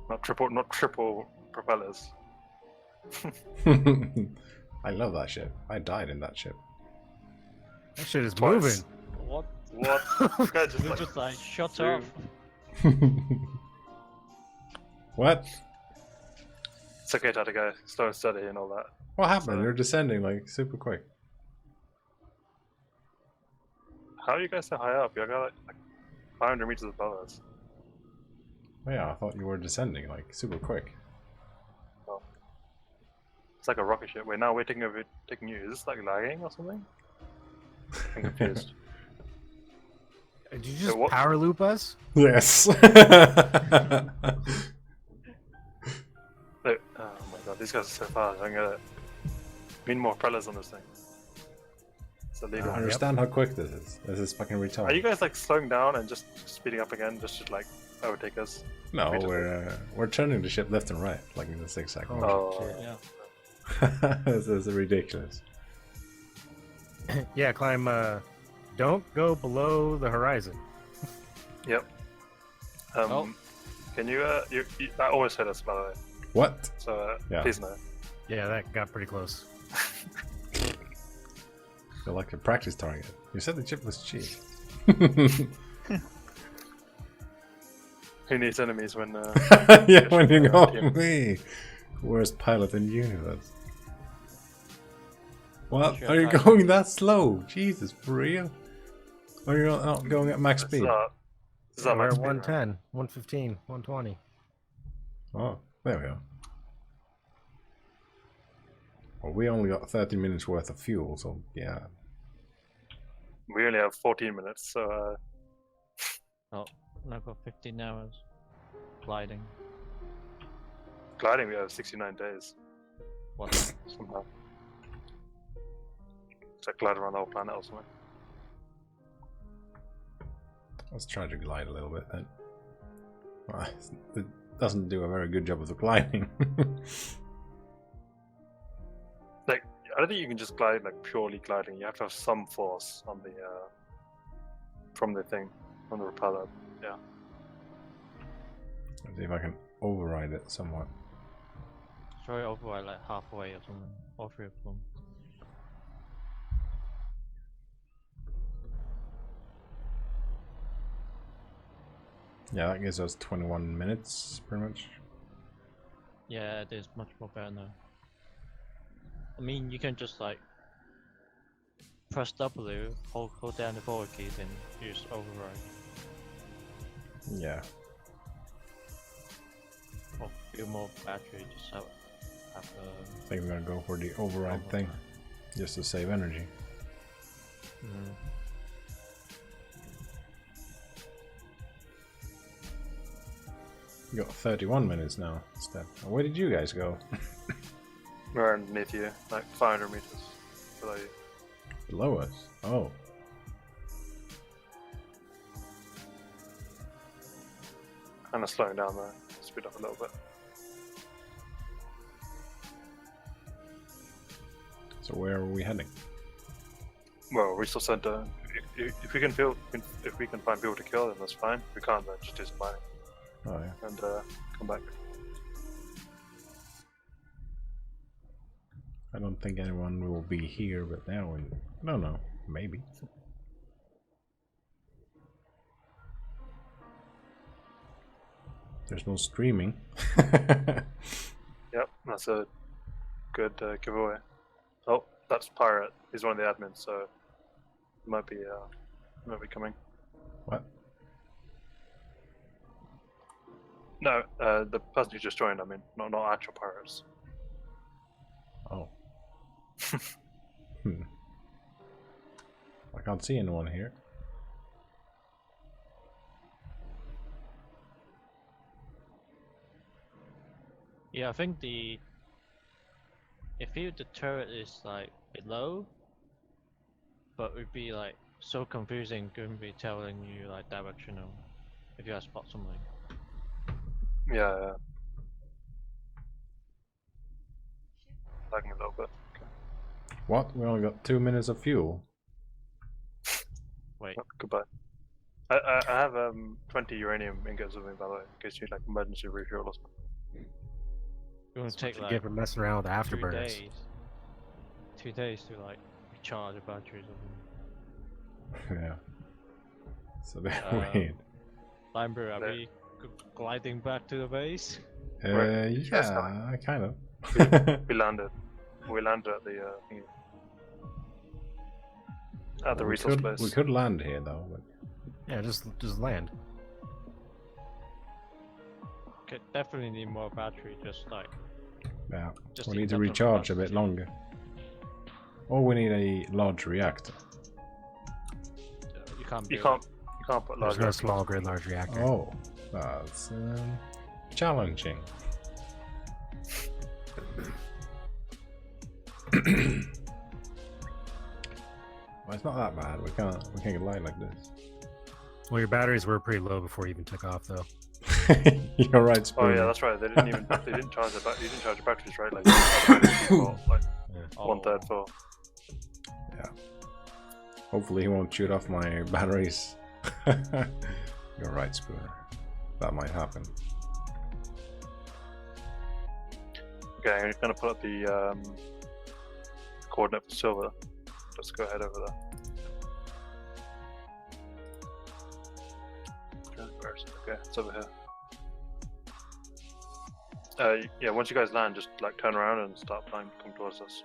[SPEAKER 2] Not triple propellers.
[SPEAKER 1] I love that ship. I died in that ship.
[SPEAKER 7] That shit is
[SPEAKER 2] Twice.
[SPEAKER 7] moving.
[SPEAKER 3] What?
[SPEAKER 2] What? You guys just
[SPEAKER 3] You
[SPEAKER 2] like
[SPEAKER 3] just like shut
[SPEAKER 2] zoom.
[SPEAKER 3] off.
[SPEAKER 1] What?
[SPEAKER 2] It's okay, Tataga. Slow and steady and all that.
[SPEAKER 1] What happened?
[SPEAKER 2] So-
[SPEAKER 1] You're descending like super quick.
[SPEAKER 2] How are you guys so high up? You're like 500 meters above us.
[SPEAKER 1] Oh, yeah, I thought you were descending like super quick.
[SPEAKER 2] It's like a rocket ship. Wait, now we're taking you. Is this like lagging or something? I'm confused.
[SPEAKER 7] Did you just
[SPEAKER 2] what-
[SPEAKER 7] power loop us?
[SPEAKER 1] Yes.
[SPEAKER 2] Look, oh my god, these guys are so fast. I'm gonna need more propellers on this thing. It's illegal.
[SPEAKER 1] I understand how quick this is. This is fucking retarded.
[SPEAKER 2] Are you guys like slowing down and just speeding up again just to like overtake us?
[SPEAKER 1] No,
[SPEAKER 2] We just-
[SPEAKER 1] we're turning the ship left and right, like in the 6 second.
[SPEAKER 2] Oh,
[SPEAKER 7] shit.
[SPEAKER 3] Yeah.
[SPEAKER 1] This is ridiculous.
[SPEAKER 7] Yeah, climb. Don't go below the horizon.
[SPEAKER 2] Yep.
[SPEAKER 3] Oh.
[SPEAKER 2] Can you, that almost hit us, by the way.
[SPEAKER 1] What?
[SPEAKER 2] So,
[SPEAKER 1] Yeah.
[SPEAKER 2] please no.
[SPEAKER 7] Yeah, that got pretty close.
[SPEAKER 1] You're like a practice target. You said the chip was cheap.
[SPEAKER 2] Who needs enemies when,
[SPEAKER 1] Yeah, when you go
[SPEAKER 2] Yeah.
[SPEAKER 1] me. Worst pilot in the universe. What?
[SPEAKER 3] Sure,
[SPEAKER 1] Are you
[SPEAKER 3] pilot.
[SPEAKER 1] going that slow? Jesus, for real? Are you not going at max
[SPEAKER 2] this
[SPEAKER 1] speed?
[SPEAKER 2] is our
[SPEAKER 7] We're
[SPEAKER 2] max
[SPEAKER 7] at
[SPEAKER 2] speed, right?
[SPEAKER 7] 110, 115, 120.
[SPEAKER 1] Oh, there we go. Well, we only got 30 minutes worth of fuel, so yeah.
[SPEAKER 2] We only have 14 minutes, so,
[SPEAKER 3] Oh, now got 15 hours. Gliding.
[SPEAKER 2] gliding we have 69 days,
[SPEAKER 3] What?
[SPEAKER 2] somehow. It's like glide around the whole planet or something.
[SPEAKER 1] Let's try to glide a little bit then. Well, it doesn't do a very good job of the gliding.
[SPEAKER 2] Like, I don't think you can just glide like purely gliding. You have to have some force on the from the thing, from the propeller. Yeah.
[SPEAKER 1] Let's see if I can override it somewhat.
[SPEAKER 3] Try override like halfway or something. All three of them.
[SPEAKER 1] Yeah, that gives us 21 minutes, pretty much.
[SPEAKER 3] Yeah, it is much more better now. I mean, you can just like press W, hold down the forward keys, and use override.
[SPEAKER 1] Yeah.
[SPEAKER 3] Or few more battery, just have
[SPEAKER 1] I think we're gonna go for the override thing, just to save energy.
[SPEAKER 3] Mm.
[SPEAKER 1] We got 31 minutes now instead. Where did you guys go?
[SPEAKER 2] We're underneath you, like 500 meters below you.
[SPEAKER 1] Below us? Oh.
[SPEAKER 2] Kind of slowing down there. Speed up a little bit.
[SPEAKER 1] So where are we heading?
[SPEAKER 2] Well, resource center. If we can find people to kill, then that's fine. If we can't, then just do some mining
[SPEAKER 1] Oh yeah.
[SPEAKER 2] and come back.
[SPEAKER 1] I don't think anyone will be here, but now and no, no, maybe. There's no streaming.
[SPEAKER 2] Yep, that's a good giveaway. Oh, that's Pirate. He's one of the admins, so he might be coming.
[SPEAKER 1] What?
[SPEAKER 2] No, the person who just joined. I mean, not actual pirates.
[SPEAKER 1] Oh. I can't see anyone here.
[SPEAKER 3] Yeah, I think if the turret is like below, but it would be like so confusing, couldn't be telling you like directional if you spot something.
[SPEAKER 2] Yeah. Lagging a little bit. Okay.
[SPEAKER 1] What? We only got 2 minutes of fuel.
[SPEAKER 3] Wait,
[SPEAKER 2] Oh, goodbye. I have 20 uranium ingots with me, by the way, in case you need like emergency refuel or something.
[SPEAKER 3] it's gonna take
[SPEAKER 7] You
[SPEAKER 3] like
[SPEAKER 7] get for messing around with
[SPEAKER 3] 2
[SPEAKER 7] afterburners.
[SPEAKER 3] days. 2 days to like recharge the batteries of them.
[SPEAKER 1] Yeah. It's a bit
[SPEAKER 3] Um,
[SPEAKER 1] weird.
[SPEAKER 3] Lionbrew, are
[SPEAKER 2] Yeah.
[SPEAKER 3] we gliding back to the base?
[SPEAKER 1] Yeah, kind of.
[SPEAKER 2] We landed. We landed at the thingy. At the resource place.
[SPEAKER 1] We could land here though. But...
[SPEAKER 7] Yeah, just land.
[SPEAKER 3] Okay, definitely need more battery. Just like
[SPEAKER 1] Yeah,
[SPEAKER 3] Just
[SPEAKER 1] we
[SPEAKER 3] in
[SPEAKER 1] need to
[SPEAKER 3] terms of
[SPEAKER 1] recharge a bit
[SPEAKER 3] capacity.
[SPEAKER 1] longer. Or we need a large reactor.
[SPEAKER 3] you can't.
[SPEAKER 2] You
[SPEAKER 3] build
[SPEAKER 2] can't put
[SPEAKER 7] There's
[SPEAKER 2] large.
[SPEAKER 7] no
[SPEAKER 2] reactors.
[SPEAKER 7] small grid large reactor.
[SPEAKER 1] Oh, that's challenging. Well, it's not that bad. We can't get light like this.
[SPEAKER 7] Well, your batteries were pretty low before you even took off, though.
[SPEAKER 1] You're right,
[SPEAKER 2] Oh
[SPEAKER 1] Spooner.
[SPEAKER 2] yeah, that's right. They didn't charge the you didn't charge the batteries, right? Like, like
[SPEAKER 3] Oh,
[SPEAKER 2] 1/3 full.
[SPEAKER 1] Yeah. Hopefully he won't shoot off my batteries. You're right, Spooner. That might happen.
[SPEAKER 2] Okay, I'm gonna put up the coordinate for silver. Let's go ahead over there. Where is it? Okay, it's over here. Yeah, once you guys land, just like turn around and start flying, come towards us.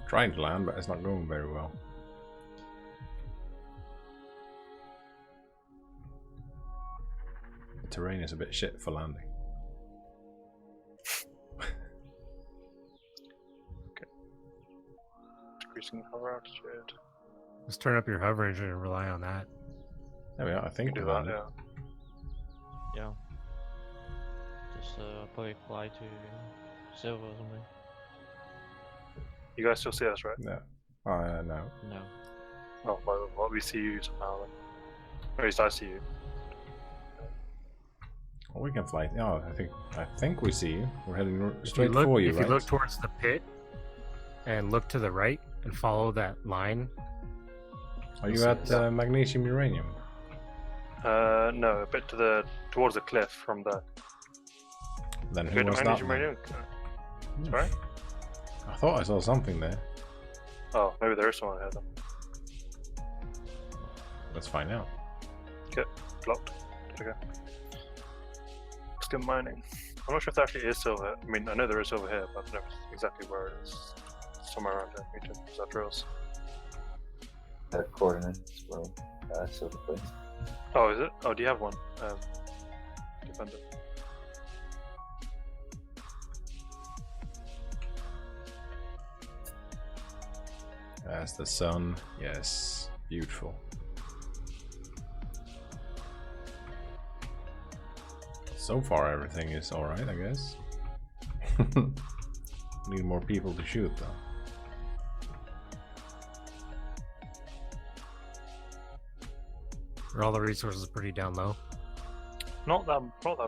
[SPEAKER 1] Trying to land, but it's not going very well. The terrain is a bit shit for landing.
[SPEAKER 2] Decreasing hover altitude.
[SPEAKER 7] Just turn up your hover engine and rely on that.
[SPEAKER 1] There we are. I
[SPEAKER 2] You
[SPEAKER 1] think
[SPEAKER 2] can
[SPEAKER 1] we
[SPEAKER 2] do that,
[SPEAKER 1] landed.
[SPEAKER 2] yeah.
[SPEAKER 3] yeah. Just probably fly to silver or something.
[SPEAKER 2] You guys still see us, right?
[SPEAKER 1] No. No.
[SPEAKER 3] No.
[SPEAKER 2] Oh, well, we see you somehow. Then. Or at least I see you.
[SPEAKER 1] Well, we can fly. Oh, I think we see you. We're heading straight
[SPEAKER 7] If you look,
[SPEAKER 1] for you,
[SPEAKER 7] if
[SPEAKER 1] right?
[SPEAKER 7] you look towards the pit and look to the right and follow that line.
[SPEAKER 1] Are you at magnesium uranium?
[SPEAKER 2] No, a bit towards the cliff from the.
[SPEAKER 1] Then
[SPEAKER 2] Go
[SPEAKER 1] who
[SPEAKER 2] to
[SPEAKER 1] was that?
[SPEAKER 2] magnesium
[SPEAKER 1] then?
[SPEAKER 2] radio. Sorry.
[SPEAKER 1] I thought I saw something there.
[SPEAKER 2] Oh, maybe there is someone here then.
[SPEAKER 1] Let's find out.
[SPEAKER 2] Okay, blocked. Okay. Let's get mining. I'm not sure if there actually is silver. I mean, I know there is over here, but I don't know exactly where it is. Somewhere around here. Me too. Is that drills?
[SPEAKER 8] The coordinates will silver place.
[SPEAKER 2] Oh, is it? Oh, do you have one? Defender.
[SPEAKER 1] That's the sun. Yes. Beautiful. So far, everything is alright, I guess. Need more people to shoot, though.
[SPEAKER 7] Are all the resources pretty down low?
[SPEAKER 2] Not that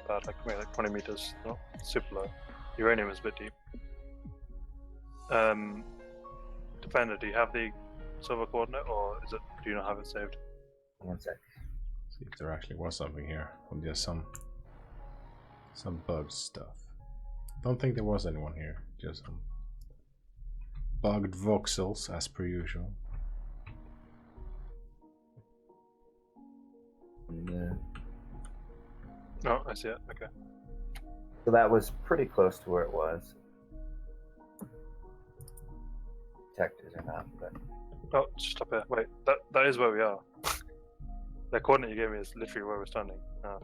[SPEAKER 2] bad. Like maybe like 20 meters. Not super low. Uranium is a bit deep. Defender, do you have the silver coordinate, or do you not have it saved?
[SPEAKER 8] 1 sec.
[SPEAKER 1] See if there actually was something here, or just some bugged stuff. Don't think there was anyone here. Just some bugged voxels, as per usual.
[SPEAKER 2] No, I see it. Okay.
[SPEAKER 8] So that was pretty close to where it was. Detectors or not, but
[SPEAKER 2] Oh, it's just up here. Wait, that is where we are. The coordinate you gave me is literally where we're standing. Oh.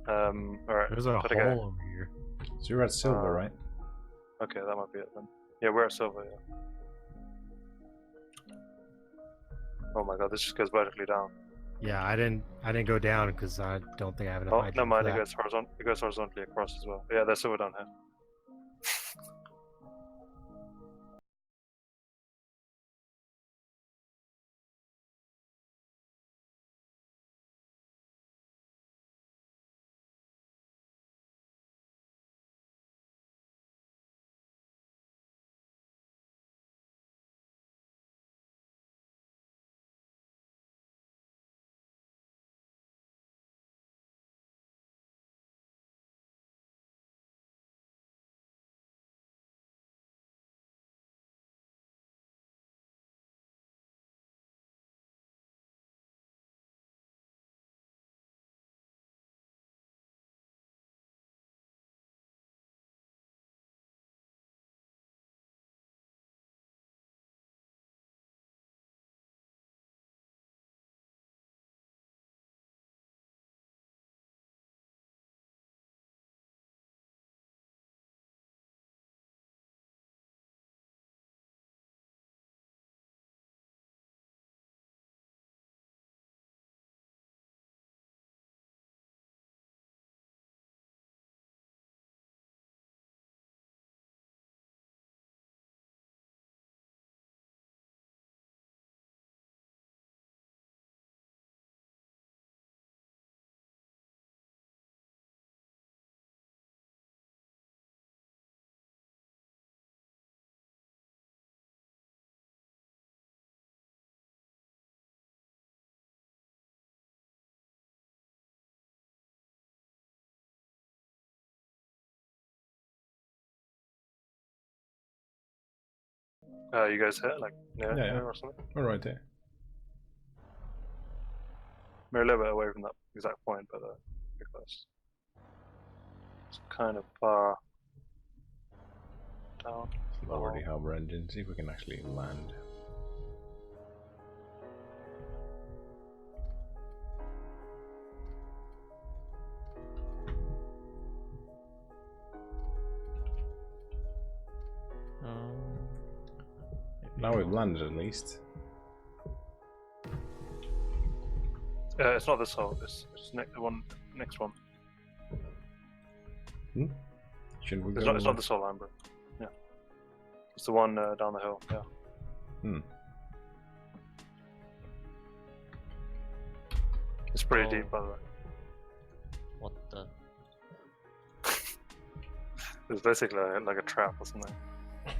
[SPEAKER 2] Alright.
[SPEAKER 7] There's a
[SPEAKER 2] gotta
[SPEAKER 7] hole
[SPEAKER 2] go.
[SPEAKER 7] over here.
[SPEAKER 1] So you're at silver, right?
[SPEAKER 2] Okay, that might be it then. Yeah, we're at silver, yeah. Oh my god, this just goes vertically down.
[SPEAKER 7] Yeah, I didn't go down because I don't think I have enough
[SPEAKER 2] Oh,
[SPEAKER 7] hydrogen
[SPEAKER 2] never mind,
[SPEAKER 7] for
[SPEAKER 2] it
[SPEAKER 7] that.
[SPEAKER 2] goes horizontally across as well. Yeah, there's silver down here. You guys here? Like, near
[SPEAKER 1] Yeah, yeah.
[SPEAKER 2] here or something?
[SPEAKER 1] We're right there.
[SPEAKER 2] We're a little bit away from that exact point, but pretty close. It's kind of far down.
[SPEAKER 1] Lower the hover engine, see if we can actually land. Now we've landed at least.
[SPEAKER 2] It's not this hole. It's the one next one.
[SPEAKER 1] Shouldn't we
[SPEAKER 2] It's
[SPEAKER 1] go?
[SPEAKER 2] not this hole, Lionbrew. Yeah. It's the one down the hill. Yeah. It's pretty deep, by the way.
[SPEAKER 3] What the?
[SPEAKER 2] It's basically like a trap or something.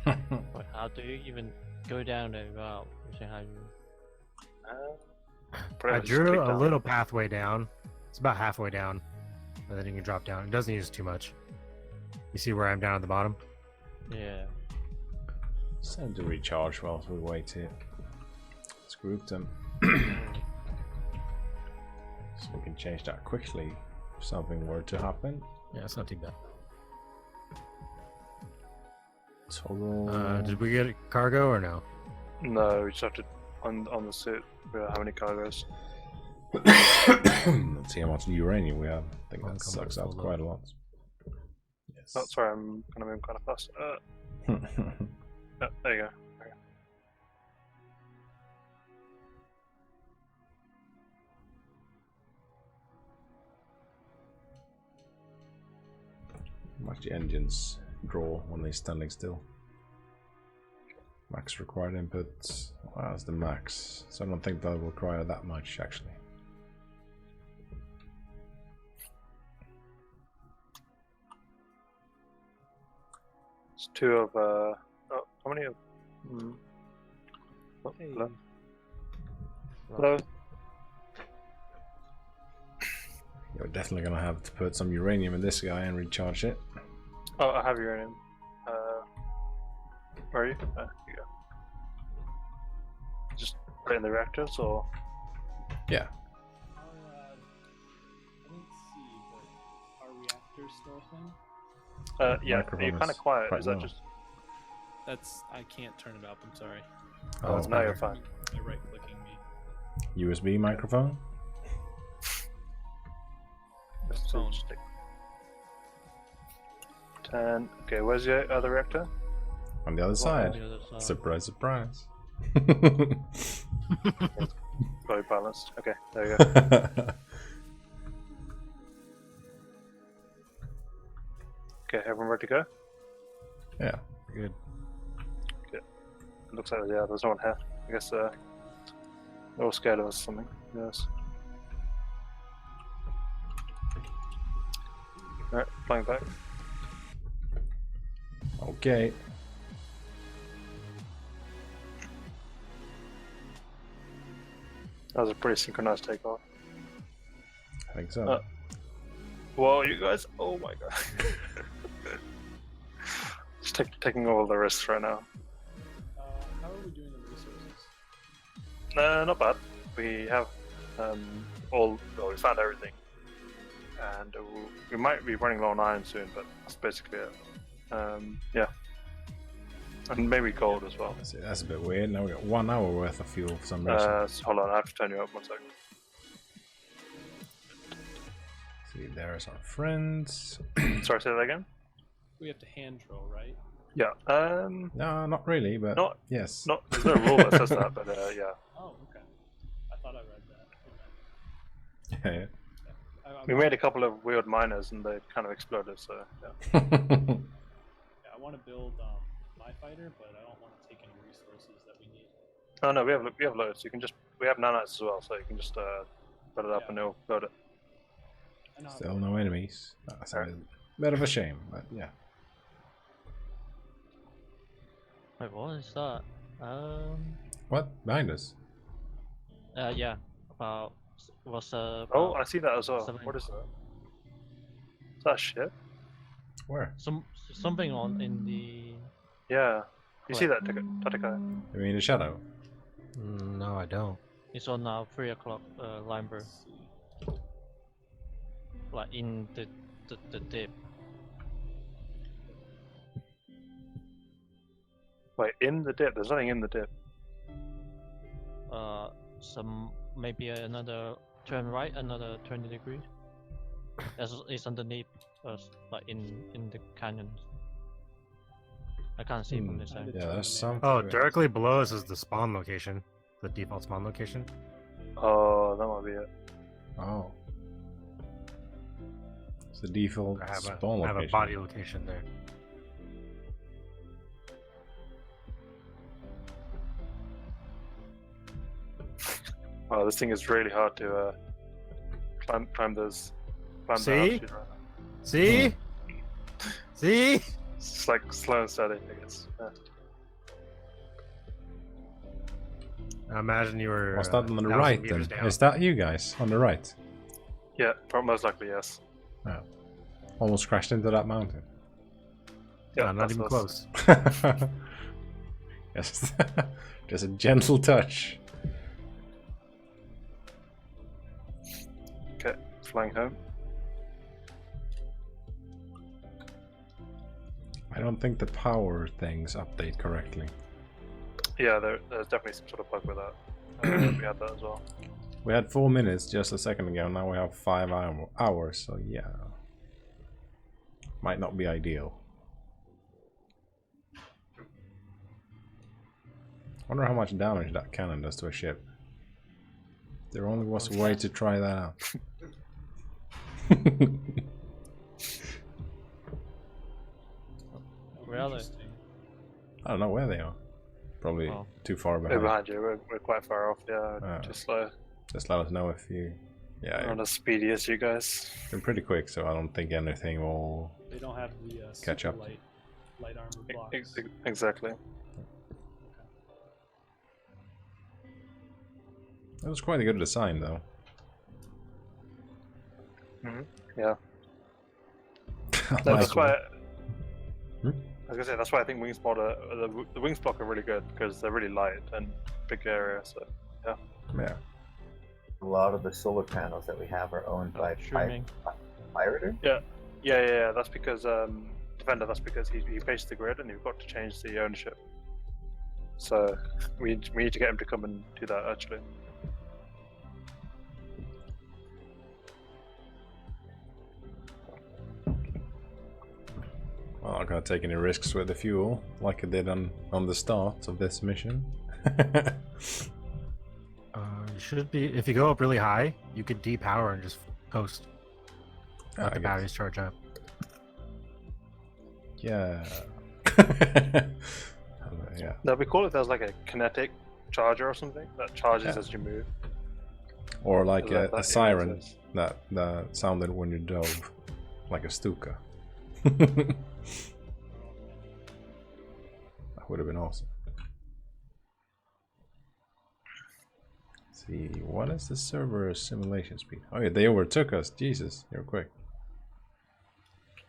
[SPEAKER 3] Wait, how do you even go down there without using how you?
[SPEAKER 2] Pretty
[SPEAKER 7] I
[SPEAKER 2] much just
[SPEAKER 7] drew
[SPEAKER 2] click
[SPEAKER 7] a
[SPEAKER 2] down.
[SPEAKER 7] little pathway down. It's about halfway down, and then you can drop down. It doesn't use too much. You see where I'm down at the bottom?
[SPEAKER 3] Yeah.
[SPEAKER 1] It's time to recharge whilst we wait here. Let's group them. So we can change that quickly if something were to happen.
[SPEAKER 7] Yeah, it's not too bad.
[SPEAKER 1] Toggle.
[SPEAKER 7] Did we get cargo or no?
[SPEAKER 2] No, we just have to on the suit. How many cargoes?
[SPEAKER 1] Let's see how much uranium we have. I think
[SPEAKER 7] One
[SPEAKER 1] that
[SPEAKER 7] combo
[SPEAKER 1] sucks out
[SPEAKER 7] full
[SPEAKER 1] quite a lot. Yes.
[SPEAKER 2] Oh, sorry, I'm gonna move kind of fast. Yeah, there you go.
[SPEAKER 1] How much the engines draw when they're standing still? Max required input. Wow, that's the max. So I don't think they'll require that much actually.
[SPEAKER 2] It's two of oh, how many of? Oh,
[SPEAKER 9] Hey.
[SPEAKER 2] hello. Hello.
[SPEAKER 1] You're definitely gonna have to put some uranium in this guy and recharge it.
[SPEAKER 2] Oh, I have uranium. Where are you? Here you go. Just put it in the reactors, or
[SPEAKER 1] Yeah.
[SPEAKER 9] I didn't see, but are reactors still a thing?
[SPEAKER 2] yeah.
[SPEAKER 1] Microphone
[SPEAKER 2] You're kind of
[SPEAKER 1] is
[SPEAKER 2] quiet.
[SPEAKER 1] quite
[SPEAKER 2] Is that
[SPEAKER 1] low.
[SPEAKER 2] just?
[SPEAKER 9] I can't turn it up. I'm sorry.
[SPEAKER 2] Oh,
[SPEAKER 1] it's
[SPEAKER 2] now you're
[SPEAKER 1] better.
[SPEAKER 2] fine.
[SPEAKER 9] By right clicking me.
[SPEAKER 1] USB microphone.
[SPEAKER 2] So just take 10. Okay, where's your other reactor?
[SPEAKER 1] On the other
[SPEAKER 3] On
[SPEAKER 1] side.
[SPEAKER 3] the other side.
[SPEAKER 1] Surprise, surprise.
[SPEAKER 2] Very balanced. Okay, there you go. Okay, everyone ready to go?
[SPEAKER 1] Yeah.
[SPEAKER 7] Good.
[SPEAKER 2] It looks like there's no one here. I guess they're all scared of us or something. Yes. Alright, flying back.
[SPEAKER 1] Okay.
[SPEAKER 2] That was a pretty synchronized takeoff.
[SPEAKER 1] I think so.
[SPEAKER 2] Whoa, you guys! Oh my god! Just taking all the risks right now.
[SPEAKER 9] How are we doing the resources?
[SPEAKER 2] Not bad. We have well, we found everything, and we might be running low on iron soon, but that's basically it. Yeah, and maybe gold as well.
[SPEAKER 1] That's a bit weird. Now we got 1 hour worth of fuel for some reason.
[SPEAKER 2] So hold on, I have to turn you up 1 second.
[SPEAKER 1] See, there's our friends.
[SPEAKER 2] Sorry, say that again.
[SPEAKER 9] We have to hand drill, right?
[SPEAKER 2] Yeah.
[SPEAKER 1] No, not really, but
[SPEAKER 2] Not-
[SPEAKER 1] yes.
[SPEAKER 2] Not there's no rule that says that, but yeah.
[SPEAKER 9] Oh, okay. I thought I read that.
[SPEAKER 1] Yeah.
[SPEAKER 2] We made a couple of weird miners and they kind of exploded. So yeah.
[SPEAKER 9] Yeah, I want to build my fighter, but I don't want to take any resources that we need.
[SPEAKER 2] Oh no, we have loads. You can just we have nanites as well, so you can just put it up and it'll load it.
[SPEAKER 9] I know how
[SPEAKER 1] Still
[SPEAKER 9] to-
[SPEAKER 1] no enemies. That's a bit of a shame, but yeah.
[SPEAKER 3] Wait, what is that?
[SPEAKER 1] What? Behind us?
[SPEAKER 3] Yeah. About was
[SPEAKER 2] Oh, I see that as well.
[SPEAKER 3] something-
[SPEAKER 2] What is that? Is that ship?
[SPEAKER 1] Where?
[SPEAKER 3] something on in the
[SPEAKER 2] Yeah. You see that, Tataka?
[SPEAKER 1] You mean the shadow?
[SPEAKER 7] No, I don't.
[SPEAKER 3] It's on now 3 o'clock. Lionbrew. Like in the dip.
[SPEAKER 2] Wait, in the dip? There's nothing in the dip.
[SPEAKER 3] Some maybe another turn right, another 20 degrees. It's underneath us, like in the canyon. I can't see from this side.
[SPEAKER 1] Yeah, there's something.
[SPEAKER 7] Oh, directly below us is the spawn location, the default spawn location.
[SPEAKER 2] Oh, that might be it.
[SPEAKER 1] Oh. It's the default
[SPEAKER 7] I have
[SPEAKER 1] spawn
[SPEAKER 7] I have a
[SPEAKER 1] location.
[SPEAKER 7] body location there.
[SPEAKER 2] Wow, this thing is really hard to climb those. Climb the
[SPEAKER 7] See?
[SPEAKER 2] altitude right now.
[SPEAKER 7] See? See?
[SPEAKER 2] It's just like slow and steady, I guess. Yeah.
[SPEAKER 7] I imagine you were.
[SPEAKER 1] What's that on the
[SPEAKER 7] 1,000
[SPEAKER 1] right
[SPEAKER 7] meters
[SPEAKER 1] then?
[SPEAKER 7] down.
[SPEAKER 1] Is that you guys on the right?
[SPEAKER 2] Yeah, most likely yes.
[SPEAKER 1] Oh. Almost crashed into that mountain.
[SPEAKER 2] Yeah,
[SPEAKER 7] No, not
[SPEAKER 2] that's
[SPEAKER 7] even
[SPEAKER 2] us.
[SPEAKER 7] close.
[SPEAKER 1] Yes. Just a gentle touch.
[SPEAKER 2] Okay, flying home.
[SPEAKER 1] I don't think the power things update correctly.
[SPEAKER 2] Yeah, there's definitely some sort of bug with that. We had that as well.
[SPEAKER 1] We had 4 minutes just a second ago, now we have 5 hours, so yeah. Might not be ideal. Wonder how much damage that cannon does to a ship. There only was a way to try that out.
[SPEAKER 3] Where are they?
[SPEAKER 1] I don't know where they are. Probably
[SPEAKER 3] Oh.
[SPEAKER 1] too far
[SPEAKER 2] We're
[SPEAKER 1] behind.
[SPEAKER 2] behind you. We're quite far off. Yeah,
[SPEAKER 1] Oh.
[SPEAKER 2] too slow.
[SPEAKER 1] Just let us know if you... Yeah,
[SPEAKER 2] Not as speedy as you guys.
[SPEAKER 1] you're pretty quick, so I don't think anything will...
[SPEAKER 9] They don't have the
[SPEAKER 1] Catch
[SPEAKER 9] super
[SPEAKER 1] up.
[SPEAKER 9] light armor blocks.
[SPEAKER 2] Exactly.
[SPEAKER 1] It was quite a good design, though.
[SPEAKER 2] Yeah.
[SPEAKER 1] Like-
[SPEAKER 2] That's why.
[SPEAKER 1] Hmm?
[SPEAKER 2] I was gonna say that's why I think wings block the wings block are really good because they're really light and big area. So
[SPEAKER 1] Yeah.
[SPEAKER 8] A lot of the solar panels that we have are owned by
[SPEAKER 3] Streaming.
[SPEAKER 8] Pirater.
[SPEAKER 2] yeah. That's because Defender. That's because he faced the grid and you've got to change the ownership. So we need to get him to come and do that actually.
[SPEAKER 1] Well, I'm not gonna take any risks with the fuel, like I did on the start of this mission.
[SPEAKER 7] You should be. If you go up really high, you could depower and just coast.
[SPEAKER 1] I
[SPEAKER 7] Let the
[SPEAKER 1] guess.
[SPEAKER 7] batteries charge up.
[SPEAKER 1] Yeah. Yeah.
[SPEAKER 2] That'd be cool if there was like a kinetic charger or something that charges
[SPEAKER 1] Yeah.
[SPEAKER 2] as you move.
[SPEAKER 1] Or like
[SPEAKER 2] That
[SPEAKER 1] a siren
[SPEAKER 2] is-
[SPEAKER 1] that sounded when you dove, like a Stuka. That would have been awesome. Let's see, what is the server simulation speed? Oh yeah, they overtook us. Jesus, you're quick.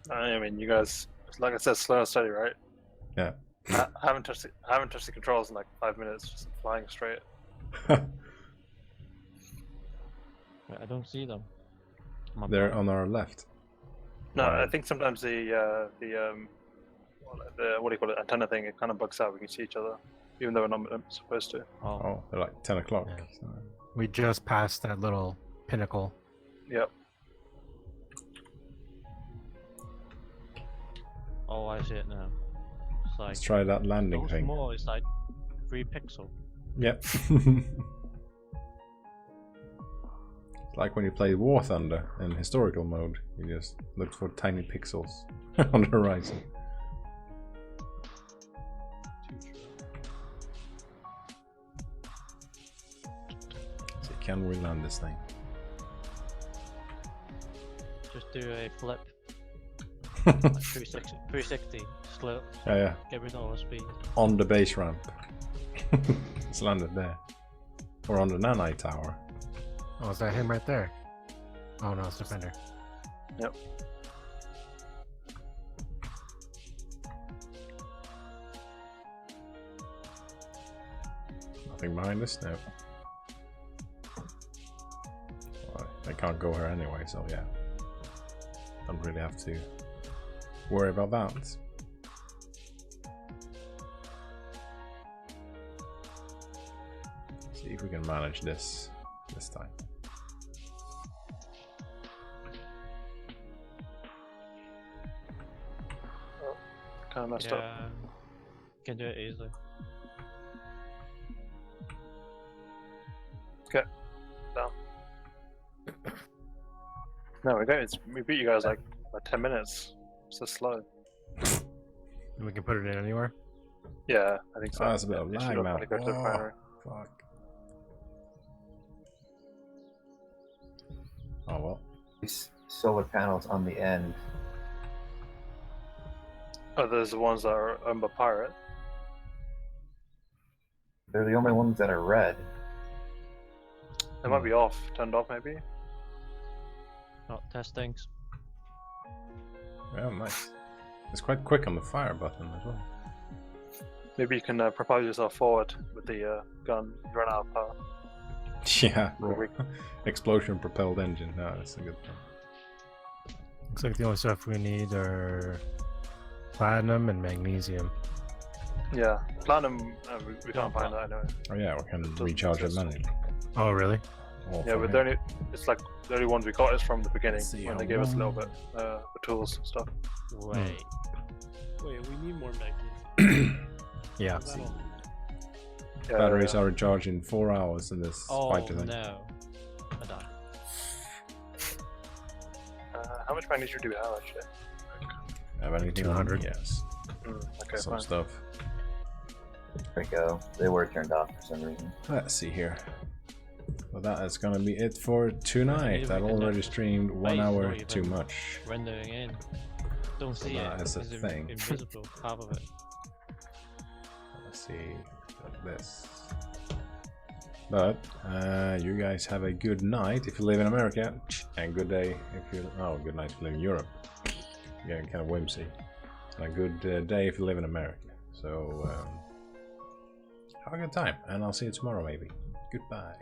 [SPEAKER 2] I mean, you guys, like I said, slow and steady, right?
[SPEAKER 1] Yeah.
[SPEAKER 2] I haven't touched the controls in like 5 minutes, just flying straight.
[SPEAKER 3] I don't see them. My
[SPEAKER 1] They're
[SPEAKER 3] bad.
[SPEAKER 1] on our left.
[SPEAKER 2] No,
[SPEAKER 1] Right.
[SPEAKER 2] I think sometimes the what do you call it, antenna thing, it kind of bugs out. We can see each other, even though we're not supposed to.
[SPEAKER 3] Oh,
[SPEAKER 1] Oh, they're like 10 o'clock.
[SPEAKER 7] Yeah.
[SPEAKER 1] So-
[SPEAKER 7] We just passed that little pinnacle.
[SPEAKER 2] Yep.
[SPEAKER 3] oh, I see it now. It's like
[SPEAKER 1] Let's try that landing
[SPEAKER 3] so
[SPEAKER 1] thing.
[SPEAKER 3] small. It's like 3 pixels.
[SPEAKER 1] Yep. Like when you play War Thunder in historical mode, you just look for tiny pixels on the horizon. So can we land this thing?
[SPEAKER 3] Just do a flip. Like 360. Slow.
[SPEAKER 1] Yeah, yeah.
[SPEAKER 3] Get rid of all speed.
[SPEAKER 1] On the base ramp. It's landed there. Or on the nanite tower.
[SPEAKER 7] Oh, is that him right there? Oh no, it's Defender.
[SPEAKER 2] Yep.
[SPEAKER 1] Nothing behind us? No. Well, I can't go here anyway, so yeah. Don't really have to worry about that. See if we can manage this time.
[SPEAKER 2] Kind of messed up.
[SPEAKER 3] Can do it easily.
[SPEAKER 2] Okay. Down. No, we beat you guys like 10 minutes. So slow.
[SPEAKER 7] And we can put it in anywhere.
[SPEAKER 2] Yeah, I think so.
[SPEAKER 1] Oh, that's a bit of
[SPEAKER 2] You
[SPEAKER 1] lag
[SPEAKER 2] should
[SPEAKER 1] now.
[SPEAKER 2] probably go to the
[SPEAKER 1] Oh,
[SPEAKER 2] refinery.
[SPEAKER 1] fuck. Oh well.
[SPEAKER 8] These solar panels on the end.
[SPEAKER 2] Oh, there's the ones that are owned by Pirate.
[SPEAKER 8] They're the only ones that are red.
[SPEAKER 2] They might be off, turned off maybe.
[SPEAKER 3] Not testings.
[SPEAKER 1] Well, nice. It's quite quick on the fire button as well.
[SPEAKER 2] Maybe you can propel yourself forward with the gun. You run out of power.
[SPEAKER 1] Yeah.
[SPEAKER 2] Really?
[SPEAKER 1] Explosion propelled engine. No, that's a good one.
[SPEAKER 7] Looks like the only stuff we need are platinum and magnesium.
[SPEAKER 2] Yeah, platinum. We can't find that anyway.
[SPEAKER 1] Oh yeah, we can
[SPEAKER 2] doesn't
[SPEAKER 1] recharge it
[SPEAKER 2] exist.
[SPEAKER 1] manually.
[SPEAKER 7] Oh, really?
[SPEAKER 1] All
[SPEAKER 2] Yeah,
[SPEAKER 1] from
[SPEAKER 2] but
[SPEAKER 1] here.
[SPEAKER 2] it's like the only ones we got is from the beginning
[SPEAKER 1] Let's see
[SPEAKER 2] when
[SPEAKER 1] how
[SPEAKER 2] they gave us a little
[SPEAKER 1] long.
[SPEAKER 2] bit the tools and stuff.
[SPEAKER 3] Wait.
[SPEAKER 9] Wait, we need more magnesium.
[SPEAKER 7] Yeah.
[SPEAKER 9] That'll-
[SPEAKER 2] Yeah,
[SPEAKER 1] Batteries are recharged in 4 hours in this
[SPEAKER 3] Oh
[SPEAKER 1] fighter thing.
[SPEAKER 3] no. I died.
[SPEAKER 2] How much magnesium do we have actually?
[SPEAKER 1] Have anything
[SPEAKER 7] 200?
[SPEAKER 1] on? Yes.
[SPEAKER 2] Okay,
[SPEAKER 1] Some
[SPEAKER 2] fine.
[SPEAKER 1] stuff.
[SPEAKER 8] There we go. They were turned off for some reason.
[SPEAKER 1] Let's see here. Well, that is gonna be it for tonight.
[SPEAKER 3] Maybe
[SPEAKER 1] I've
[SPEAKER 3] we can
[SPEAKER 1] already
[SPEAKER 3] do-
[SPEAKER 1] streamed 1
[SPEAKER 3] Wait,
[SPEAKER 1] hour
[SPEAKER 3] not even
[SPEAKER 1] too much.
[SPEAKER 3] Rendering in. Don't see
[SPEAKER 1] that
[SPEAKER 3] it.
[SPEAKER 1] is a
[SPEAKER 3] It's
[SPEAKER 1] thing.
[SPEAKER 3] invisible. Half of it.
[SPEAKER 1] Let's see. Like this. But you guys have a good night if you live in America, and good day if you. Oh, good night if you live in Europe. Getting kind of whimsy. And a good day if you live in America. So have a good time, and I'll see you tomorrow maybe. Goodbye.